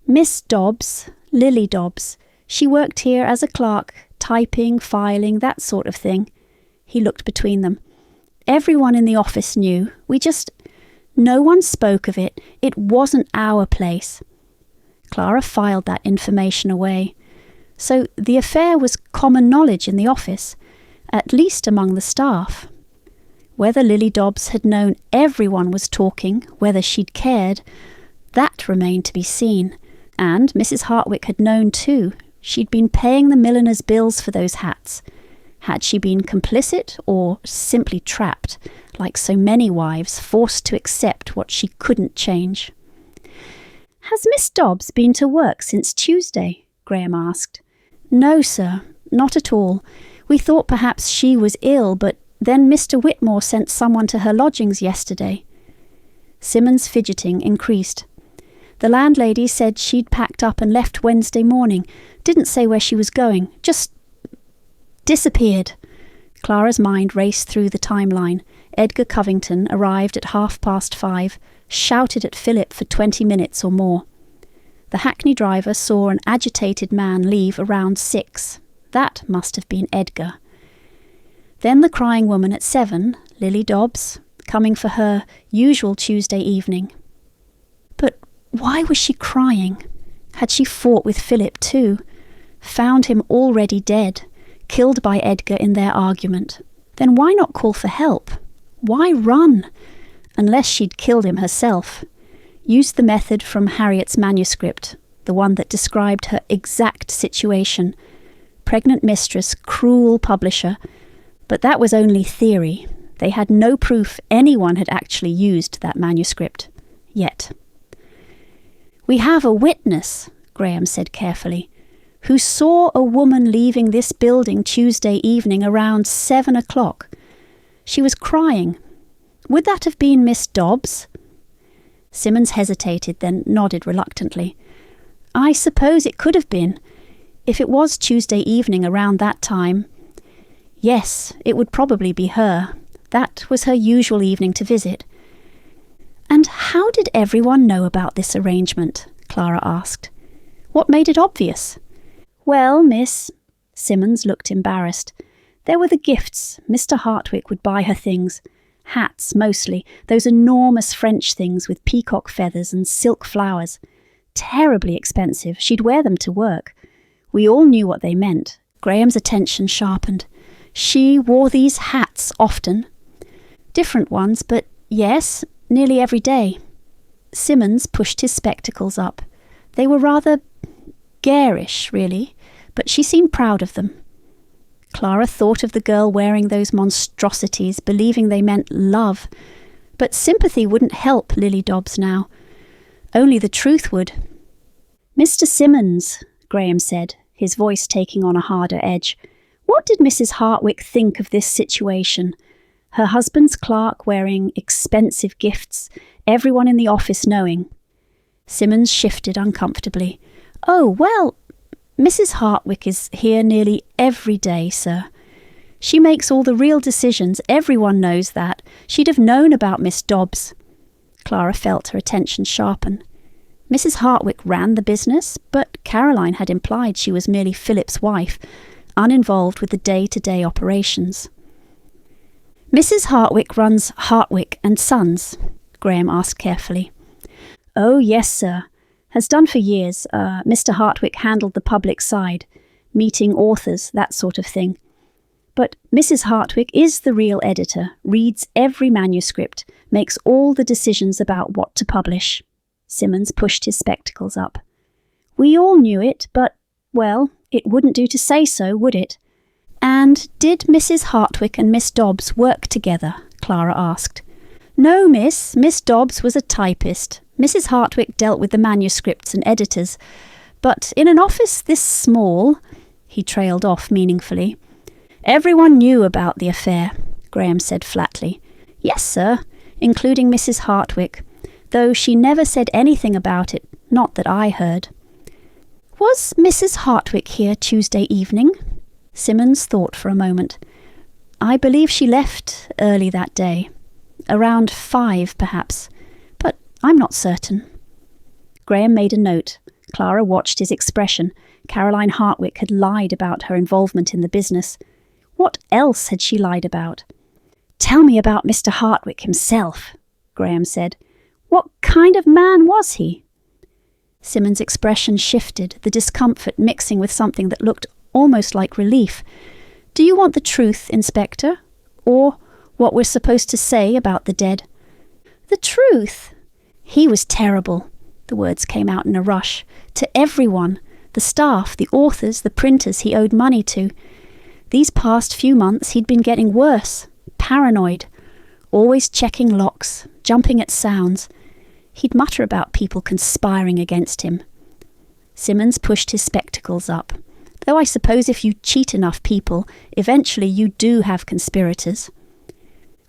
"Miss Dobbs, Lily Dobbs. She worked here as a clerk, typing, filing, that sort of thing." He looked between them. "Everyone in the office knew. No one spoke of it. It wasn't our place." Clara filed that information away. So the affair was common knowledge in the office, at least among the staff. Whether Lily Dobbs had known everyone was talking, whether she'd cared, that remained to be seen. And Mrs. Hartwick had known too. She'd been paying the milliner's bills for those hats. Had she been complicit or simply trapped, like so many wives forced to accept what she couldn't change? "Has Miss Dobbs been to work since Tuesday?" Graham asked. "No, sir, not at all. We thought perhaps she was ill, but then Mr. Whitmore sent someone to her lodgings yesterday." Simmons' fidgeting increased. "The landlady said she'd packed up and left Wednesday morning. Didn't say where she was going. Just disappeared." Clara's mind raced through the timeline. Edgar Covington arrived at 5:30, shouted at Philip for 20 minutes or more. The hackney driver saw an agitated man leave around 6. That must have been Edgar. Then the crying woman at 7, Lily Dobbs, coming for her usual Tuesday evening. But why was she crying? Had she fought with Philip too? Found him already dead, killed by Edgar in their argument? Then why not call for help? Why run? Unless she'd killed him herself. Used the method from Harriet's manuscript, the one that described her exact situation. Pregnant mistress, cruel publisher. But that was only theory. They had no proof anyone had actually used that manuscript. Yet. "We have a witness," Graham said carefully, "who saw a woman leaving this building Tuesday evening around 7 o'clock. She was crying. Would that have been Miss Dobbs?" Simmons hesitated, then nodded reluctantly. "I suppose it could have been. If it was Tuesday evening around that time. Yes, it would probably be her. That was her usual evening to visit." "And how did everyone know about this arrangement?" Clara asked. "What made it obvious?" "Well, miss," Simmons looked embarrassed. "There were the gifts. Mr. Hartwick would buy her things. Hats, mostly, those enormous French things with peacock feathers and silk flowers. Terribly expensive. She'd wear them to work. We all knew what they meant." Graham's attention sharpened. "She wore these hats often?" "Different ones, but yes, nearly every day." Simmons pushed his spectacles up. They were rather garish, really, but she seemed proud of them. Clara thought of the girl wearing those monstrosities, believing they meant love. But sympathy wouldn't help Lily Dobbs now. Only the truth would. "Mr. Simmons," Graham said, his voice taking on a harder edge, "what did Mrs. Hartwick think of this situation? Her husband's clerk wearing expensive gifts, everyone in the office knowing." Simmons shifted uncomfortably. "Oh, well, Mrs. Hartwick is here nearly every day, sir. She makes all the real decisions. Everyone knows that. She'd have known about Miss Dobbs." Clara felt her attention sharpen. Mrs. Hartwick ran the business, but Caroline had implied she was merely Philip's wife, uninvolved with the day-to-day operations. "Mrs. Hartwick runs Hartwick and Sons?" Graham asked carefully. "Oh, yes, sir. Has done for years. Mr. Hartwick handled the public side, meeting authors, that sort of thing. But Mrs. Hartwick is the real editor, reads every manuscript, makes all the decisions about what to publish." Simmons pushed his spectacles up. "We all knew it, but, well, it wouldn't do to say so, would it?" "And did Mrs. Hartwick and Miss Dobbs work together?" Clara asked. "No, miss. Miss Dobbs was a typist. Mrs. Hartwick dealt with the manuscripts and editors. But in an office this small," he trailed off meaningfully. "Everyone knew about the affair," Graham said flatly. "Yes, sir, including Mrs. Hartwick, though she never said anything about it, not that I heard." "Was Mrs. Hartwick here Tuesday evening?" Simmons thought for a moment. "I believe she left early that day. Around 5, perhaps. But I'm not certain." Graham made a note. Clara watched his expression. Caroline Hartwick had lied about her involvement in the business. What else had she lied about? "Tell me about Mr. Hartwick himself," Graham said. "What kind of man was he?" Simmons' expression shifted, the discomfort mixing with something that looked almost like relief. "Do you want the truth, Inspector? Or what we're supposed to say about the dead?" "The truth? He was terrible." The words came out in a rush. "To everyone. The staff, the authors, the printers he owed money to. These past few months he'd been getting worse. Paranoid. Always checking locks, jumping at sounds. He'd mutter about people conspiring against him." Simmons pushed his spectacles up. "Though I suppose if you cheat enough people, eventually you do have conspirators."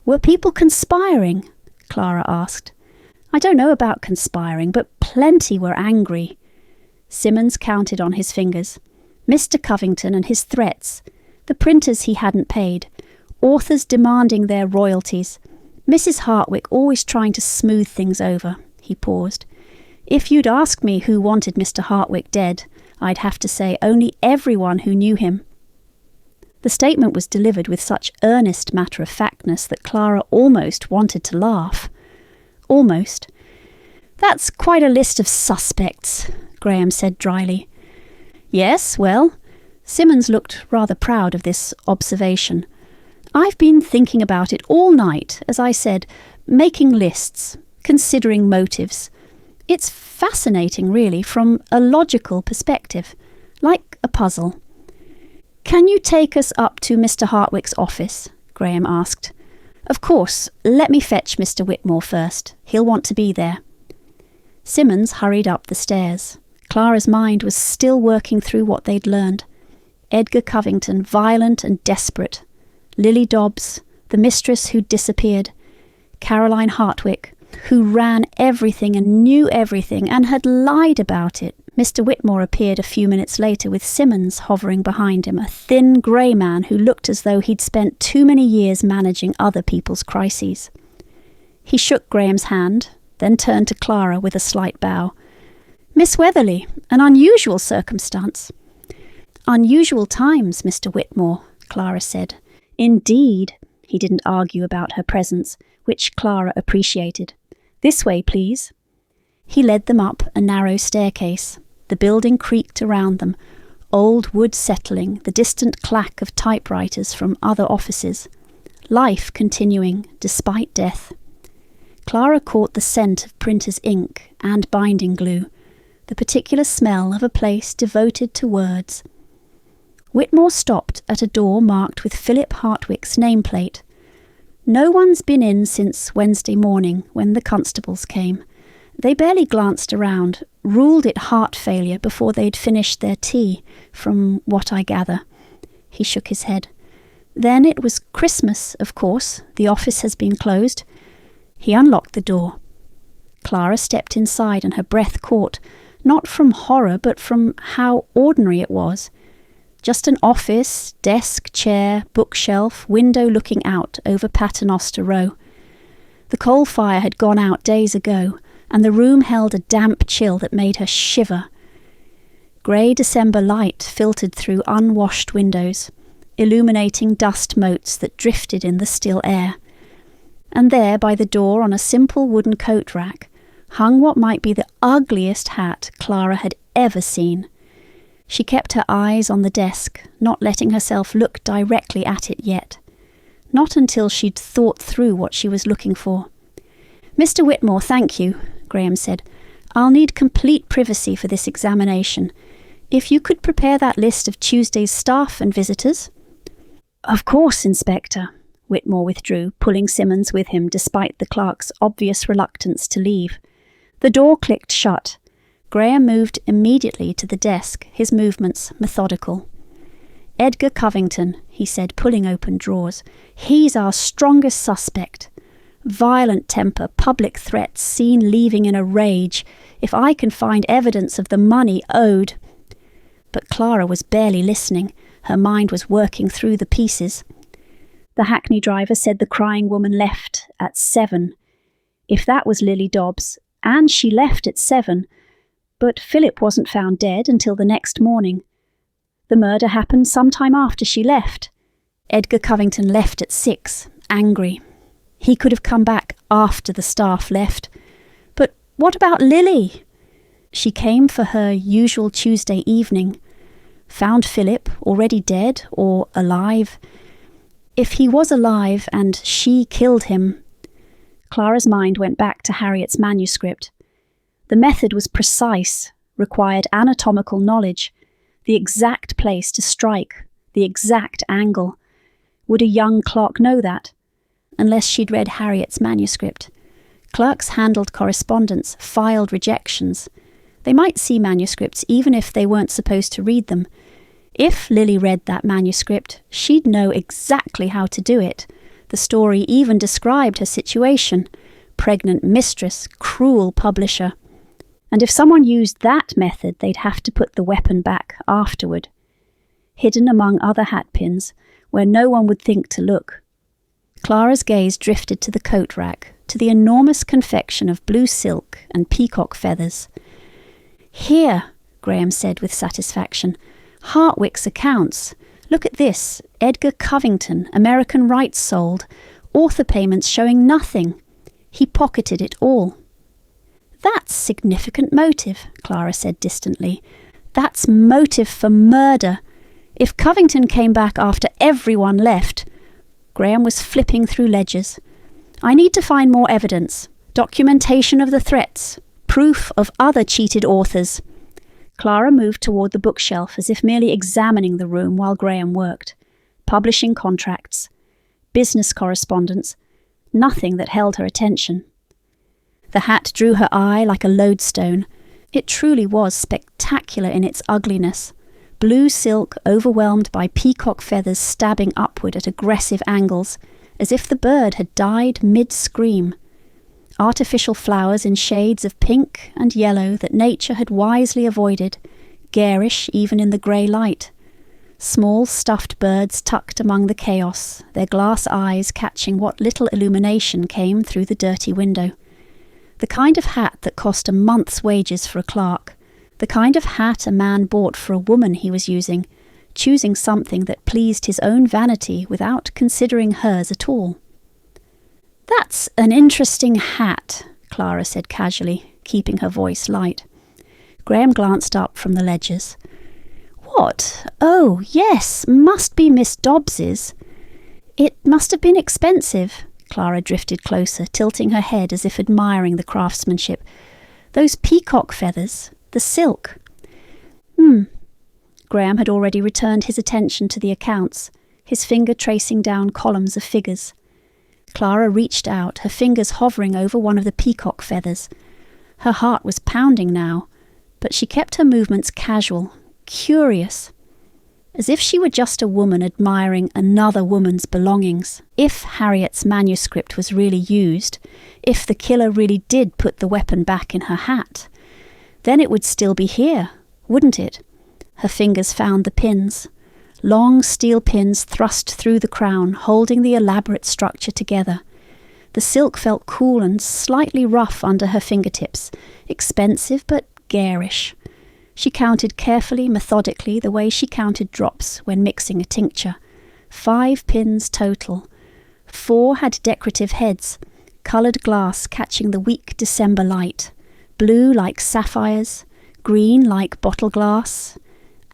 "Were people conspiring?" Clara asked. "I don't know about conspiring, but plenty were angry." Simmons counted on his fingers. Mr. Covington and his threats, the printers he hadn't paid, authors demanding their royalties, Mrs. Hartwick always trying to smooth things over. He paused. "If you'd ask me who wanted Mr. Hartwick dead, I'd have to say only everyone who knew him." The statement was delivered with such earnest matter-of-factness that Clara almost wanted to laugh. Almost. "That's quite a list of suspects," Graham said dryly. "Yes, well," Simmons looked rather proud of this observation. "I've been thinking about it all night, as I said, making lists, considering motives. It's fascinating, really, from a logical perspective, like a puzzle." "Can you take us up to Mr. Hartwick's office?" Graham asked. "Of course. Let me fetch Mr. Whitmore first. He'll want to be there." Simmons hurried up the stairs. Clara's mind was still working through what they'd learned. Edgar Covington, violent and desperate. Lily Dobbs, the mistress who'd disappeared. Caroline Hartwick, who ran everything and knew everything and had lied about it. Mr. Whitmore appeared a few minutes later with Simmons hovering behind him, a thin grey man who looked as though he'd spent too many years managing other people's crises. He shook Graham's hand, then turned to Clara with a slight bow. "Miss Wetherly, an unusual circumstance." "Unusual times, Mr. Whitmore," Clara said. "Indeed." He didn't argue about her presence, which Clara appreciated. "This way, please." He led them up a narrow staircase. The building creaked around them, old wood settling, the distant clack of typewriters from other offices. Life continuing, despite death. Clara caught the scent of printer's ink and binding glue, the particular smell of a place devoted to words. Whitmore stopped at a door marked with Philip Hartwick's nameplate. "No one's been in since Wednesday morning, when the constables came. They barely glanced around, ruled it heart failure before they'd finished their tea, from what I gather." He shook his head. "Then it was Christmas, of course. The office has been closed." He unlocked the door. Clara stepped inside and her breath caught, not from horror but from how ordinary it was. Just an office, desk, chair, bookshelf, window looking out over Paternoster Row. The coal fire had gone out days ago, and the room held a damp chill that made her shiver. Grey December light filtered through unwashed windows, illuminating dust motes that drifted in the still air. And there, by the door on a simple wooden coat rack, hung what might be the ugliest hat Clara had ever seen. She kept her eyes on the desk, not letting herself look directly at it yet. Not until she'd thought through what she was looking for. "Mr. Whitmore, thank you," Graham said. "I'll need complete privacy for this examination. If you could prepare that list of Tuesday's staff and visitors." "Of course, Inspector." Whitmore withdrew, pulling Simmons with him despite the clerk's obvious reluctance to leave. The door clicked shut. Graham moved immediately to the desk, his movements methodical. "Edgar Covington," he said, pulling open drawers. "He's our strongest suspect. Violent temper, public threats, seen leaving in a rage. If I can find evidence of the money owed—" But Clara was barely listening. Her mind was working through the pieces. The hackney driver said the crying woman left at 7. If that was Lily Dobbs, and she left at 7, but Philip wasn't found dead until the next morning. The murder happened some time after she left. Edgar Covington left at 6, angry. He could have come back after the staff left. But what about Lily? She came for her usual Tuesday evening, found Philip already dead or alive. If he was alive and she killed him... Clara's mind went back to Harriet's manuscript. The method was precise, required anatomical knowledge, the exact place to strike, the exact angle. Would a young clerk know that? Unless she'd read Harriet's manuscript. Clerks handled correspondence, filed rejections. They might see manuscripts even if they weren't supposed to read them. If Lily read that manuscript, she'd know exactly how to do it. The story even described her situation. Pregnant mistress, cruel publisher. And if someone used that method, they'd have to put the weapon back afterward. Hidden among other hatpins, where no one would think to look. Clara's gaze drifted to the coat rack, to the enormous confection of blue silk and peacock feathers. "Here," Graham said with satisfaction, "Hartwick's accounts. Look at this. Edgar Covington, American rights sold. Author payments showing nothing. He pocketed it all." "That's significant motive," Clara said distantly. "That's motive for murder. If Covington came back after everyone left..." Graham was flipping through ledgers. "I need to find more evidence. Documentation of the threats. Proof of other cheated authors." Clara moved toward the bookshelf as if merely examining the room while Graham worked. Publishing contracts. Business correspondence. Nothing that held her attention. The hat drew her eye like a lodestone. It truly was spectacular in its ugliness. Blue silk overwhelmed by peacock feathers stabbing upward at aggressive angles, as if the bird had died mid-scream. Artificial flowers in shades of pink and yellow that nature had wisely avoided, garish even in the grey light. Small stuffed birds tucked among the chaos, their glass eyes catching what little illumination came through the dirty window. The kind of hat that cost a month's wages for a clerk. The kind of hat a man bought for a woman he was using, choosing something that pleased his own vanity without considering hers at all. "That's an interesting hat," Clara said casually, keeping her voice light. Graham glanced up from the ledgers. "What? Oh, yes, must be Miss Dobbs's. It must have been expensive." Clara drifted closer, tilting her head as if admiring the craftsmanship. "Those peacock feathers, the silk." Graham had already returned his attention to the accounts, his finger tracing down columns of figures. Clara reached out, her fingers hovering over one of the peacock feathers. Her heart was pounding now, but she kept her movements casual, curious, as if she were just a woman admiring another woman's belongings. If Harriet's manuscript was really used, if the killer really did put the weapon back in her hat, then it would still be here, wouldn't it? Her fingers found the pins. Long steel pins thrust through the crown, holding the elaborate structure together. The silk felt cool and slightly rough under her fingertips, expensive but garish. She counted carefully, methodically, the way she counted drops when mixing a tincture. 5 pins total. 4 had decorative heads, coloured glass catching the weak December light, blue like sapphires, green like bottle glass,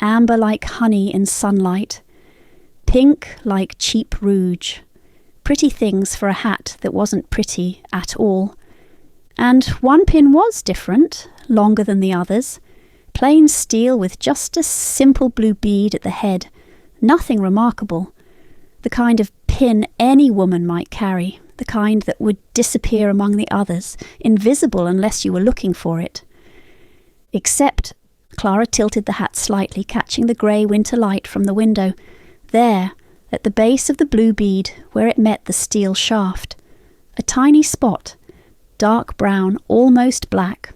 amber like honey in sunlight, pink like cheap rouge. Pretty things for a hat that wasn't pretty at all. And one pin was different, longer than the others. Plain steel with just a simple blue bead at the head. Nothing remarkable. The kind of pin any woman might carry. The kind that would disappear among the others, invisible unless you were looking for it. Except, Clara tilted the hat slightly, catching the grey winter light from the window. There, at the base of the blue bead, where it met the steel shaft. A tiny spot, dark brown, almost black.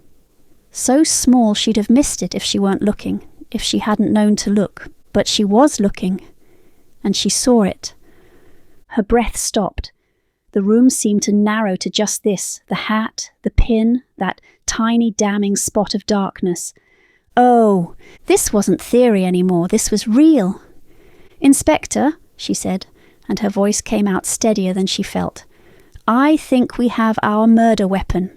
So small she'd have missed it if she weren't looking, if she hadn't known to look. But she was looking, and she saw it. Her breath stopped. The room seemed to narrow to just this, the hat, the pin, that tiny damning spot of darkness. Oh, this wasn't theory anymore, this was real. "Inspector," she said, and her voice came out steadier than she felt. "I think we have our murder weapon.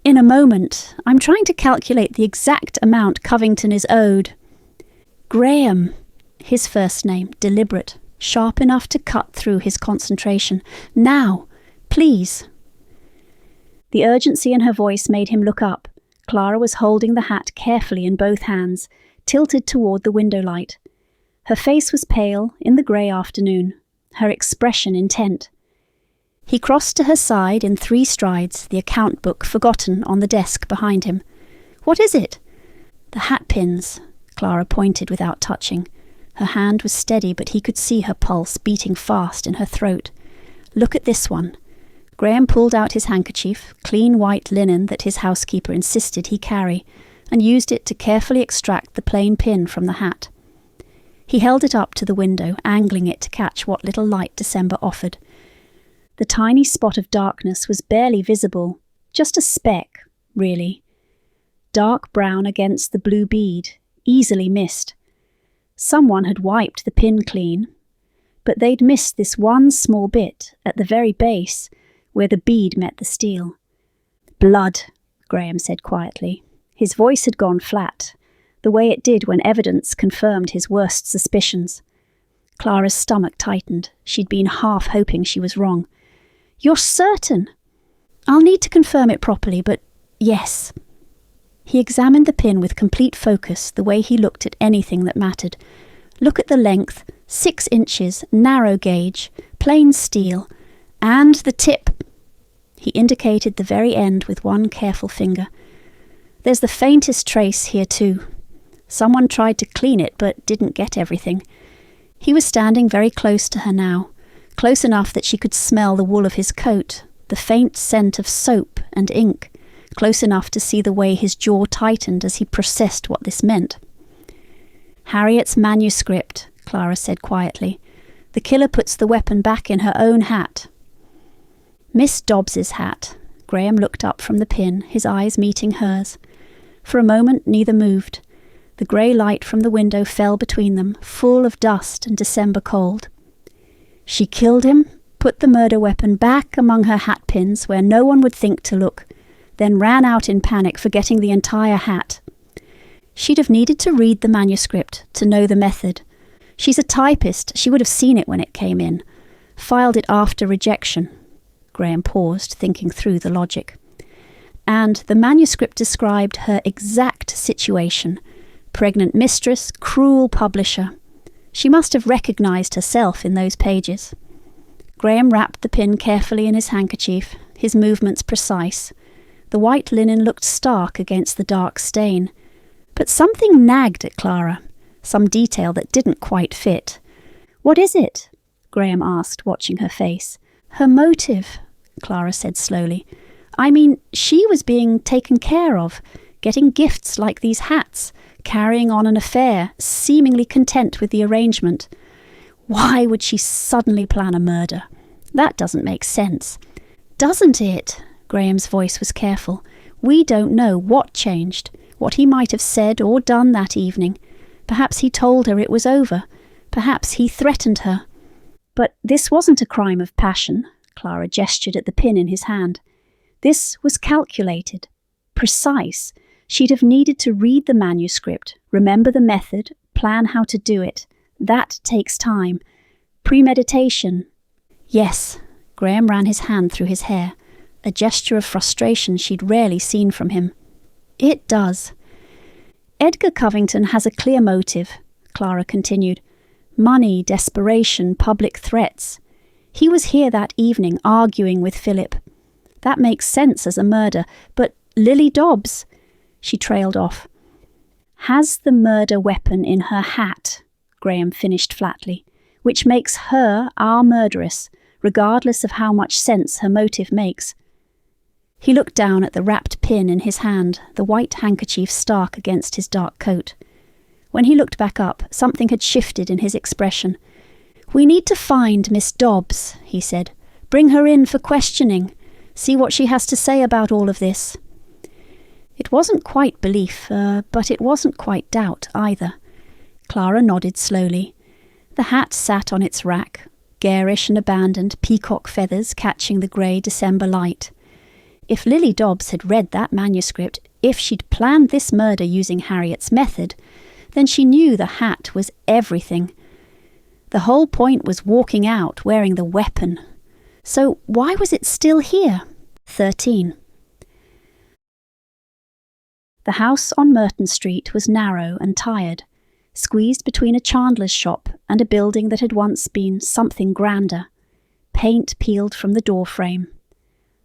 In a moment. I'm trying to calculate the exact amount Covington is owed. Graham. His first name, deliberate, sharp enough to cut through his concentration. Now, please. The urgency in her voice made him look up. Clara was holding the hat carefully in both hands, tilted toward the window light. Her face was pale in the grey afternoon, her expression intent. He crossed to her side in 3 strides, the account book forgotten on the desk behind him. What is it? The hatpins, Clara pointed without touching. Her hand was steady, but he could see her pulse beating fast in her throat. Look at this one. Graham pulled out his handkerchief, clean white linen that his housekeeper insisted he carry, and used it to carefully extract the plain pin from the hat. He held it up to the window, angling it to catch what little light December offered. The tiny spot of darkness was barely visible, just a speck, really. Dark brown against the blue bead, easily missed. Someone had wiped the pin clean, but they'd missed this one small bit at the very base, where the bead met the steel. Blood, Graham said quietly. His voice had gone flat, the way it did when evidence confirmed his worst suspicions. Clara's stomach tightened. She'd been half hoping she was wrong. You're certain? I'll need to confirm it properly, but yes. He examined the pin with complete focus, the way he looked at anything that mattered. Look at the length, 6 inches, narrow gauge, plain steel, and the tip. He indicated the very end with one careful finger. There's the faintest trace here too. Someone tried to clean it, but didn't get everything. He was standing very close to her now, close enough that she could smell the wool of his coat, the faint scent of soap and ink, close enough to see the way his jaw tightened as he processed what this meant. Harriet's manuscript, Clara said quietly. The killer puts the weapon back in her own hat. Miss Dobbs's hat. Graham looked up from the pin, his eyes meeting hers. For a moment neither moved. The grey light from the window fell between them, full of dust and December cold. She killed him, put the murder weapon back among her hatpins where no one would think to look, then ran out in panic, forgetting the entire hat. She'd have needed to read the manuscript to know the method. She's a typist. She would have seen it when it came in. Filed it after rejection. Graham paused, thinking through the logic. And the manuscript described her exact situation. Pregnant mistress, cruel publisher. She must have recognised herself in those pages. Graham wrapped the pin carefully in his handkerchief, his movements precise. The white linen looked stark against the dark stain. But something nagged at Clara, some detail that didn't quite fit. What is it? Graham asked, watching her face. Her motive, Clara said slowly. I mean, she was being taken care of, getting gifts like these hats, carrying on an affair, seemingly content with the arrangement. Why would she suddenly plan a murder? That doesn't make sense. Doesn't it? Graham's voice was careful. We don't know what changed, what he might have said or done that evening. Perhaps he told her it was over. Perhaps he threatened her. But this wasn't a crime of passion. Clara gestured at the pin in his hand. This was calculated, precise. She'd have needed to read the manuscript, remember the method, plan how to do it. That takes time. Premeditation. Yes. Graham ran his hand through his hair, a gesture of frustration she'd rarely seen from him. It does. Edgar Covington has a clear motive, Clara continued. Money, desperation, public threats. He was here that evening arguing with Philip. That makes sense as a murder, but Lily Dobbs, she trailed off. Has the murder weapon in her hat, Graham finished flatly, which makes her our murderess, regardless of how much sense her motive makes. He looked down at the wrapped pin in his hand, the white handkerchief stark against his dark coat. When he looked back up, something had shifted in his expression. We need to find Miss Dobbs, he said. Bring her in for questioning. See what she has to say about all of this. It wasn't quite belief, but it wasn't quite doubt either. Clara nodded slowly. The hat sat on its rack, garish and abandoned, peacock feathers catching the grey December light. If Lily Dobbs had read that manuscript, if she'd planned this murder using Harriet's method, then she knew the hat was everything. The whole point was walking out wearing the weapon. So why was it still here? 13. The house on Merton Street was narrow and tired, squeezed between a chandler's shop and a building that had once been something grander. Paint peeled from the door frame.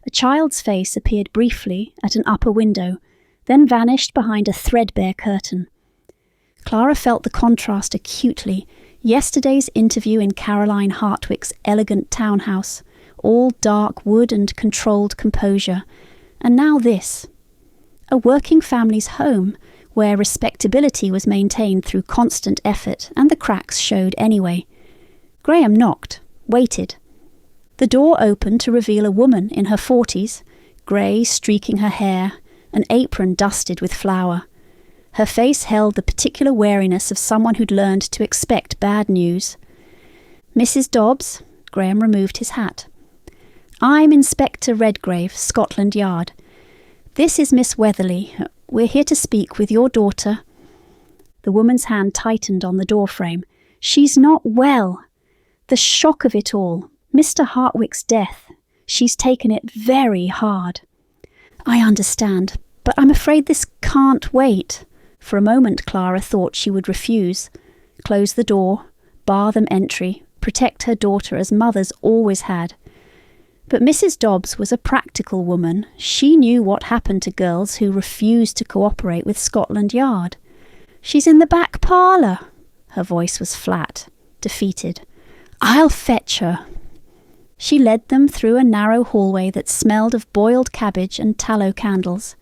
A child's face appeared briefly at an upper window, then vanished behind a threadbare curtain. Clara felt the contrast acutely. Yesterday's interview in Caroline Hartwick's elegant townhouse, all dark wood and controlled composure, and now this. A working family's home, where respectability was maintained through constant effort, and the cracks showed anyway. Graham knocked, waited. The door opened to reveal a woman in her 40s, grey streaking her hair, an apron dusted with flour. Her face held the particular wariness of someone who'd learned to expect bad news. "Mrs. Dobbs?" Graham removed his hat. "I'm Inspector Redgrave, Scotland Yard. This is Miss Wetherly. We're here to speak with your daughter." The woman's hand tightened on the doorframe. "She's not well. The shock of it all. Mr. Hartwick's death. She's taken it very hard." "I understand, but I'm afraid this can't wait." For a moment Clara thought she would refuse, close the door, bar them entry, protect her daughter as mothers always had. But Mrs. Dobbs was a practical woman. She knew what happened to girls who refused to cooperate with Scotland Yard. "She's in the back parlour." Her voice was flat, defeated. "I'll fetch her." She led them through a narrow hallway that smelled of boiled cabbage and tallow candles.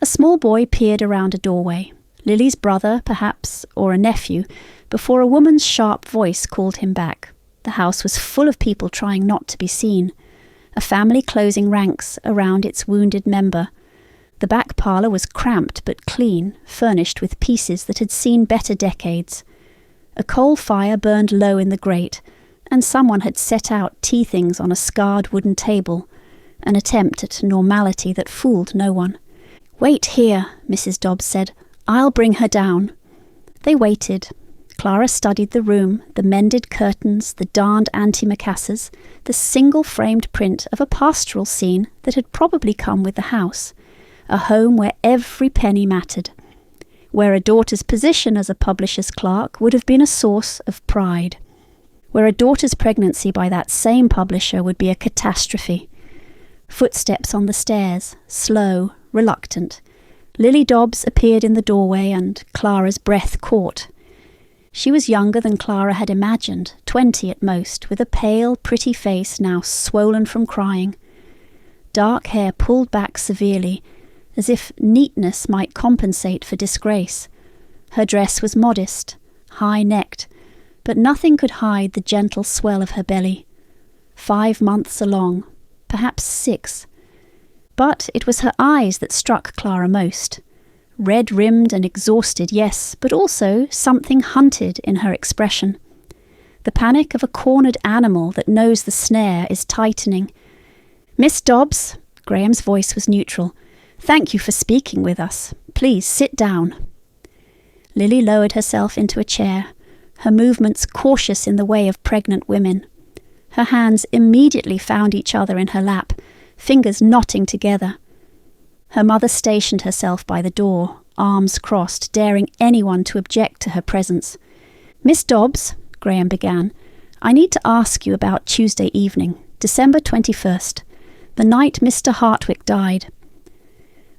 A small boy peered around a doorway. Lily's brother, perhaps, or a nephew, before a woman's sharp voice called him back. The house was full of people trying not to be seen. A family closing ranks around its wounded member. The back parlour was cramped but clean, furnished with pieces that had seen better decades. A coal fire burned low in the grate, and someone had set out tea things on a scarred wooden table, an attempt at normality that fooled no one. "Wait here," Mrs. Dobbs said. "I'll bring her down." They waited. Clara studied the room, the mended curtains, the darned antimacassars, the single-framed print of a pastoral scene that had probably come with the house, a home where every penny mattered, where a daughter's position as a publisher's clerk would have been a source of pride, where a daughter's pregnancy by that same publisher would be a catastrophe. Footsteps on the stairs, slow, reluctant. Lily Dobbs appeared in the doorway and Clara's breath caught. She was younger than Clara had imagined, 20 at most, with a pale, pretty face now swollen from crying. Dark hair pulled back severely, as if neatness might compensate for disgrace. Her dress was modest, high-necked, but nothing could hide the gentle swell of her belly. 5 months along, perhaps 6. But it was her eyes that struck Clara most. Red-rimmed and exhausted, yes, but also something hunted in her expression. The panic of a cornered animal that knows the snare is tightening. "Miss Dobbs," Graham's voice was neutral, "thank you for speaking with us. Please sit down." Lily lowered herself into a chair, her movements cautious in the way of pregnant women. Her hands immediately found each other in her lap, fingers knotting together. Her mother stationed herself by the door, arms crossed, daring anyone to object to her presence. "Miss Dobbs," Graham began, "I need to ask you about Tuesday evening, December 21st, the night Mr. Hartwick died."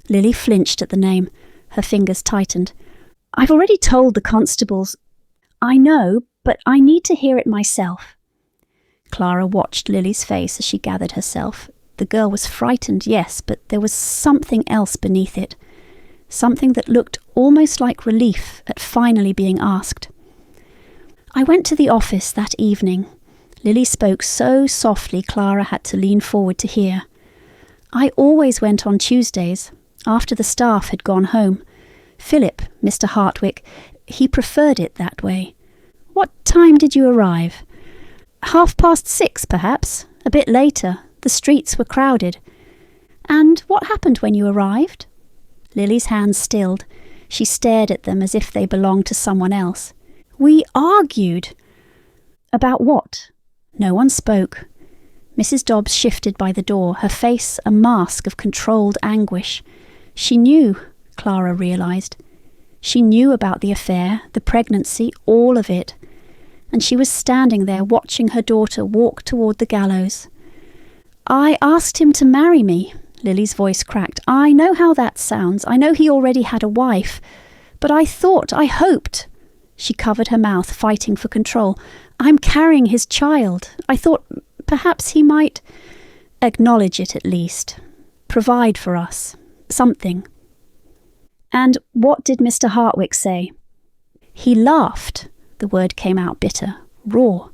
Lily flinched at the name. Her fingers tightened. "I've already told the constables." "I know, but I need to hear it myself." Clara watched Lily's face as she gathered herself. The girl was frightened, yes, but there was something else beneath it. Something that looked almost like relief at finally being asked. "I went to the office that evening." Lily spoke so softly Clara had to lean forward to hear. "I always went on Tuesdays, after the staff had gone home. Philip, Mr. Hartwick, he preferred it that way." "What time did you arrive?" 6:30, perhaps. A bit later. The streets were crowded. And what happened when you arrived? Lily's hands stilled. She stared at them as if they belonged to someone else. We argued. About what? No one spoke. Mrs. Dobbs shifted by the door, her face a mask of controlled anguish. She knew, Clara realised. She knew about the affair, the pregnancy, all of it. And she was standing there watching her daughter walk toward the gallows. I asked him to marry me, Lily's voice cracked. I know how that sounds. I know he already had a wife. But I hoped. She covered her mouth, fighting for control. I'm carrying his child. I thought perhaps he might acknowledge it at least. Provide for us. Something. And what did Mr. Hartwick say? He laughed. The word came out bitter, raw.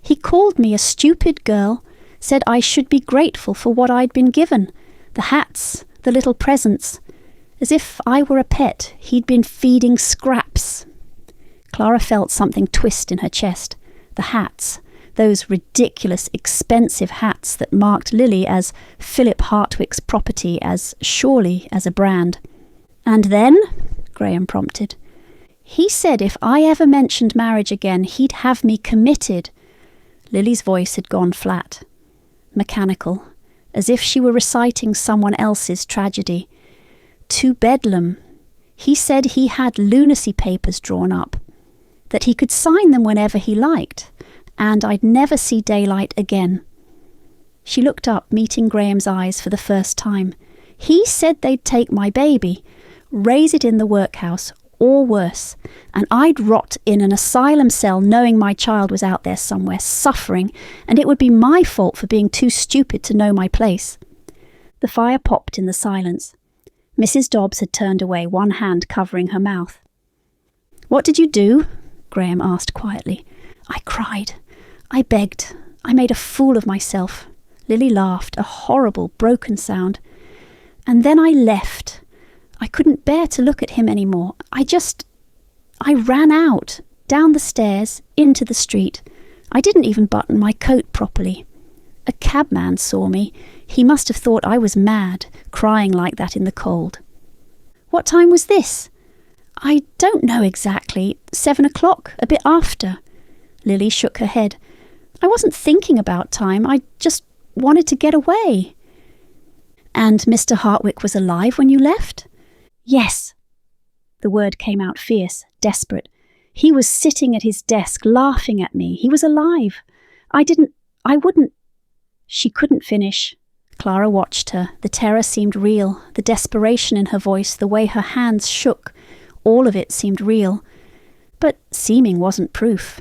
He called me a stupid girl, said I should be grateful for what I'd been given. The hats, the little presents. As if I were a pet, he'd been feeding scraps. Clara felt something twist in her chest. The hats, those ridiculous, expensive hats that marked Lily as Philip Hartwick's property, as surely as a brand. And then, Graham prompted, he said if I ever mentioned marriage again, he'd have me committed. Lily's voice had gone flat, mechanical, as if she were reciting someone else's tragedy. To Bedlam. He said he had lunacy papers drawn up, that he could sign them whenever he liked, and I'd never see daylight again. She looked up, meeting Graham's eyes for the first time. He said they'd take my baby, raise it in the workhouse, or worse, and I'd rot in an asylum cell knowing my child was out there somewhere, suffering, and it would be my fault for being too stupid to know my place. The fire popped in the silence. Mrs. Dobbs had turned away, one hand covering her mouth. What did you do? Graham asked quietly. I cried. I begged. I made a fool of myself. Lily laughed, a horrible, broken sound. And then I left. I couldn't bear to look at him anymore. I ran out, down the stairs, into the street. I didn't even button my coat properly. A cabman saw me. He must have thought I was mad, crying like that in the cold. What time was this? I don't know exactly. 7 o'clock, a bit after. Lily shook her head. I wasn't thinking about time. I just wanted to get away. And Mr. Hartwick was alive when you left? Yes. The word came out fierce, desperate. He was sitting at his desk, laughing at me. He was alive. I wouldn't. She couldn't finish. Clara watched her. The terror seemed real, the desperation in her voice, the way her hands shook. All of it seemed real. But seeming wasn't proof.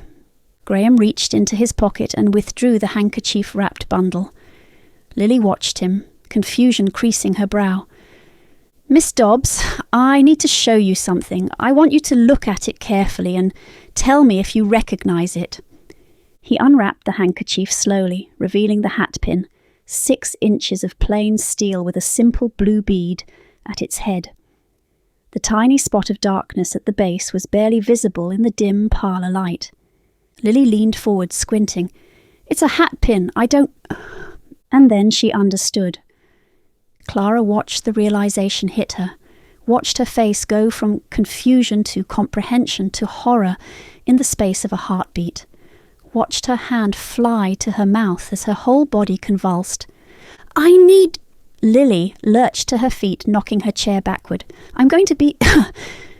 Graham reached into his pocket and withdrew the handkerchief-wrapped bundle. Lily watched him, confusion creasing her brow. Miss Dobbs, I need to show you something. I want you to look at it carefully and tell me if you recognise it. He unwrapped the handkerchief slowly, revealing the hatpin, 6 inches of plain steel with a simple blue bead at its head. The tiny spot of darkness at the base was barely visible in the dim parlour light. Lily leaned forward, squinting. It's a hatpin. I don't... And then she understood. Clara watched the realisation hit her, watched her face go from confusion to comprehension to horror in the space of a heartbeat, watched her hand fly to her mouth as her whole body convulsed. I need... Lily lurched to her feet, knocking her chair backward. I'm going to be...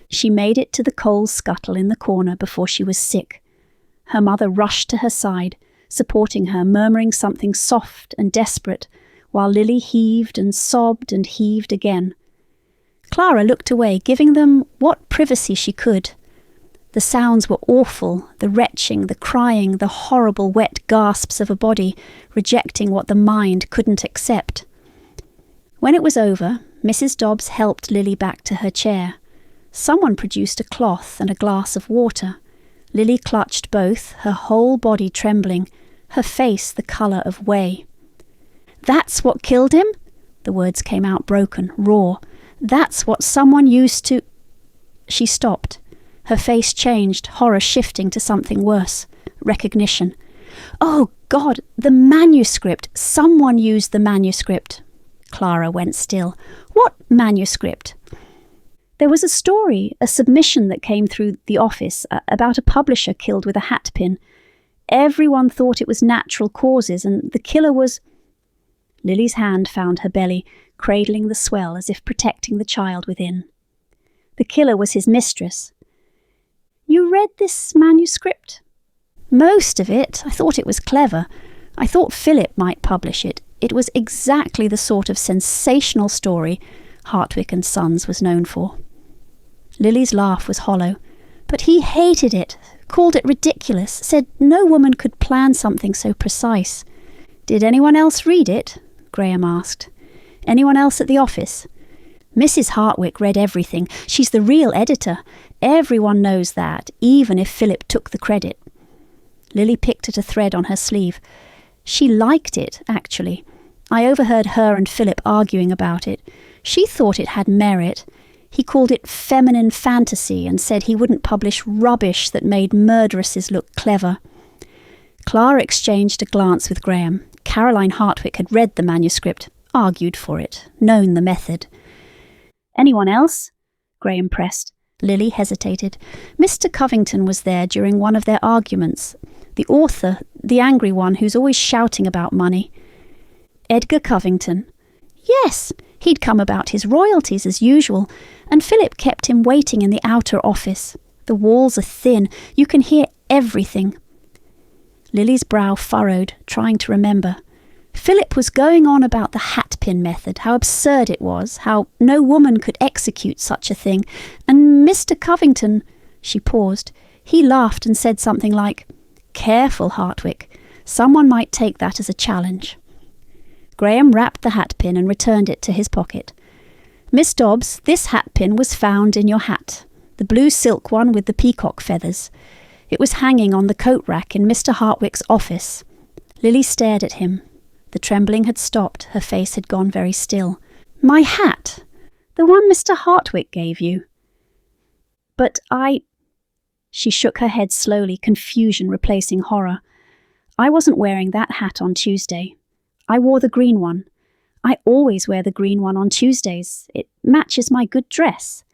She made it to the coal scuttle in the corner before she was sick. Her mother rushed to her side, supporting her, murmuring something soft and desperate, while Lily heaved and sobbed and heaved again. Clara looked away, giving them what privacy she could. The sounds were awful, the retching, the crying, the horrible wet gasps of a body rejecting what the mind couldn't accept. When it was over, Mrs. Dobbs helped Lily back to her chair. Someone produced a cloth and a glass of water. Lily clutched both, her whole body trembling, her face the colour of whey. That's what killed him? The words came out broken, raw. That's what someone used to... She stopped. Her face changed, horror shifting to something worse. Recognition. Oh, God, the manuscript. Someone used the manuscript. Clara went still. What manuscript? There was a story, a submission that came through the office about a publisher killed with a hatpin. Everyone thought it was natural causes, and the killer was... Lily's hand found her belly, cradling the swell as if protecting the child within. The killer was his mistress. You read this manuscript? Most of it. I thought it was clever. I thought Philip might publish it. It was exactly the sort of sensational story Hartwick and Sons was known for. Lily's laugh was hollow. But he hated it, called it ridiculous, said no woman could plan something so precise. Did anyone else read it? Graham asked. Anyone else at the office? Mrs. Hartwick read everything. She's the real editor. Everyone knows that, even if Philip took the credit. Lily picked at a thread on her sleeve. She liked it, actually. I overheard her and Philip arguing about it. She thought it had merit. He called it feminine fantasy and said he wouldn't publish rubbish that made murderesses look clever. Clara exchanged a glance with Graham. Caroline Hartwick had read the manuscript, argued for it, known the method. Anyone else? Graham pressed. Lily hesitated. Mr. Covington was there during one of their arguments. The author, the angry one who's always shouting about money. Edgar Covington. Yes, he'd come about his royalties as usual, and Philip kept him waiting in the outer office. The walls are thin. You can hear everything. Lily's brow furrowed, trying to remember. Philip was going on about the hatpin method, how absurd it was, how no woman could execute such a thing, and Mr. Covington... She paused. He laughed and said something like, "Careful, Hartwick. Someone might take that as a challenge." Graham wrapped the hatpin and returned it to his pocket. "Miss Dobbs, this hatpin was found in your hat, the blue silk one with the peacock feathers. It was hanging on the coat rack in Mr. Hartwick's office." Lily stared at him. The trembling had stopped, her face had gone very still. "My hat! The one Mr. Hartwick gave you." "But I..." She shook her head slowly, confusion replacing horror. "I wasn't wearing that hat on Tuesday. I wore the green one. I always wear the green one on Tuesdays. It matches my good dress."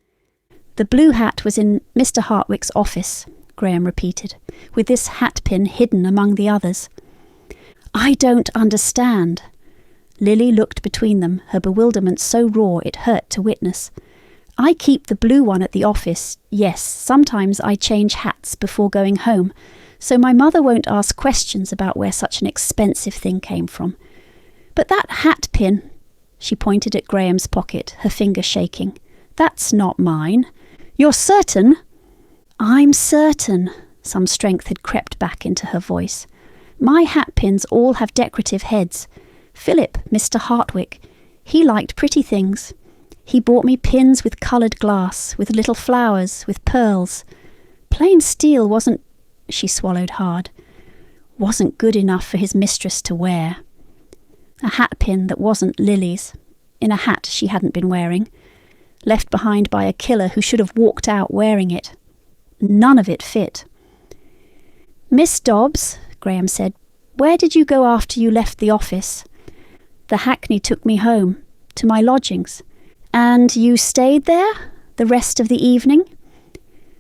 "The blue hat was in Mr. Hartwick's office," Graham repeated, "with this hatpin hidden among the others." "I don't understand." Lily looked between them, her bewilderment so raw it hurt to witness. "I keep the blue one at the office. Yes, sometimes I change hats before going home, so my mother won't ask questions about where such an expensive thing came from. But that hatpin," she pointed at Graham's pocket, her finger shaking, "that's not mine. You're certain?" "I'm certain." Some strength had crept back into her voice. "My hatpins all have decorative heads. Philip, Mr. Hartwick, he liked pretty things. He bought me pins with coloured glass, with little flowers, with pearls. Plain steel wasn't..." She swallowed hard. "Wasn't good enough for his mistress to wear. A hatpin that wasn't Lily's, in a hat she hadn't been wearing, left behind by a killer who should have walked out wearing it. None of it fit." "Miss Dobbs," Graham said, "where did you go after you left the office?" "The hackney took me home, to my lodgings." "And you stayed there the rest of the evening?"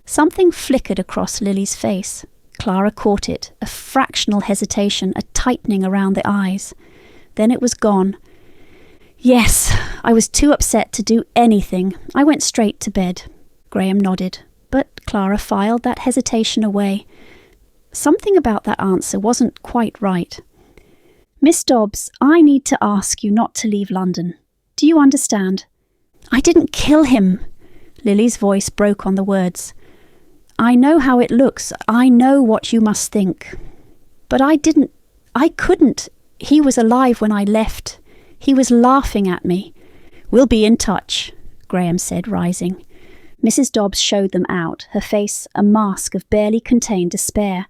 Something flickered across Lily's face. Clara caught it, a fractional hesitation, a tightening around the eyes. Then it was gone. "Yes, I was too upset to do anything. I went straight to bed." Graham nodded, but Clara filed that hesitation away. Something about that answer wasn't quite right. "Miss Dobbs, I need to ask you not to leave London. Do you understand?" "I didn't kill him." Lily's voice broke on the words. "I know how it looks. I know what you must think. But I couldn't. He was alive when I left. He was laughing at me." "We'll be in touch," Graham said, rising. Mrs. Dobbs showed them out, her face a mask of barely contained despair.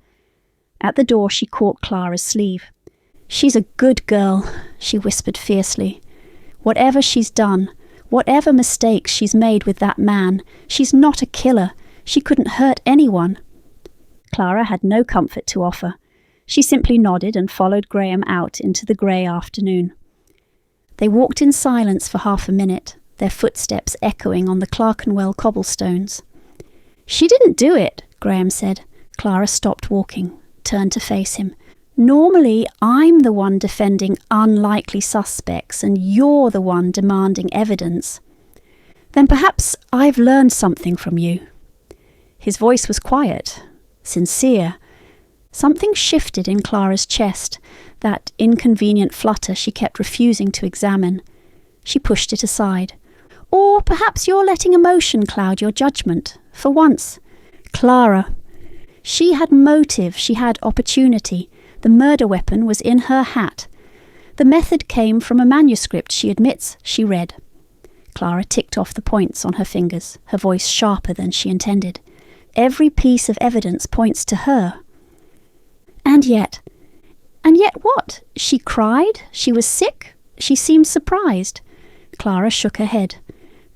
At the door she caught Clara's sleeve. "She's a good girl," she whispered fiercely. "Whatever she's done, whatever mistakes she's made with that man, she's not a killer. She couldn't hurt anyone." Clara had no comfort to offer. She simply nodded and followed Graham out into the grey afternoon. They walked in silence for half a minute, their footsteps echoing on the Clerkenwell cobblestones. "She didn't do it," Graham said. Clara stopped walking, turned to face him. "Normally, I'm the one defending unlikely suspects, and you're the one demanding evidence. Then perhaps I've learned something from you." His voice was quiet, sincere. Something shifted in Clara's chest, that inconvenient flutter she kept refusing to examine. She pushed it aside. "Or perhaps you're letting emotion cloud your judgment, for once. Clara. She had motive, she had opportunity. The murder weapon was in her hat. The method came from a manuscript she admits she read." Clara ticked off the points on her fingers, her voice sharper than she intended. "Every piece of evidence points to her." And yet what? She cried? She was sick? She seemed surprised. Clara shook her head.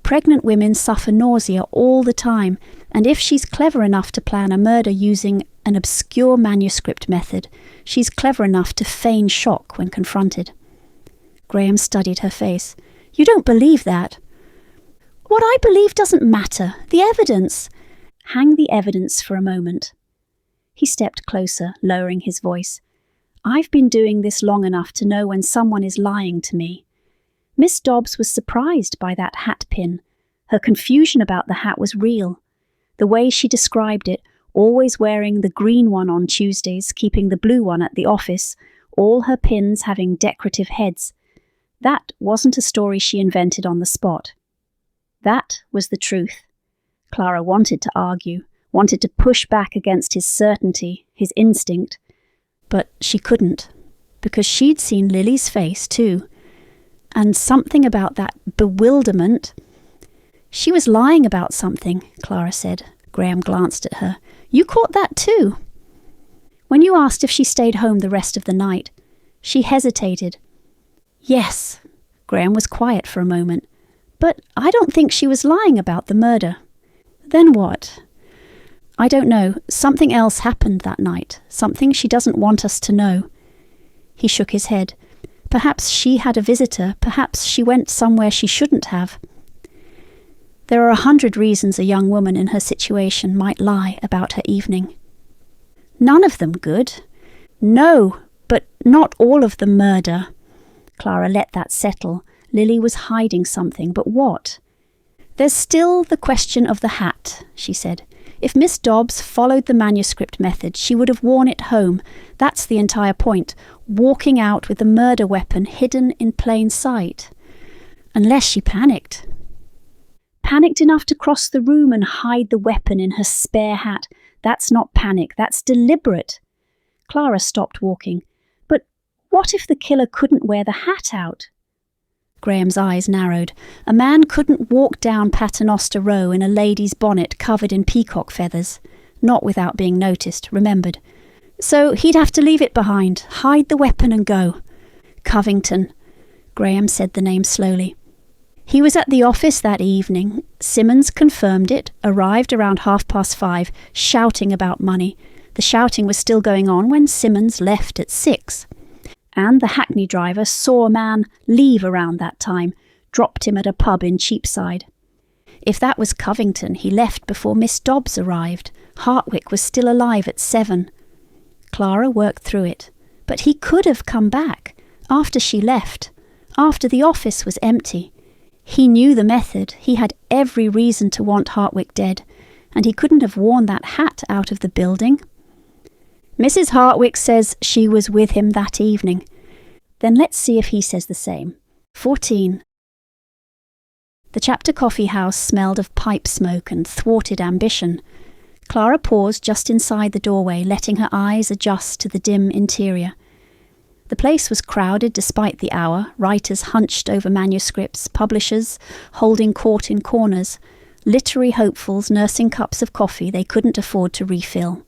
Pregnant women suffer nausea all the time, and if she's clever enough to plan a murder using an obscure manuscript method, she's clever enough to feign shock when confronted. Graham studied her face. "You don't believe that?" "What I believe doesn't matter. The evidence." "Hang the evidence for a moment." He stepped closer, lowering his voice. "I've been doing this long enough to know when someone is lying to me. Miss Dobbs was surprised by that hat pin. Her confusion about the hat was real. The way she described it, always wearing the green one on Tuesdays, keeping the blue one at the office, all her pins having decorative heads. That wasn't a story she invented on the spot. That was the truth." Clara wanted to argue, wanted to push back against his certainty, his instinct. But she couldn't, because she'd seen Lily's face too. And something about that bewilderment. "She was lying about something," Clara said. Graham glanced at her. "You caught that too." "When you asked if she stayed home the rest of the night." She hesitated. "Yes." Graham was quiet for a moment. "But I don't think she was lying about the murder." "Then what?" "I don't know. Something else happened that night. Something she doesn't want us to know." He shook his head. "Perhaps she had a visitor. Perhaps she went somewhere she shouldn't have." There are 100 reasons a young woman in her situation might lie about her evening. "None of them good." "No, but not all of them murder." Clara let that settle. Lily was hiding something, but what? "There's still the question of the hat," she said. "If Miss Dobbs followed the manuscript method, she would have worn it home. That's the entire point. Walking out with the murder weapon hidden in plain sight. Unless she panicked. Panicked enough to cross the room and hide the weapon in her spare hat. That's not panic, that's deliberate." Clara stopped walking. "But what if the killer couldn't wear the hat out?" Graham's eyes narrowed. A man couldn't walk down Paternoster Row in a lady's bonnet covered in peacock feathers. Not without being noticed, remembered. So he'd have to leave it behind, hide the weapon and go. Covington. Graham said the name slowly. He was at the office that evening. Simmons confirmed it, arrived around 5:30, shouting about money. The shouting was still going on when Simmons left at 6. And the hackney driver saw a man leave around that time, dropped him at a pub in Cheapside. If that was Covington, he left before Miss Dobbs arrived. Hartwick was still alive at 7. Clara worked through it. But he could have come back, after she left, after the office was empty. He knew the method. He had every reason to want Hartwick dead, and he couldn't have worn that hat out of the building. Mrs. Hartwick says she was with him that evening. Then let's see if he says the same. 14. The Chapter Coffee House smelled of pipe smoke and thwarted ambition. Clara paused just inside the doorway, letting her eyes adjust to the dim interior. The place was crowded despite the hour, writers hunched over manuscripts, publishers holding court in corners, literary hopefuls nursing cups of coffee they couldn't afford to refill.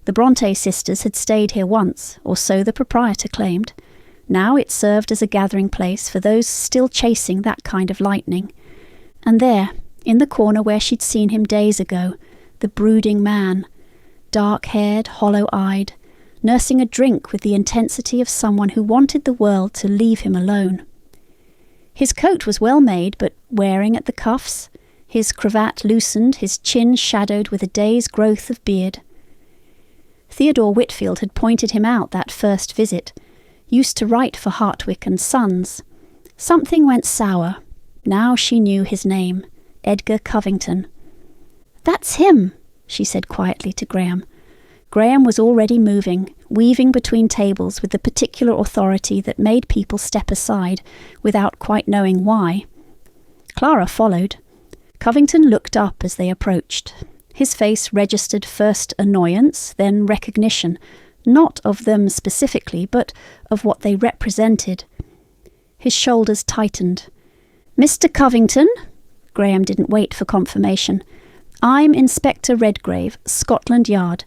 The Bronte sisters had stayed here once, or so the proprietor claimed. Now it served as a gathering place for those still chasing that kind of lightning. And there, in the corner where she'd seen him days ago, the brooding man, dark-haired, hollow-eyed, nursing a drink with the intensity of someone who wanted the world to leave him alone. His coat was well made, but wearing at the cuffs, his cravat loosened, his chin shadowed with a day's growth of beard. Theodore Whitfield had pointed him out that first visit, used to write for Hartwick and Sons. Something went sour. Now she knew his name, Edgar Covington. "That's him," she said quietly to Graham. Graham was already moving, weaving between tables with the particular authority that made people step aside without quite knowing why. Clara followed. Covington looked up as they approached. His face registered first annoyance, then recognition, not of them specifically, but of what they represented. His shoulders tightened. "Mr. Covington?" Graham didn't wait for confirmation. "I'm Inspector Redgrave, Scotland Yard.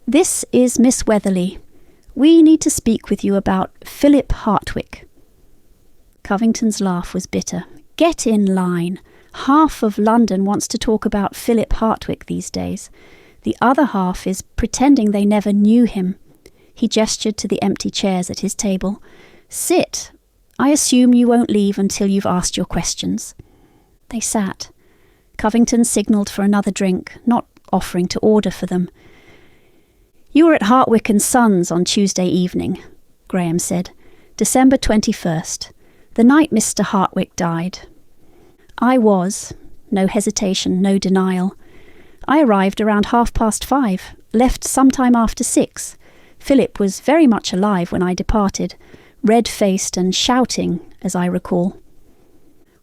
This is Miss Wetherly. We need to speak with you about Philip Hartwick." Covington's laugh was bitter. "Get in line. Half of London wants to talk about Philip Hartwick these days. The other half is pretending they never knew him." He gestured to the empty chairs at his table. "Sit. I assume you won't leave until you've asked your questions." They sat. Covington signalled for another drink, not offering to order for them. "You were at Hartwick and Sons on Tuesday evening," Graham said. "December 21st, the night Mr. Hartwick died." "I was." No hesitation, no denial. "I arrived around 5:30, left sometime after 6. Philip was very much alive when I departed, red-faced and shouting, as I recall."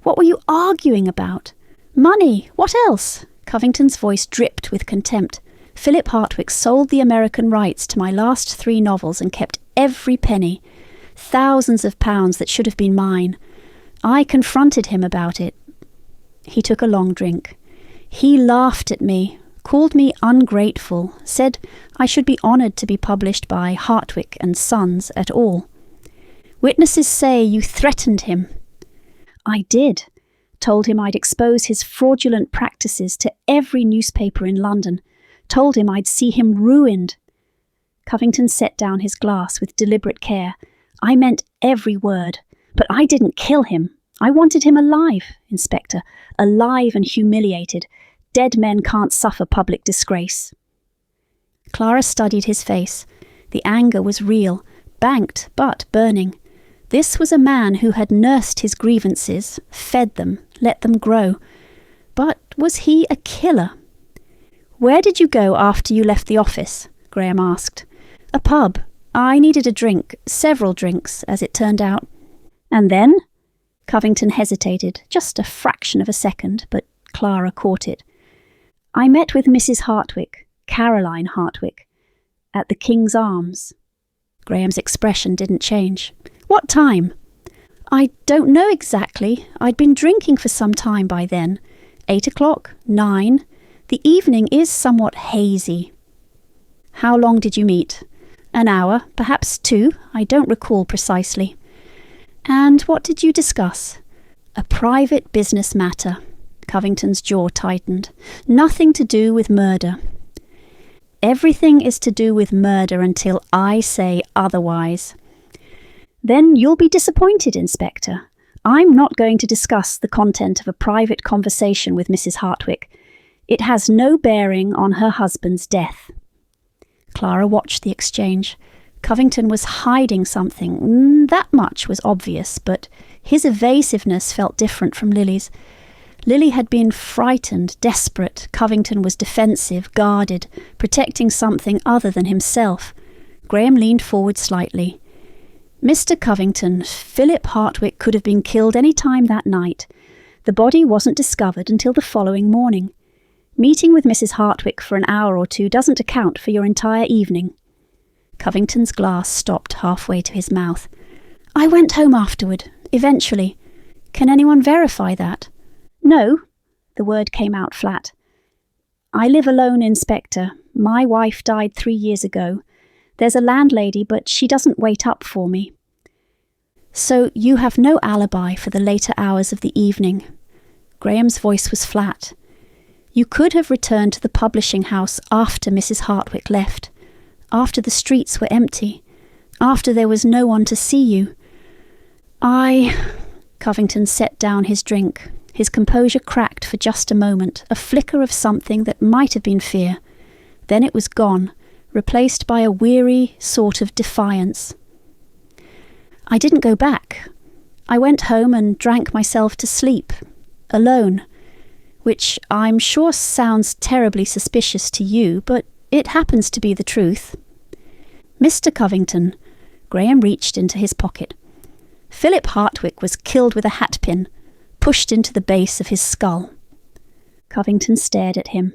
"What were you arguing about?" "Money. What else?" Covington's voice dripped with contempt. "Philip Hartwick sold the American rights to my last 3 novels and kept every penny. Thousands of pounds that should have been mine. I confronted him about it." He took a long drink. "He laughed at me, called me ungrateful, said I should be honoured to be published by Hartwick and Sons at all. Witnesses say you threatened him." "I did. Told him I'd expose his fraudulent practices to every newspaper in London. Told him I'd see him ruined." Covington set down his glass with deliberate care. "I meant every word. But I didn't kill him. I wanted him alive, Inspector. Alive and humiliated. Dead men can't suffer public disgrace." Clara studied his face. The anger was real, banked but burning. This was a man who had nursed his grievances, fed them, let them grow. But was he a killer? "Where did you go after you left the office?" Graham asked. "A pub. I needed a drink, several drinks, as it turned out." "And then?" Covington hesitated, just a fraction of a second, but Clara caught it. "I met with Mrs. Hartwick, Caroline Hartwick, at the King's Arms." Graham's expression didn't change. "What time?" "I don't know exactly. I'd been drinking for some time by then. 8 o'clock, 9. The evening is somewhat hazy." "How long did you meet?" "An hour, perhaps 2. I don't recall precisely." "And what did you discuss?" "A private business matter." Covington's jaw tightened. "Nothing to do with murder." "Everything is to do with murder until I say otherwise." "Then you'll be disappointed, Inspector. I'm not going to discuss the content of a private conversation with Mrs. Hartwick. It has no bearing on her husband's death." Clara watched the exchange. Covington was hiding something. That much was obvious, but his evasiveness felt different from Lily's. Lily had been frightened, desperate. Covington was defensive, guarded, protecting something other than himself. Graham leaned forward slightly. "Mr. Covington, Philip Hartwick could have been killed any time that night. The body wasn't discovered until the following morning. Meeting with Mrs. Hartwick for an hour or 2 doesn't account for your entire evening." Covington's glass stopped halfway to his mouth. "I went home afterward, eventually. Can anyone verify that?" "No." The word came out flat. "I live alone, Inspector. My wife died 3 years ago. There's a landlady, but she doesn't wait up for me." "So you have no alibi for the later hours of the evening." Graham's voice was flat. "You could have returned to the publishing house after Mrs. Hartwick left, after the streets were empty, after there was no one to see you." Covington set down his drink. His composure cracked for just a moment, a flicker of something that might have been fear. Then it was gone, replaced by a weary sort of defiance. I didn't go back. I went home and drank myself to sleep, alone, which I'm sure sounds terribly suspicious to you, but it happens to be the truth. Mr. Covington, Graham reached into his pocket. Philip Hartwick was killed with a hatpin, pushed into the base of his skull. Covington stared at him.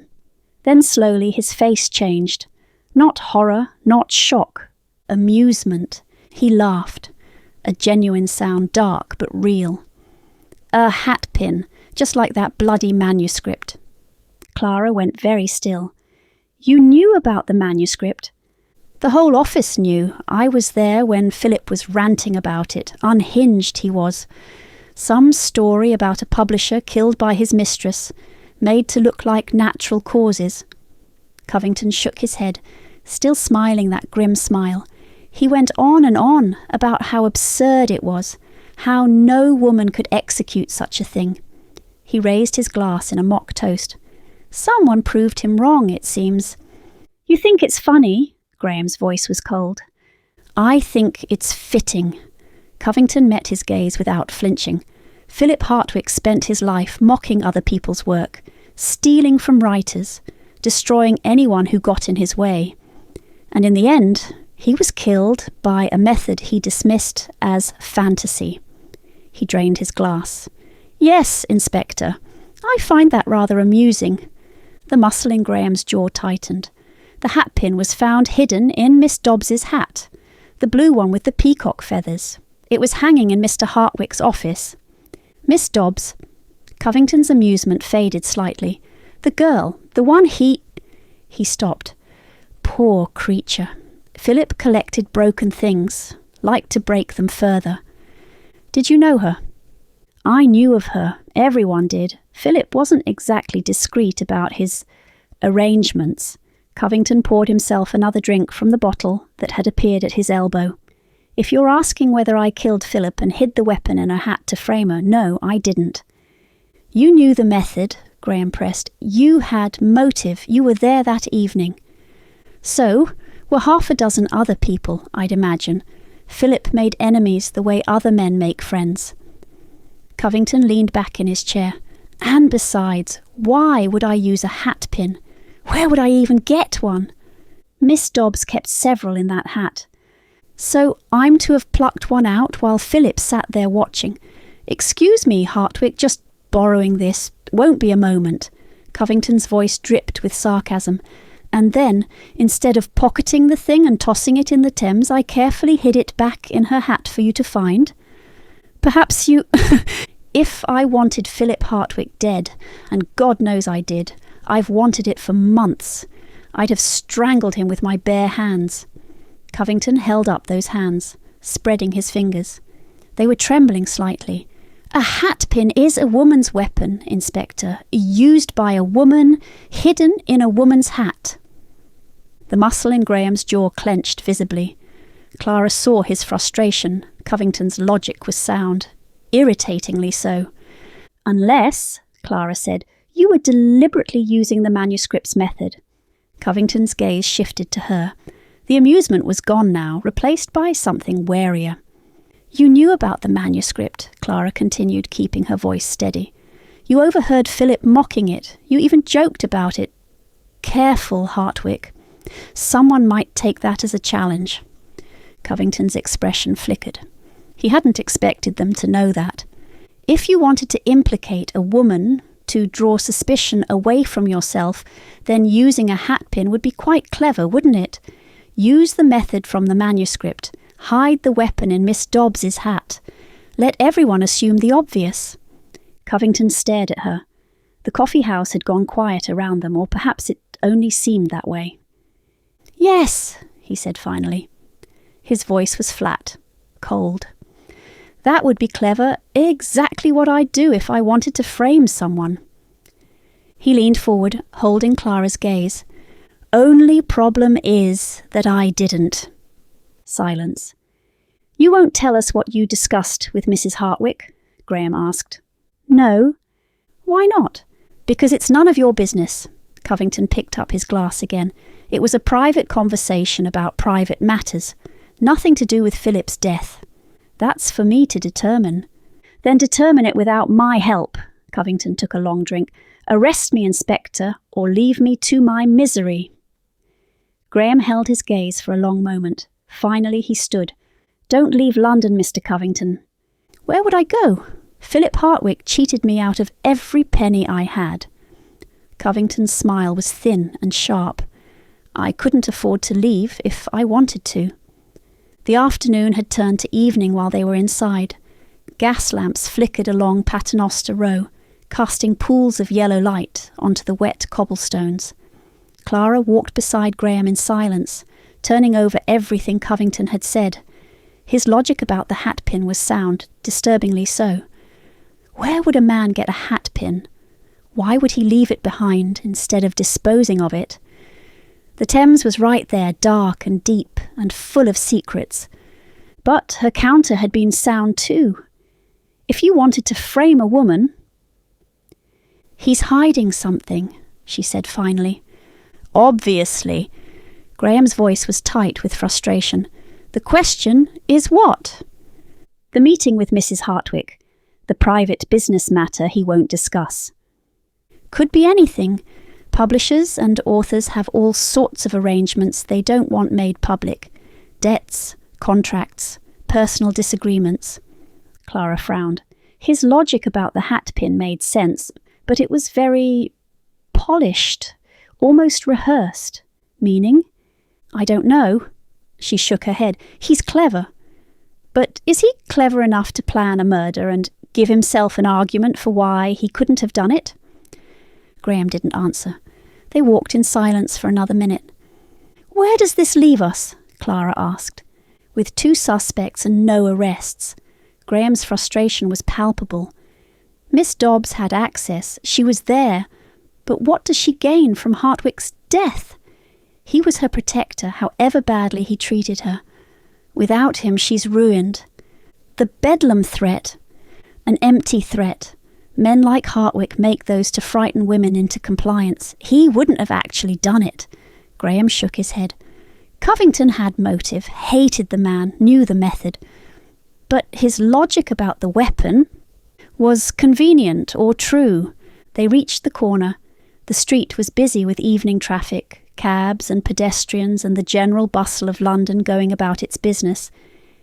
Then slowly his face changed. Not horror, not shock. Amusement. He laughed. A genuine sound, dark but real. A hatpin, just like that bloody manuscript. Clara went very still. You knew about the manuscript? The whole office knew. I was there when Philip was ranting about it. Unhinged he was. Some story about a publisher killed by his mistress, made to look like natural causes. Covington shook his head, still smiling that grim smile. He went on and on about how absurd it was, how no woman could execute such a thing. He raised his glass in a mock toast. Someone proved him wrong, it seems. You think it's funny? Graham's voice was cold. I think it's fitting. Covington met his gaze without flinching. Philip Hartwick spent his life mocking other people's work, stealing from writers, destroying anyone who got in his way. And in the end, he was killed by a method he dismissed as fantasy. He drained his glass. Yes, Inspector, I find that rather amusing. The muscle in Graham's jaw tightened. The hatpin was found hidden in Miss Dobbs's hat, the blue one with the peacock feathers. It was hanging in Mr. Hartwick's office. Miss Dobbs. Covington's amusement faded slightly. The girl, the one he stopped. Poor creature. Philip collected broken things, liked to break them further. Did you know her? I knew of her. Everyone did. Philip wasn't exactly discreet about his arrangements. Covington poured himself another drink from the bottle that had appeared at his elbow. If you're asking whether I killed Philip and hid the weapon in her hat to frame her, no, I didn't. You knew the method, Graham pressed. You had motive. You were there that evening. So were half a dozen other people, I'd imagine. Philip made enemies the way other men make friends. Covington leaned back in his chair. And besides, why would I use a hatpin? Where would I even get one? Miss Dobbs kept several in that hat. So I'm to have plucked one out while Philip sat there watching. Excuse me, Hartwick, just borrowing this. Won't be a moment. Covington's voice dripped with sarcasm. And then, instead of pocketing the thing and tossing it in the Thames, I carefully hid it back in her hat for you to find. Perhaps you... If I wanted Philip Hartwick dead, and God knows I did, I've wanted it for months. I'd have strangled him with my bare hands. Covington held up those hands, spreading his fingers. They were trembling slightly. A hatpin is a woman's weapon, Inspector, used by a woman, hidden in a woman's hat. The muscle in Graham's jaw clenched visibly. Clara saw his frustration. Covington's logic was sound, irritatingly so. Unless, Clara said, you were deliberately using the manuscript's method. Covington's gaze shifted to her. The amusement was gone now, replaced by something warier. You knew about the manuscript, Clara continued, keeping her voice steady. You overheard Philip mocking it. You even joked about it. Careful, Hartwick. Someone might take that as a challenge. Covington's expression flickered. He hadn't expected them to know that. If you wanted to implicate a woman, to draw suspicion away from yourself, then using a hatpin would be quite clever, wouldn't it? Use the method from the manuscript. Hide the weapon in Miss Dobbs's hat. Let everyone assume the obvious. Covington stared at her. The coffee house had gone quiet around them, or perhaps it only seemed that way. Yes, he said finally. His voice was flat, cold. That would be clever, exactly what I'd do if I wanted to frame someone. He leaned forward, holding Clara's gaze. Only problem is that I didn't. Silence. You won't tell us what you discussed with Mrs. Hartwick? Graham asked. No. Why not? Because it's none of your business. Covington picked up his glass again. It was a private conversation about private matters. Nothing to do with Philip's death. That's for me to determine. Then determine it without my help. Covington took a long drink. Arrest me, Inspector, or leave me to my misery. Graham held his gaze for a long moment. Finally he stood. Don't leave London, Mr. Covington. Where would I go? Philip Hartwick cheated me out of every penny I had. Covington's smile was thin and sharp. I couldn't afford to leave if I wanted to. The afternoon had turned to evening while they were inside. Gas lamps flickered along Paternoster Row, casting pools of yellow light onto the wet cobblestones. Clara walked beside Graham in silence, turning over everything Covington had said. His logic about the hatpin was sound, disturbingly so. Where would a man get a hatpin? Why would he leave it behind instead of disposing of it? The Thames was right there, dark and deep and full of secrets. But her counter had been sound too. If you wanted to frame a woman... He's hiding something, she said finally. Obviously. Graham's voice was tight with frustration. The question is what? The meeting with Mrs. Hartwick. The private business matter he won't discuss. Could be anything. Publishers and authors have all sorts of arrangements they don't want made public. Debts, contracts, personal disagreements. Clara frowned. His logic about the hatpin made sense, but it was very polished, almost rehearsed. Meaning? I don't know. She shook her head. He's clever. But is he clever enough to plan a murder and give himself an argument for why he couldn't have done it? Graham didn't answer. They walked in silence for another minute. Where does this leave us? Clara asked. With 2 suspects and no arrests. Graham's frustration was palpable. Miss Dobbs had access. She was there. But what does she gain from Hartwick's death? He was her protector, however badly he treated her. Without him, she's ruined. The Bedlam threat. An empty threat. Men like Hartwick make those to frighten women into compliance. He wouldn't have actually done it. Graham shook his head. Covington had motive, hated the man, knew the method. But his logic about the weapon was convenient or true. They reached the corner. The street was busy with evening traffic, cabs and pedestrians and the general bustle of London going about its business,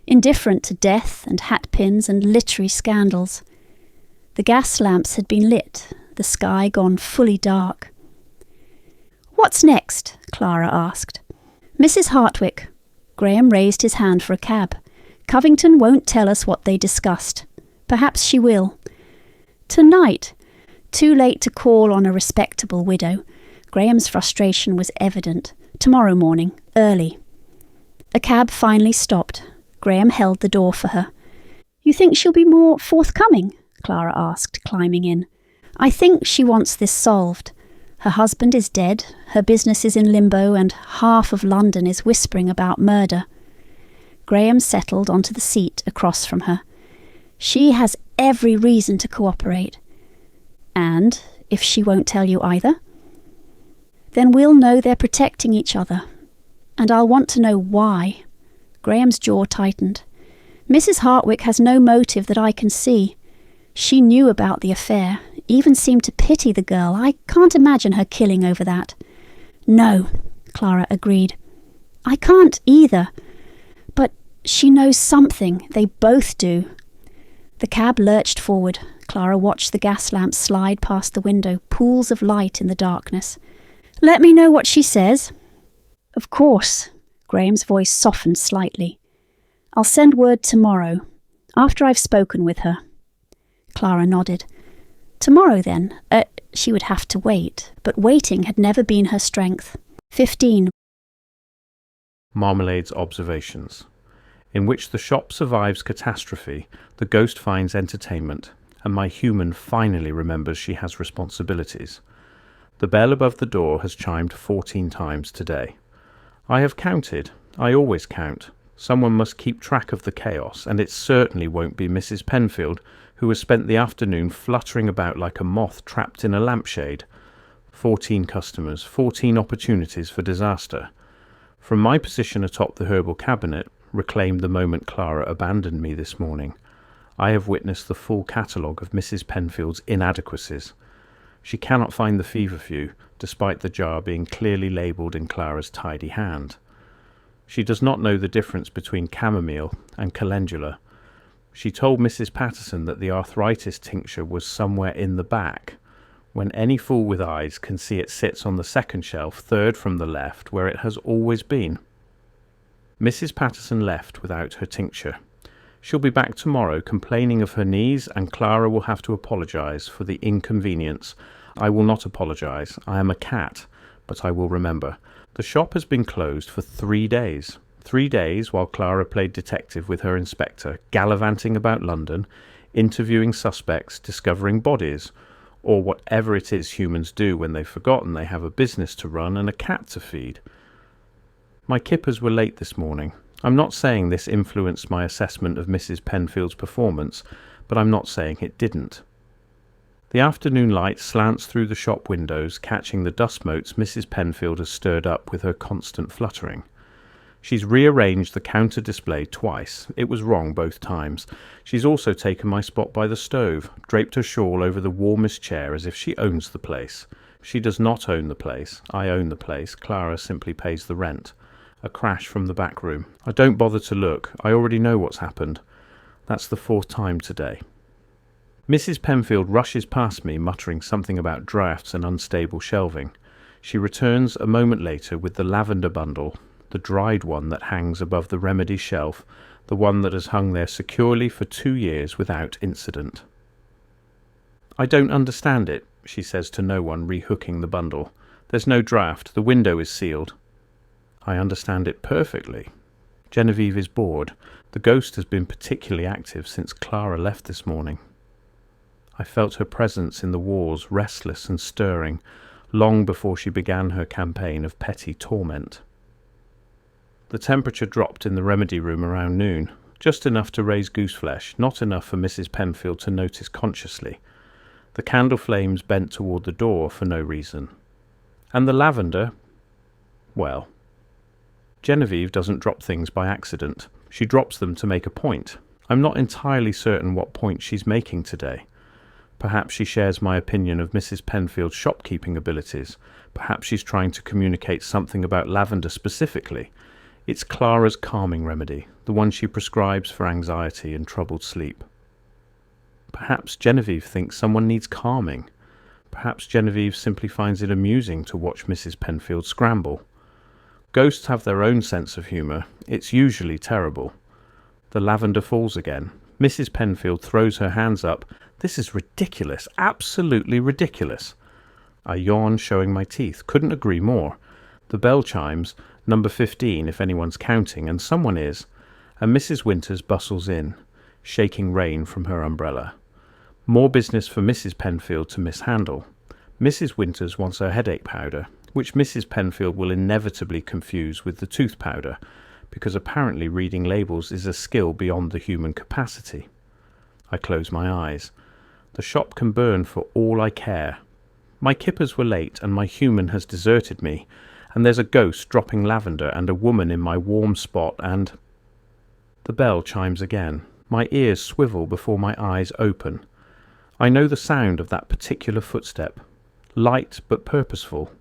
indifferent to death and hatpins and literary scandals. The gas lamps had been lit, the sky gone fully dark. What's next? Clara asked. Mrs. Hartwick. Graham raised his hand for a cab. Covington won't tell us what they discussed. Perhaps she will. Tonight. Too late to call on a respectable widow. Graham's frustration was evident. Tomorrow morning, early. A cab finally stopped. Graham held the door for her. You think she'll be more forthcoming? Clara asked, climbing in. I think she wants this solved. Her husband is dead, her business is in limbo, and half of London is whispering about murder. Graham settled onto the seat across from her. She has every reason to cooperate. And if she won't tell you either? Then we'll know they're protecting each other. And I'll want to know why. Graham's jaw tightened. Mrs. Hartwick has no motive that I can see. She knew about the affair, even seemed to pity the girl. I can't imagine her killing over that. No, Clara agreed. I can't either. But she knows something. They both do. The cab lurched forward. Clara watched the gas lamps slide past the window, pools of light in the darkness. Let me know what she says. Of course. Graham's voice softened slightly. I'll send word tomorrow, after I've spoken with her. Clara nodded. Tomorrow, then? She would have to wait, but waiting had never been her strength. 15. Marmalade's observations. In which the shop survives catastrophe, the ghost finds entertainment, and my human finally remembers she has responsibilities. The bell above the door has chimed 14 times today. I have counted. I always count. Someone must keep track of the chaos, and it certainly won't be Mrs. Penfield, who has spent the afternoon fluttering about like a moth trapped in a lampshade. 14 customers, 14 opportunities for disaster. From my position atop the herbal cabinet, reclaimed the moment Clara abandoned me this morning, I have witnessed the full catalogue of Mrs. Penfield's inadequacies. She cannot find the feverfew, despite the jar being clearly labelled in Clara's tidy hand. She does not know the difference between chamomile and calendula. She told Mrs. Patterson that the arthritis tincture was somewhere in the back, when any fool with eyes can see it sits on the second shelf, third from the left, where it has always been. Mrs. Patterson left without her tincture. She'll be back tomorrow complaining of her knees, and Clara will have to apologise for the inconvenience. I will not apologise. I am a cat, but I will remember. The shop has been closed for 3 days. 3 days while Clara played detective with her inspector, gallivanting about London, interviewing suspects, discovering bodies, or whatever it is humans do when they've forgotten they have a business to run and a cat to feed. My kippers were late this morning. I'm not saying this influenced my assessment of Mrs. Penfield's performance, but I'm not saying it didn't. The afternoon light slants through the shop windows, catching the dust motes Mrs. Penfield has stirred up with her constant fluttering. She's rearranged the counter display twice. It was wrong both times. She's also taken my spot by the stove, draped her shawl over the warmest chair as if she owns the place. She does not own the place. I own the place. Clara simply pays the rent. A crash from the back room. I don't bother to look. I already know what's happened. That's the 4th time today. Mrs. Penfield rushes past me, muttering something about draughts and unstable shelving. She returns a moment later with the lavender bundle, the dried one that hangs above the remedy shelf, the one that has hung there securely for 2 years without incident. I don't understand it, she says to no one, rehooking the bundle. There's no draught. The window is sealed. I understand it perfectly. Genevieve is bored. The ghost has been particularly active since Clara left this morning. I felt her presence in the walls, restless and stirring, long before she began her campaign of petty torment. The temperature dropped in the remedy room around noon, just enough to raise gooseflesh, not enough for Mrs. Penfield to notice consciously. The candle flames bent toward the door for no reason. And the lavender? Well, Genevieve doesn't drop things by accident. She drops them to make a point. I'm not entirely certain what point she's making today. Perhaps she shares my opinion of Mrs. Penfield's shopkeeping abilities. Perhaps she's trying to communicate something about lavender specifically. It's Clara's calming remedy, the one she prescribes for anxiety and troubled sleep. Perhaps Genevieve thinks someone needs calming. Perhaps Genevieve simply finds it amusing to watch Mrs. Penfield scramble. Ghosts have their own sense of humour. It's usually terrible. The lavender falls again. Mrs. Penfield throws her hands up. This is ridiculous, absolutely ridiculous. I yawn, showing my teeth. Couldn't agree more. The bell chimes, number 15 if anyone's counting, and someone is, and Mrs. Winters bustles in, shaking rain from her umbrella. More business for Mrs. Penfield to mishandle. Mrs. Winters wants her headache powder, which Mrs. Penfield will inevitably confuse with the tooth powder, because apparently reading labels is a skill beyond the human capacity. I close my eyes. The shop can burn for all I care. My kippers were late, and my human has deserted me, and there's a ghost dropping lavender and a woman in my warm spot, and... The bell chimes again. My ears swivel before my eyes open. I know the sound of that particular footstep. Light but purposeful,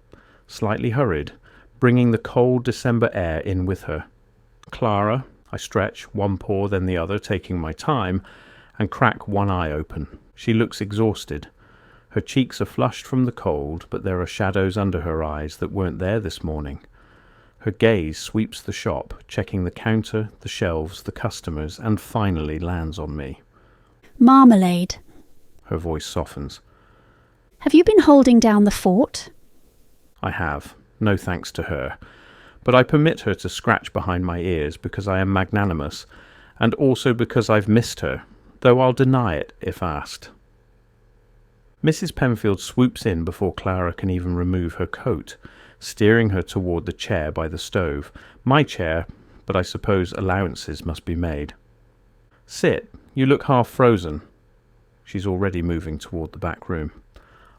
slightly hurried, bringing the cold December air in with her. Clara, I stretch, one paw then the other, taking my time, and crack one eye open. She looks exhausted. Her cheeks are flushed from the cold, but there are shadows under her eyes that weren't there this morning. Her gaze sweeps the shop, checking the counter, the shelves, the customers, and finally lands on me. Marmalade. Her voice softens. Have you been holding down the fort? I have, no thanks to her. But I permit her to scratch behind my ears because I am magnanimous, and also because I've missed her, though I'll deny it if asked. Mrs. Penfield swoops in before Clara can even remove her coat, steering her toward the chair by the stove. My chair, but I suppose allowances must be made. Sit, you look half frozen. She's already moving toward the back room.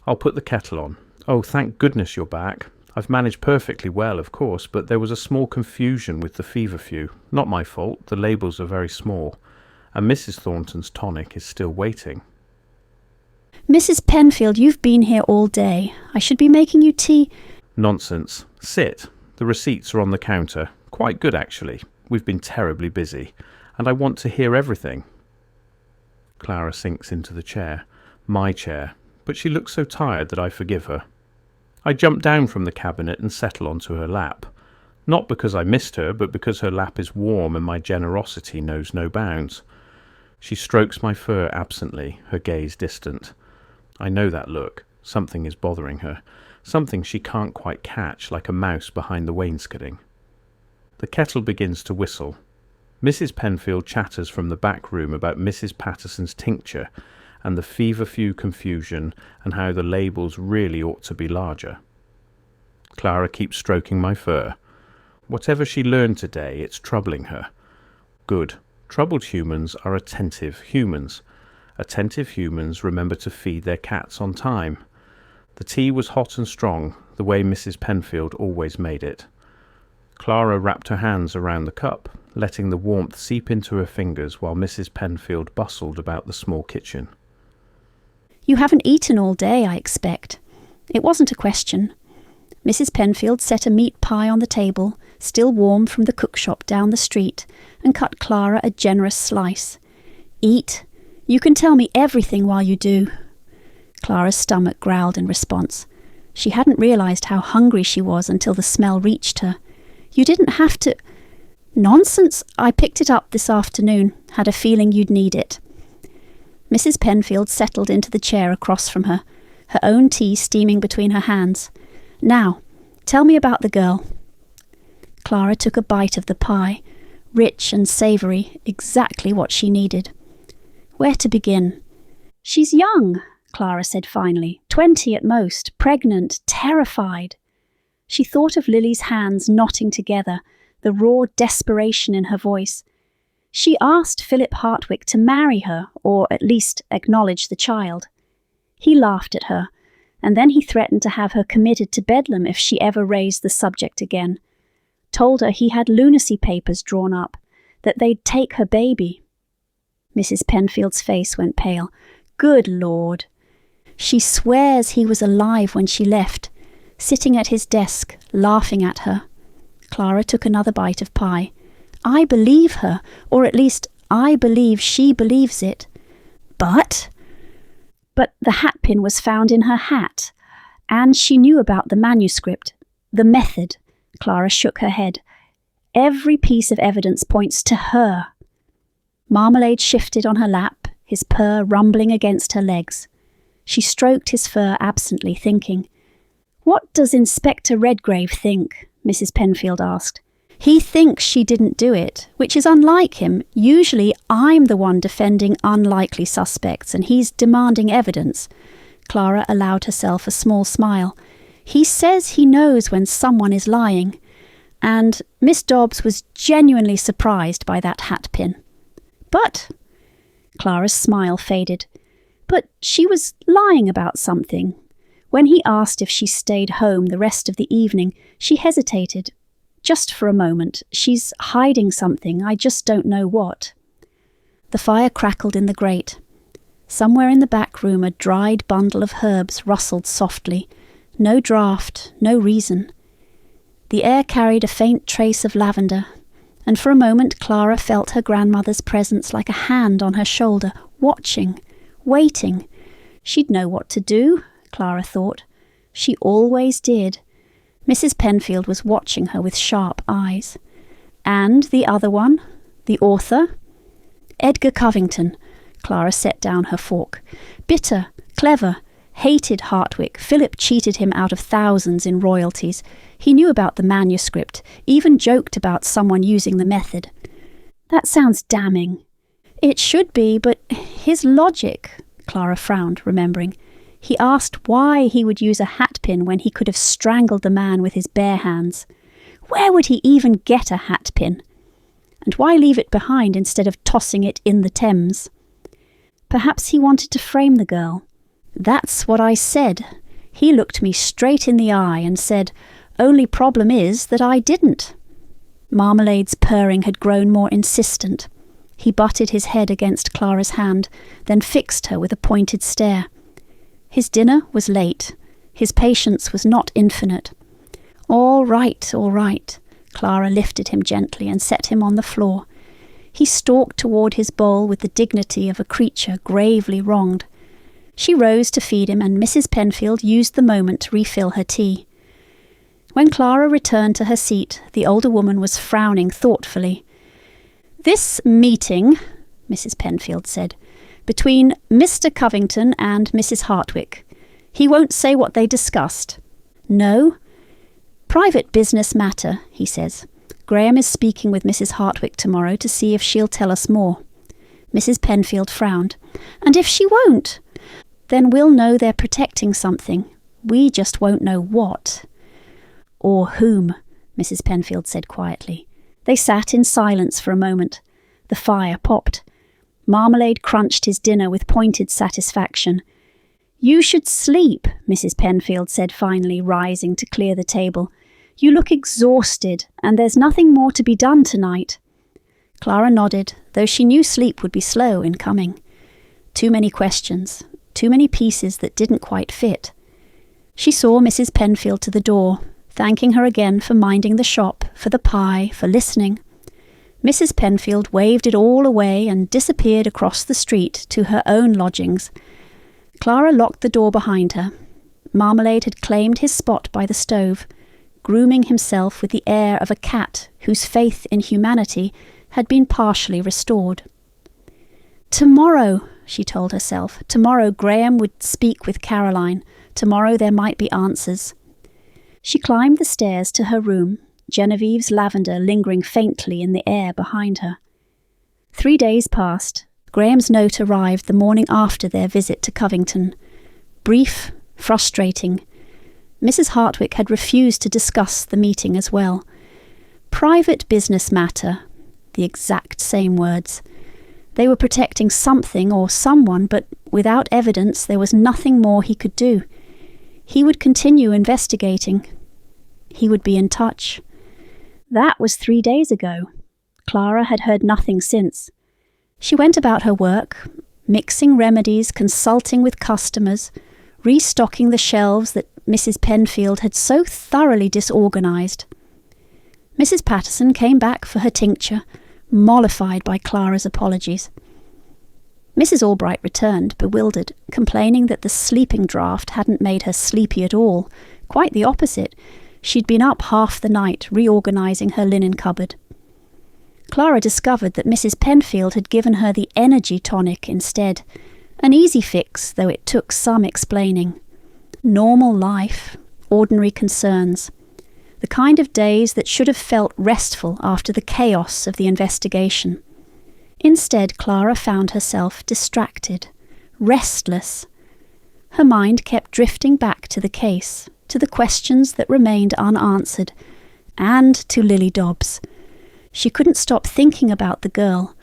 "I'll put the kettle on. Oh, thank goodness you're back. I've managed perfectly well, of course, but there was a small confusion with the feverfew. Not my fault. The labels are very small. And Mrs. Thornton's tonic is still waiting." "Mrs. Penfield, you've been here all day. I should be making you tea." "Nonsense. Sit. The receipts are on the counter. Quite good, actually. We've been terribly busy, and I want to hear everything." Clara sinks into the chair, my chair, but she looks so tired that I forgive her. I jump down from the cabinet and settle onto her lap, not because I missed her, but because her lap is warm and my generosity knows no bounds. She strokes my fur absently, her gaze distant. I know that look. Something is bothering her, something she can't quite catch, like a mouse behind the wainscoting. The kettle begins to whistle. Mrs. Penfield chatters from the back room about Mrs. Patterson's tincture and the feverfew confusion and how the labels really ought to be larger. Clara keeps stroking my fur. Whatever she learned today, it's troubling her. Good. Troubled humans are attentive humans. Attentive humans remember to feed their cats on time. The tea was hot and strong, the way Mrs. Penfield always made it. Clara wrapped her hands around the cup, letting the warmth seep into her fingers while Mrs. Penfield bustled about the small kitchen. "You haven't eaten all day, I expect." It wasn't a question. Mrs. Penfield set a meat pie on the table, still warm from the cookshop down the street, and cut Clara a generous slice. "Eat. You can tell me everything while you do." Clara's stomach growled in response. She hadn't realised how hungry she was until the smell reached her. "You didn't have to—" "Nonsense. I picked it up this afternoon. Had a feeling you'd need it." Mrs. Penfield settled into the chair across from her, her own tea steaming between her hands. "Now, tell me about the girl." Clara took a bite of the pie, rich and savoury, exactly what she needed. Where to begin? "She's young," Clara said finally, 20 at most, pregnant, terrified. She thought of Lily's hands knotting together, the raw desperation in her voice. She asked Philip Hartwick to marry her, or at least acknowledge the child. He laughed at her, and then he threatened to have her committed to Bedlam if she ever raised the subject again. Told her he had lunacy papers drawn up, that they'd take her baby. Mrs. Penfield's face went pale. Good Lord! She swears he was alive when she left, sitting at his desk, laughing at her. Clara took another bite of pie. I believe her, or at least I believe she believes it. But the hatpin was found in her hat, and she knew about the manuscript, the method. Clara shook her head. Every piece of evidence points to her. Marmalade shifted on her lap, his purr rumbling against her legs. She stroked his fur absently, thinking. What does Inspector Redgrave think? Mrs. Penfield asked. He thinks she didn't do it, which is unlike him. Usually I'm the one defending unlikely suspects, and he's demanding evidence. Clara allowed herself a small smile. He says he knows when someone is lying, and Miss Dobbs was genuinely surprised by that hatpin. But, Clara's smile faded, but she was lying about something. When he asked if she stayed home the rest of the evening, she hesitated. Just for a moment. She's hiding something, I just don't know what. The fire crackled in the grate. Somewhere in the back room a dried bundle of herbs rustled softly. No draught, no reason. The air carried a faint trace of lavender, and for a moment Clara felt her grandmother's presence like a hand on her shoulder, watching, waiting. She'd know what to do, Clara thought. She always did. Mrs. Penfield was watching her with sharp eyes. And the other one? The author? Edgar Covington. Clara set down her fork. Bitter, clever, hated Hartwick. Philip cheated him out of thousands in royalties. He knew about the manuscript, even joked about someone using the method. That sounds damning. It should be, but his logic, Clara frowned, remembering. He asked why he would use a hatpin when he could have strangled the man with his bare hands. Where would he even get a hatpin? And why leave it behind instead of tossing it in the Thames? Perhaps he wanted to frame the girl. "That's what I said. He looked me straight in the eye and said, 'Only problem is that I didn't.'" Marmalade's purring had grown more insistent. He butted his head against Clara's hand, then fixed her with a pointed stare. His dinner was late. His patience was not infinite. All right, all right." Clara lifted him gently and set him on the floor. He stalked toward his bowl with the dignity of a creature gravely wronged. She rose to feed him, and Mrs. Penfield used the moment to refill her tea. When Clara returned to her seat, the older woman was frowning thoughtfully. "This meeting," Mrs. Penfield said, "between Mr. Covington and Mrs. Hartwick. He won't say what they discussed." "No. Private business matter," he says. "Graham is speaking with Mrs. Hartwick tomorrow to see if she'll tell us more." Mrs. Penfield frowned. "And if she won't? Then we'll know they're protecting something. We just won't know what." "Or whom," Mrs. Penfield said quietly. They sat in silence for a moment. The fire popped. Marmalade crunched his dinner with pointed satisfaction. "You should sleep," Mrs. Penfield said finally, rising to clear the table. "You look exhausted, and there's nothing more to be done tonight." Clara nodded, though she knew sleep would be slow in coming. Too many questions, too many pieces that didn't quite fit. She saw Mrs. Penfield to the door, thanking her again for minding the shop, for the pie, for listening. Mrs. Penfield waved it all away and disappeared across the street to her own lodgings. Clara locked the door behind her. Marmalade had claimed his spot by the stove, grooming himself with the air of a cat whose faith in humanity had been partially restored. "Tomorrow," she told herself, "tomorrow Graham would speak with Caroline. Tomorrow there might be answers." She climbed the stairs to her room, Genevieve's lavender lingering faintly in the air behind her. 3 days passed. Graham's note arrived the morning after their visit to Covington. Brief, frustrating. Mrs. Hartwick had refused to discuss the meeting as well. "Private business matter," the exact same words. They were protecting something or someone, but without evidence there was nothing more he could do. He would continue investigating. He would be in touch. That was 3 days ago. Clara had heard nothing since. She went about her work, mixing remedies, consulting with customers, restocking the shelves that Mrs. Penfield had so thoroughly disorganized. Mrs. Patterson came back for her tincture, mollified by Clara's apologies. Mrs. Albright returned, bewildered, complaining that the sleeping draught hadn't made her sleepy at all. Quite the opposite. She'd been up half the night reorganizing her linen cupboard. Clara discovered that Mrs. Penfield had given her the energy tonic instead. An easy fix, though it took some explaining. Normal life, ordinary concerns. The kind of days that should have felt restful after the chaos of the investigation. Instead, Clara found herself distracted, restless. Her mind kept drifting back to the case, to the questions that remained unanswered, and to Lily Dobbs. She couldn't stop thinking about the girl.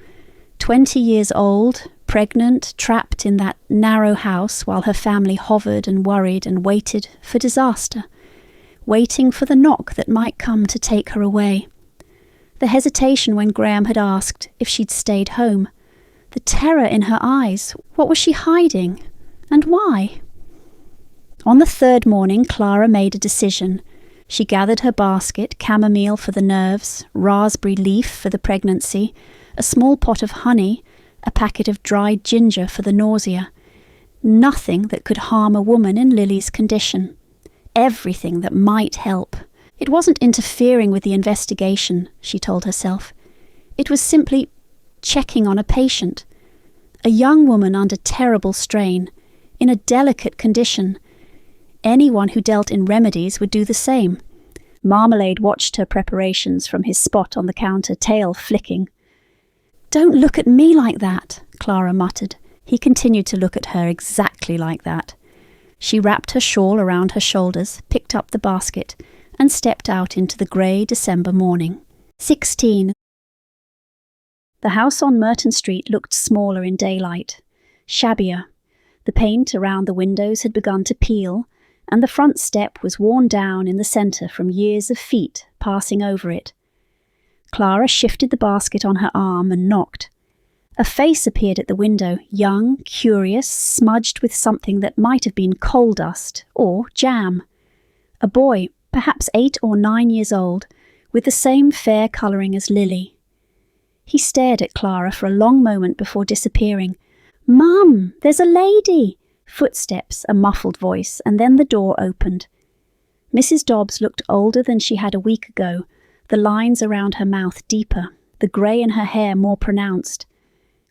20 years old, pregnant, trapped in that narrow house while her family hovered and worried and waited for disaster, waiting for the knock that might come to take her away. The hesitation when Graham had asked if she'd stayed home. The terror in her eyes. What was she hiding? And why? On the third morning, Clara made a decision. She gathered her basket, chamomile for the nerves, raspberry leaf for the pregnancy, a small pot of honey, a packet of dried ginger for the nausea. Nothing that could harm a woman in Lily's condition. Everything that might help. It wasn't interfering with the investigation, she told herself. It was simply checking on a patient. A young woman under terrible strain, in a delicate condition. Anyone who dealt in remedies would do the same. Marmalade watched her preparations from his spot on the counter, tail flicking. "Don't look at me like that," Clara muttered. He continued to look at her exactly like that. She wrapped her shawl around her shoulders, picked up the basket, and stepped out into the grey December morning. 16. The house on Merton Street looked smaller in daylight. shabbier. The paint around the windows had begun to peel, and the front step was worn down in the centre from years of feet passing over it. Clara shifted the basket on her arm and knocked. A face appeared at the window, young, curious, smudged with something that might have been coal dust or jam. A boy, perhaps 8 or 9 years old, with the same fair colouring as Lily. He stared at Clara for a long moment before disappearing. "Mum, there's a lady!" Footsteps, a muffled voice, and then the door opened. Mrs. Dobbs looked older than she had a week ago, the lines around her mouth deeper, the grey in her hair more pronounced.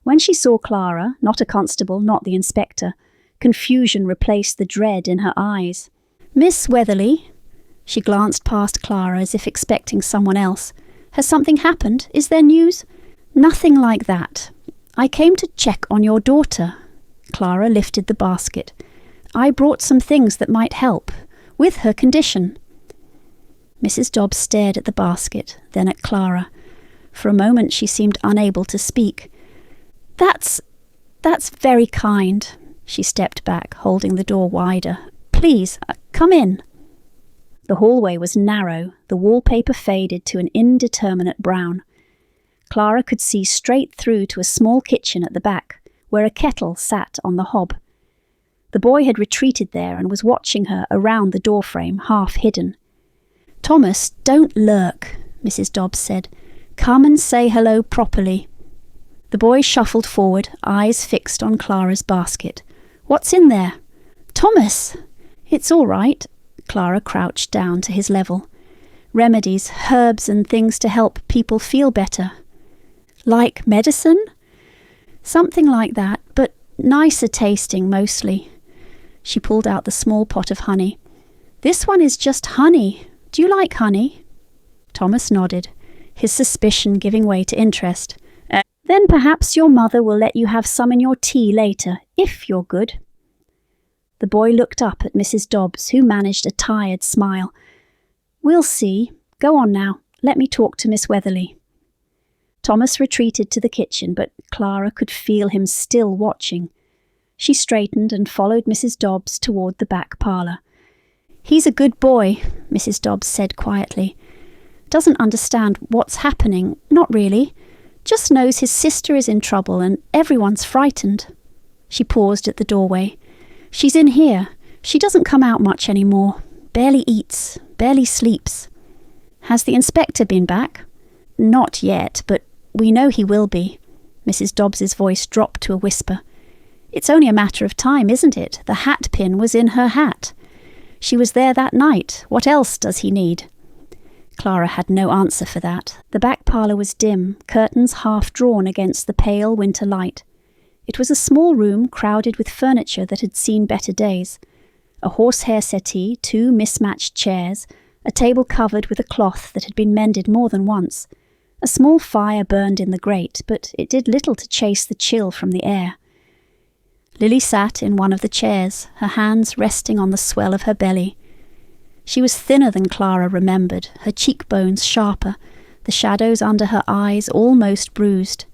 When she saw Clara, not a constable, not the inspector, confusion replaced the dread in her eyes. "Miss Wetherly?" She glanced past Clara as if expecting someone else. "Has something happened? Is there news?" "Nothing like that. I came to check on your daughter." Clara lifted the basket. "I brought some things that might help, with her condition." Mrs. Dobbs stared at the basket, then at Clara. For a moment she seemed unable to speak. That's very kind." She stepped back, holding the door wider. "Please, come in." The hallway was narrow, the wallpaper faded to an indeterminate brown. Clara could see straight through to a small kitchen at the back, where a kettle sat on the hob. The boy had retreated there and was watching her around the doorframe, half hidden. "Thomas, don't lurk," Mrs. Dobbs said. "Come and say hello properly." The boy shuffled forward, eyes fixed on Clara's basket. "What's in there?" "Thomas!" "It's all right." Clara crouched down to his level. "Remedies, herbs and things to help people feel better." "Like medicine?" "Something like that, but nicer tasting mostly." She pulled out the small pot of honey. "This one is just honey. Do you like honey?" Thomas nodded, his suspicion giving way to interest. "Then perhaps your mother will let you have some in your tea later, if you're good." The boy looked up at Mrs. Dobbs, who managed a tired smile. "We'll see. Go on now. Let me talk to Miss Wetherly." Thomas retreated to the kitchen, but Clara could feel him still watching. She straightened and followed Mrs. Dobbs toward the back parlour. "He's a good boy," Mrs. Dobbs said quietly. "Doesn't understand what's happening, not really. Just knows his sister is in trouble and everyone's frightened." She paused at the doorway. "She's in here. She doesn't come out much anymore. Barely eats, barely sleeps." "Has the inspector been back?" "Not yet, but we know he will be." Mrs. Dobbs's voice dropped to a whisper. "It's only a matter of time, isn't it? The hatpin was in her hat. She was there that night. What else does he need?" Clara had no answer for that. The back parlour was dim, curtains half drawn against the pale winter light. It was a small room crowded with furniture that had seen better days. A horsehair settee, 2 mismatched chairs, a table covered with a cloth that had been mended more than once. A small fire burned in the grate, but it did little to chase the chill from the air. Lily sat in one of the chairs, her hands resting on the swell of her belly. She was thinner than Clara remembered, her cheekbones sharper, the shadows under her eyes almost bruised.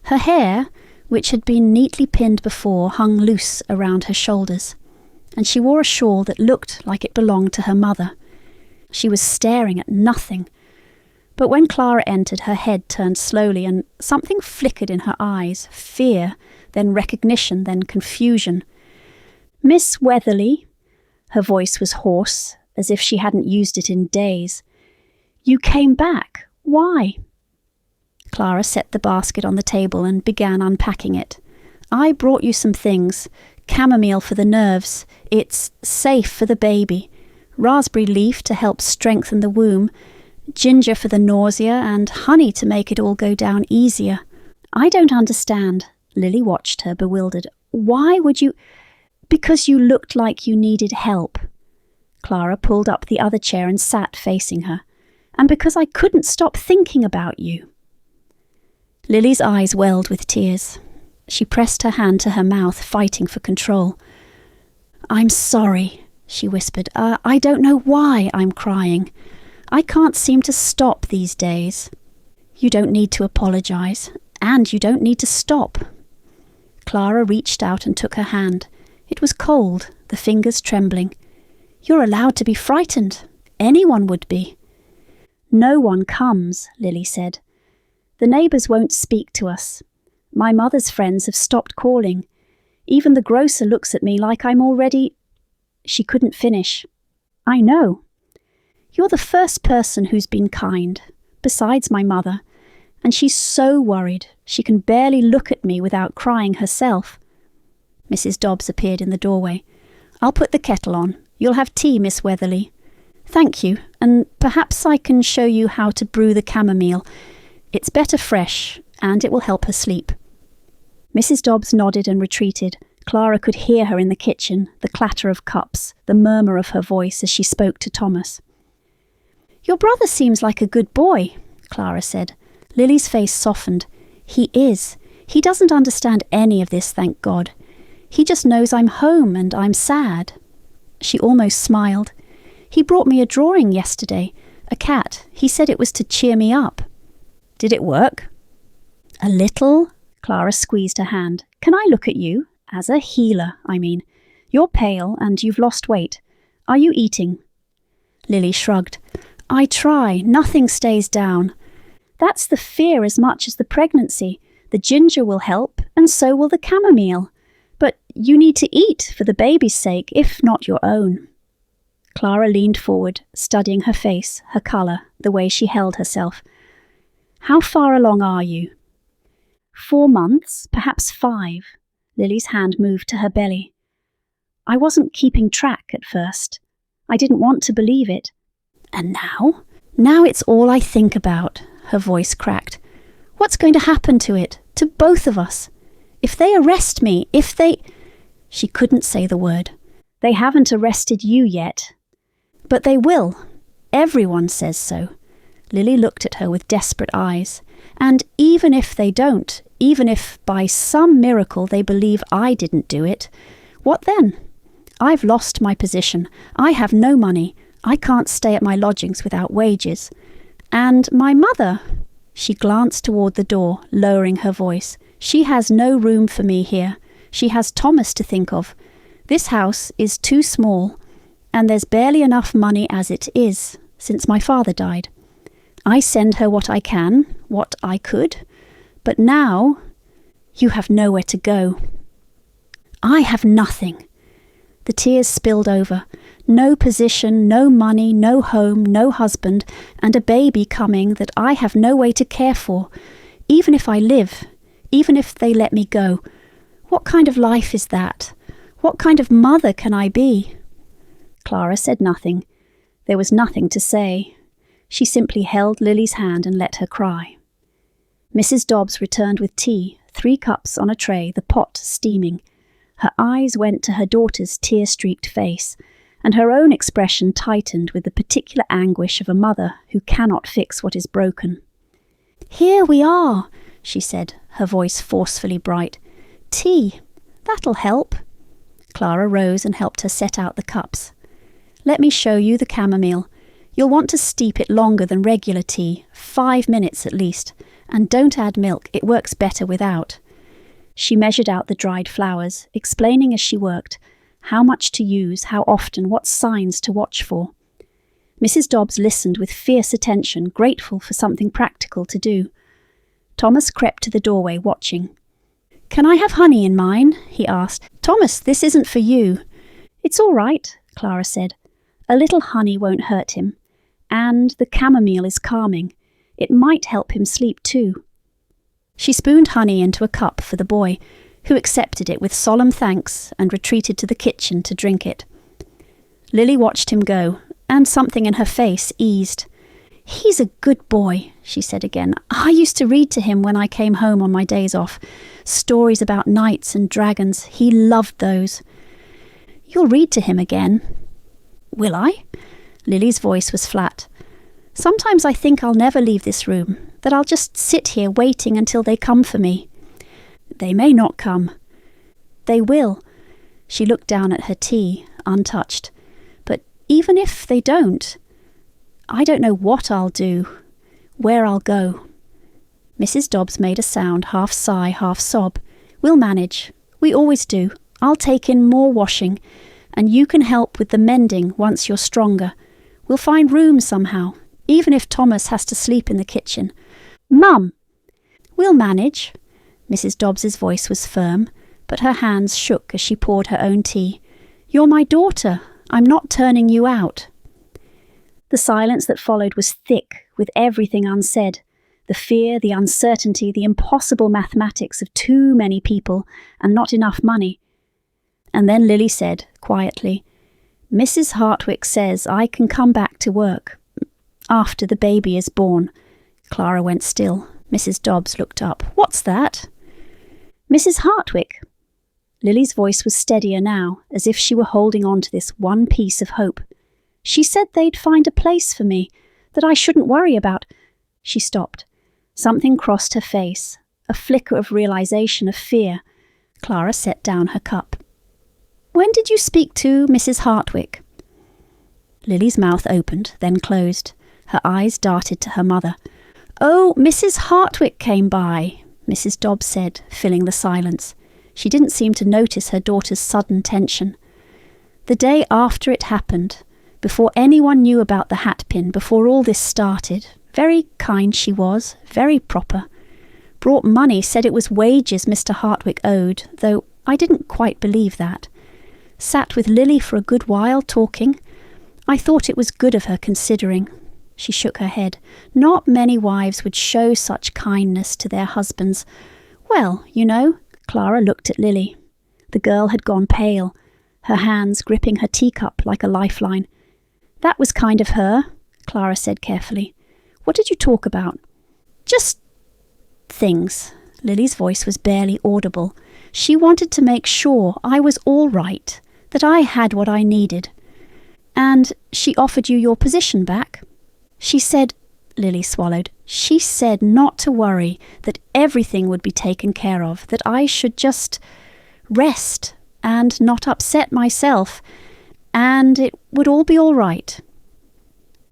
Her hair, which had been neatly pinned before, hung loose around her shoulders, and she wore a shawl that looked like it belonged to her mother. She was staring at nothing, but when Clara entered, her head turned slowly, and something flickered in her eyes, fear, then recognition, then confusion. "Miss Wetherly," her voice was hoarse, as if she hadn't used it in days. "You came back. Why?" Clara set the basket on the table and began unpacking it. "I brought you some things. Chamomile for the nerves. It's safe for the baby. Raspberry leaf to help strengthen the womb. Ginger for the nausea, and honey to make it all go down easier." "I don't understand." Lily watched her, bewildered. "Why would you—" "Because you looked like you needed help." Clara pulled up the other chair and sat facing her. "And because I couldn't stop thinking about you." Lily's eyes welled with tears. She pressed her hand to her mouth, fighting for control. "I'm sorry," she whispered. I don't know why I'm crying. I can't seem to stop these days." "You don't need to apologise, and you don't need to stop." Clara reached out and took her hand. It was cold, the fingers trembling. "You're allowed to be frightened. Anyone would be." "No one comes," Lily said. "The neighbours won't speak to us. My mother's friends have stopped calling. Even the grocer looks at me like I'm already—" She couldn't finish. "I know. You're the first person who's been kind, besides my mother, and she's so worried she can barely look at me without crying herself." Mrs. Dobbs appeared in the doorway. "I'll put the kettle on. You'll have tea, Miss Wetherly." "Thank you, and perhaps I can show you how to brew the chamomile. It's better fresh, and it will help her sleep." Mrs. Dobbs nodded and retreated. Clara could hear her in the kitchen, the clatter of cups, the murmur of her voice as she spoke to Thomas. "Your brother seems like a good boy," Clara said. Lily's face softened. "He is. He doesn't understand any of this, thank God. He just knows I'm home and I'm sad." She almost smiled. "He brought me a drawing yesterday, a cat. He said it was to cheer me up." "Did it work?" "A little." Clara squeezed her hand. "Can I look at you? As a healer, I mean. You're pale and you've lost weight. Are you eating?" Lily shrugged. "I try. Nothing stays down. That's the fear as much as the pregnancy. The ginger will help, and so will the chamomile. But you need to eat for the baby's sake, if not your own." Clara leaned forward, studying her face, her colour, the way she held herself. "How far along are you?" 4 months, perhaps 5. Lily's hand moved to her belly. "I wasn't keeping track at first. I didn't want to believe it. And now? Now it's all I think about," her voice cracked. "What's going to happen to it, to both of us? If they arrest me, if they—" She couldn't say the word. "They haven't arrested you yet." "But they will. Everyone says so." Lily looked at her with desperate eyes. "And even if they don't, even if by some miracle they believe I didn't do it, what then? I've lost my position. I have no money. I can't stay at my lodgings without wages. And my mother—" She glanced toward the door, lowering her voice. "She has no room for me here. She has Thomas to think of. This house is too small, and there's barely enough money as it is, since my father died. I send her what I can, what I could. But now, you have nowhere to go." "I have nothing." The tears spilled over. "No position, no money, no home, no husband, and a baby coming that I have no way to care for. Even if I live, even if they let me go. What kind of life is that? What kind of mother can I be?" Clara said nothing. There was nothing to say. She simply held Lily's hand and let her cry. Mrs. Dobbs returned with tea, 3 cups on a tray, the pot steaming. Her eyes went to her daughter's tear-streaked face, and her own expression tightened with the particular anguish of a mother who cannot fix what is broken. "Here we are," she said, her voice forcefully bright. "Tea. That'll help." Clara rose and helped her set out the cups. "Let me show you the chamomile. You'll want to steep it longer than regular tea, 5 minutes at least, and don't add milk, it works better without." She measured out the dried flowers, explaining as she worked how much to use, how often, what signs to watch for. Mrs. Dobbs listened with fierce attention, grateful for something practical to do. Thomas crept to the doorway, watching. "Can I have honey in mine?" he asked. "Thomas, this isn't for you." "It's all right," Clara said. "A little honey won't hurt him. And the chamomile is calming. It might help him sleep too." She spooned honey into a cup for the boy, who accepted it with solemn thanks and retreated to the kitchen to drink it. Lily watched him go, and something in her face eased. "He's a good boy," she said again. "I used to read to him when I came home on my days off. Stories about knights and dragons. He loved those." "You'll read to him again." "Will I?" Lily's voice was flat. "Sometimes I think I'll never leave this room, that I'll just sit here waiting until they come for me." "They may not come." "They will." She looked down at her tea, untouched. "But even if they don't, I don't know what I'll do, where I'll go." Mrs. Dobbs made a sound, half sigh, half sob. "We'll manage. We always do. I'll take in more washing, and you can help with the mending once you're stronger. We'll find room somehow, even if Thomas has to sleep in the kitchen. Mum! We'll manage. Mrs. Dobbs's voice was firm, but her hands shook as she poured her own tea. You're my daughter. I'm not turning you out. The silence that followed was thick with everything unsaid. The fear, the uncertainty, the impossible mathematics of too many people and not enough money. And then Lily said, quietly, Mrs. Hartwick says I can come back to work after the baby is born. Clara went still. Mrs. Dobbs looked up. What's that? Mrs. Hartwick. Lily's voice was steadier now, as if she were holding on to this one piece of hope. She said they'd find a place for me, that I shouldn't worry about. She stopped. Something crossed her face, a flicker of realization of fear. Clara set down her cup. When did you speak to Mrs. Hartwick? Lily's mouth opened, then closed. Her eyes darted to her mother. Oh, Mrs. Hartwick came by, Mrs. Dobbs said, filling the silence. She didn't seem to notice her daughter's sudden tension. The day after it happened, before anyone knew about the hatpin, before all this started, very kind she was, very proper. Brought money, said it was wages Mr. Hartwick owed, though I didn't quite believe that. Sat with Lily for a good while, talking. I thought it was good of her, considering. She shook her head. Not many wives would show such kindness to their husbands. Well, you know, Clara looked at Lily. The girl had gone pale, her hands gripping her teacup like a lifeline. That was kind of her, Clara said carefully. What did you talk about? Just things. Lily's voice was barely audible. She wanted to make sure I was all right, that I had what I needed. And she offered you your position back? She said, Lily swallowed, she said not to worry, that everything would be taken care of, that I should just rest and not upset myself, and it would all be all right.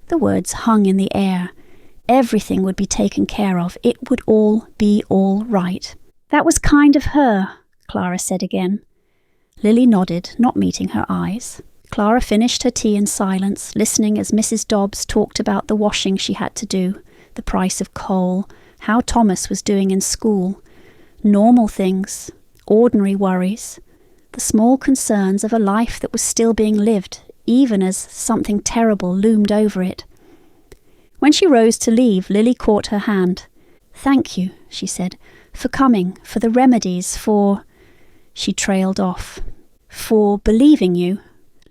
The words hung in the air. Everything would be taken care of. It would all be all right. That was kind of her, Clara said again. Lily nodded, not meeting her eyes. Clara finished her tea in silence, listening as Mrs. Dobbs talked about the washing she had to do, the price of coal, how Thomas was doing in school, normal things, ordinary worries, the small concerns of a life that was still being lived, even as something terrible loomed over it. When she rose to leave, Lily caught her hand. Thank you, she said, for coming, for the remedies, for... She trailed off. For believing you.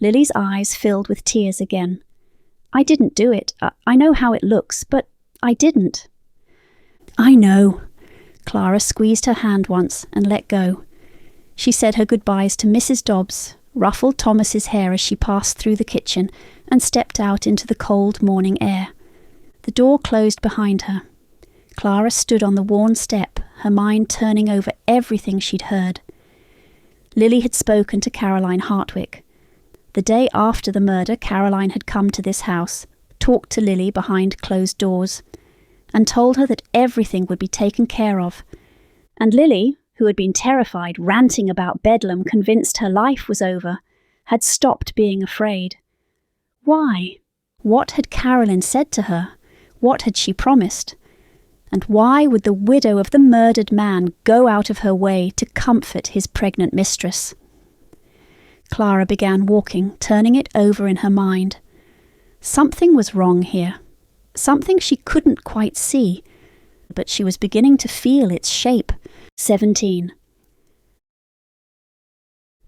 Lily's eyes filled with tears again. I didn't do it. I know how it looks, but I didn't. I know. Clara squeezed her hand once and let go. She said her goodbyes to Mrs. Dobbs, ruffled Thomas's hair as she passed through the kitchen, and stepped out into the cold morning air. The door closed behind her. Clara stood on the worn step, her mind turning over everything she'd heard. Lily had spoken to Caroline Hartwick. The day after the murder, Caroline had come to this house, talked to Lily behind closed doors, and told her that everything would be taken care of. And Lily, who had been terrified, ranting about Bedlam, convinced her life was over, had stopped being afraid. Why? What had Caroline said to her? What had she promised? And why would the widow of the murdered man go out of her way to comfort his pregnant mistress? Clara began walking, turning it over in her mind. Something was wrong here. Something she couldn't quite see, but she was beginning to feel its shape. 17.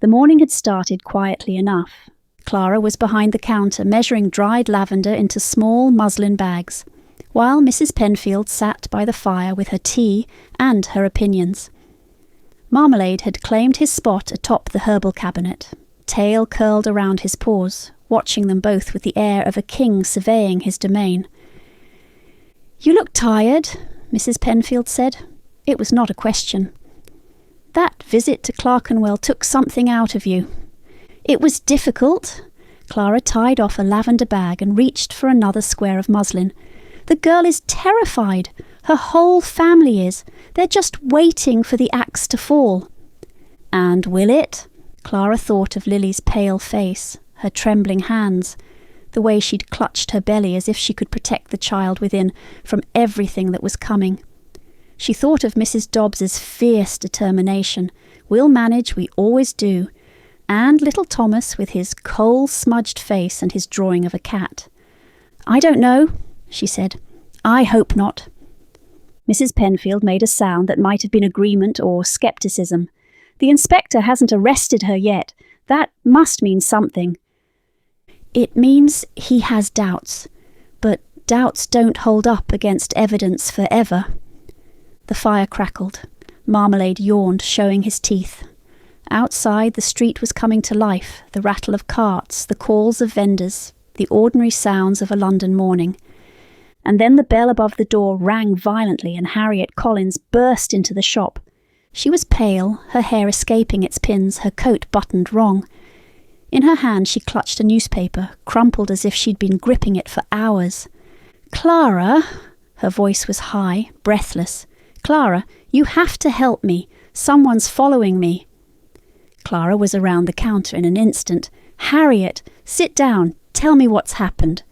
The morning had started quietly enough. Clara was behind the counter, measuring dried lavender into small muslin bags, while Mrs. Penfield sat by the fire with her tea and her opinions. Marmalade had claimed his spot atop the herbal cabinet, tail curled around his paws, watching them both with the air of a king surveying his domain. "You look tired," Mrs. Penfield said. It was not a question. "That visit to Clerkenwell took something out of you." "It was difficult." Clara tied off a lavender bag and reached for another square of muslin. "The girl is terrified. Her whole family is. They're just waiting for the axe to fall." And will it? Clara thought of Lily's pale face, her trembling hands, the way she'd clutched her belly as if she could protect the child within from everything that was coming. She thought of Mrs. Dobbs's fierce determination. We'll manage, we always do. And little Thomas with his coal-smudged face and his drawing of a cat. I don't know, she said. I hope not. Mrs. Penfield made a sound that might have been agreement or scepticism. The inspector hasn't arrested her yet. That must mean something. It means he has doubts, but doubts don't hold up against evidence forever. The fire crackled. Marmalade yawned, showing his teeth. Outside, the street was coming to life, the rattle of carts, the calls of vendors, the ordinary sounds of a London morning. And then the bell above the door rang violently and Harriet Collins burst into the shop. She was pale, her hair escaping its pins, her coat buttoned wrong. In her hand she clutched a newspaper, crumpled as if she'd been gripping it for hours. Clara, her voice was high, breathless. Clara, you have to help me. Someone's following me. Clara was around the counter in an instant. Harriet, sit down. Tell me what's happened.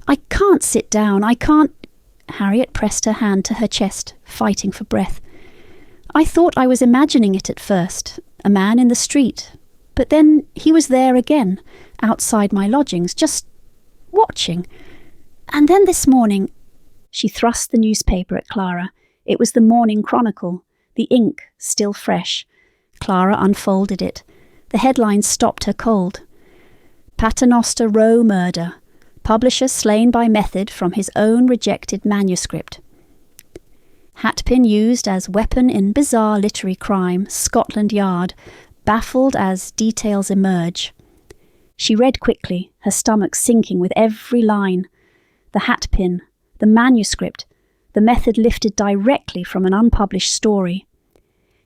I can't sit down. I can't... Harriet pressed her hand to her chest, fighting for breath. I thought I was imagining it at first. A man in the street. But then he was there again, outside my lodgings, just watching. And then this morning... She thrust the newspaper at Clara. It was the Morning Chronicle, the ink still fresh. Clara unfolded it. The headlines stopped her cold. Paternoster Row murder. Publisher slain by method from his own rejected manuscript. Hatpin used as weapon in bizarre literary crime, Scotland Yard, baffled as details emerge. She read quickly, her stomach sinking with every line. The hatpin, the manuscript, the method lifted directly from an unpublished story.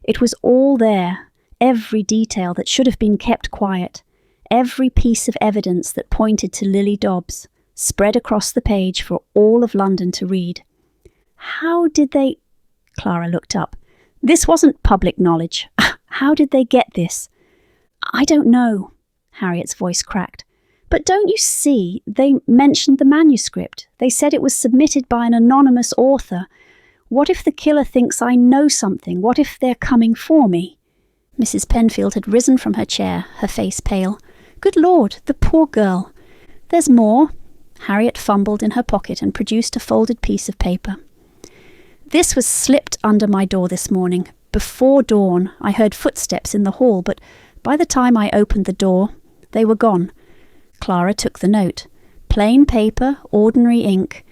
It was all there, every detail that should have been kept quiet, every piece of evidence that pointed to Lily Dobbs, spread across the page for all of London to read. How did they... Clara looked up. This wasn't public knowledge. How did they get this? I don't know, Harriet's voice cracked. But don't you see, they mentioned the manuscript. They said it was submitted by an anonymous author. What if the killer thinks I know something? What if they're coming for me? Mrs. Penfield had risen from her chair, her face pale. Good Lord, the poor girl. There's more. Harriet fumbled in her pocket and produced a folded piece of paper. This was slipped under my door this morning. Before dawn, I heard footsteps in the hall, but by the time I opened the door, they were gone. Clara took the note. Plain paper, ordinary ink.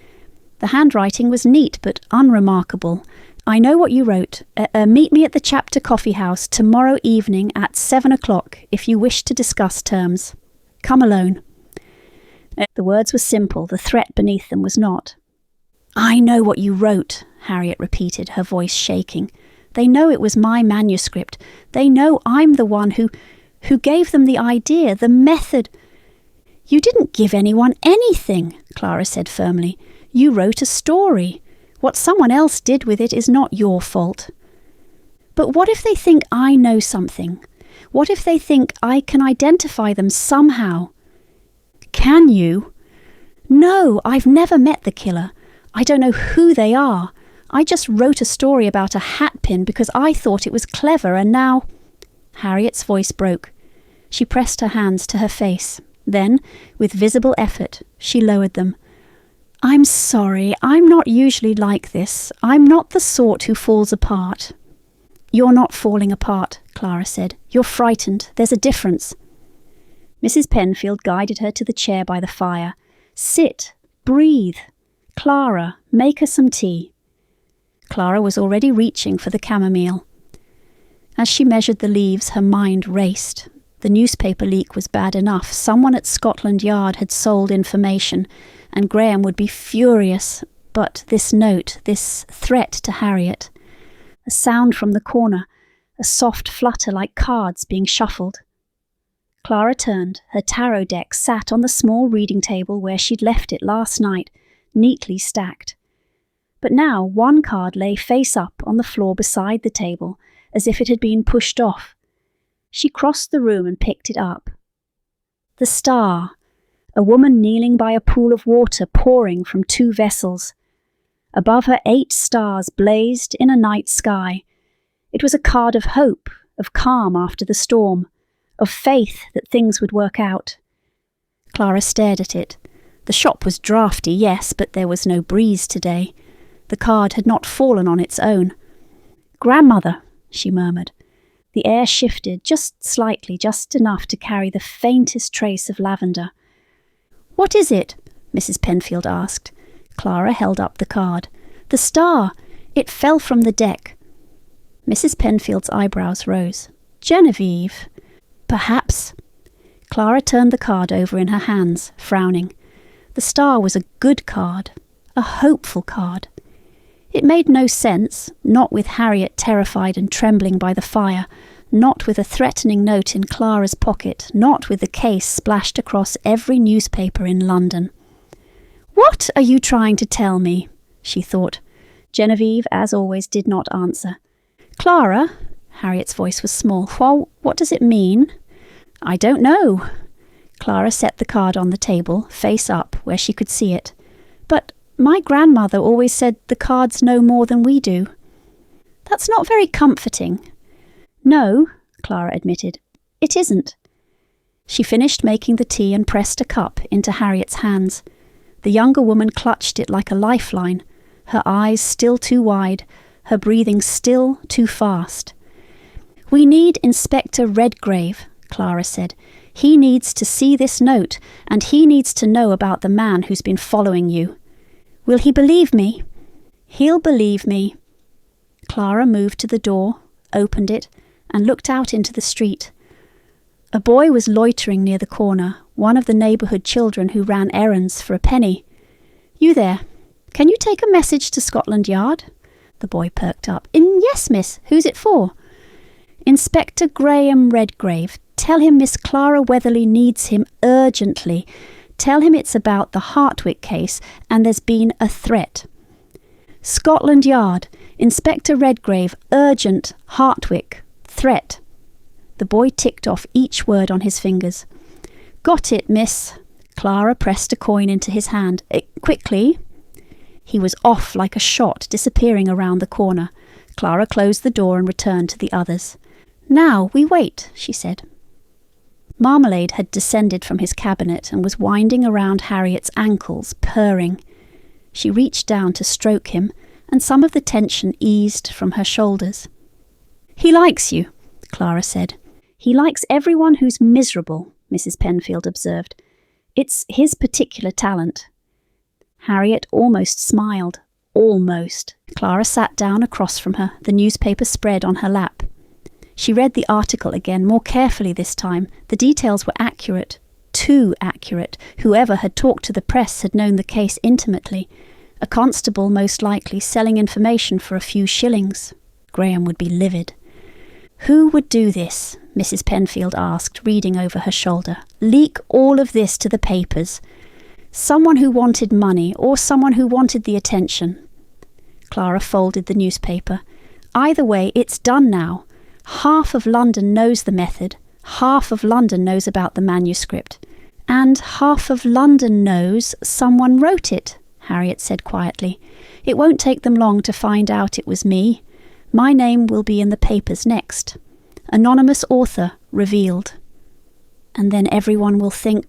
The handwriting was neat but unremarkable. I know what you wrote. Meet me at the Chapter Coffee House tomorrow evening at 7 o'clock if you wish to discuss terms. Come alone. The words were simple, the threat beneath them was not. I know what you wrote, Harriet repeated, her voice shaking. They know it was my manuscript. They know I'm the one who gave them the idea, the method. You didn't give anyone anything, Clara said firmly. You wrote a story. What someone else did with it is not your fault. But what if they think I know something? What if they think I can identify them somehow? Can you? No, I've never met the killer. I don't know who they are. I just wrote a story about a hatpin because I thought it was clever, and now... Harriet's voice broke. She pressed her hands to her face. Then, with visible effort, she lowered them. I'm sorry, I'm not usually like this. I'm not the sort who falls apart. You're not falling apart, Clara said. You're frightened. There's a difference. Mrs. Penfield guided her to the chair by the fire. Sit. Breathe. Clara, make her some tea. Clara was already reaching for the chamomile. As she measured the leaves, her mind raced. The newspaper leak was bad enough. Someone at Scotland Yard had sold information, and Graham would be furious. But this note, this threat to Harriet. A sound from the corner, a soft flutter like cards being shuffled. Clara turned. Her tarot deck sat on the small reading table where she'd left it last night, neatly stacked. But now one card lay face up on the floor beside the table, as if it had been pushed off. She crossed the room and picked it up. The Star, a woman kneeling by a pool of water pouring from 2 vessels. Above her 8 stars blazed in a night sky. It was a card of hope, of calm after the storm, of faith that things would work out. Clara stared at it. The shop was draughty, yes, but there was no breeze today. The card had not fallen on its own. "Grandmother," she murmured. The air shifted just slightly, just enough to carry the faintest trace of lavender. "What is it?" Mrs. Penfield asked. Clara held up the card. "The Star. It fell from the deck." Mrs. Penfield's eyebrows rose. "Genevieve. Perhaps." Clara turned the card over in her hands, frowning. The Star was a good card, a hopeful card. It made no sense, not with Harriet terrified and trembling by the fire, not with a threatening note in Clara's pocket, not with the case splashed across every newspaper in London. "What are you trying to tell me?" she thought. Genevieve, as always, did not answer. "Clara," Harriet's voice was small, "well, what does it mean?" "I don't know." Clara set the card on the table, face up, where she could see it. "But my grandmother always said the cards know more than we do." "That's not very comforting." "No," Clara admitted, "it isn't." She finished making the tea and pressed a cup into Harriet's hands. The younger woman clutched it like a lifeline, her eyes still too wide, her breathing still too fast. "We need Inspector Redgrave," Clara said. "He needs to see this note, and he needs to know about the man who's been following you. Will he believe me?" "He'll believe me." Clara moved to the door, opened it, and looked out into the street. A boy was loitering near the corner, one of the neighbourhood children who ran errands for a penny. "You there? Can you take a message to Scotland Yard?" The boy perked up. "Yes, miss. Who's it for?" "Inspector Graham Redgrave. Tell him Miss Clara Wetherly needs him urgently. Tell him it's about the Hartwick case and there's been a threat." "Scotland Yard. Inspector Redgrave. Urgent. Hartwick. Threat." The boy ticked off each word on his fingers. "Got it, miss." Clara pressed a coin into his hand. "Quickly." He was off like a shot, disappearing around the corner. Clara closed the door and returned to the others. "Now we wait," she said. Marmalade had descended from his cabinet and was winding around Harriet's ankles, purring. She reached down to stroke him, and some of the tension eased from her shoulders. "He likes you," Clara said. "He likes everyone who's miserable," Mrs. Penfield observed. "It's his particular talent." Harriet almost smiled. Almost. Clara sat down across from her, the newspaper spread on her lap. She read the article again, more carefully this time. The details were accurate. Too accurate. Whoever had talked to the press had known the case intimately. A constable, most likely, selling information for a few shillings. Graham would be livid. "Who would do this?" Mrs. Penfield asked, reading over her shoulder. "Leak all of this to the papers. Someone who wanted money, or someone who wanted the attention." Clara folded the newspaper. "Either way, it's done now. Half of London knows the method. Half of London knows about the manuscript. And half of London knows someone wrote it," Harriet said quietly. "It won't take them long to find out it was me. My name will be in the papers next. Anonymous author revealed. And then everyone will think—"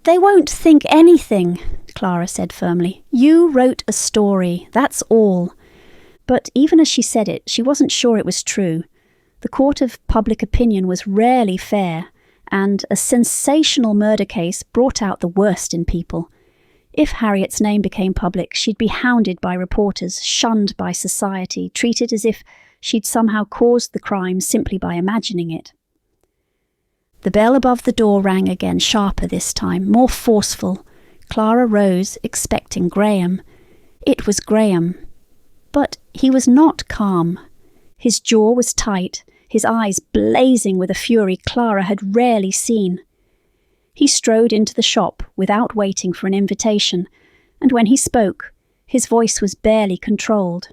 "They won't think anything," Clara said firmly. "You wrote a story, that's all." But even as she said it, she wasn't sure it was true. The court of public opinion was rarely fair, and a sensational murder case brought out the worst in people. If Harriet's name became public, she'd be hounded by reporters, shunned by society, treated as if she'd somehow caused the crime simply by imagining it. The bell above the door rang again, sharper this time, more forceful. Clara rose, expecting Graham. It was Graham. But he was not calm. His jaw was tight, his eyes blazing with a fury Clara had rarely seen. He strode into the shop without waiting for an invitation, and when he spoke, his voice was barely controlled.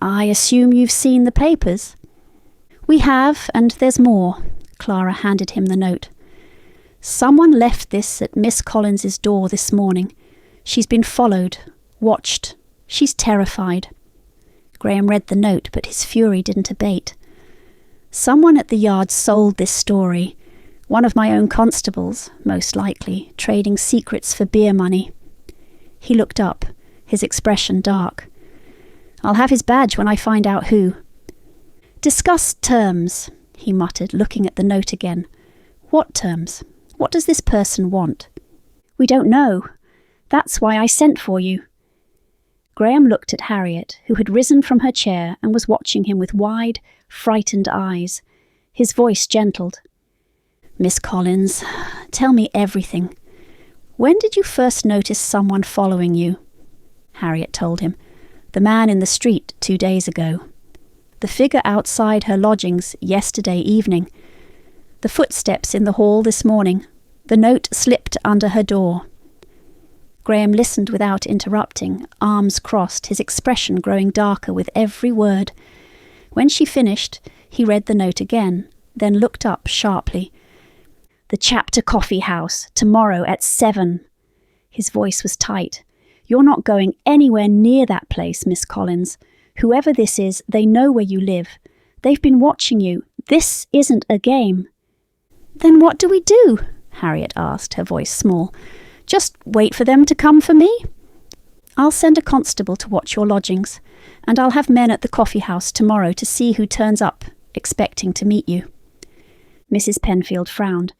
"I assume you've seen the papers?" "We have, and there's more." Clara handed him the note. "Someone left this at Miss Collins's door this morning. She's been followed, watched. She's terrified." Graham read the note, but his fury didn't abate. "Someone at the yard sold this story. One of my own constables, most likely, trading secrets for beer money." He looked up, his expression dark. "I'll have his badge when I find out who." "Discuss terms," he muttered, looking at the note again. "What terms? What does this person want?" "We don't know. That's why I sent for you." Graham looked at Harriet, who had risen from her chair and was watching him with wide, frightened eyes. His voice gentled. "Miss Collins, tell me everything. When did you first notice someone following you?" Harriet told him. "The man in the street 2 days ago. The figure outside her lodgings yesterday evening. The footsteps in the hall this morning. The note slipped under her door." Graham listened without interrupting, arms crossed, his expression growing darker with every word. When she finished, he read the note again, then looked up sharply. "The Chapter Coffee House, tomorrow at 7. His voice was tight. "You're not going anywhere near that place, Miss Collins. Whoever this is, they know where you live. They've been watching you. This isn't a game." "Then what do we do?" Harriet asked, her voice small. "Just wait for them to come for me?" "I'll send a constable to watch your lodgings, and I'll have men at the coffee house tomorrow to see who turns up, expecting to meet you." Mrs. Penfield frowned.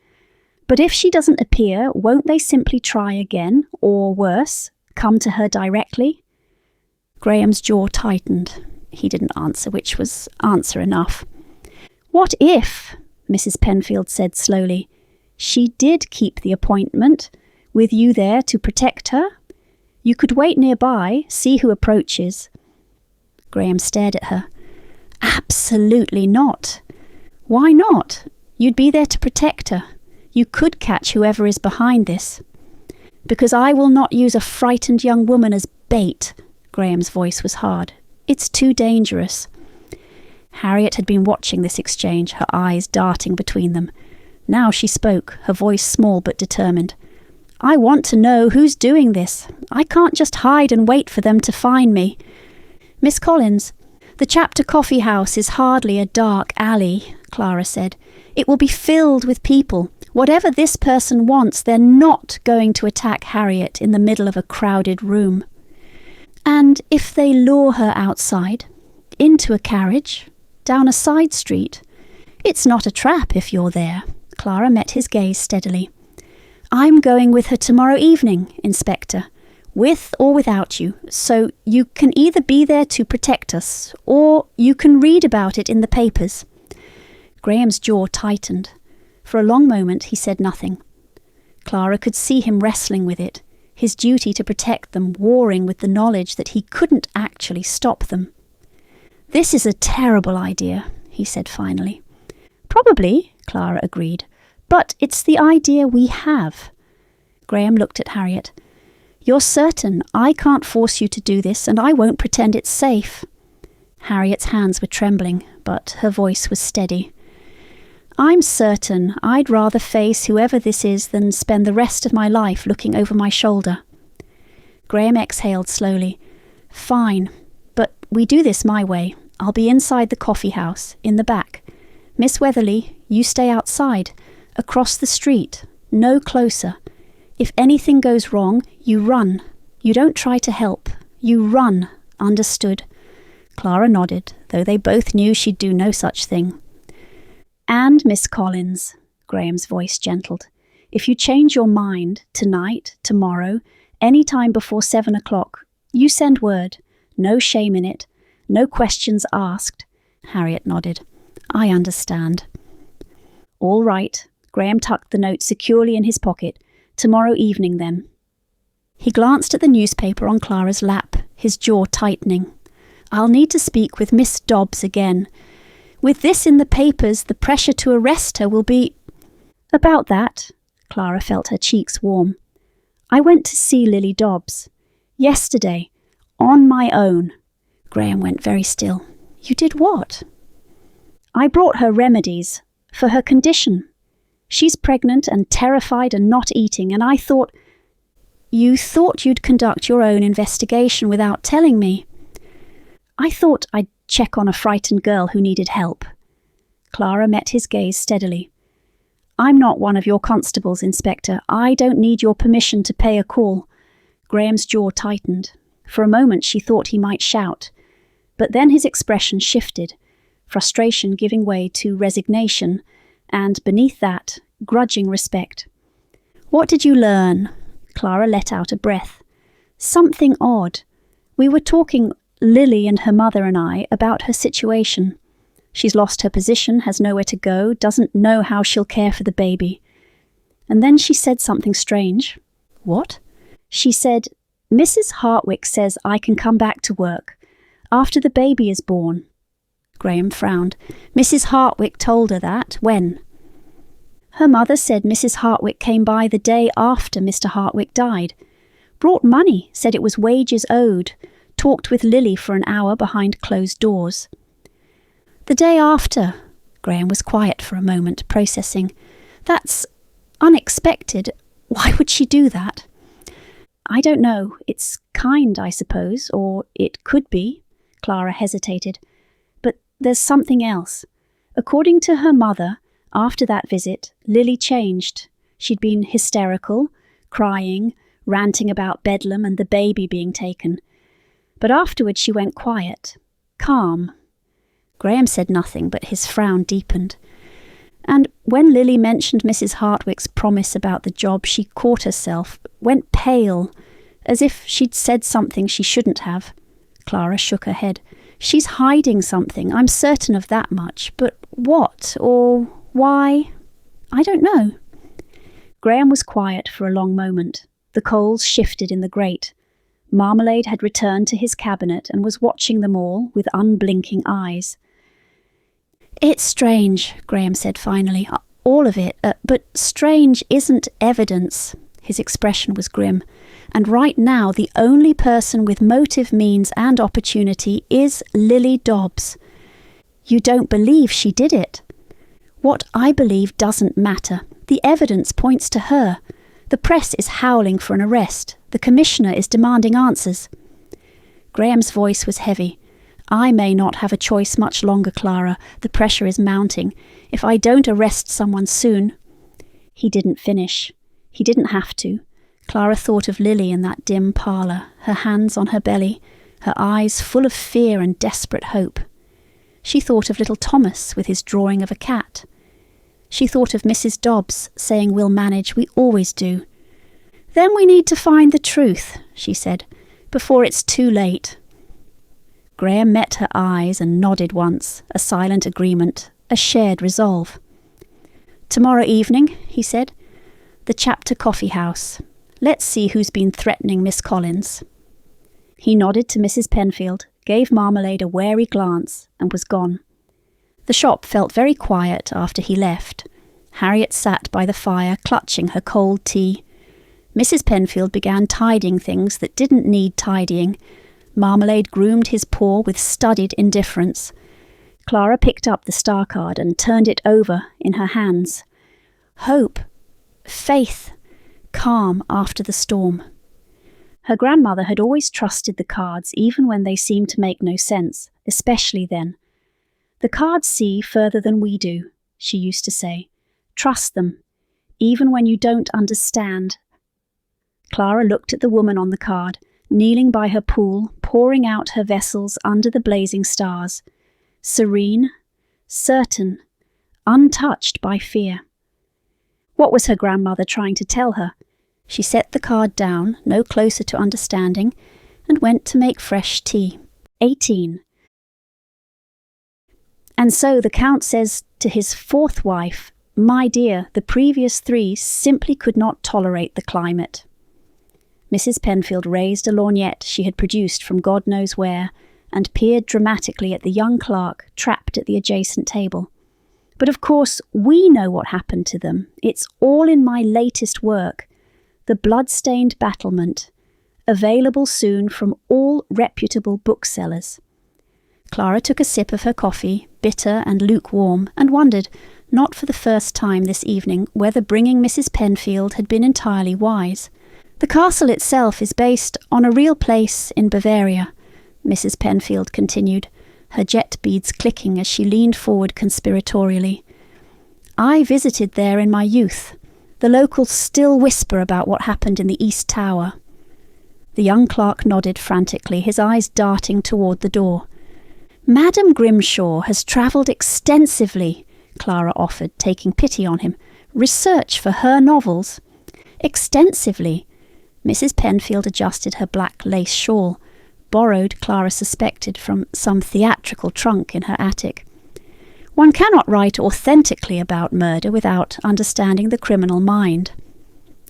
"But if she doesn't appear, won't they simply try again, or worse, come to her directly?" Graham's jaw tightened. He didn't answer, which was answer enough. "What if," Mrs. Penfield said slowly, "she did keep the appointment, with you there to protect her? You could wait nearby, see who approaches." Graham stared at her. "Absolutely not." "Why not? You'd be there to protect her. You could catch whoever is behind this." "Because I will not use a frightened young woman as bait." Graham's voice was hard. "It's too dangerous." Harriet had been watching this exchange, her eyes darting between them. Now she spoke, her voice small but determined. "I want to know who's doing this. I can't just hide and wait for them to find me." "Miss Collins, the Chapter Coffee House is hardly a dark alley," Clara said. "It will be filled with people. Whatever this person wants, they're not going to attack Harriet in the middle of a crowded room. And if they lure her outside, into a carriage, down a side street, it's not a trap if you're there." Clara met his gaze steadily. "I'm going with her tomorrow evening, Inspector, with or without you, so you can either be there to protect us, or you can read about it in the papers." Graham's jaw tightened. For a long moment he said nothing. Clara could see him wrestling with it, his duty to protect them warring with the knowledge that he couldn't actually stop them. "This is a terrible idea," he said finally. "Probably," Clara agreed, "but it's the idea we have." Graham looked at Harriet. "You're certain I can't force you to do this, and I won't pretend it's safe." Harriet's hands were trembling, but her voice was steady. "I'm certain I'd rather face whoever this is than spend the rest of my life looking over my shoulder." Graham exhaled slowly. "Fine, but we do this my way. I'll be inside the coffee house, in the back. Miss Wetherly, you stay outside, across the street, no closer. If anything goes wrong, you run. You don't try to help. You run. Understood?" Clara nodded, though they both knew she'd do no such thing. "And, Miss Collins," Graham's voice gentled, "if you change your mind, tonight, tomorrow, any time before 7 o'clock, you send word. No shame in it. No questions asked." Harriet nodded. "I understand." "All right." Graham tucked the note securely in his pocket. "Tomorrow evening, then." He glanced at the newspaper on Clara's lap, his jaw tightening. "I'll need to speak with Miss Dobbs again. With this in the papers, the pressure to arrest her will be—" "About that," Clara felt her cheeks warm. "I went to see Lily Dobbs. Yesterday. On my own." Graham went very still. "You did what?" I brought her remedies for her condition. She's pregnant and terrified and not eating, and I thought... You thought you'd conduct your own investigation without telling me. I thought I'd check on a frightened girl who needed help. Clara met his gaze steadily. I'm not one of your constables, Inspector. I don't need your permission to pay a call. Graham's jaw tightened. For a moment she thought he might shout, but then his expression shifted, frustration giving way to resignation, and beneath that, grudging respect. What did you learn? Clara let out a breath. Something odd. We were talking, Lily and her mother and I, about her situation. She's lost her position, has nowhere to go, doesn't know how she'll care for the baby. And then she said something strange. What? She said, Mrs. Hartwick says I can come back to work after the baby is born. Graham frowned. Mrs. Hartwick told her that. When? Her mother said Mrs. Hartwick came by the day after Mr. Hartwick died. Brought money, said it was wages owed. Talked with Lily for an hour behind closed doors. The day after. Graham was quiet for a moment, processing. That's unexpected. Why would she do that? I don't know. It's kind, I suppose, or it could be. Clara hesitated. But there's something else. According to her mother, after that visit, Lily changed. She'd been hysterical, crying, ranting about Bedlam and the baby being taken. But afterwards she went quiet, calm. Graham said nothing, but his frown deepened. And when Lily mentioned Mrs. Hartwick's promise about the job, she caught herself, went pale, as if she'd said something she shouldn't have. Clara shook her head. She's hiding something, I'm certain of that much. But what, or why? I don't know. Graham was quiet for a long moment. The coals shifted in the grate. Marmalade had returned to his cabinet and was watching them all with unblinking eyes. It's strange, Graham said finally. All of it. But strange isn't evidence. His expression was grim. And right now the only person with motive, means and opportunity is Lily Dobbs. You don't believe she did it. What I believe doesn't matter. The evidence points to her. The press is howling for an arrest. The Commissioner is demanding answers. Graham's voice was heavy. I may not have a choice much longer, Clara. The pressure is mounting. If I don't arrest someone soon... He didn't finish. He didn't have to. Clara thought of Lily in that dim parlour, her hands on her belly, her eyes full of fear and desperate hope. She thought of little Thomas with his drawing of a cat. She thought of Mrs. Dobbs saying we'll manage, we always do. Then we need to find the truth, she said, before it's too late. Graham met her eyes and nodded once, a silent agreement, a shared resolve. Tomorrow evening, he said, the Chapter Coffee House. Let's see who's been threatening Miss Collins. He nodded to Mrs. Penfield, gave Marmalade a wary glance, and was gone. The shop felt very quiet after he left. Harriet sat by the fire, clutching her cold tea. Mrs. Penfield began tidying things that didn't need tidying. Marmalade groomed his paw with studied indifference. Clara picked up the star card and turned it over in her hands. Hope, faith, calm after the storm. Her grandmother had always trusted the cards, even when they seemed to make no sense, especially then. The cards see further than we do, she used to say. Trust them, even when you don't understand. Clara looked at the woman on the card, kneeling by her pool, pouring out her vessels under the blazing stars. Serene, certain, untouched by fear. What was her grandmother trying to tell her? She set the card down, no closer to understanding, and went to make fresh tea. 18. And so the Count says to his fourth wife, My dear, the previous 3 simply could not tolerate the climate. Mrs. Penfield raised a lorgnette she had produced from God knows where, and peered dramatically at the young clerk trapped at the adjacent table. But of course, we know what happened to them. It's all in my latest work, The Blood-Stained Battlement, available soon from all reputable booksellers. Clara took a sip of her coffee, bitter and lukewarm, and wondered, not for the first time this evening, whether bringing Mrs. Penfield had been entirely wise. "The castle itself is based on a real place in Bavaria," Mrs. Penfield continued, her jet beads clicking as she leaned forward conspiratorially. "I visited there in my youth. The locals still whisper about what happened in the East Tower." The young clerk nodded frantically, his eyes darting toward the door. "Madame Grimshaw has travelled extensively," Clara offered, taking pity on him. "Research for her novels." "Extensively." Mrs. Penfield adjusted her black lace shawl, borrowed, Clara suspected, from some theatrical trunk in her attic. "One cannot write authentically about murder without understanding the criminal mind.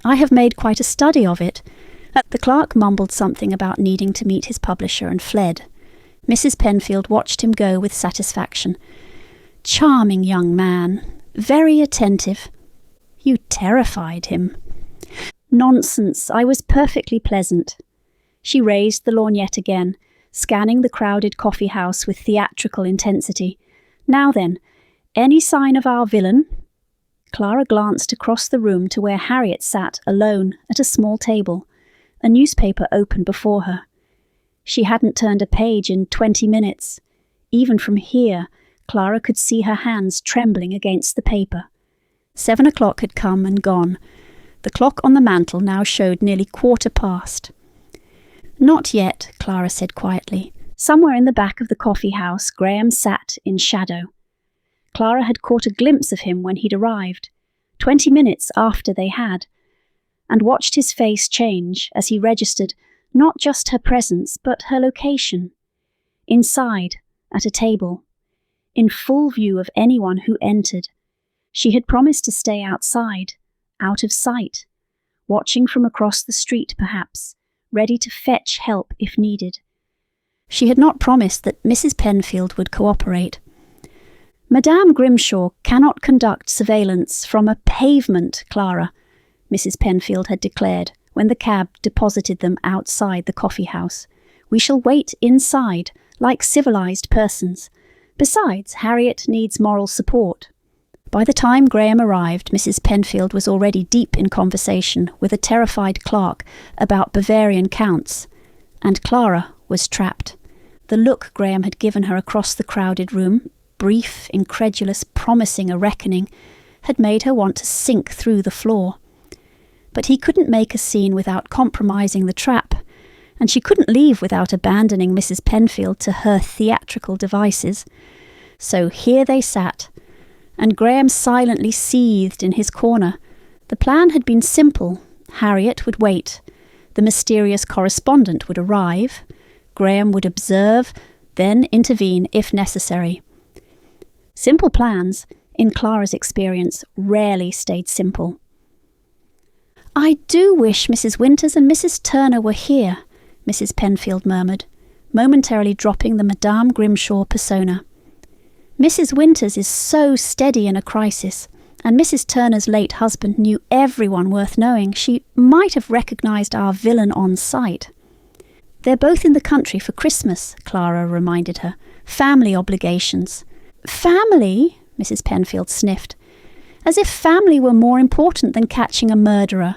I have made quite a study of it." The clerk mumbled something about needing to meet his publisher and fled. Mrs. Penfield watched him go with satisfaction. "Charming young man, very attentive." "You terrified him." "Nonsense, I was perfectly pleasant." She raised the lorgnette again, scanning the crowded coffee house with theatrical intensity. "Now then, any sign of our villain?" Clara glanced across the room to where Harriet sat alone at a small table, a newspaper open before her. She hadn't turned a page in 20 minutes. Even from here, Clara could see her hands trembling against the paper. 7 o'clock had come and gone. The clock on the mantel now showed nearly 1:15. "Not yet," Clara said quietly. Somewhere in the back of the coffee house, Graham sat in shadow. Clara had caught a glimpse of him when he'd arrived, 20 minutes after they had, and watched his face change as he registered not just her presence, but her location. Inside, at a table, in full view of anyone who entered. She had promised to stay outside, out of sight, watching from across the street perhaps, ready to fetch help if needed. She had not promised that Mrs. Penfield would cooperate. "Madame Grimshaw cannot conduct surveillance from a pavement, Clara," Mrs. Penfield had declared when the cab deposited them outside the coffee house. "We shall wait inside, like civilized persons. Besides, Harriet needs moral support." By the time Graham arrived, Mrs. Penfield was already deep in conversation with a terrified clerk about Bavarian counts, and Clara was trapped. The look Graham had given her across the crowded room, brief, incredulous, promising a reckoning, had made her want to sink through the floor. But he couldn't make a scene without compromising the trap, and she couldn't leave without abandoning Mrs. Penfield to her theatrical devices. So here they sat, and Graham silently seethed in his corner. The plan had been simple. Harriet would wait. The mysterious correspondent would arrive. Graham would observe, then intervene if necessary. Simple plans, in Clara's experience, rarely stayed simple. "I do wish Mrs. Winters and Mrs. Turner were here," Mrs. Penfield murmured, momentarily dropping the Madame Grimshaw persona. "Mrs. Winters is so steady in a crisis, and Mrs. Turner's late husband knew everyone worth knowing. She might have recognised our villain on sight." "They're both in the country for Christmas," Clara reminded her. "Family obligations." "Family?" Mrs. Penfield sniffed. "As if family were more important than catching a murderer."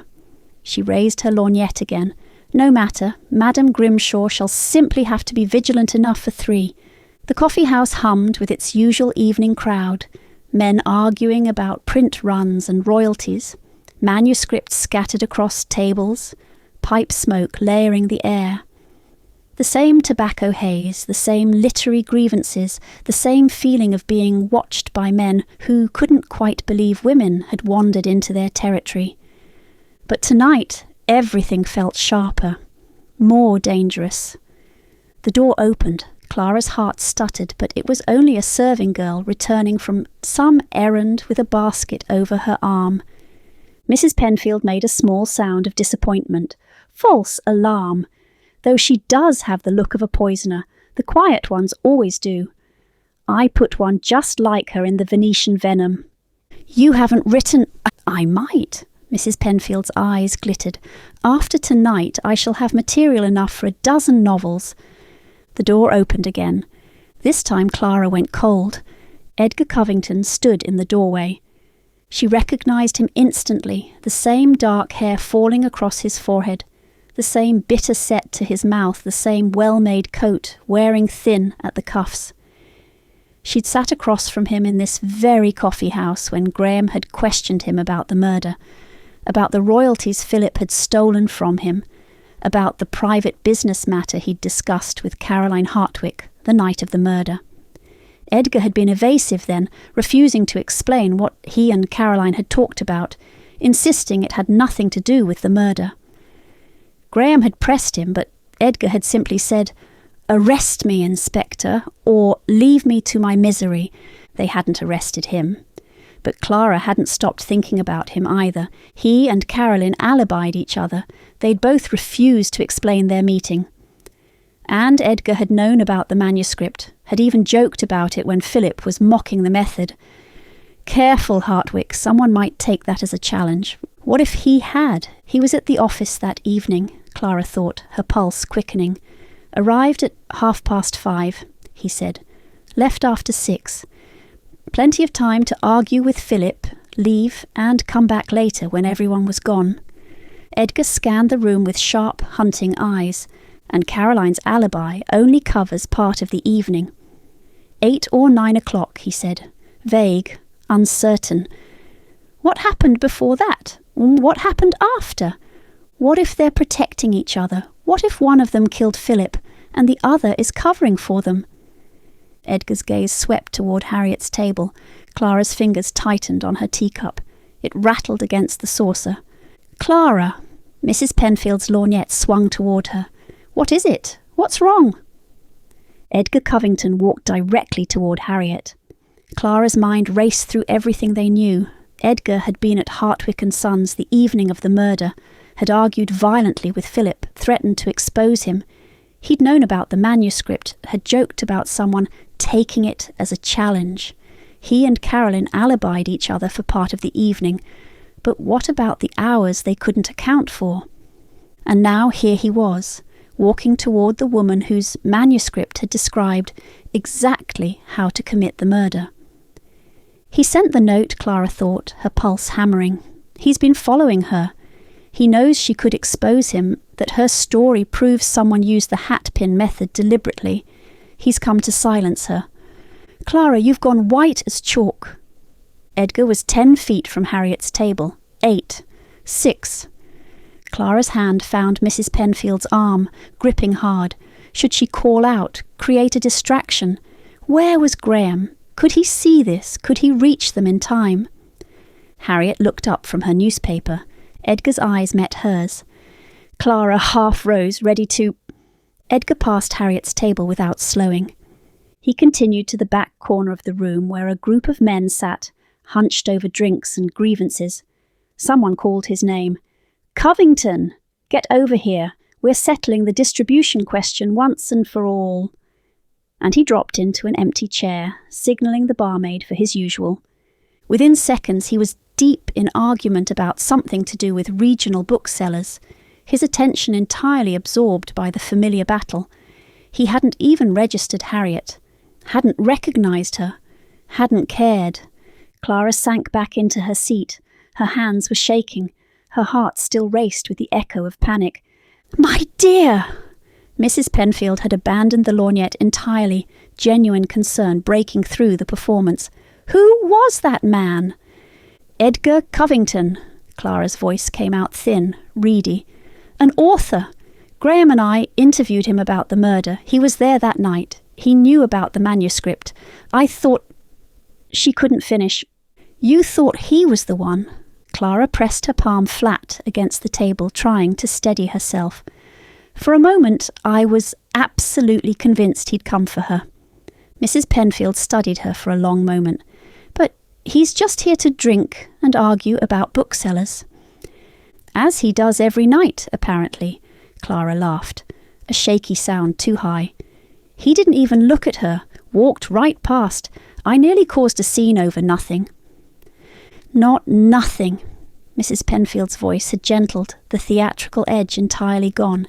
She raised her lorgnette again. "No matter, Madame Grimshaw shall simply have to be vigilant enough for 3. The coffee house hummed with its usual evening crowd, men arguing about print runs and royalties, manuscripts scattered across tables, pipe smoke layering the air. The same tobacco haze, the same literary grievances, the same feeling of being watched by men who couldn't quite believe women had wandered into their territory. But tonight, everything felt sharper, more dangerous. The door opened. Clara's heart stuttered, but it was only a serving girl returning from some errand with a basket over her arm. Mrs. Penfield made a small sound of disappointment. False alarm. Though she does have the look of a poisoner, the quiet ones always do. I put one just like her in the Venetian venom. "You haven't written—" "I might." Mrs. Penfield's eyes glittered. "After tonight I shall have material enough for a dozen novels." The door opened again. This time Clara went cold. Edgar Covington stood in the doorway. She recognised him instantly, the same dark hair falling across his forehead, the same bitter set to his mouth, the same well-made coat, wearing thin at the cuffs. She'd sat across from him in this very coffee house when Graham had questioned him about the murder, about the royalties Philip had stolen from him, about the private business matter he'd discussed with Caroline Hartwick the night of the murder. Edgar had been evasive then, refusing to explain what he and Caroline had talked about, insisting it had nothing to do with the murder. Graham had pressed him, but Edgar had simply said, "Arrest me, Inspector, or leave me to my misery." They hadn't arrested him. But Clara hadn't stopped thinking about him either. He and Caroline alibied each other. They'd both refused to explain their meeting. And Edgar had known about the manuscript, had even joked about it when Philip was mocking the method. Careful, Hartwick, someone might take that as a challenge. What if he had? He was at the office that evening, Clara thought, her pulse quickening. Arrived at 5:30, he said. Left after 6. Plenty of time to argue with Philip, leave, and come back later when everyone was gone. Edgar scanned the room with sharp, hunting eyes, and Caroline's alibi only covers part of the evening. 8 or 9 o'clock, he said. Vague, uncertain. What happened before that? What happened after? What if they're protecting each other? What if one of them killed Philip, and the other is covering for them? Edgar's gaze swept toward Harriet's table. Clara's fingers tightened on her teacup. It rattled against the saucer. "Clara!" Mrs. Penfield's lorgnette swung toward her. "What is it? What's wrong?" Edgar Covington walked directly toward Harriet. Clara's mind raced through everything they knew. Edgar had been at Hartwick & Sons the evening of the murder, had argued violently with Philip, threatened to expose him. He'd known about the manuscript, had joked about someone taking it as a challenge. He and Caroline alibied each other for part of the evening. But what about the hours they couldn't account for? And now here he was, walking toward the woman whose manuscript had described exactly how to commit the murder. He sent the note, Clara thought, her pulse hammering. He's been following her. He knows she could expose him, that her story proves someone used the hatpin method deliberately. He's come to silence her. "Clara, you've gone white as chalk." Edgar was 10 feet from Harriet's table. 8. 6. Clara's hand found Mrs. Penfield's arm, gripping hard. Should she call out, create a distraction? Where was Graham? Could he see this? Could he reach them in time? Harriet looked up from her newspaper. Edgar's eyes met hers. Clara half rose, ready to... Edgar passed Harriet's table without slowing. He continued to the back corner of the room where a group of men sat, hunched over drinks and grievances. Someone called his name. "Covington! Get over here. We're settling the distribution question once and for all." And he dropped into an empty chair, signalling the barmaid for his usual. Within seconds he was deep in argument about something to do with regional booksellers, his attention entirely absorbed by the familiar battle. He hadn't even registered Harriet, hadn't recognised her, hadn't cared. Clara sank back into her seat. Her hands were shaking. Her heart still raced with the echo of panic. "My dear!" Mrs. Penfield had abandoned the lorgnette entirely, genuine concern breaking through the performance. "Who was that man?" "Edgar Covington." Clara's voice came out thin, reedy. "An author. Graham and I interviewed him about the murder. He was there that night. He knew about the manuscript. I thought..." She couldn't finish. "You thought he was the one." Clara pressed her palm flat against the table, trying to steady herself. "For a moment, I was absolutely convinced he'd come for her." Mrs. Penfield studied her for a long moment. "But he's just here to drink and argue about booksellers." "As he does every night, apparently," Clara laughed, a shaky sound too high. "He didn't even look at her, walked right past. I nearly caused a scene over nothing." "Not nothing." Mrs. Penfield's voice had gentled, the theatrical edge entirely gone.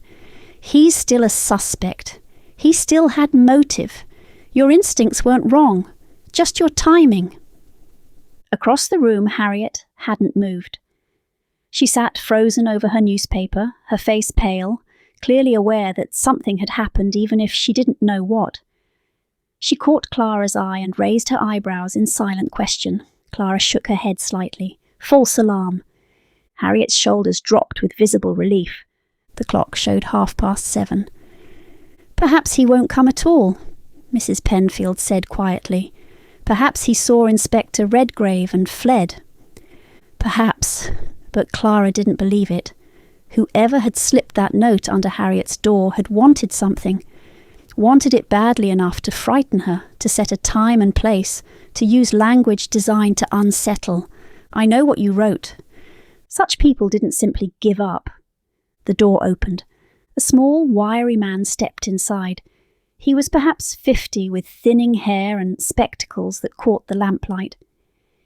"He's still a suspect. He still had motive. Your instincts weren't wrong. Just your timing." Across the room, Harriet hadn't moved. She sat frozen over her newspaper, her face pale, clearly aware that something had happened even if she didn't know what. She caught Clara's eye and raised her eyebrows in silent question. Clara shook her head slightly. False alarm. Harriet's shoulders dropped with visible relief. The clock showed 7:30. "Perhaps he won't come at all," Mrs. Penfield said quietly. "Perhaps he saw Inspector Redgrave and fled." Perhaps, but Clara didn't believe it. Whoever had slipped that note under Harriet's door had wanted something. Wanted it badly enough to frighten her, to set a time and place, to use language designed to unsettle. "I know what you wrote." Such people didn't simply give up. The door opened. A small, wiry man stepped inside. He was perhaps 50, with thinning hair and spectacles that caught the lamplight.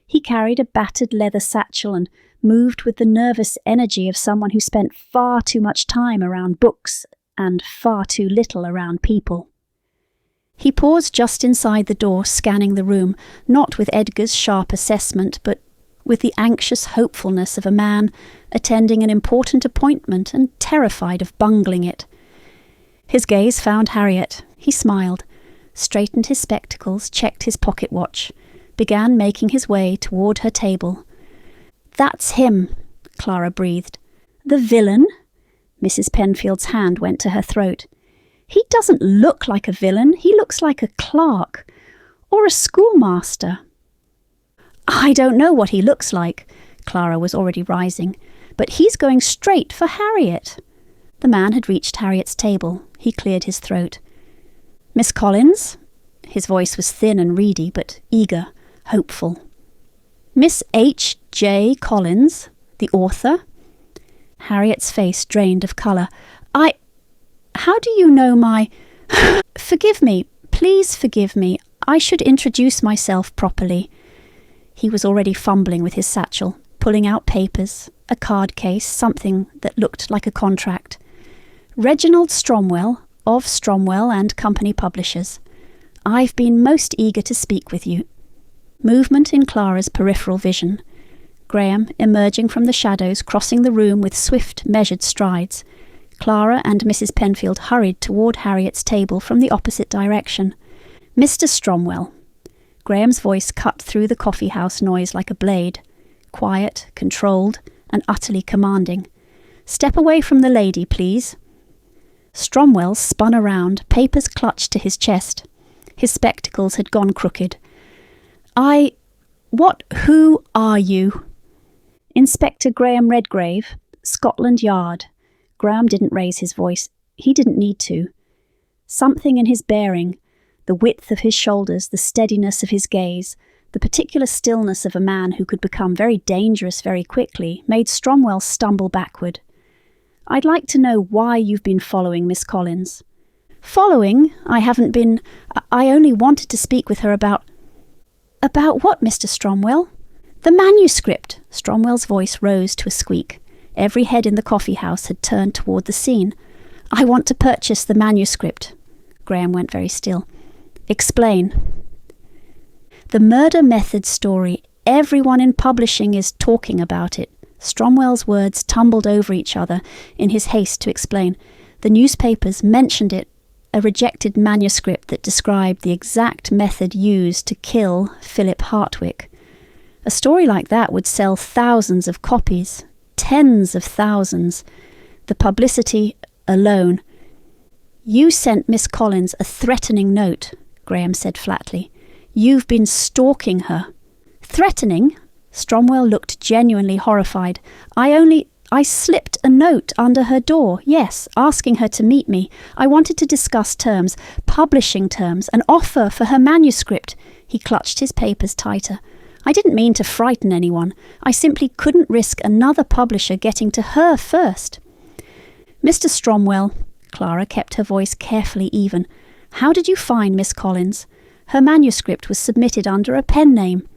He carried a battered leather satchel and moved with the nervous energy of someone who spent far too much time around books and far too little around people. He paused just inside the door, scanning the room, not with Edgar's sharp assessment, but with the anxious hopefulness of a man attending an important appointment and terrified of bungling it. His gaze found Harriet. He smiled, straightened his spectacles, checked his pocket watch, began making his way toward her table. "That's him," Clara breathed. "The villain?" Mrs. Penfield's hand went to her throat. "He doesn't look like a villain. He looks like a clerk or a schoolmaster." "I don't know what he looks like." Clara was already rising. "But he's going straight for Harriet." The man had reached Harriet's table. He cleared his throat. "Miss Collins?" His voice was thin and reedy, but eager, hopeful. "Miss H.J. Collins, the author?" Harriet's face drained of colour. How do you know my... Forgive me, please forgive me. I should introduce myself properly." He was already fumbling with his satchel, pulling out papers, a card case, something that looked like a contract. "Reginald Stromwell, of Stromwell and Company Publishers. I've been most eager to speak with you." Movement in Clara's peripheral vision. Graham, emerging from the shadows, crossing the room with swift, measured strides. Clara and Mrs. Penfield hurried toward Harriet's table from the opposite direction. "Mr. Stromwell." Graham's voice cut through the coffee-house noise like a blade. Quiet, controlled, and utterly commanding. "Step away from the lady, please." Stromwell spun around, papers clutched to his chest. His spectacles had gone crooked. Who are you?" "Inspector Graham Redgrave, Scotland Yard." Graham didn't raise his voice. He didn't need to. Something in his bearing, the width of his shoulders, the steadiness of his gaze, the particular stillness of a man who could become very dangerous very quickly, made Stromwell stumble backward. "I'd like to know why you've been following Miss Collins." "Following? I haven't been... I only wanted to speak with her about..." "About what, Mr. Stromwell?" "The manuscript." Stromwell's voice rose to a squeak. Every head in the coffee house had turned toward the scene. "I want to purchase the manuscript." Graham went very still. "Explain." "The murder method story. Everyone in publishing is talking about it." Stromwell's words tumbled over each other in his haste to explain. "The newspapers mentioned it. A rejected manuscript that described the exact method used to kill Philip Hartwick. A story like that would sell thousands of copies. Tens of thousands. The publicity alone." "You sent Miss Collins a threatening note," Graham said flatly. "You've been stalking her." "Threatening?" Stromwell looked genuinely horrified. I slipped a note under her door, yes, asking her to meet me. I wanted to discuss terms, publishing terms, an offer for her manuscript." He clutched his papers tighter. "I didn't mean to frighten anyone. I simply couldn't risk another publisher getting to her first." "Mr. Stromwell," Clara kept her voice carefully even, "how did you find Miss Collins? Her manuscript was submitted under a pen name."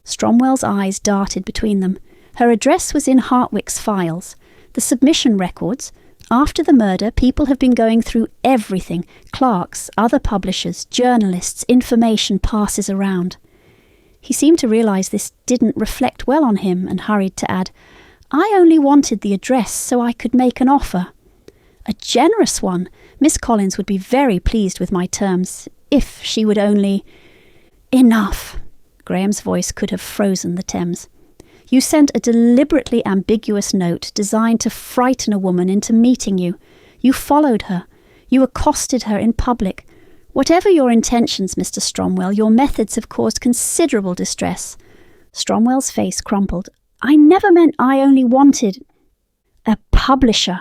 Stromwell's eyes darted between them. "Her address was in Hartwick's files. The submission records, After the murder, people have been going through everything. Clerks, other publishers, journalists, information passes around. He seemed to realise this didn't reflect well on him and hurried to add, I only wanted the address so I could make an offer. A generous one. Miss Collins would be very pleased with my terms, if she would only... Enough. Graham's voice could have frozen the Thames. You sent a deliberately ambiguous note designed to frighten a woman into meeting you. You followed her. You accosted her in public. Whatever your intentions, Mr. Stromwell, your methods have caused considerable distress. Stromwell's face crumpled. I never meant I only wanted... a publisher.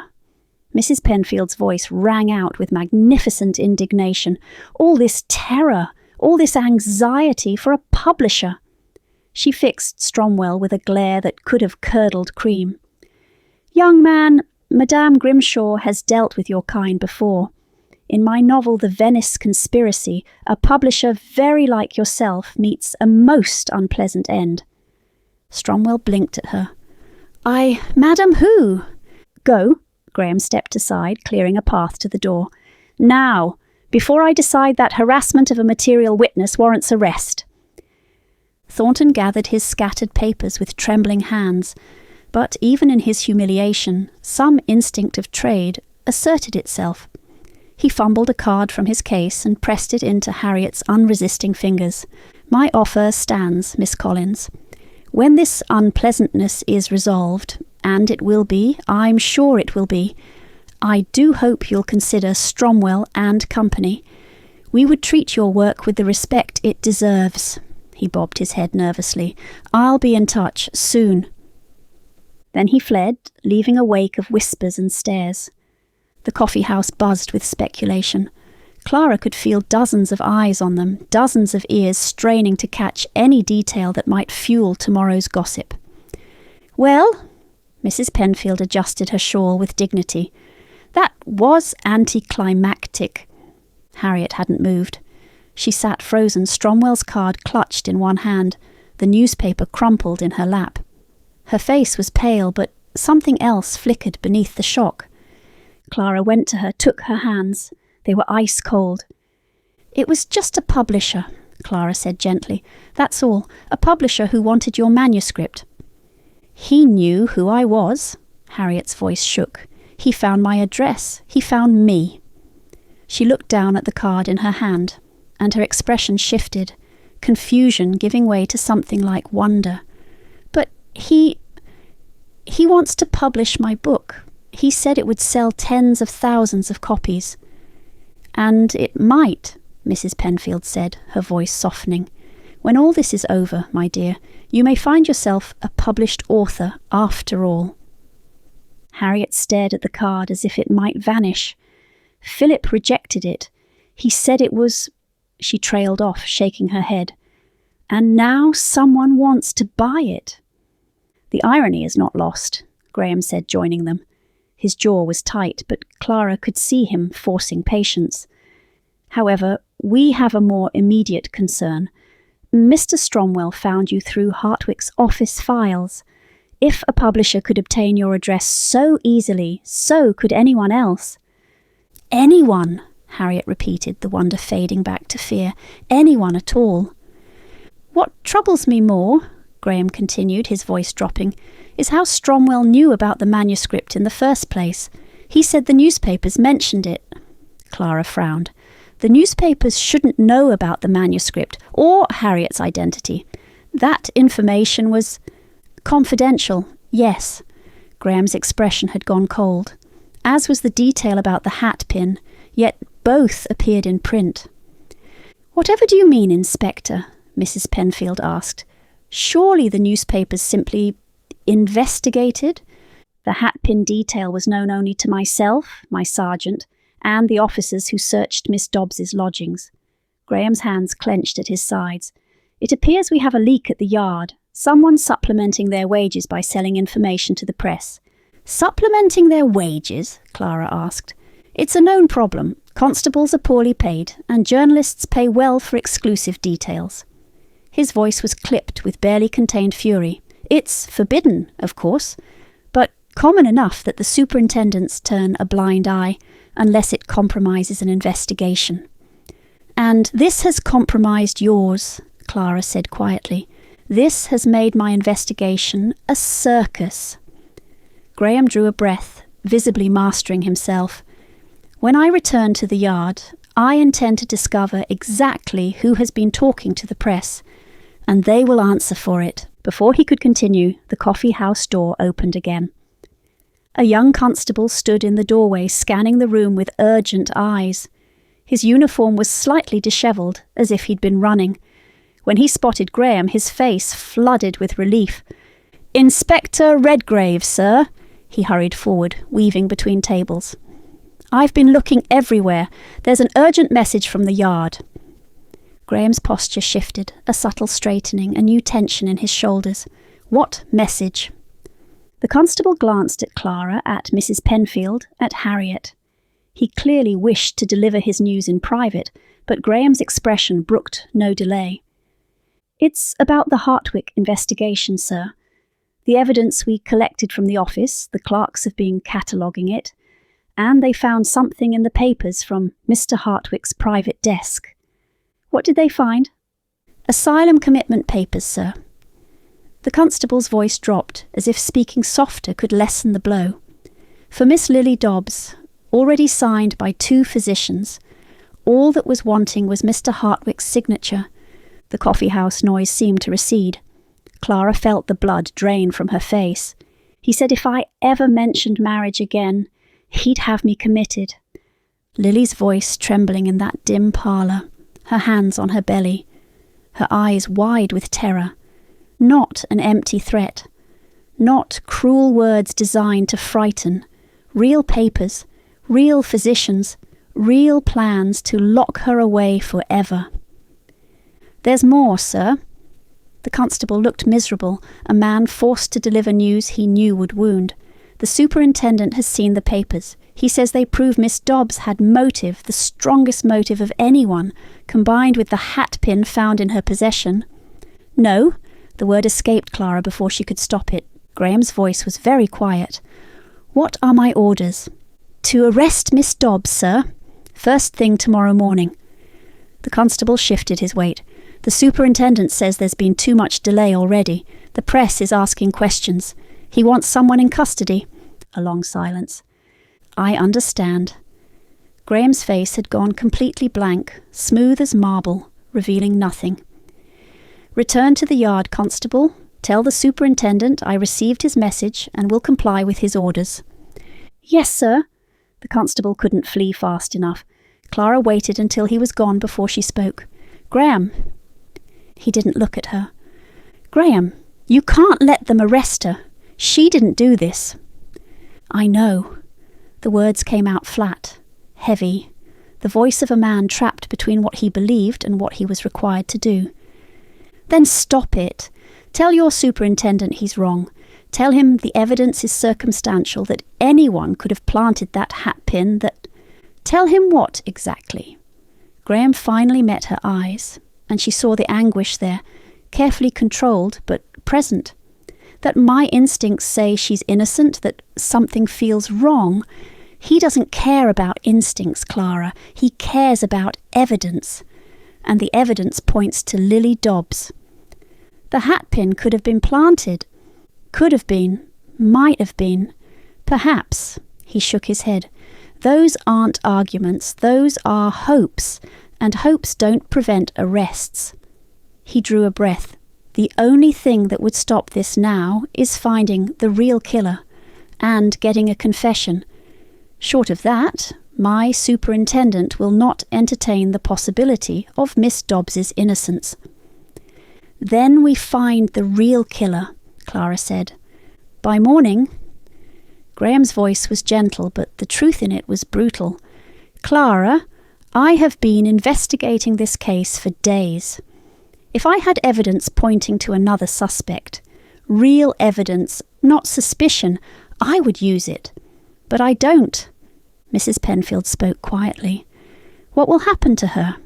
Mrs. Penfield's voice rang out with magnificent indignation. All this terror, all this anxiety for a publisher. She fixed Stromwell with a glare that could have curdled cream. Young man, Madame Grimshaw has dealt with your kind before. In my novel The Venice Conspiracy, a publisher very like yourself meets a most unpleasant end. Stromwell blinked at her. Madam who? Go. Graham stepped aside, clearing a path to the door. Now, before I decide that harassment of a material witness warrants arrest. Thornton gathered his scattered papers with trembling hands, but even in his humiliation, some instinct of trade asserted itself. He fumbled a card from his case and pressed it into Harriet's unresisting fingers. My offer stands, Miss Collins. When this unpleasantness is resolved, and it will be, I'm sure it will be, I do hope you'll consider Stromwell and company. We would treat your work with the respect it deserves. He bobbed his head nervously. I'll be in touch soon. Then he fled, leaving a wake of whispers and stares. The coffee house buzzed with speculation. Clara could feel dozens of eyes on them, dozens of ears straining to catch any detail that might fuel tomorrow's gossip. Well, Mrs. Penfield adjusted her shawl with dignity. That was anticlimactic. Harriet hadn't moved. She sat frozen, Stromwell's card clutched in one hand, the newspaper crumpled in her lap. Her face was pale, but something else flickered beneath the shock. Clara went to her, took her hands. They were ice cold. It was just a publisher, Clara said gently. That's all. A publisher who wanted your manuscript. He knew who I was. Harriet's voice shook. He found my address. He found me. She looked down at the card in her hand, and her expression shifted, confusion giving way to something like wonder. But he wants to publish my book. He said it would sell tens of thousands of copies. And it might, Mrs. Penfield said, her voice softening. When all this is over, my dear, you may find yourself a published author after all. Harriet stared at the card as if it might vanish. Philip rejected it. He said it was... She trailed off, shaking her head. And now someone wants to buy it. The irony is not lost, Graham said, joining them. His jaw was tight, but Clara could see him forcing patience. However, we have a more immediate concern. Mr. Stromwell found you through Hartwick's office files. If a publisher could obtain your address so easily, so could anyone else. Anyone, Harriet repeated, the wonder fading back to fear. Anyone at all. What troubles me more, Graham continued, his voice dropping, is how Stromwell knew about the manuscript in the first place. He said the newspapers mentioned it. Clara frowned. The newspapers shouldn't know about the manuscript or Harriet's identity. That information was confidential, yes. Graham's expression had gone cold, as was the detail about the hatpin, yet both appeared in print. Whatever do you mean, Inspector? Mrs. Penfield asked. Surely the newspapers simply investigated? The hatpin detail was known only to myself, my sergeant, and the officers who searched Miss Dobbs's lodgings. Graham's hands clenched at his sides. It appears we have a leak at the yard. Someone supplementing their wages by selling information to the press. Supplementing their wages? Clara asked. It's a known problem. Constables are poorly paid, and journalists pay well for exclusive details. His voice was clipped with barely contained fury. It's forbidden, of course, but Common enough that the superintendents turn a blind eye unless it compromises an investigation. And this has compromised yours, Clara said quietly. This has made my investigation a circus. Graham drew a breath, visibly mastering himself. When I return to the yard, I intend to discover exactly who has been talking to the press, and they will answer for it. Before he could continue, the coffee house door opened again. A young constable stood in the doorway, scanning the room with urgent eyes. His uniform was slightly dishevelled, as if he'd been running. When he spotted Graham, his face flooded with relief. "Inspector Redgrave, sir," he hurried forward, weaving between tables. "I've been looking everywhere. There's an urgent message from the yard." Graham's posture shifted, a subtle straightening, a new tension in his shoulders. What message? The constable glanced at Clara, at Mrs. Penfield, at Harriet. He clearly wished to deliver his news in private, but Graham's expression brooked no delay. "It's about the Hartwick investigation, sir. The evidence we collected from the office, the clerks have been cataloguing it, and they found something in the papers from Mr. Hartwick's private desk." "What did they find?" "Asylum commitment papers, sir." The constable's voice dropped, as if speaking softer could lessen the blow. "For Miss Lily Dobbs, already signed by 2 physicians. All that was wanting was Mr. Hartwick's signature." The coffee house noise seemed to recede. Clara felt the blood drain from her face. "He said if I ever mentioned marriage again, he'd have me committed." Lily's voice trembling in that dim parlour, her hands on her belly, her eyes wide with terror. Not an empty threat. Not cruel words designed to frighten. Real papers, real physicians, real plans to lock her away forever. "There's more, sir." The constable looked miserable, a man forced to deliver news he knew would wound. "The superintendent has seen the papers. He says they prove Miss Dobbs had motive, the strongest motive of anyone, combined with the hatpin found in her possession." "No," the word escaped Clara before she could stop it. Graham's voice was very quiet. "What are my orders?" "To arrest Miss Dobbs, sir. First thing tomorrow morning." The constable shifted his weight. "The superintendent says there's been too much delay already. The press is asking questions. He wants someone in custody." A long silence. "I understand." Graham's face had gone completely blank, smooth as marble, revealing nothing. "Return to the yard, constable. Tell the superintendent I received his message and will comply with his orders." "Yes, sir." The constable couldn't flee fast enough. Clara waited until he was gone before she spoke. "Graham." He didn't look at her. "Graham, you can't let them arrest her. She didn't do this." "I know." The words came out flat, heavy, the voice of a man trapped between what he believed and what he was required to do. "Then stop it. Tell your superintendent he's wrong. Tell him the evidence is circumstantial, that anyone could have planted that hatpin, that—" "Tell him what exactly?" Graham finally met her eyes, and she saw the anguish there, carefully controlled but present. "That my instincts say she's innocent, that something feels wrong. He doesn't care about instincts, Clara. He cares about evidence. And the evidence points to Lily Dobbs. The hatpin could have been planted. Could have been. Might have been. Perhaps." He shook his head. "Those aren't arguments. Those are hopes. And hopes don't prevent arrests." He drew a breath. "The only thing that would stop this now is finding the real killer and getting a confession. Short of that, my superintendent will not entertain the possibility of Miss Dobbs's innocence." "Then we find the real killer," Clara said. "By morning." Graham's voice was gentle, but the truth in it was brutal. "Clara, I have been investigating this case for days. If I had evidence pointing to another suspect, real evidence, not suspicion, I would use it. But I don't." Mrs. Penfield spoke quietly. "What will happen to her?"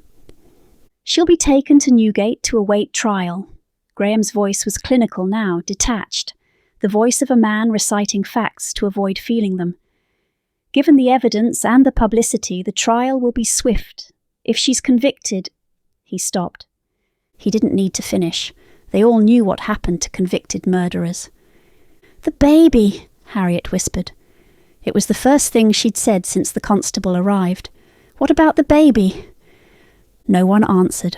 "She'll be taken to Newgate to await trial." Graham's voice was clinical now, detached. the voice of a man reciting facts to avoid feeling them. Given the evidence and the publicity, the trial will be swift. If she's convicted... He stopped. He didn't need to finish. They all knew what happened to convicted murderers. "The baby," Harriet whispered. It was the first thing she'd said since the constable arrived. "What about the baby?" No one answered.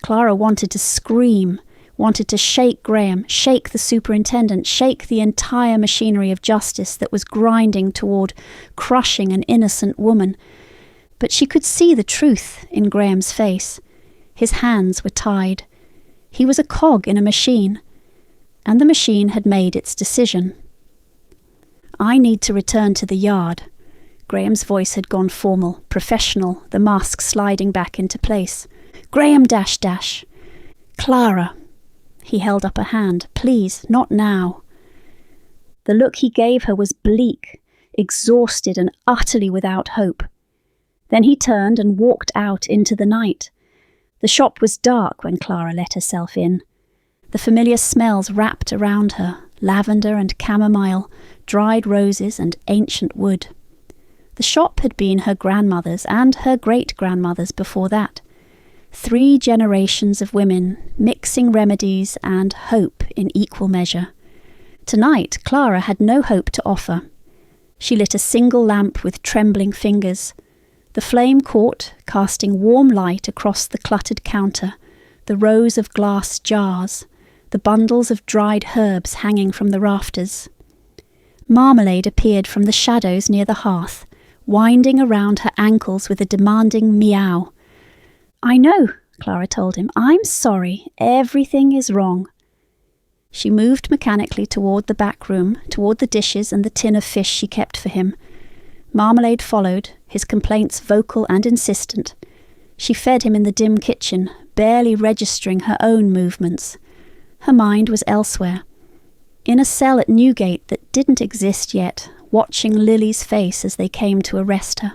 Clara wanted to scream, wanted to shake Graham, shake the superintendent, shake the entire machinery of justice that was grinding toward crushing an innocent woman. But she could see the truth in Graham's face. His hands were tied. He was a cog in a machine, and the machine had made its decision. "I need to return to the yard." Graham's voice had gone formal, professional, the mask sliding back into place. "Graham -- Clara." He held up a hand. "Please, not now." The look he gave her was bleak, exhausted and utterly without hope. Then he turned and walked out into the night. The shop was dark when Clara let herself in. The familiar smells wrapped around her, lavender and chamomile, dried roses and ancient wood. The shop had been her grandmother's and her great-grandmother's before that. 3 generations of women, mixing remedies and hope in equal measure. Tonight, Clara had no hope to offer. She lit a single lamp with trembling fingers. The flame caught, casting warm light across the cluttered counter, the rows of glass jars, the bundles of dried herbs hanging from the rafters. Marmalade appeared from the shadows near the hearth, winding around her ankles with a demanding meow. "I know," Clara told him. "I'm sorry. Everything is wrong." She moved mechanically toward the back room, toward the dishes and the tin of fish she kept for him. Marmalade followed, his complaints vocal and insistent. She fed him in the dim kitchen, barely registering her own movements. Her mind was elsewhere. In a cell at Newgate that didn't exist yet, watching Lily's face as they came to arrest her.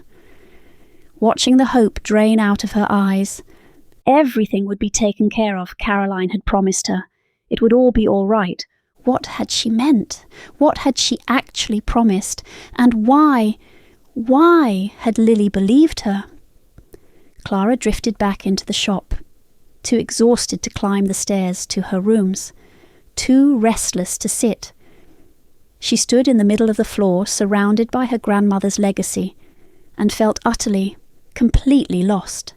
Watching the hope drain out of her eyes. Everything would be taken care of, Caroline had promised her. It would all be all right. What had she meant? What had she actually promised? And why had Lily believed her? Clara drifted back into the shop, too exhausted to climb the stairs to her rooms, too restless to sit. She stood in the middle of the floor, surrounded by her grandmother's legacy, and felt utterly, completely lost.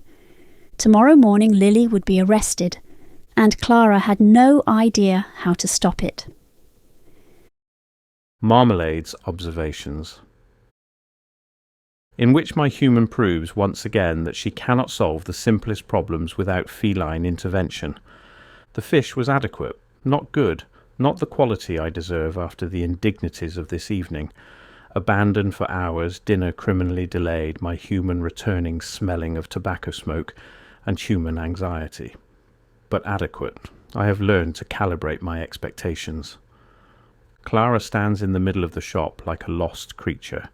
Tomorrow morning Lily would be arrested, and Clara had no idea how to stop it. Marmalade's observations. In which my human proves once again that she cannot solve the simplest problems without feline intervention. The fish was adequate, not good, not the quality I deserve after the indignities of this evening. Abandoned for hours, dinner criminally delayed, my human returning smelling of tobacco smoke and human anxiety. But adequate. I have learned to calibrate my expectations. Clara stands in the middle of the shop like a lost creature.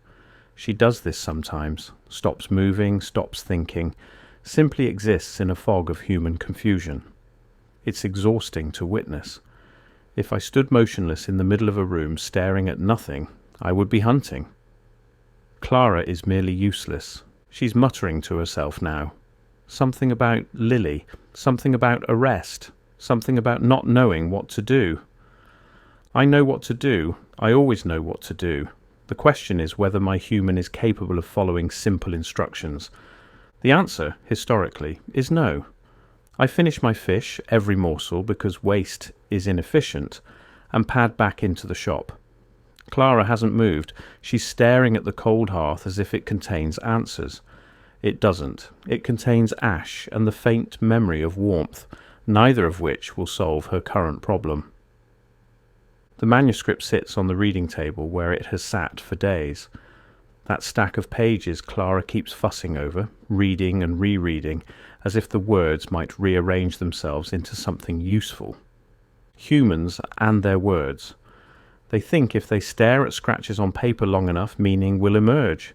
She does this sometimes, stops moving, stops thinking, simply exists in a fog of human confusion. It's exhausting to witness. If I stood motionless in the middle of a room staring at nothing, I would be hunting. Clara is merely useless. She's muttering to herself now. Something about Lily, something about arrest, something about not knowing what to do. I know what to do. I always know what to do. The question is whether my human is capable of following simple instructions. The answer, historically, is no. I finish my fish, every morsel, because waste is inefficient, and pad back into the shop. Clara hasn't moved. She's staring at the cold hearth as if it contains answers. It doesn't. It contains ash and the faint memory of warmth, neither of which will solve her current problem. The manuscript sits on the reading table where it has sat for days. That stack of pages Clara keeps fussing over, reading and rereading, as if the words might rearrange themselves into something useful. Humans and their words. They think if they stare at scratches on paper long enough, meaning will emerge.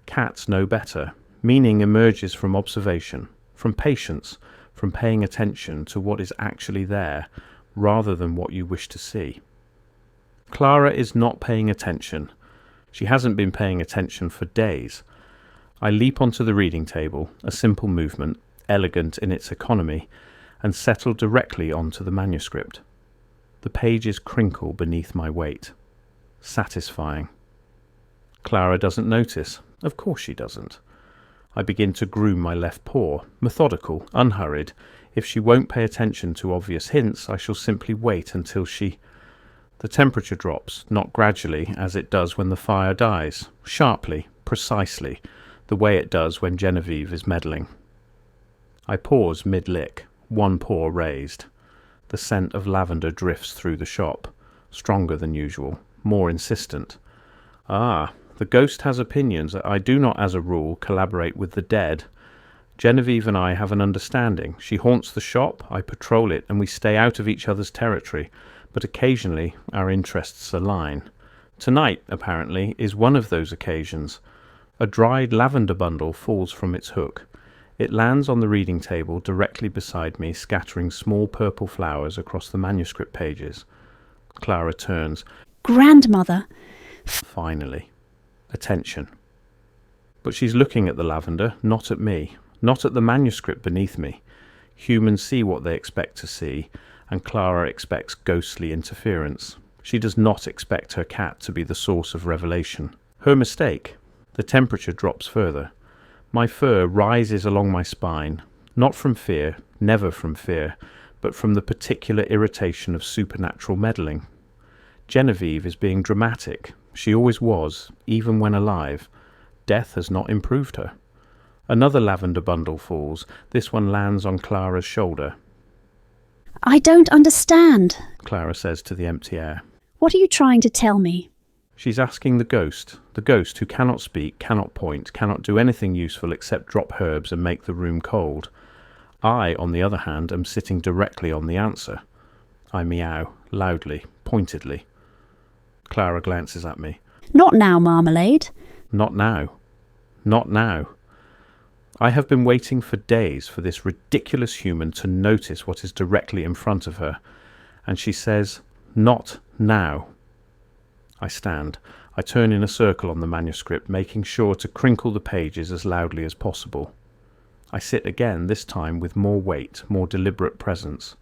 Cats know better. Meaning emerges from observation, from patience, from paying attention to what is actually there, rather than what you wish to see. Clara is not paying attention. She hasn't been paying attention for days. I leap onto the reading table, a simple movement, elegant in its economy, and settle directly onto the manuscript. The pages crinkle beneath my weight. Satisfying. Clara doesn't notice. Of course she doesn't. I begin to groom my left paw, methodical, unhurried. If she won't pay attention to obvious hints, I shall simply wait until she... The temperature drops, not gradually, as it does when the fire dies, sharply, precisely, the way it does when Genevieve is meddling. I pause mid-lick, one paw raised. The scent of lavender drifts through the shop, stronger than usual, more insistent. Ah, the ghost has opinions. I do not, as a rule, collaborate with the dead. Genevieve and I have an understanding. She haunts the shop, I patrol it, and we stay out of each other's territory, but occasionally our interests align. Tonight, apparently, is one of those occasions. A dried lavender bundle falls from its hook. It lands on the reading table directly beside me, scattering small purple flowers across the manuscript pages. Clara turns. Grandmother! Finally. Attention. But she's looking at the lavender, not at me, not at the manuscript beneath me. Humans see what they expect to see, and Clara expects ghostly interference. She does not expect her cat to be the source of revelation. Her mistake. The temperature drops further. My fur rises along my spine, not from fear, never from fear, but from the particular irritation of supernatural meddling. Genevieve is being dramatic. She always was, even when alive. Death has not improved her. Another lavender bundle falls. This one lands on Clara's shoulder. I don't understand, Clara says to the empty air. What are you trying to tell me? She's asking the ghost who cannot speak, cannot point, cannot do anything useful except drop herbs and make the room cold. I, on the other hand, am sitting directly on the answer. I meow, loudly, pointedly. Clara glances at me. Not now, Marmalade. Not now. Not now. I have been waiting for days for this ridiculous human to notice what is directly in front of her, and she says, "Not now." I stand. I turn in a circle on the manuscript, making sure to crinkle the pages as loudly as possible. I sit again, this time with more weight, more deliberate presence.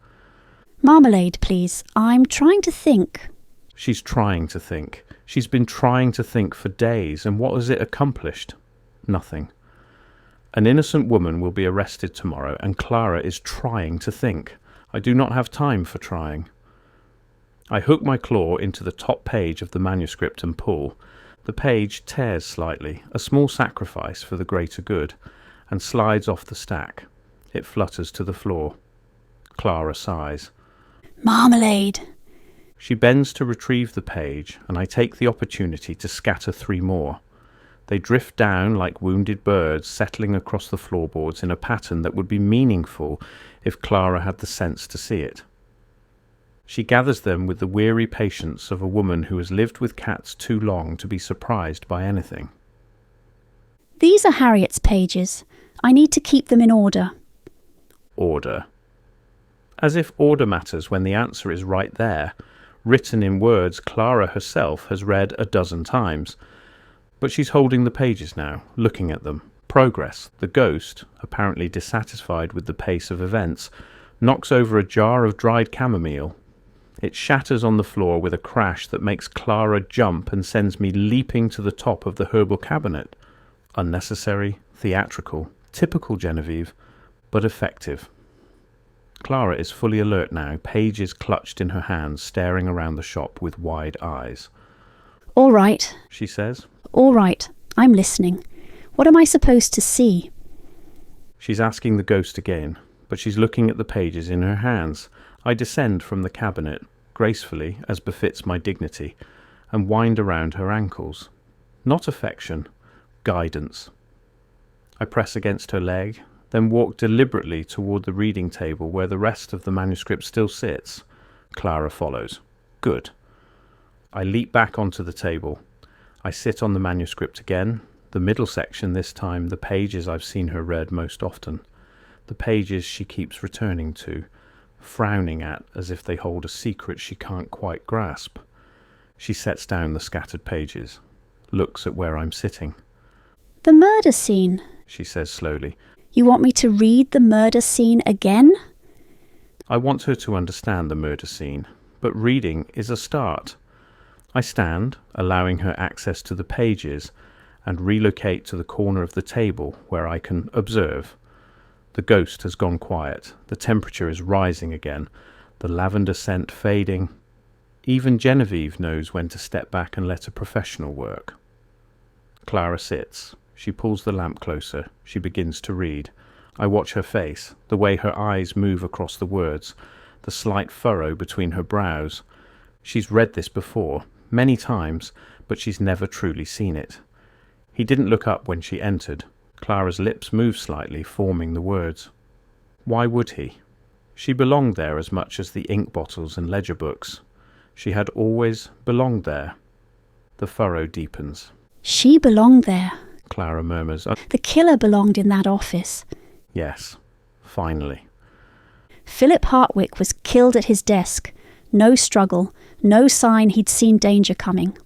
Marmalade, please. I'm trying to think. She's trying to think. She's been trying to think for days, and what has it accomplished? Nothing. An innocent woman will be arrested tomorrow, and Clara is trying to think. I do not have time for trying. I hook my claw into the top page of the manuscript and pull. The page tears slightly, a small sacrifice for the greater good, and slides off the stack. It flutters to the floor. Clara sighs. Marmalade! She bends to retrieve the page, and I take the opportunity to scatter 3 more. They drift down like wounded birds, settling across the floorboards in a pattern that would be meaningful if Clara had the sense to see it. She gathers them with the weary patience of a woman who has lived with cats too long to be surprised by anything. These are Harriet's pages. I need to keep them in order. Order. As if order matters when the answer is right there, written in words Clara herself has read a dozen times. But she's holding the pages now, looking at them. Progress. The ghost, apparently dissatisfied with the pace of events, knocks over a jar of dried chamomile. It shatters on the floor with a crash that makes Clara jump and sends me leaping to the top of the herbal cabinet. Unnecessary, theatrical, typical Genevieve, but effective. Clara is fully alert now, pages clutched in her hands, staring around the shop with wide eyes. All right, she says. All right, I'm listening. What am I supposed to see? She's asking the ghost again, but she's looking at the pages in her hands. I descend from the cabinet, gracefully, as befits my dignity, and wind around her ankles. Not affection, guidance. I press against her leg, then walk deliberately toward the reading table where the rest of the manuscript still sits. Clara follows. Good. I leap back onto the table. I sit on the manuscript again, the middle section this time, the pages I've seen her read most often, the pages she keeps returning to, frowning at as if they hold a secret she can't quite grasp. She sets down the scattered pages, looks at where I'm sitting. The murder scene, she says slowly. You want me to read the murder scene again? I want her to understand the murder scene, but reading is a start. I stand, allowing her access to the pages, and relocate to the corner of the table where I can observe. The ghost has gone quiet. The temperature is rising again, the lavender scent fading. Even Genevieve knows when to step back and let a professional work. Clara sits. She pulls the lamp closer. She begins to read. I watch her face, the way her eyes move across the words, the slight furrow between her brows. She's read this before, many times, but she's never truly seen it. He didn't look up when she entered. Clara's lips moved slightly, forming the words. Why would he? She belonged there as much as the ink bottles and ledger books. She had always belonged there. The furrow deepens. She belonged there, Clara murmurs. The killer belonged in that office. Yes, finally. Philip Hartwick was killed at his desk. No struggle, no sign he'd seen danger coming.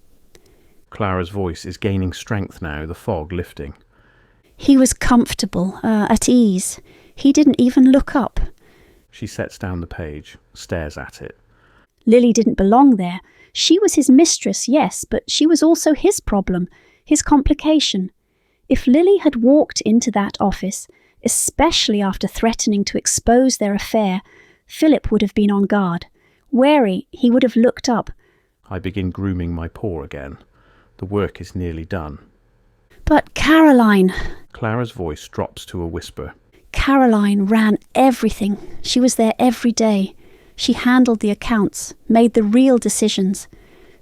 Clara's voice is gaining strength now, the fog lifting. He was comfortable, at ease. He didn't even look up. She sets down the page, stares at it. Lily didn't belong there. She was his mistress, yes, but she was also his problem, his complication. If Lily had walked into that office, especially after threatening to expose their affair, Philip would have been on guard. Wary, he would have looked up. I begin grooming my paw again. The work is nearly done. But Caroline... Clara's voice drops to a whisper. Caroline ran everything. She was there every day. She handled the accounts, made the real decisions.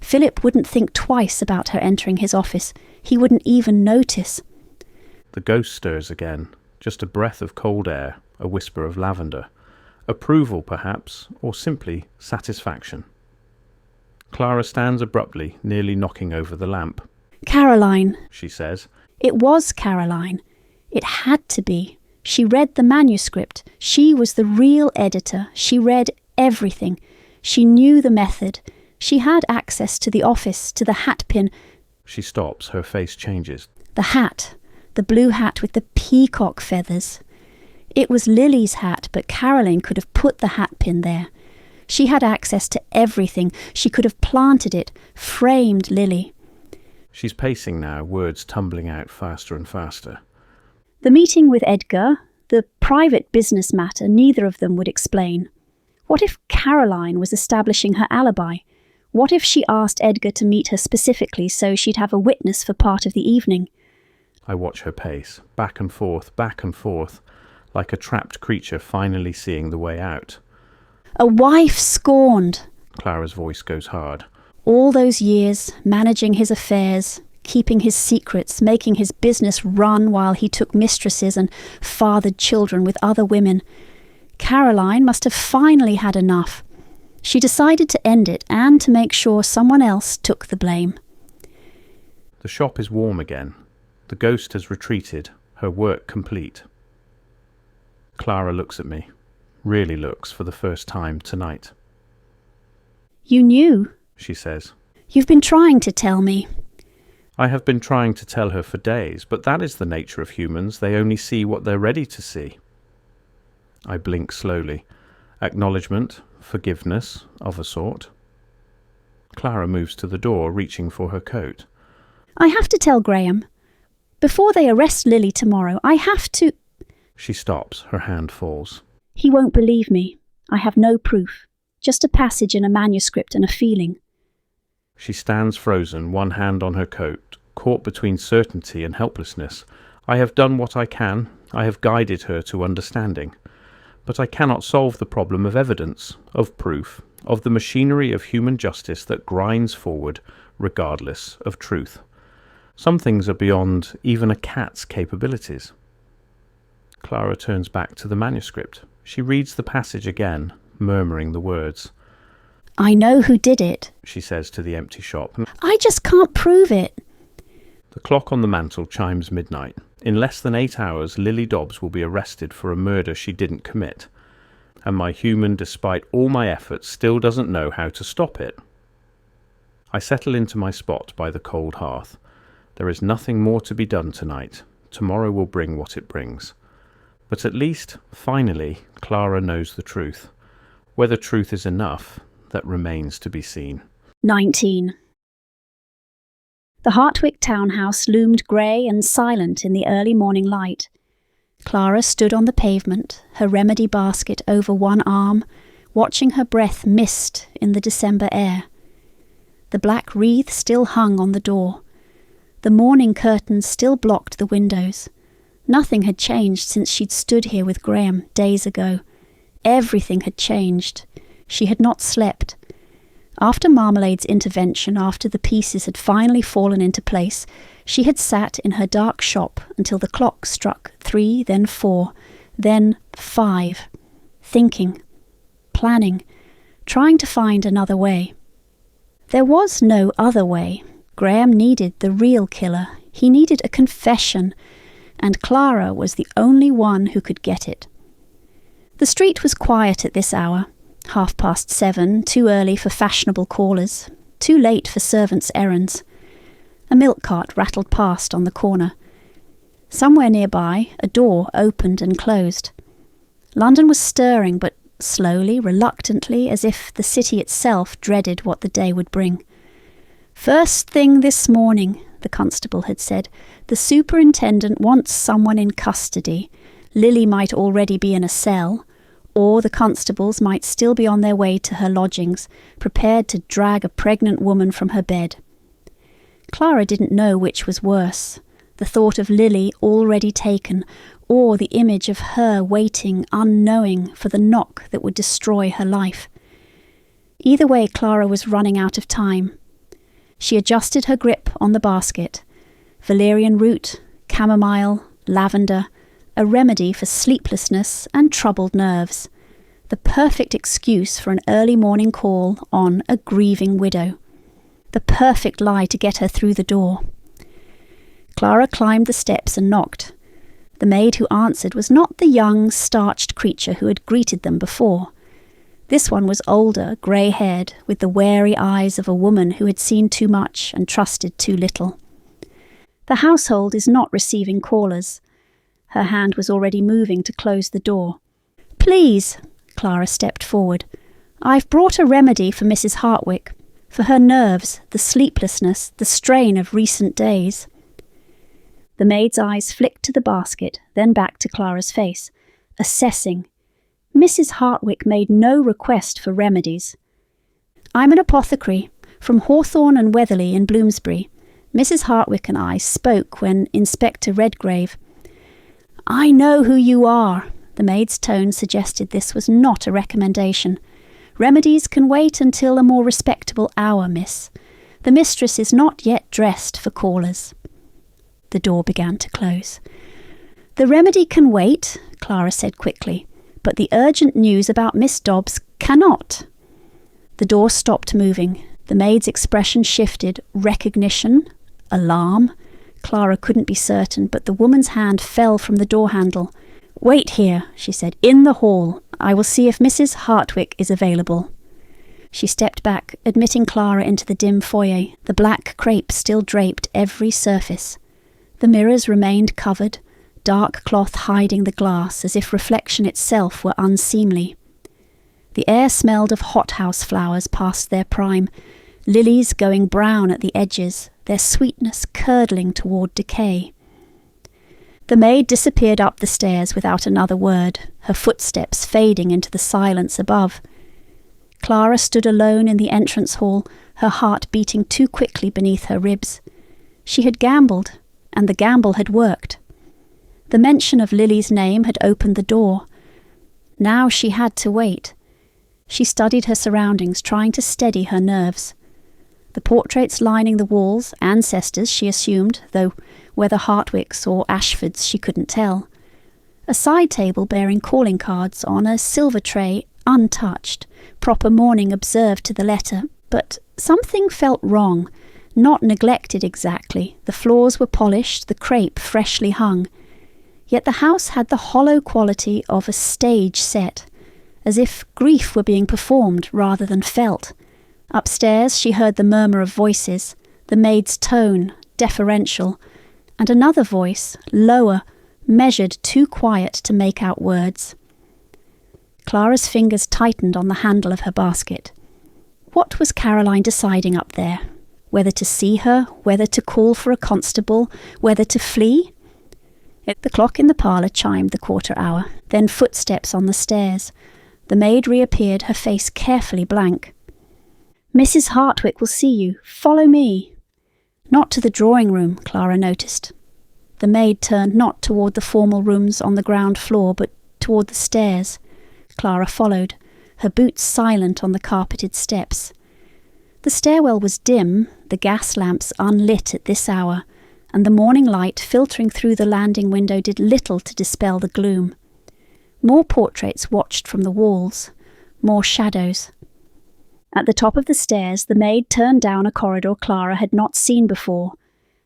Philip wouldn't think twice about her entering his office. He wouldn't even notice. The ghost stirs again. Just a breath of cold air, a whisper of lavender. Approval, perhaps, or simply satisfaction. Clara stands abruptly, nearly knocking over the lamp. Caroline, she says. It was Caroline. It had to be. She read the manuscript. She was the real editor. She read everything. She knew the method. She had access to the office, to the hatpin. She stops. Her face changes. The hat. The blue hat with the peacock feathers. It was Lily's hat, but Caroline could have put the hatpin there. She had access to everything. She could have planted it, framed Lily. She's pacing now, words tumbling out faster and faster. The meeting with Edgar, the private business matter, neither of them would explain. What if Caroline was establishing her alibi? What if she asked Edgar to meet her specifically so she'd have a witness for part of the evening? I watch her pace, back and forth, like a trapped creature finally seeing the way out. A wife scorned. Clara's voice goes hard. All those years, managing his affairs, keeping his secrets, making his business run while he took mistresses and fathered children with other women. Caroline must have finally had enough. She decided to end it and to make sure someone else took the blame. The shop is warm again. The ghost has retreated, her work complete. Clara looks at me, really looks for the first time tonight. You knew, she says. You've been trying to tell me. I have been trying to tell her for days, but that is the nature of humans. They only see what they're ready to see. I blink slowly. Acknowledgement, forgiveness, of a sort. Clara moves to the door, reaching for her coat. I have to tell Graham. Before they arrest Lily tomorrow, I have to... She stops. Her hand falls. He won't believe me. I have no proof. Just a passage in a manuscript and a feeling. She stands frozen, one hand on her coat, caught between certainty and helplessness. I have done what I can. I have guided her to understanding. But I cannot solve the problem of evidence, of proof, of the machinery of human justice that grinds forward, regardless of truth. Some things are beyond even a cat's capabilities. Clara turns back to the manuscript. She reads the passage again, murmuring the words. I know who did it, she says to the empty shop. I just can't prove it. The clock on the mantel chimes midnight. In less than 8 hours, Lily Dobbs will be arrested for a murder she didn't commit. And my human, despite all my efforts, still doesn't know how to stop it. I settle into my spot by the cold hearth. There is nothing more to be done tonight. Tomorrow will bring what it brings. But at least, finally, Clara knows the truth. Whether truth is enough, that remains to be seen. 19. The Hartwick townhouse loomed grey and silent in the early morning light. Clara stood on the pavement, her remedy basket over one arm, watching her breath mist in the December air. The black wreath still hung on the door. The morning curtains still blocked the windows. Nothing had changed since she'd stood here with Graham days ago. Everything had changed. She had not slept. After Marmalade's intervention, after the pieces had finally fallen into place, she had sat in her dark shop until the clock struck 3, then 4, then 5, thinking, planning, trying to find another way. There was no other way. Graham needed the real killer. He needed a confession, and Clara was the only one who could get it. The street was quiet at this hour. 7:30, too early for fashionable callers, too late for servants' errands. A milk cart rattled past on the corner. Somewhere nearby, a door opened and closed. London was stirring, but slowly, reluctantly, as if the city itself dreaded what the day would bring. "First thing this morning," the constable had said, "the superintendent wants someone in custody. Lily might already be in a cell, or the constables might still be on their way to her lodgings, prepared to drag a pregnant woman from her bed." Clara didn't know which was worse, the thought of Lily already taken, or the image of her waiting, unknowing, for the knock that would destroy her life. Either way, Clara was running out of time. She adjusted her grip on the basket. Valerian root, chamomile, lavender, a remedy for sleeplessness and troubled nerves. The perfect excuse for an early morning call on a grieving widow. The perfect lie to get her through the door. Clara climbed the steps and knocked. The maid who answered was not the young, starched creature who had greeted them before. This one was older, grey-haired, with the wary eyes of a woman who had seen too much and trusted too little. "The household is not receiving callers." Her hand was already moving to close the door. "Please," Clara stepped forward. "I've brought a remedy for Mrs. Hartwick, for her nerves, the sleeplessness, the strain of recent days." The maid's eyes flicked to the basket, then back to Clara's face, assessing. Mrs. Hartwick made no request for remedies. "I'm an apothecary, from Hawthorne and Wetherly in Bloomsbury. Mrs. Hartwick and I spoke when Inspector Redgrave—" "I know who you are." The maid's tone suggested this was not a recommendation. "Remedies can wait until a more respectable hour, miss. The mistress is not yet dressed for callers." The door began to close. "The remedy can wait," Clara said quickly, "but the urgent news about Miss Dobbs cannot." The door stopped moving. The maid's expression shifted. Recognition? Alarm? Clara couldn't be certain, but the woman's hand fell from the door handle. "Wait here," she said, "in the hall. I will see if Mrs. Hartwick is available." She stepped back, admitting Clara into the dim foyer. The black crepe still draped every surface. The mirrors remained covered, dark cloth hiding the glass as if reflection itself were unseemly. The air smelled of hothouse flowers past their prime, lilies going brown at the edges, their sweetness curdling toward decay. The maid disappeared up the stairs without another word, her footsteps fading into the silence above. Clara stood alone in the entrance hall, her heart beating too quickly beneath her ribs. She had gambled, and the gamble had worked. The mention of Lily's name had opened the door. Now she had to wait. She studied her surroundings, trying to steady her nerves. The portraits lining the walls, ancestors she assumed, though whether Hartwick's or Ashford's she couldn't tell. A side table bearing calling cards on a silver tray, untouched, proper mourning observed to the letter, but something felt wrong, not neglected exactly. The floors were polished, the crepe freshly hung. Yet the house had the hollow quality of a stage set, as if grief were being performed rather than felt. Upstairs she heard the murmur of voices, the maid's tone, deferential, and another voice, lower, measured, too quiet to make out words. Clara's fingers tightened on the handle of her basket. What was Caroline deciding up there? Whether to see her, whether to call for a constable, whether to flee? The clock in the parlour chimed the quarter hour, then footsteps on the stairs. The maid reappeared, her face carefully blank. "Mrs. Hartwick will see you. Follow me." Not to the drawing-room, Clara noticed. The maid turned not toward the formal rooms on the ground floor, but toward the stairs. Clara followed, her boots silent on the carpeted steps. The stairwell was dim, the gas lamps unlit at this hour, and the morning light filtering through the landing window did little to dispel the gloom. More portraits watched from the walls, more shadows. At the top of the stairs, the maid turned down a corridor Clara had not seen before,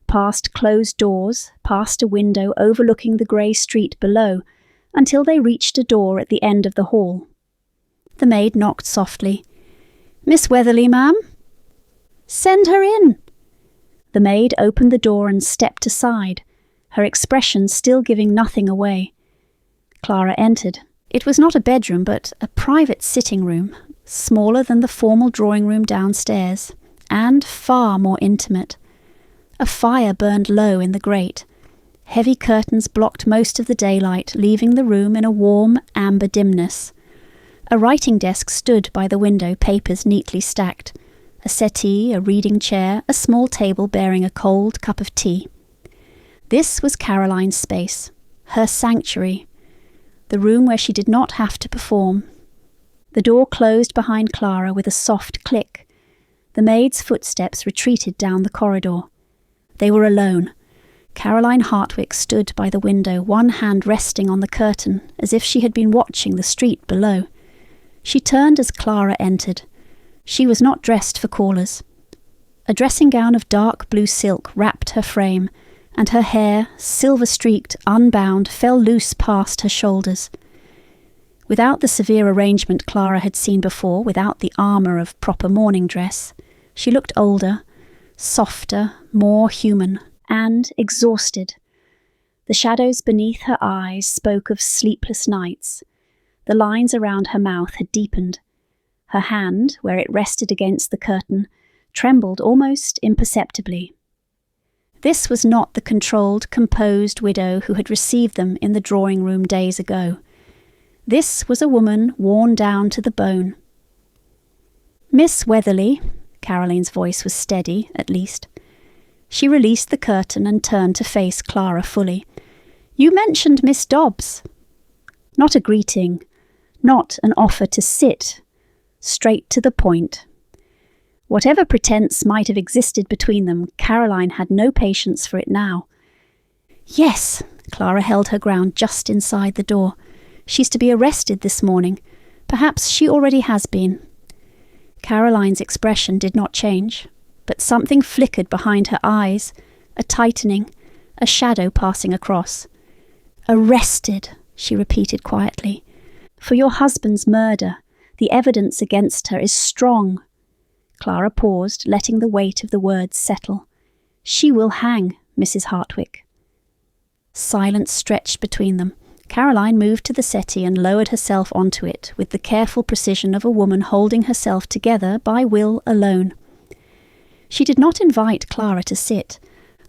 past closed doors, past a window overlooking the grey street below, until they reached a door at the end of the hall. The maid knocked softly. "Miss Wetherly, ma'am?" "Send her in." The maid opened the door and stepped aside, her expression still giving nothing away. Clara entered. It was not a bedroom, but a private sitting room, smaller than the formal drawing-room downstairs, and far more intimate. A fire burned low in the grate. Heavy curtains blocked most of the daylight, leaving the room in a warm, amber dimness. A writing desk stood by the window, papers neatly stacked. A settee, a reading chair, a small table bearing a cold cup of tea. This was Caroline's space, her sanctuary, the room where she did not have to perform. The door closed behind Clara with a soft click. The maid's footsteps retreated down the corridor. They were alone. Caroline Hartwick stood by the window, one hand resting on the curtain, as if she had been watching the street below. She turned as Clara entered. She was not dressed for callers. A dressing gown of dark blue silk wrapped her frame, and her hair, silver-streaked, unbound, fell loose past her shoulders. Without the severe arrangement Clara had seen before, without the armour of proper morning dress, she looked older, softer, more human, and exhausted. The shadows beneath her eyes spoke of sleepless nights. The lines around her mouth had deepened. Her hand, where it rested against the curtain, trembled almost imperceptibly. This was not the controlled, composed widow who had received them in the drawing-room days ago. This was a woman worn down to the bone. "Miss Wetherly," Caroline's voice was steady, at least. She released the curtain and turned to face Clara fully. "You mentioned Miss Dobbs." Not a greeting, not an offer to sit. Straight to the point. Whatever pretense might have existed between them, Caroline had no patience for it now. "Yes," Clara held her ground just inside the door. "She's to be arrested this morning. Perhaps she already has been." Caroline's expression did not change, but something flickered behind her eyes, a tightening, a shadow passing across. "Arrested," she repeated quietly. "For your husband's murder. The evidence against her is strong." Clara paused, letting the weight of the words settle. "She will hang, Mrs. Hartwick." Silence stretched between them. Caroline moved to the settee and lowered herself onto it with the careful precision of a woman holding herself together by will alone. She did not invite Clara to sit.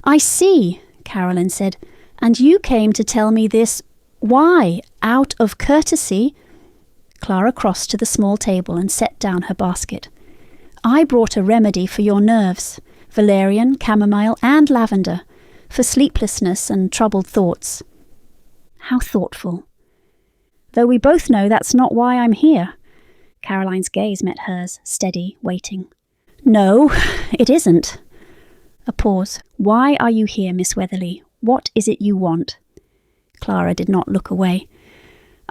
"I see," Caroline said, "and you came to tell me this. Why? Out of courtesy?" Clara crossed to the small table and set down her basket. "I brought a remedy for your nerves, valerian, chamomile and lavender, for sleeplessness and troubled thoughts." How thoughtful. "Though we both know that's not why I'm here." Caroline's gaze met hers, steady, waiting. "No, it isn't." A pause. "Why are you here, Miss Wetherly? What is it you want?" Clara did not look away.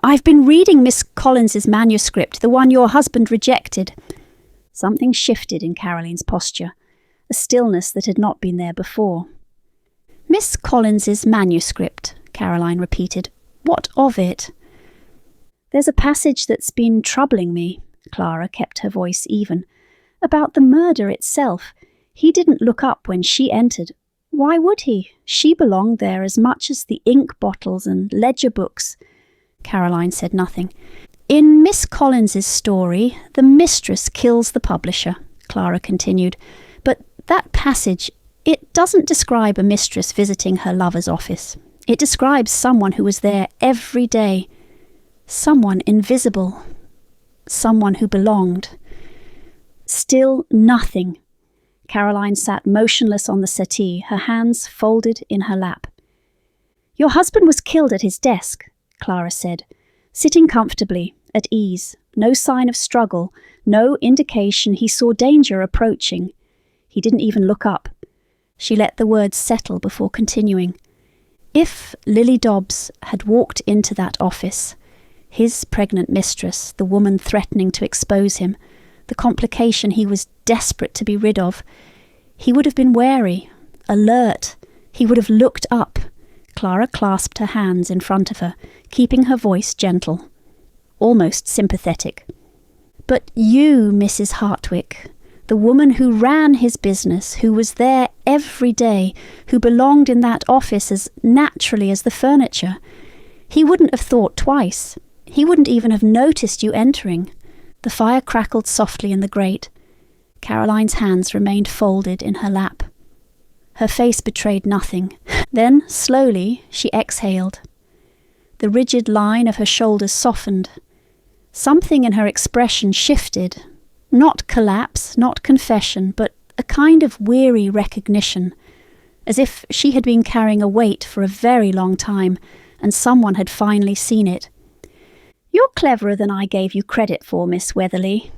"I've been reading Miss Collins's manuscript, the one your husband rejected." Something shifted in Caroline's posture, a stillness that had not been there before. "Miss Collins's manuscript," Caroline repeated. "What of it?" "There's a passage that's been troubling me." Clara kept her voice even. About the murder itself. He didn't look up when she entered. Why would he? She belonged there as much as the ink bottles and ledger books. Caroline said nothing. In Miss Collins's story, the mistress kills the publisher, Clara continued. But that passage, it doesn't describe a mistress visiting her lover's office. It describes someone who was there every day. Someone invisible. Someone who belonged. Still nothing. Caroline sat motionless on the settee, her hands folded in her lap. Your husband was killed at his desk, Clara said, sitting comfortably, at ease, no sign of struggle, no indication he saw danger approaching. He didn't even look up. She let the words settle before continuing. If Lily Dobbs had walked into that office, his pregnant mistress, the woman threatening to expose him, the complication he was desperate to be rid of, he would have been wary, alert. He would have looked up. Clara clasped her hands in front of her, keeping her voice gentle, almost sympathetic. But you, Mrs. Hartwick, the woman who ran his business, who was there every day, who belonged in that office as naturally as the furniture, he wouldn't have thought twice. He wouldn't even have noticed you entering. The fire crackled softly in the grate. Caroline's hands remained folded in her lap. Her face betrayed nothing. Then, slowly, she exhaled. The rigid line of her shoulders softened. Something in her expression shifted. Not collapse, not confession, but a kind of weary recognition, as if she had been carrying a weight for a very long time, and someone had finally seen it. You're cleverer than I gave you credit for, Miss Wetherly.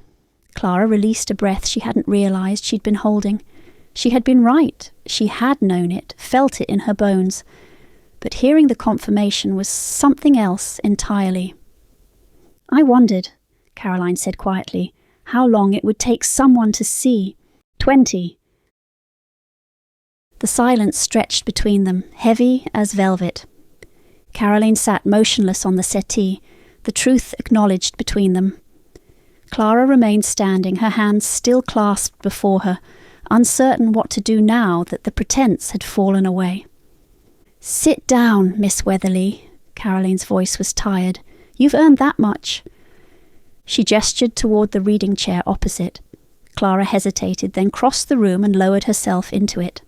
Clara released a breath she hadn't realised she'd been holding. She had been right. She had known it, felt it in her bones. But hearing the confirmation was something else entirely. I wondered, Caroline said quietly, how long it would take someone to see. 20. The silence stretched between them, heavy as velvet. Caroline sat motionless on the settee, the truth acknowledged between them. Clara remained standing, her hands still clasped before her, uncertain what to do now that the pretence had fallen away. Sit down, Miss Wetherly. Caroline's voice was tired. You've earned that much. She gestured toward the reading chair opposite. Clara hesitated, then crossed the room and lowered herself into it.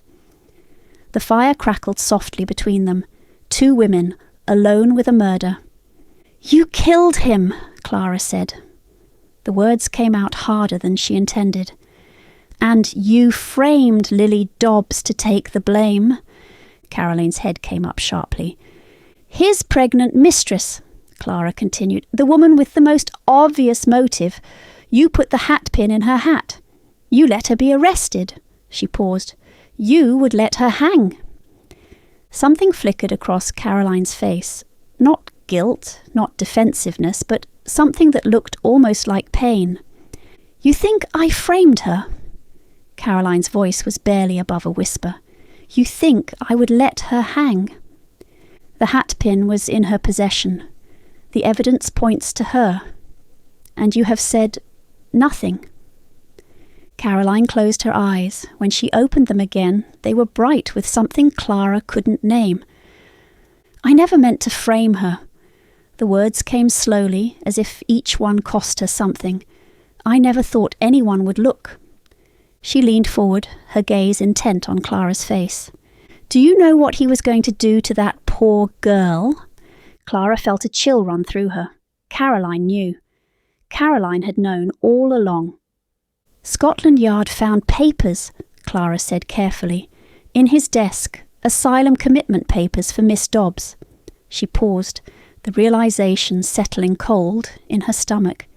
The fire crackled softly between them. Two women, alone with a murder. You killed him, Clara said. The words came out harder than she intended. And you framed Lily Dobbs to take the blame. Caroline's head came up sharply. His pregnant mistress, Clara continued, the woman with the most obvious motive. You put the hatpin in her hat. You let her be arrested. She paused. You would let her hang. Something flickered across Caroline's face. Not guilt, not defensiveness, but something that looked almost like pain. You think I framed her? Caroline's voice was barely above a whisper. You think I would let her hang? The hatpin was in her possession. The evidence points to her. And you have said nothing. Caroline closed her eyes. When she opened them again, they were bright with something Clara couldn't name. I never meant to frame her. The words came slowly, as if each one cost her something. I never thought anyone would look. She leaned forward, her gaze intent on Clara's face. Do you know what he was going to do to that poor girl? Clara felt a chill run through her. Caroline knew. Caroline had known all along. Scotland Yard found papers, Clara said carefully. In his desk, asylum commitment papers for Miss Dobbs. She paused, the realisation settling cold in her stomach.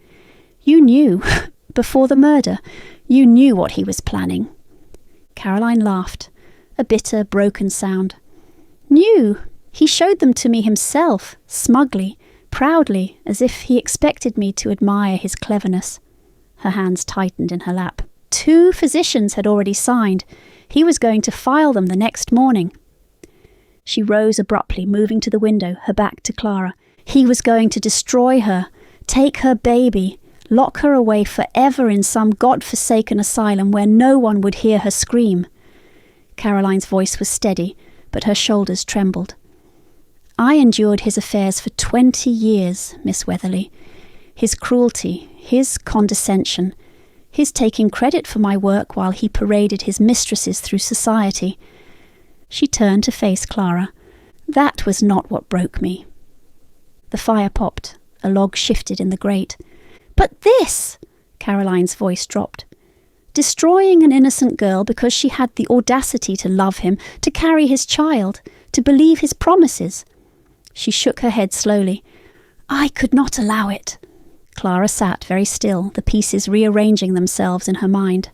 You knew, before the murder, you knew what he was planning. Caroline laughed, a bitter, broken sound. Knew? He showed them to me himself, smugly, proudly, as if he expected me to admire his cleverness. Her hands tightened in her lap. 2 physicians had already signed. He was going to file them the next morning. She rose abruptly, moving to the window, her back to Clara. He was going to destroy her, take her baby, lock her away forever in some God-forsaken asylum where no one would hear her scream. Caroline's voice was steady, but her shoulders trembled. I endured his affairs for 20 years, Miss Wetherly. His cruelty, his condescension, his taking credit for my work while he paraded his mistresses through society. She turned to face Clara. That was not what broke me. The fire popped. A log shifted in the grate. "But this!" Caroline's voice dropped. "Destroying an innocent girl because she had the audacity to love him, to carry his child, to believe his promises." She shook her head slowly. "I could not allow it." Clara sat very still, the pieces rearranging themselves in her mind.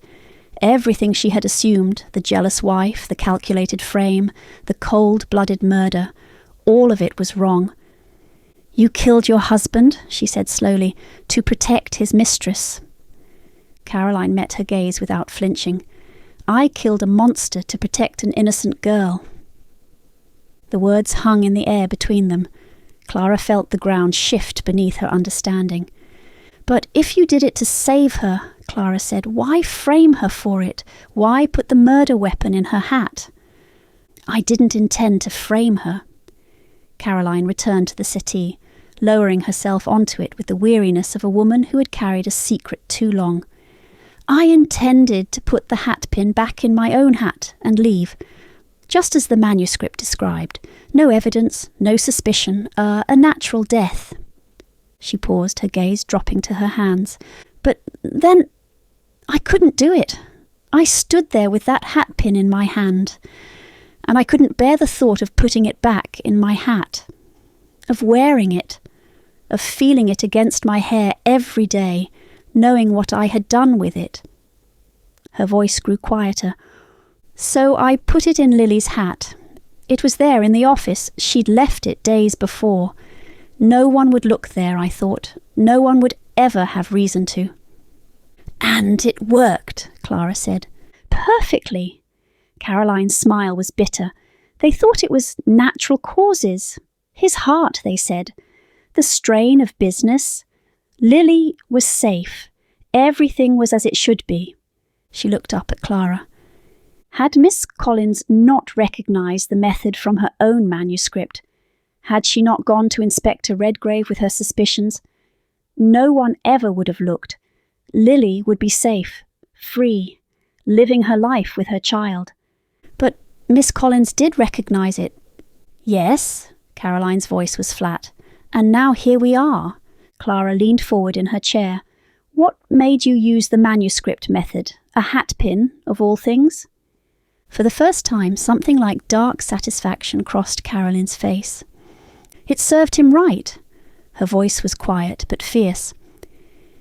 Everything she had assumed, the jealous wife, the calculated frame, the cold-blooded murder, all of it was wrong. "You killed your husband," she said slowly, "to protect his mistress." Caroline met her gaze without flinching. "I killed a monster to protect an innocent girl." The words hung in the air between them. Clara felt the ground shift beneath her understanding. "But if you did it to save her," Clara said, "why frame her for it? Why put the murder weapon in her hat?" "I didn't intend to frame her." Caroline returned to the settee, lowering herself onto it with the weariness of a woman who had carried a secret too long. "I intended to put the hatpin back in my own hat and leave, just as the manuscript described. No evidence, no suspicion, a natural death." She paused, her gaze dropping to her hands. "But then I couldn't do it. I stood there with that hatpin in my hand, and I couldn't bear the thought of putting it back in my hat, of wearing it, of feeling it against my hair every day, knowing what I had done with it." Her voice grew quieter. "So I put it in Lily's hat. It was there in the office. She'd left it days before. No one would look there, I thought. No one would ever have reason to." "And it worked," Clara said. "Perfectly." Caroline's smile was bitter. "They thought it was natural causes. His heart, they said. The strain of business. Lily was safe. Everything was as it should be." She looked up at Clara. Had Miss Collins not recognised the method from her own manuscript? Had she not gone to Inspector Redgrave with her suspicions? No one ever would have looked. Lily would be safe, free, living her life with her child. But Miss Collins did recognise it. "Yes," Caroline's voice was flat. "And now here we are." Clara leaned forward in her chair. "What made you use the manuscript method? A hatpin, of all things?" For the first time, something like dark satisfaction crossed Caroline's face. "It served him right." Her voice was quiet but fierce.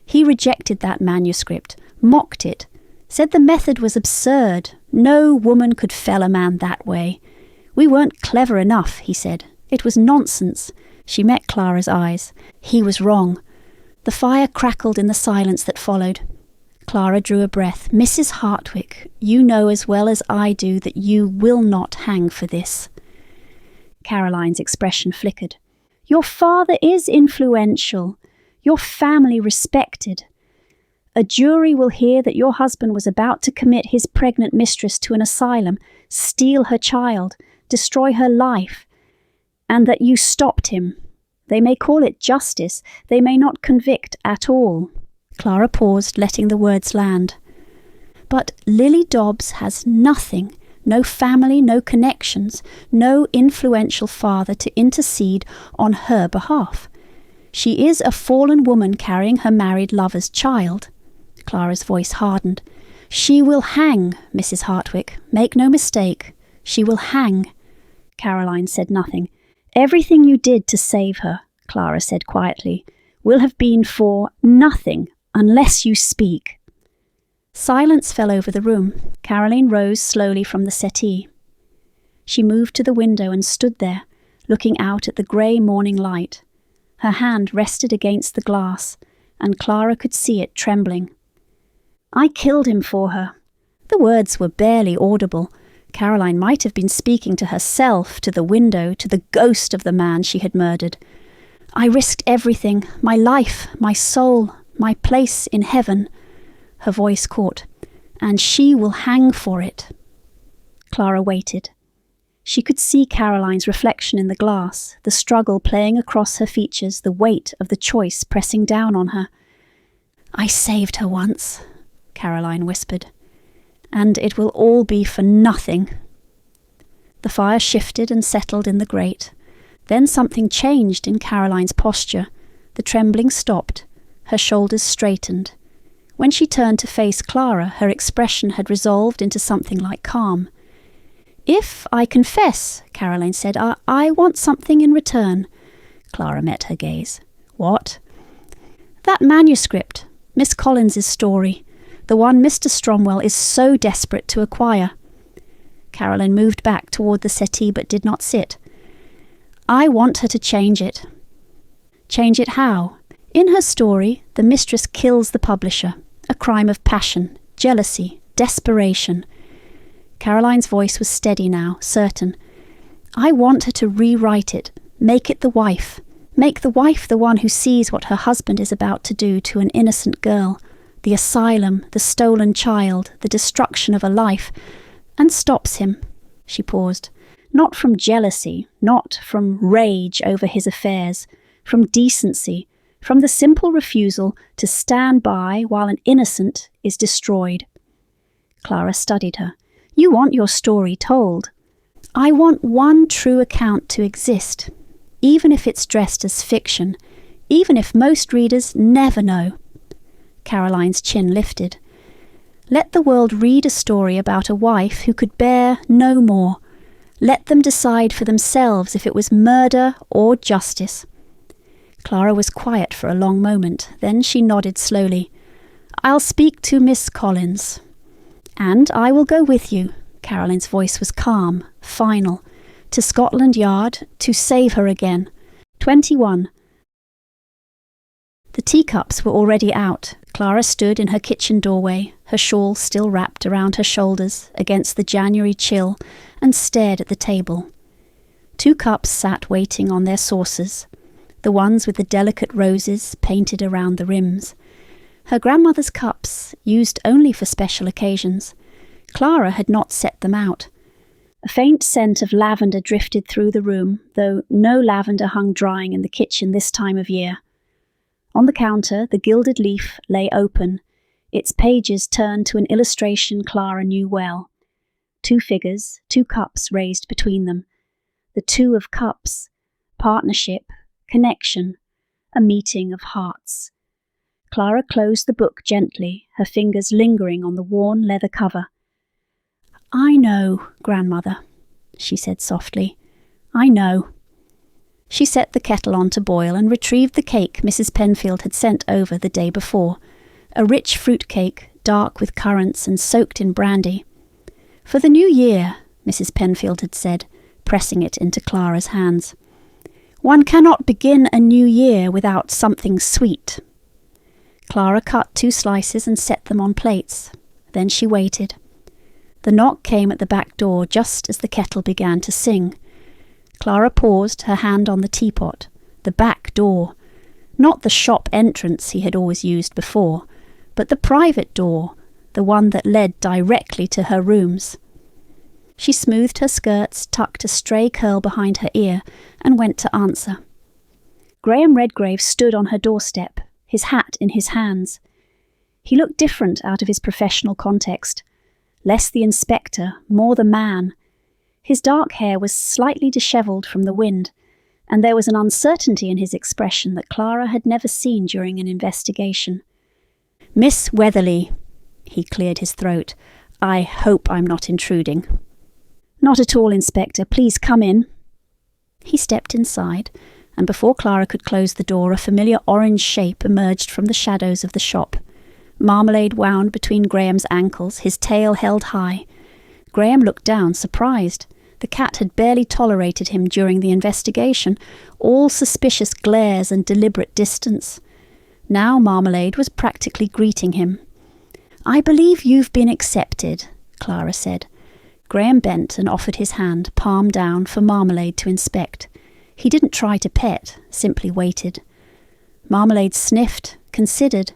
"He rejected that manuscript, mocked it, said the method was absurd. No woman could fell a man that way. We weren't clever enough, he said. It was nonsense." She met Clara's eyes. He was wrong. The fire crackled in the silence that followed. Clara drew a breath. "Mrs. Hartwick, you know as well as I do that you will not hang for this." Caroline's expression flickered. "Your father is influential. Your family respected. A jury will hear that your husband was about to commit his pregnant mistress to an asylum, steal her child, destroy her life, and that you stopped him. They may call it justice. They may not convict at all." Clara paused, letting the words land. "But Lily Dobbs has nothing. No family, no connections, no influential father to intercede on her behalf. She is a fallen woman carrying her married lover's child." Clara's voice hardened. "She will hang, Mrs. Hartwick. Make no mistake. She will hang." Caroline said nothing. "Everything you did to save her," Clara said quietly, "will have been for nothing unless you speak." Silence fell over the room. Caroline rose slowly from the settee. She moved to the window and stood there, looking out at the grey morning light. Her hand rested against the glass, and Clara could see it trembling. "I killed him for her." The words were barely audible. Caroline might have been speaking to herself, to the window, to the ghost of the man she had murdered. "I risked everything, my life, my soul, my place in heaven." Her voice caught. "And she will hang for it." Clara waited. She could see Caroline's reflection in the glass, the struggle playing across her features, the weight of the choice pressing down on her. "I saved her once," Caroline whispered. "And it will all be for nothing." The fire shifted and settled in the grate. Then something changed in Caroline's posture. The trembling stopped. Her shoulders straightened. When she turned to face Clara, her expression had resolved into something like calm. "If I confess," Caroline said, I want something in return." Clara met her gaze. "What?" "That manuscript, Miss Collins's story, the one Mr. Stromwell is so desperate to acquire." Caroline moved back toward the settee but did not sit. "I want her to change it." "Change it how?" "In her story, the mistress kills the publisher. A crime of passion, jealousy, desperation." Caroline's voice was steady now, certain. "I want her to rewrite it, make it the wife. Make the wife the one who sees what her husband is about to do to an innocent girl, the asylum, the stolen child, the destruction of a life, and stops him." She paused. "Not from jealousy, not from rage over his affairs, from decency, from the simple refusal to stand by while an innocent is destroyed." Clara studied her. "You want your story told." "I want one true account to exist, even if it's dressed as fiction, even if most readers never know." Caroline's chin lifted. "Let the world read a story about a wife who could bear no more. Let them decide for themselves if it was murder or justice." Clara was quiet for a long moment. Then she nodded slowly. "I'll speak to Miss Collins." "And I will go with you." Caroline's voice was calm, final. "To Scotland Yard, to save her again. 21. The teacups were already out. Clara stood in her kitchen doorway, her shawl still wrapped around her shoulders against the January chill, and stared at the table. 2 cups sat waiting on their saucers, the ones with the delicate roses painted around the rims. Her grandmother's cups, used only for special occasions. Clara had not set them out. A faint scent of lavender drifted through the room, though no lavender hung drying in the kitchen this time of year. On the counter, the gilded leaf lay open, its pages turned to an illustration Clara knew well. 2 figures, 2 cups raised between them. The 2 of cups, partnership, connection, a meeting of hearts. Clara closed the book gently, her fingers lingering on the worn leather cover. "I know, grandmother," she said softly. "I know." She set the kettle on to boil and retrieved the cake Mrs. Penfield had sent over the day before, a rich fruit cake, dark with currants and soaked in brandy. "For the new year," Mrs. Penfield had said, pressing it into Clara's hands. "One cannot begin a new year without something sweet." Clara cut 2 slices and set them on plates. Then she waited. The knock came at the back door just as the kettle began to sing. Clara paused, her hand on the teapot. The back door. Not the shop entrance he had always used before, but the private door, the one that led directly to her rooms. She smoothed her skirts, tucked a stray curl behind her ear, and went to answer. Graham Redgrave stood on her doorstep, his hat in his hands. He looked different out of his professional context. Less the inspector, more the man. His dark hair was slightly dishevelled from the wind, and there was an uncertainty in his expression that Clara had never seen during an investigation. "Miss Wetherly," he cleared his throat. "I hope I'm not intruding." "Not at all, Inspector. Please come in." He stepped inside, and before Clara could close the door, a familiar orange shape emerged from the shadows of the shop. Marmalade wound between Graham's ankles, his tail held high. Graham looked down, surprised. The cat had barely tolerated him during the investigation, all suspicious glares and deliberate distance. Now Marmalade was practically greeting him. "I believe you've been accepted," Clara said. Graham bent and offered his hand, palm down, for Marmalade to inspect. He didn't try to pet, simply waited. Marmalade sniffed, considered,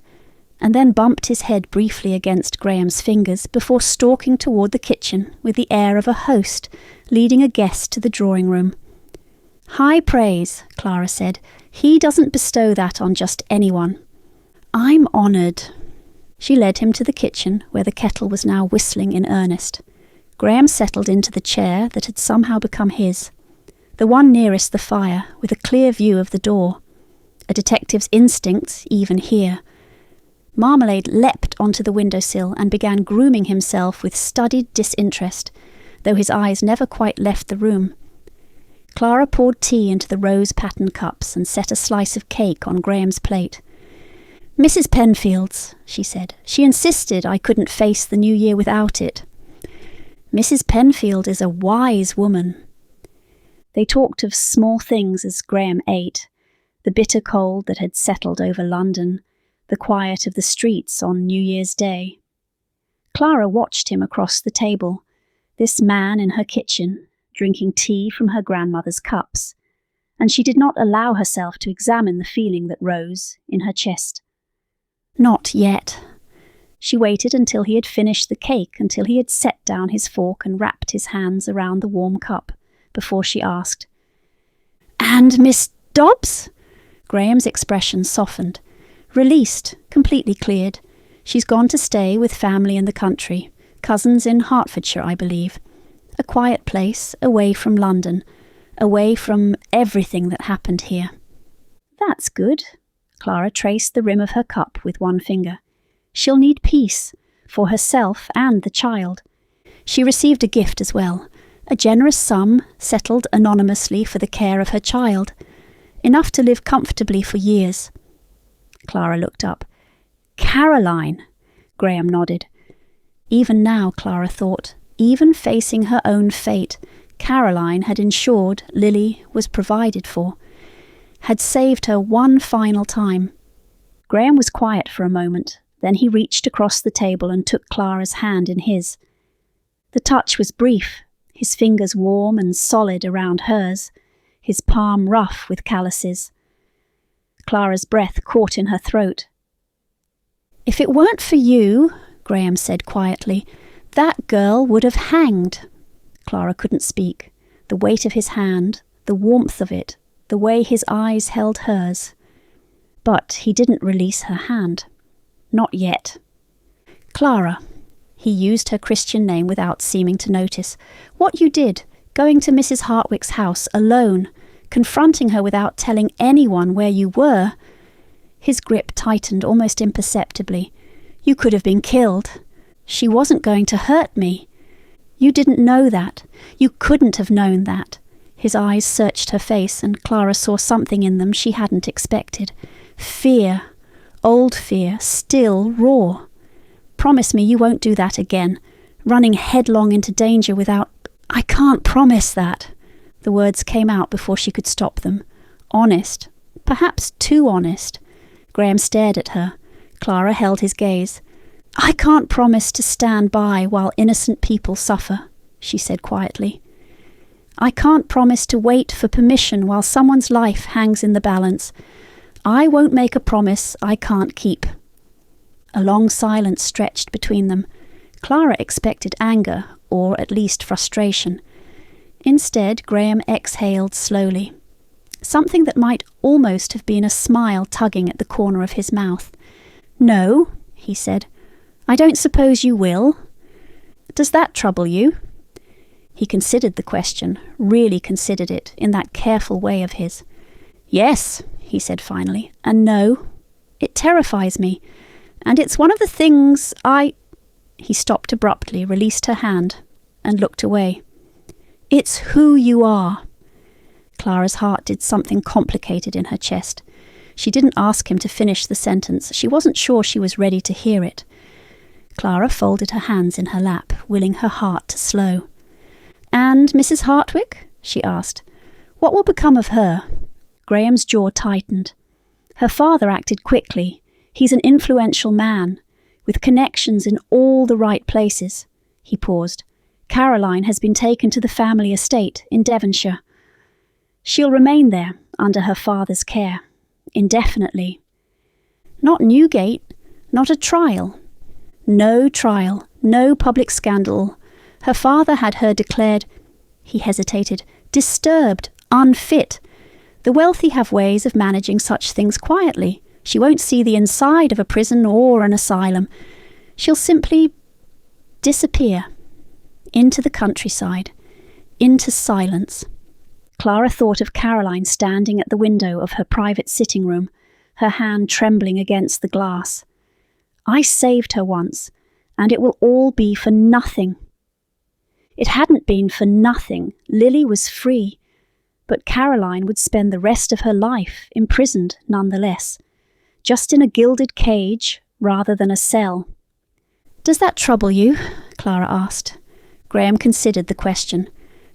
and then bumped his head briefly against Graham's fingers before stalking toward the kitchen with the air of a host leading a guest to the drawing-room. "High praise," Clara said. "He doesn't bestow that on just anyone." "I'm honoured." She led him to the kitchen, where the kettle was now whistling in earnest. Graham settled into the chair that had somehow become his, the one nearest the fire, with a clear view of the door. A detective's instincts, even here. Marmalade leapt onto the windowsill and began grooming himself with studied disinterest, though his eyes never quite left the room. Clara poured tea into the rose-patterned cups and set a slice of cake on Graham's plate. "Mrs. Penfield's," she said. "She insisted I couldn't face the new year without it." "Mrs. Penfield is a wise woman." They talked of small things as Graham ate, the bitter cold that had settled over London, the quiet of the streets on New Year's Day. Clara watched him across the table, this man in her kitchen, drinking tea from her grandmother's cups, and she did not allow herself to examine the feeling that rose in her chest. Not yet. She waited until he had finished the cake, until he had set down his fork and wrapped his hands around the warm cup, before she asked, "And Miss Dobbs?" Graham's expression softened. "Released, completely cleared. She's gone to stay with family in the country, cousins in Hertfordshire, I believe. A quiet place, away from London, away from everything that happened here." "That's good." Clara traced the rim of her cup with one finger. "She'll need peace, for herself and the child." She received a gift as well, a generous sum settled anonymously for the care of her child, enough to live comfortably for years. Clara looked up. "Caroline!" Graham nodded. Even now, Clara thought, even facing her own fate, Caroline had ensured Lily was provided for, had saved her one final time. Graham was quiet for a moment, then he reached across the table and took Clara's hand in his. The touch was brief, his fingers warm and solid around hers, his palm rough with calluses. Clara's breath caught in her throat. "If it weren't for you," Graham said quietly, "that girl would have hanged." Clara couldn't speak. The weight of his hand, the warmth of it, the way his eyes held hers. But he didn't release her hand. Not yet. "Clara," he used her Christian name without seeming to notice, "what you did, going to Mrs. Hartwick's house alone, confronting her without telling anyone where you were." His grip tightened almost imperceptibly. "You could have been killed. She wasn't going to hurt me. You didn't know that. You couldn't have known that." His eyes searched her face, and Clara saw something in them she hadn't expected. Fear. Old fear, still raw. "Promise me you won't do that again. Running headlong into danger without—" "I can't promise that." The words came out before she could stop them. Honest. Perhaps too honest. Graham stared at her. Clara held his gaze. "I can't promise to stand by while innocent people suffer," she said quietly. "I can't promise to wait for permission while someone's life hangs in the balance. I won't make a promise I can't keep." A long silence stretched between them. Clara expected anger, or at least frustration. Instead, Graham exhaled slowly. Something that might almost have been a smile tugging at the corner of his mouth. "No," he said. "I don't suppose you will. Does that trouble you?" He considered the question, really considered it, in that careful way of his. "Yes," he said finally, "and no. It terrifies me. And it's one of the things I—" He stopped abruptly, released her hand, and looked away. "It's who you are." Clara's heart did something complicated in her chest. She didn't ask him to finish the sentence. She wasn't sure she was ready to hear it. Clara folded her hands in her lap, willing her heart to slow. "And Mrs. Hartwick?" she asked. "What will become of her?" Graham's jaw tightened. Her father acted quickly. He's an influential man, with connections in all the right places. He paused. "Caroline has been taken to the family estate in Devonshire. She'll remain there, under her father's care, indefinitely." "Not Newgate. Not a trial. No trial, no public scandal. Her father had her declared, he hesitated, disturbed, unfit. The wealthy have ways of managing such things quietly. She won't see the inside of a prison or an asylum. She'll simply disappear into the countryside, into silence. Clara thought of Caroline standing at the window of her private sitting room, her hand trembling against the glass. I saved her once, and it will all be for nothing. It hadn't been for nothing. Lily was free, but Caroline would spend the rest of her life imprisoned nonetheless, just in a gilded cage rather than a cell. "Does that trouble you?" Clara asked. Graham considered the question.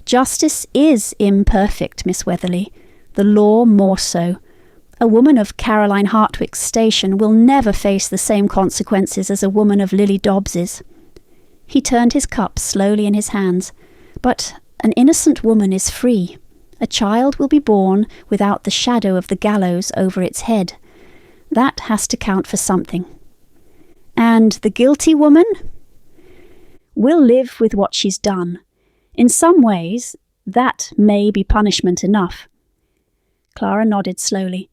"Justice is imperfect, Miss Wetherly. The law more so. A woman of Caroline Hartwick's station will never face the same consequences as a woman of Lily Dobbs's." He turned his cup slowly in his hands. "But an innocent woman is free. A child will be born without the shadow of the gallows over its head. That has to count for something. And the guilty woman will live with what she's done. In some ways, that may be punishment enough." Clara nodded slowly.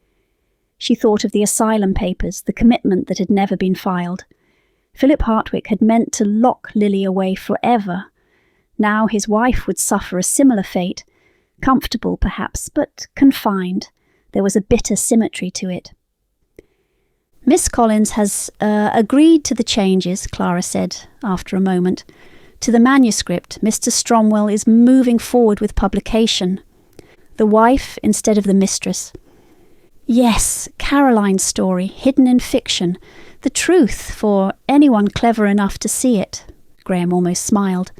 She thought of the asylum papers, the commitment that had never been filed. Philip Hartwick had meant to lock Lily away forever. Now his wife would suffer a similar fate, comfortable perhaps, but confined. There was a bitter symmetry to it. "Miss Collins has agreed to the changes," Clara said after a moment. "To the manuscript, Mr. Stromwell is moving forward with publication. The wife instead of the mistress. Yes, Caroline's story, hidden in fiction. The truth for anyone clever enough to see it." Graham almost smiled.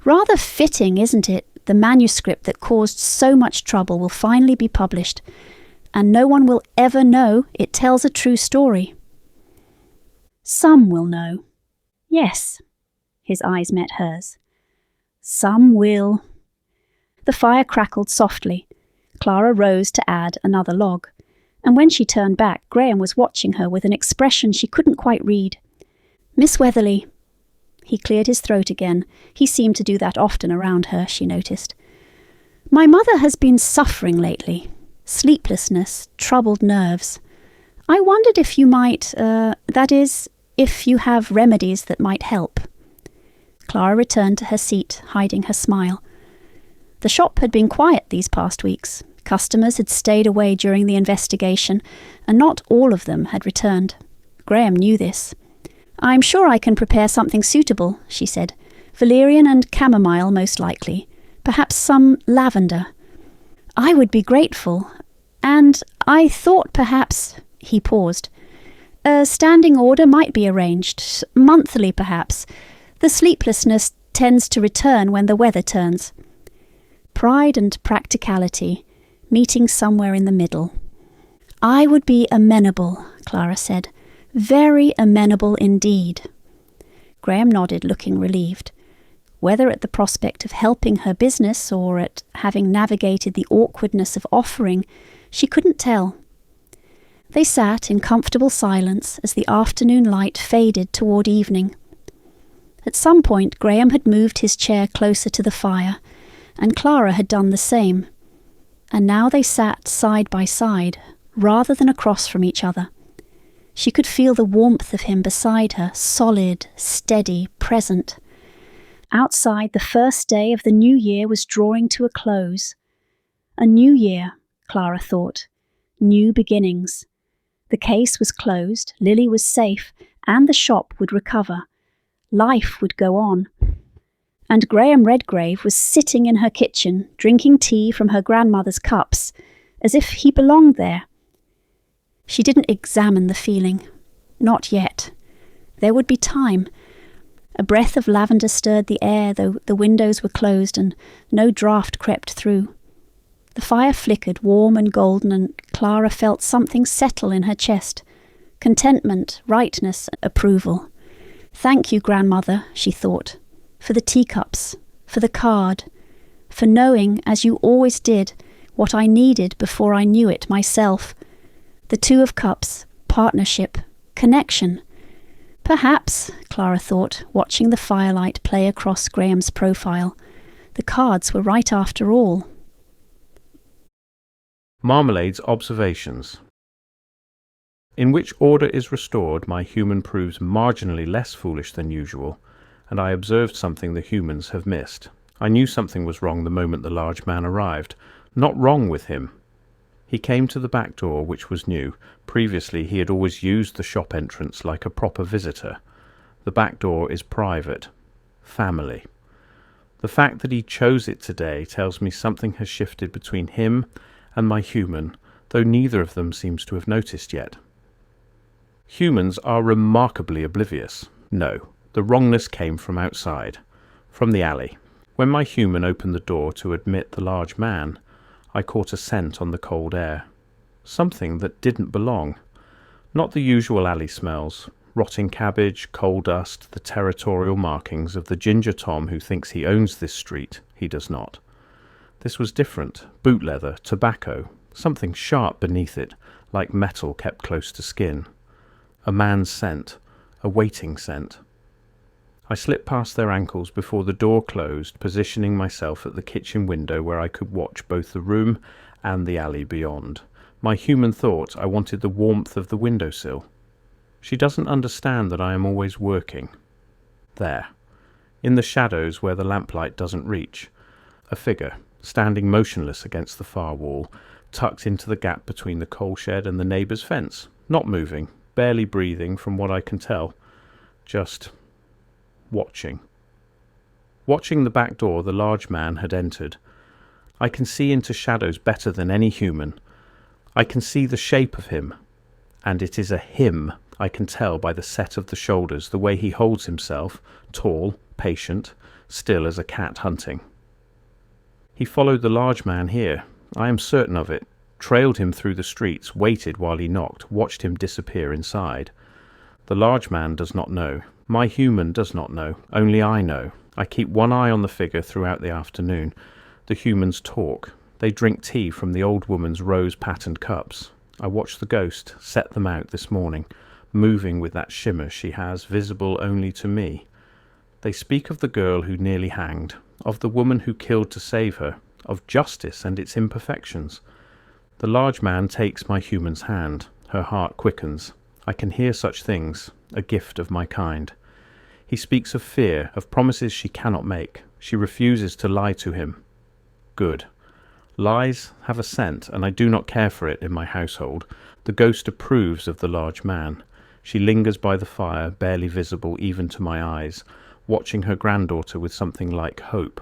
"Rather fitting, isn't it? The manuscript that caused so much trouble will finally be published, and no one will ever know it tells a true story." "Some will know." "Yes." His eyes met hers. "Some will." The fire crackled softly. Clara rose to add another log, and when she turned back, Graham was watching her with an expression she couldn't quite read. "Miss Wetherly." He cleared his throat again. He seemed to do that often around her, she noticed. "My mother has been suffering lately. Sleeplessness, troubled nerves. I wondered if you might, that is, if you have remedies that might help." Clara returned to her seat, hiding her smile. The shop had been quiet these past weeks. Customers had stayed away during the investigation, and not all of them had returned. Graham knew this. "I'm sure I can prepare something suitable," she said. "Valerian and chamomile, most likely. Perhaps some lavender. I would be grateful. And I thought perhaps—" He paused. "A standing order might be arranged, monthly perhaps. The sleeplessness tends to return when the weather turns." Pride and practicality, meeting somewhere in the middle. "I would be amenable," Clara said. "Very amenable indeed." Graham nodded, looking relieved. Whether at the prospect of helping her business or at having navigated the awkwardness of offering, she couldn't tell. They sat in comfortable silence as the afternoon light faded toward evening. At some point Graham had moved his chair closer to the fire, and Clara had done the same. And now they sat side by side, rather than across from each other. She could feel the warmth of him beside her, solid, steady, present. Outside, the first day of the new year was drawing to a close. A new year, Clara thought. New beginnings. The case was closed, Lily was safe, and the shop would recover. Life would go on. And Graham Redgrave was sitting in her kitchen, drinking tea from her grandmother's cups, as if he belonged there. She didn't examine the feeling. Not yet. There would be time. A breath of lavender stirred the air, though the windows were closed and no draught crept through. The fire flickered, warm and golden, and Clara felt something settle in her chest. Contentment, rightness, approval. "Thank you, grandmother," she thought, "for the teacups, for the card, for knowing, as you always did, what I needed before I knew it myself. The two of cups, partnership, connection, Perhaps, Clara thought, watching the firelight play across Graham's profile. The cards were right after all. Marmalade's observations. In which order is restored, my human proves marginally less foolish than usual, and I observed something the humans have missed. I knew something was wrong the moment the large man arrived. Not wrong with him. He came to the back door, which was new. Previously he had always used the shop entrance like a proper visitor. The back door is private. Family. The fact that he chose it today tells me something has shifted between him and my human, though neither of them seems to have noticed yet. Humans are remarkably oblivious. No, the wrongness came from outside, from the alley. When my human opened the door to admit the large man, I caught a scent on the cold air. Something that didn't belong. Not the usual alley smells. Rotting cabbage, coal dust, the territorial markings of the ginger Tom who thinks he owns this street. He does not. This was different. Boot leather, tobacco, something sharp beneath it, like metal kept close to skin. A man's scent, a waiting scent. I slipped past their ankles before the door closed, positioning myself at the kitchen window where I could watch both the room and the alley beyond. My human thought I wanted the warmth of the windowsill. She doesn't understand that I am always working. There, in the shadows where the lamplight doesn't reach, a figure, standing motionless against the far wall, tucked into the gap between the coal shed and the neighbour's fence, not moving, barely breathing from what I can tell, just watching. Watching the back door the large man had entered. I can see into shadows better than any human. I can see the shape of him, and it is a him. I can tell by the set of the shoulders, the way he holds himself, tall, patient, still as a cat hunting. He followed the large man here. I am certain of it. Trailed him through the streets, waited while he knocked, watched him disappear inside. The large man does not know. My human does not know. Only I know. I keep one eye on the figure throughout the afternoon. The humans talk. They drink tea from the old woman's rose-patterned cups. I watched the ghost set them out this morning, moving with that shimmer she has, visible only to me. They speak of the girl who nearly hanged, of the woman who killed to save her, of justice and its imperfections. The large man takes my human's hand. Her heart quickens. I can hear such things, a gift of my kind. He speaks of fear, of promises she cannot make. She refuses to lie to him. Good. Lies have a scent, and I do not care for it in my household. The ghost approves of the large man. She lingers by the fire, barely visible even to my eyes, watching her granddaughter with something like hope.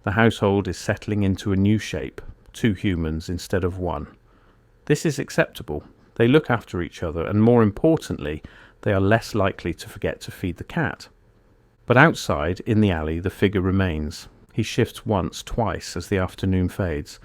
The household is settling into a new shape, 2 humans instead of 1. This is acceptable. They look after each other, and more importantly, they are less likely to forget to feed the cat. But outside, in the alley, the figure remains. He shifts once, twice, as the afternoon fades,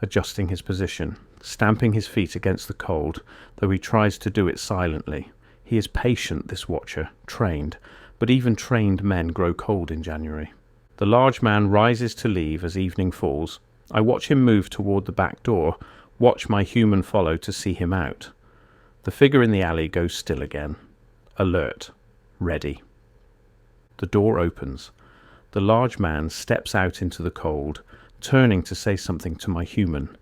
adjusting his position, stamping his feet against the cold, though he tries to do it silently. He is patient, this watcher, trained, but even trained men grow cold in January. The large man rises to leave as evening falls. I watch him move toward the back door, watch my human follow to see him out. The figure in the alley goes still again. Alert. Ready. The door opens. The large man steps out into the cold, turning to say something to my human.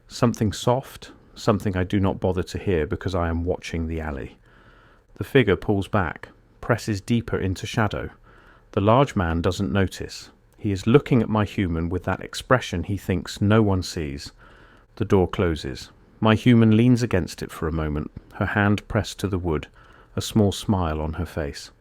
Something soft, something I do not bother to hear because I am watching the alley. The figure pulls back, presses deeper into shadow. The large man doesn't notice. He is looking at my human with that expression he thinks no one sees. The door closes. My human leans against it for a moment, her hand pressed to the wood, a small smile on her face.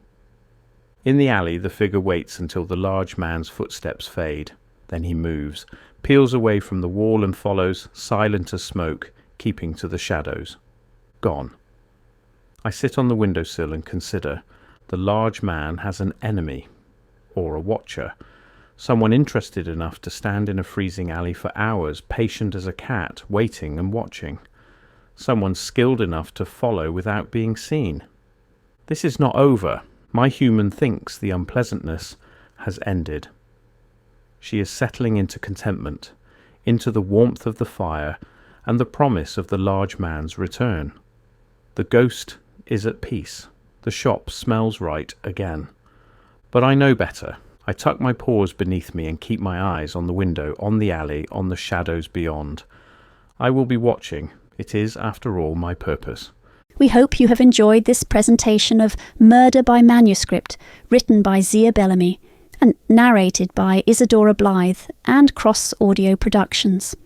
In the alley, the figure waits until the large man's footsteps fade. Then he moves, peels away from the wall and follows, silent as smoke, keeping to the shadows. Gone. I sit on the windowsill and consider. The large man has an enemy, or a watcher, someone interested enough to stand in a freezing alley for hours, patient as a cat, waiting and watching. Someone skilled enough to follow without being seen. This is not over. My human thinks the unpleasantness has ended. She is settling into contentment, into the warmth of the fire and the promise of the large man's return. The ghost is at peace. The shop smells right again. But I know better. I tuck my paws beneath me and keep my eyes on the window, on the alley, on the shadows beyond. I will be watching. It is, after all, my purpose. We hope you have enjoyed this presentation of Murder by Manuscript, written by Zia Bellamy and narrated by Isadora Blythe and Cross Audio Productions.